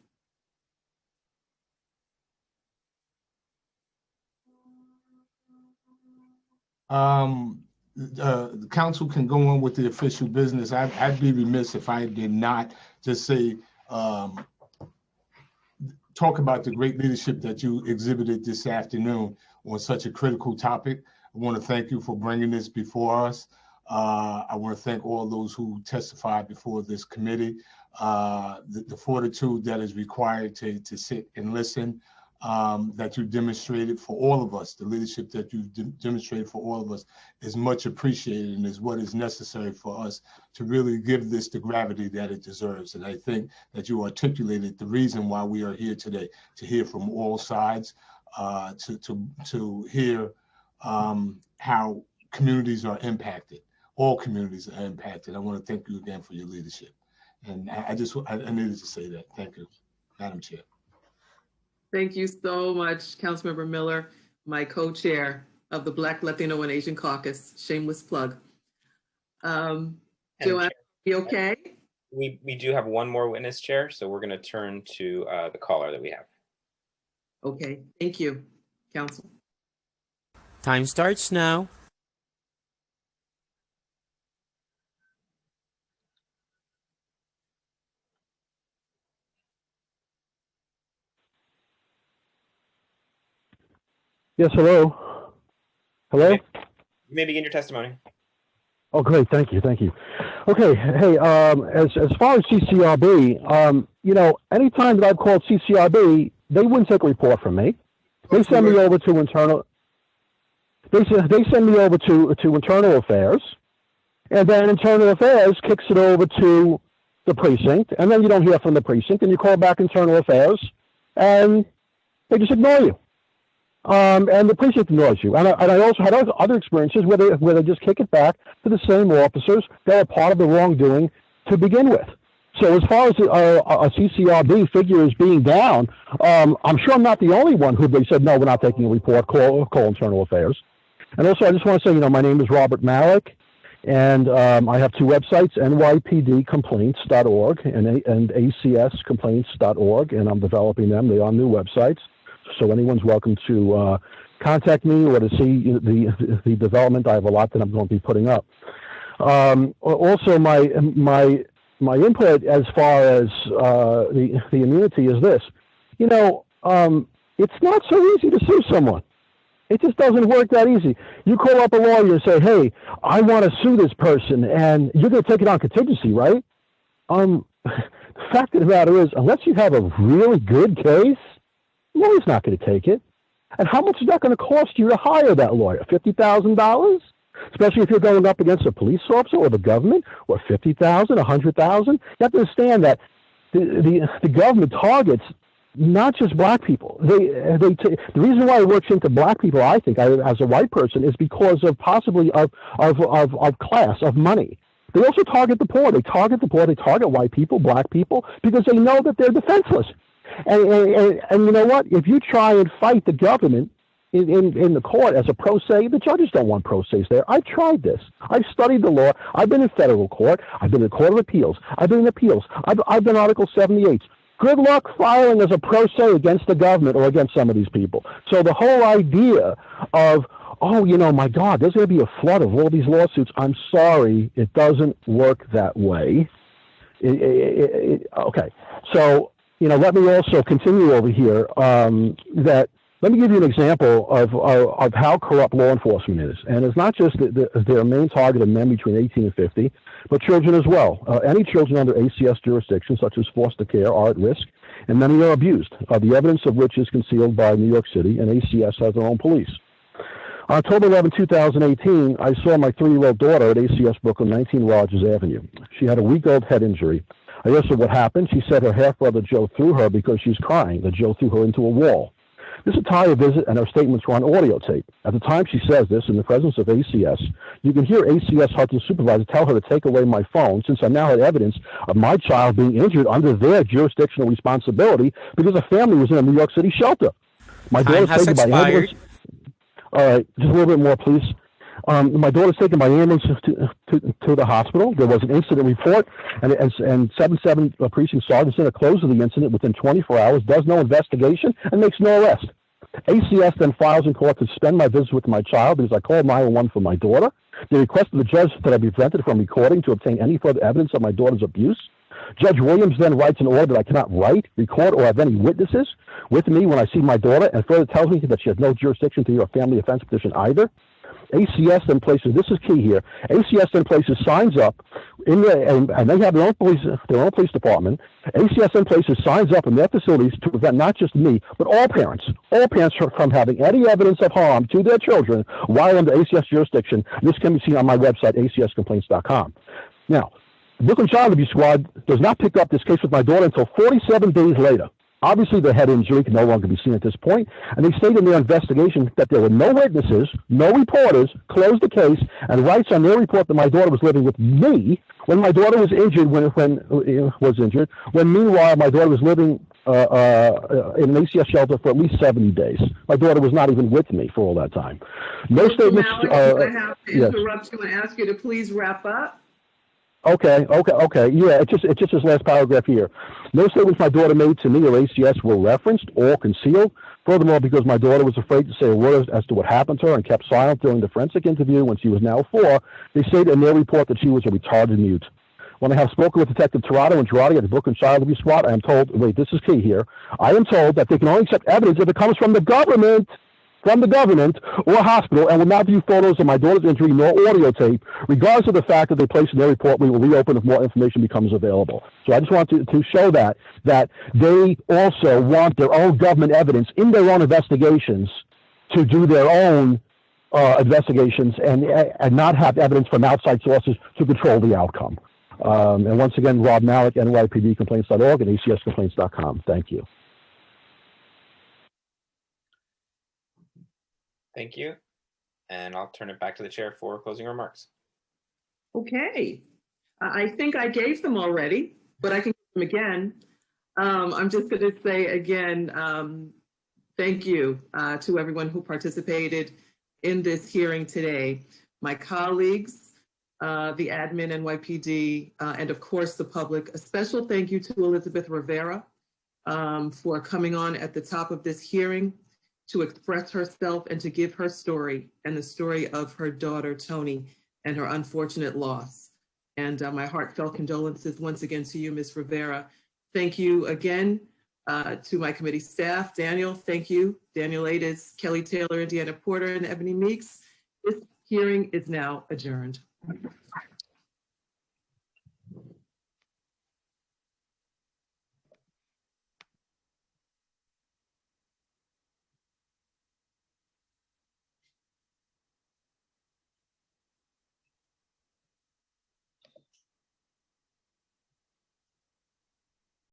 Speaker 22: The council can go on with the official business. I'd be remiss if I did not just say, talk about the great leadership that you exhibited this afternoon on such a critical topic. I want to thank you for bringing this before us. I want to thank all those who testified before this committee. The fortitude that is required to sit and listen, that you demonstrated for all of us, the leadership that you've demonstrated for all of us is much appreciated and is what is necessary for us to really give this the gravity that it deserves. And I think that you articulated the reason why we are here today, to hear from all sides, to hear how communities are impacted. All communities are impacted. I want to thank you again for your leadership. And I needed to say that. Thank you, Madam Chair.
Speaker 5: Thank you so much, Councilmember Miller, my co-chair of the Black, Latino, and Asian Caucus. Shameless plug. Joanne, you okay?
Speaker 1: We do have one more witness, Chair, so we're going to turn to the caller that we have.
Speaker 5: Okay, thank you, Council.
Speaker 2: Time starts now.
Speaker 23: Yes, hello. Hello?
Speaker 1: You may begin your testimony.
Speaker 23: Oh, great. Thank you. Thank you. Okay. Hey, as far as CCRB, you know, anytime that I've called CCRB, they wouldn't take a report from me. They send me over to internal. They send me over to internal affairs, and then internal affairs kicks it over to the precinct, and then you don't hear from the precinct, and you call back internal affairs, and they just ignore you. And the precinct ignores you. And I also had other experiences where they just kick it back to the same officers that are part of the wrongdoing to begin with. So as far as a CCRB figure is being down, I'm sure I'm not the only one who they said, no, we're not taking a report, call internal affairs. And also I just want to say, you know, my name is Robert Malik, and I have two websites, nypdcomplaints.org and acscomplaints.org, and I'm developing them. They are new websites. So anyone's welcome to contact me or to see the development. I have a lot that I'm going to be putting up. Also, my input as far as the immunity is this. You know, it's not so easy to sue someone. It just doesn't work that easy. You call up a lawyer and say, hey, I want to sue this person, and you're going to take it on contingency, right? The fact of the matter is, unless you have a really good case, lawyer's not going to take it. And how much is that going to cost you to hire that lawyer? $50,000? Especially if you're going up against a police officer or the government, or $50,000, $100,000. You have to understand that the government targets not just black people. The reason why it works into black people, I think, as a white person, is because of possibly of class, of money. They also target the poor. They target the poor. They target white people, black people, because they know that they're defenseless. And you know what? If you try and fight the government in the court as a pro se, the judges don't want pro ses there. I've tried this. I've studied the law. I've been in federal court. I've been in the Court of Appeals. I've been in appeals. I've been Article 78. Good luck filing as a pro se against the government or against some of these people. So the whole idea of, oh, you know, my God, there's going to be a flood of all these lawsuits. I'm sorry, it doesn't work that way. Okay, so let me also continue over here. Let me give you an example of how corrupt law enforcement is. And it's not just their main target of men between 18 and 50, but children as well. Any children under ACS jurisdiction, such as foster care, are at risk, and many are abused, the evidence of which is concealed by New York City, and ACS has their own police. On October 11, 2018, I saw my 3-year-old daughter at ACS Brooklyn, 19 Rogers Avenue. She had a week-old head injury. I asked her what happened. She said her half-brother Joe threw her because she's crying, that Joe threw her into a wall. This entire visit and her statements were on audio tape. At the time she says this, in the presence of ACS, you can hear ACS Hudson supervisor tell her to take away my phone, since I now had evidence of my child being injured under their jurisdictional responsibility because a family was in a New York City shelter. My daughter was taken by ambulance. All right, just a little bit more, please. My daughter was taken by ambulance to the hospital. There was an incident report, and 7-7 precinct sergeant sent a close of the incident within 24 hours, does no investigation, and makes no arrest. ACS then files in court to suspend my visit with my child because I called 911 for my daughter. They requested the judge that I be prevented from recording to obtain any further evidence of my daughter's abuse. Judge Williams then writes an order that I cannot write, record, or have any witnesses with me when I see my daughter, and further tells me that she has no jurisdiction to hear a family offense petition either. ACS then places, this is key here, ACS then places signs up in and they have their own police department. ACS then places signs up in their facilities to prevent not just me, but all parents from having any evidence of harm to their children while under ACS jurisdiction. This can be seen on my website, acscomplaints.com. Now, Brooklyn Child Abuse Squad does not pick up this case with my daughter until 47 days later. Obviously, the head injury can no longer be seen at this point, and they state in their investigation that there were no witnesses, no reporters, closed the case, and writes on their report that my daughter was living with me when my daughter was injured. When meanwhile my daughter was living in an ACS shelter for at least 70 days. My daughter was not even with me for all that time. No statements.
Speaker 5: I have to interrupt you and ask you to please wrap up.
Speaker 23: Okay. Yeah, it's just this last paragraph here. No statements my daughter made to me or ACS were referenced or concealed. Furthermore, because my daughter was afraid to say a word as to what happened to her and kept silent during the forensic interview when she was now 4, they stated in their report that she was a retarded mute. When I have spoken with Detective Tirado and Girardi at the Brooklyn Child Abuse Squad, I am told, wait, this is key here. I am told that they can only accept evidence if it comes from the government or hospital, and will not view photos of my daughter's injury nor audio tape, regardless of the fact that they place in their report. We will reopen if more information becomes available. So I just want to show that they also want their own government evidence in their own investigations to do their own investigations and not have evidence from outside sources to control the outcome. And once again, Rob Malik, NYPDcomplaints.org and ACScomplaints.com. Thank you.
Speaker 1: Thank you. And I'll turn it back to the chair for closing remarks.
Speaker 5: Okay. I think I gave them already, but I can give them again. I'm just going to say again, thank you to everyone who participated in this hearing today. My colleagues, the admin, NYPD, and of course the public. A special thank you to Elizabeth Rivera for coming on at the top of this hearing to express herself and to give her story and the story of her daughter, Toni, and her unfortunate loss. And my heartfelt condolences once again to you, Ms. Rivera. Thank you again to my committee staff. Daniel, thank you. Daniel Ades, Kelly Taylor, Deanna Porter, and Ebony Meeks. This hearing is now adjourned.